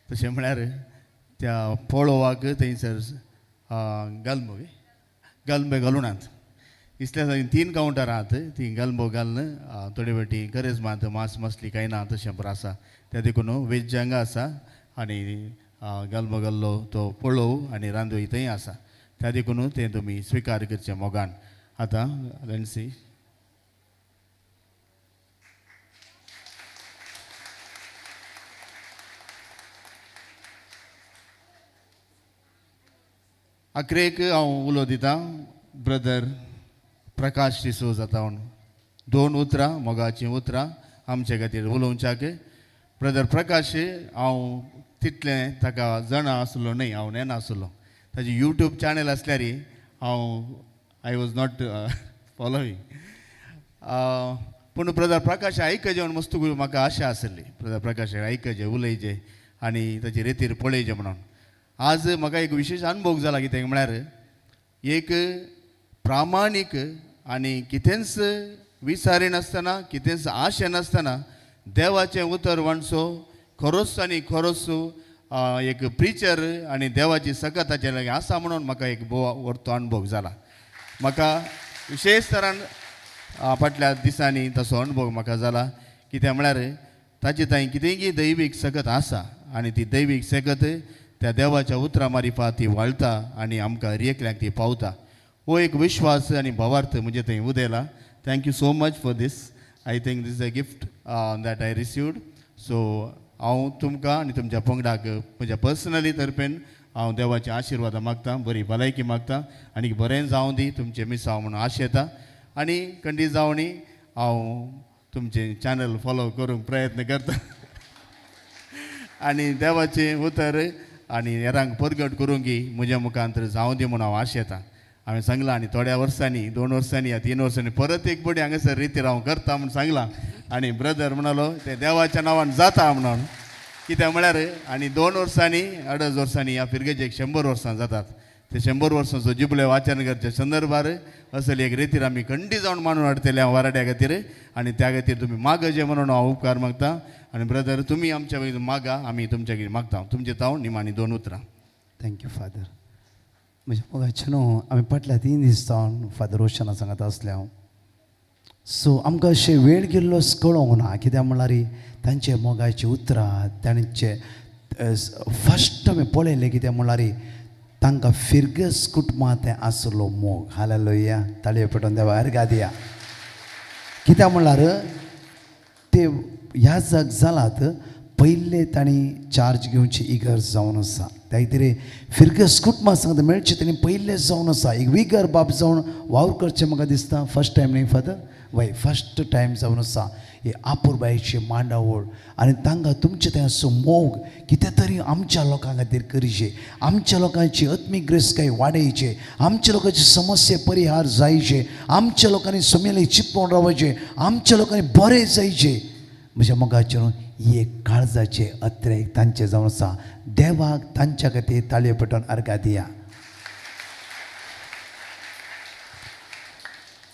तशें म्हळ्यार त्या पोळोवाक थंयसर गालमो घालूनात इसल्या 3 कावंटर आहात ती गालमो घालन थोडे फाटी गरज मात मांस मसली कांय ना तशें बरें आसा त्या देखून वेज हांगा आसा आनी गालमो घाल्लो तो पोळोव आनी रांदूय थंय आसा त्या देखून तें तुमी स्विकार करचें मोगान. आतां लॅन्सी आखरेक हांव उलो दितां ब्रदर प्रकाश डिसूजा जावन 2 उतरां मोगाचीं उतरां आमचे खातीर उलोवच्याक. ब्रदर प्रकाश हांव तितलें ताका जाणा आसलो न्हय, हांव नेना आसलो. ताजें यूट्यूब चॅनल आसल्यार हांव आय वॉज नॉट फॉलोईंग पूण ब्रदर प्रकाश आयकचें म्हूण मस्त म्हाका आशा आसली ब्रदर प्रकाश आयकचें उलयचें आनी ताचे रेतीर पळयचें म्हणून. आज म्हाका एक विशेश अनुभव जाला कितें म्हळ्यार एक प्रामाणीक आनी कितेंच विचारिनासतना कितेंच आशे नासतना देवाचें उतर म्हणचो खरोच आनी खरोच एक प्रिचर आनी देवाची सकत ताचे लागीं आसा म्हणून म्हाका एक व्हडलो अनुभव जाला. म्हाका विशेश तरान फाटल्या दिसांनी तसो अनुभव म्हाका जाला कित्याक म्हळ्यार ताचे थंय कितेंय दैवीक सकत आसा आनी ती दैवीक सकत त्या देवाच्या उतरां मारिफा ती वाळटा आनी आमकां रेखल्यांक ती पावता. हो एक विश्वास आनी भावार्थ म्हणजे थंय उदेला. Thank you so much for this. I think this is a gift that I received. So हांव तुमकां आनी तुमच्या पंगडाक म्हज्या पर्सनली तर्फेन हांव देवाचे आशिर्वाद मागतां, बरी भलायकी मागतां आनी बरें जावं दी तुमचें मिसांव म्हणून आशेता. आनी खंडी जावणी हांव तुमचें चॅनल फॉलो करूंक प्रयत्न करतां आनी देवाचें उतर आनी हेरांक परगट करूंक म्हज्या मुखांतर जावं दी म्हणून हांव आशेतां. हांवें सांगलां आनी थोड्या वर्सांनी 2 वर्सांनी या 3 वर्सांनी परत एक बडी हांगासर रितीर हांव करता म्हणून सांगलां आनी ब्रदर म्हणालो तें देवाच्या नांवान जाता म्हणून. कित्याक म्हळ्यार आनी 2 वर्सांनी 2.5 वर्सांनी ह्या पिरगेचेक 100 वर्सां जातात. ते 100 वर्सांचो जुबले आचरण करच्या संदर्भार असली एक रितीर आमी खंडी जावन मांडून हाडटले हांव वाराड्या खातीर आनी त्या खातीर तुमी मागचे म्हणून हांव उपकार मागतां. आनी ब्रदर तुमी आमच्या मागा आमी तुमच्या कितें मागता. तुमचे ताव निमाणी 2 उतरां. Thank you father. म्हणजे मोगाचे न्हू आमी फाटल्या 3 दीस जावन फादर रोशना सांगत आसले हांव सो आमकां अशें वेळ गेल्लो कळोंक ना कित्याक म्हणल्यार तांचे मोगाची उतरां तांचे फस्ट आमी पळयलें कित्याक म्हणल्यार तांकां फिरगस कुटुंबांत तें आसलो मोग हालेलुया ताळयो पेटोवन देवा अर्घा दिया कित्याक म्हणल्यार ते ह्या जग जालात पयले तांणी चार्ज घेवची इगर्ज जावन आसा त्या खातीर फिरगस कुटुंबां सांगता मेळचे तांणी पयले जावन आसा एक विगर बाब जावन वावर करचें म्हाका दिसता फस्ट टायम न्ही फादर वय फस्ट टायम जावन आसा हे आपुरबायेची मांडावळ आनी तांकां तुमचें तें असो मोग कितें तरी आमच्या लोकां खातीर करचें आमच्या लोकांची आत्मीक गिरेस्तकाय वाडयचे आमच्या लोकांचे समस्या परिहार जायचे आमच्या लोकांनी सोमेली चिपकोन रावचे आमच्या लोकांनी बरें जायचे म्हज्या मोगाचेर ही एक काळजाचे अत्रेक तांचे जावन आसा देवाक तांच्या खातीर ताळयो पेटोवन अर्घा दिया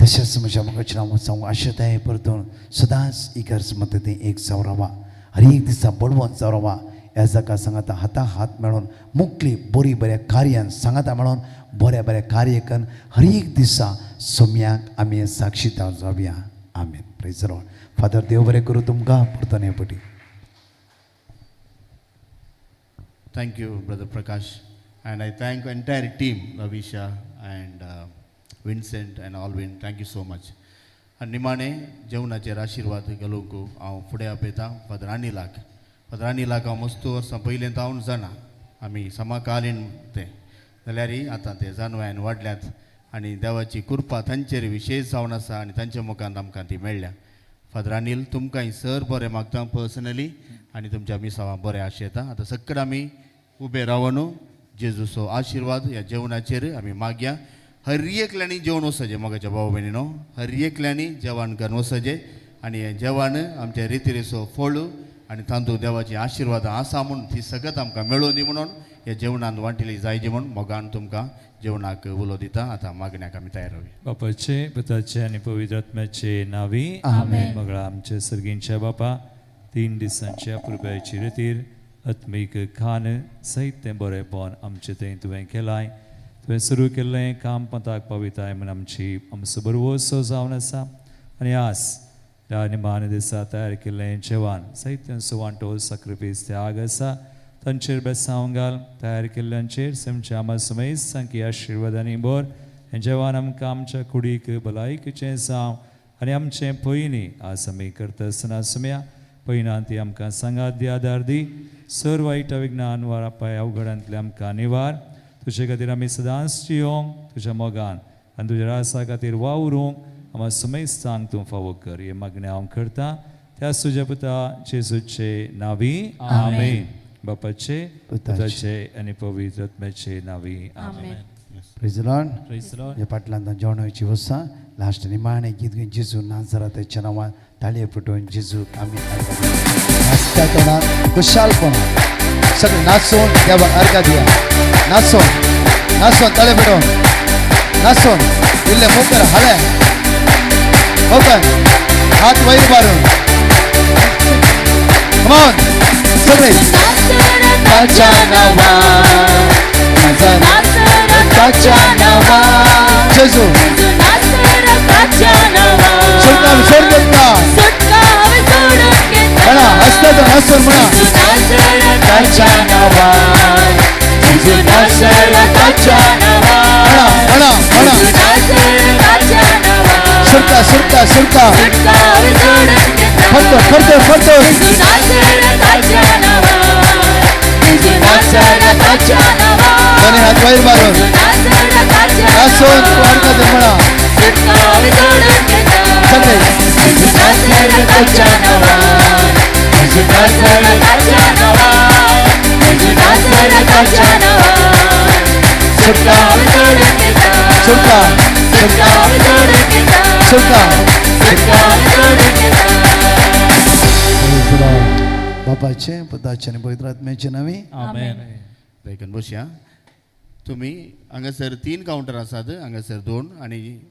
तशेंच म्हज्या मोगाचेर हांव सांगू आशेताय परतून सदांच इगर्ज मदतीन एक जावन रावा हर एक दिसा बळवंत जावन रावा ह्या जगा सांगाता हाता हात मेळोवन मुखली बरी बऱ्या कार्यान सांगाता मेळोन बऱ्या बऱ्या कार्य करून हर एक दिसा सोम्याक आमी साक्षीदार जावया आमेन प्रेज द लॉर्ड फादर देव बरें करूं तुमकां परतून हे पटी Thank you, Brother Prakash. And I thank entire team, Ravisha and Vincent and Alvin. Thank you so much. And निमाणे जेवणाचेर आशीर्वाद घालूंक हांव फुडें आपयतां फादर अनिलाक. फादर अनिलाक हांव मस्त वर्सां पयलें हांव जाणा आमी समकालीन तें जाल्यार आतां ते जानव्यान वाडल्यात आनी देवाची कृपा तांचेर विशेश जावन आसा आनी तांच्या मुखांत आमकां ती मेळ्ळ्या. फादर अनिल तुमकांय सर बरें मागता पर्सनली आनी तुमच्या मिसावां बरें आशेता. आतां सक्कड आमी उबे रावन जेजूचो आशिर्वाद ह्या जेवणाचेर आमी मागया. हर एकल्यांनी जेवण वचचें मोगाच्या भाव भयणीनो हर एकल्यांनी जेवण करून वचचें आनी हें जेवण आमच्या रितीरेचो फळ आनी तांतूं देवाची आशिर्वादां आसा म्हूण ती सगळ्यात आमकां मेळोवन दी म्हणून ह्या जेवणांत वांटिली जायची म्हूण मोगान तुमकां जेवणाक उलो दिता. आतां मागण्याक आमी तयार रावया. बापाचे पुताचे आनी पवित्र आत्म्याचे नावी आमेन. मगळा आमच्या सर्गींच्या बापा 3 दिसांच्या पुरब्याची रितीर आत्मीक खान साहित्य बरेंपण आमचें तें तुवें केलाय तुवें सुरू केल्लें काम पताक पाविताय म्हूण आमचो बरवोसो जावन आसा आनी आस ह्या निमाणे दिसा तयार केल्लें जेवण साहित्यांचो वांटो सॅक्रिफीस त्याग आसा तांचेर बेसांव घाल तयार केल्ल्यांचेर सेमच्या आमा समेज सांकी आशिर्वाद आनी बोर हें जेवण आमकां आमच्या कुडीक भलायकेचें जावं आनी आमचें पयलीं आस आमी करता आसतना सुम्या पयनां ती आमकां सांगात दी आदार दी सर वायट विज्ञान वा पांय अवघडांतले आमकां निवार तुजे खातीर आमी सदांच जियोंक तुज्या मोगान आनी तुज्या रासा खातीर वावरूंक आमा समेस्तांक तूं फावो कर हे मागणें हांव करतां त्या तुज्या पुता जेजूचे नावी आमेन. बापाचे पुताचे आनी पवित्र आत्म्याचे नावी आमेन. Praise the lord. ह्या फाटल्यान जेवणाची वसा लास्ट निमाणें गीत घेवन जेजू नाजराथाच्या नांवान ताळयो पेटोवन जेजूक आमी नाचत्या तोंडान खुशालपणान सगळे नाचून देवाक अर्घा दिया. नाचून ताळयो पेटोवन नाचून इल्ले मुखार हाले ओपन हात वयर मारून कम ऑन सगळे नाचताच्या नांवान माझा नाचताच्या नांवान जेजू नाचताच्या नांवान सुटका सोड घेतला म्हणा हसता तो नाचून म्हणा नाचताच्या नांवान जेजू नाचताच्या नांवान म्हणा सुटका फरतो दोन्ही हात वयर मारून नाचून वाडका दे म्हणा सगळे बापाचे पुताचे आनी पवित्र आत्म्याचे नावी आमेन. देखून बसया. तुम्ही हांगासर 3 कावंटर आसात हांगासर 2 आनी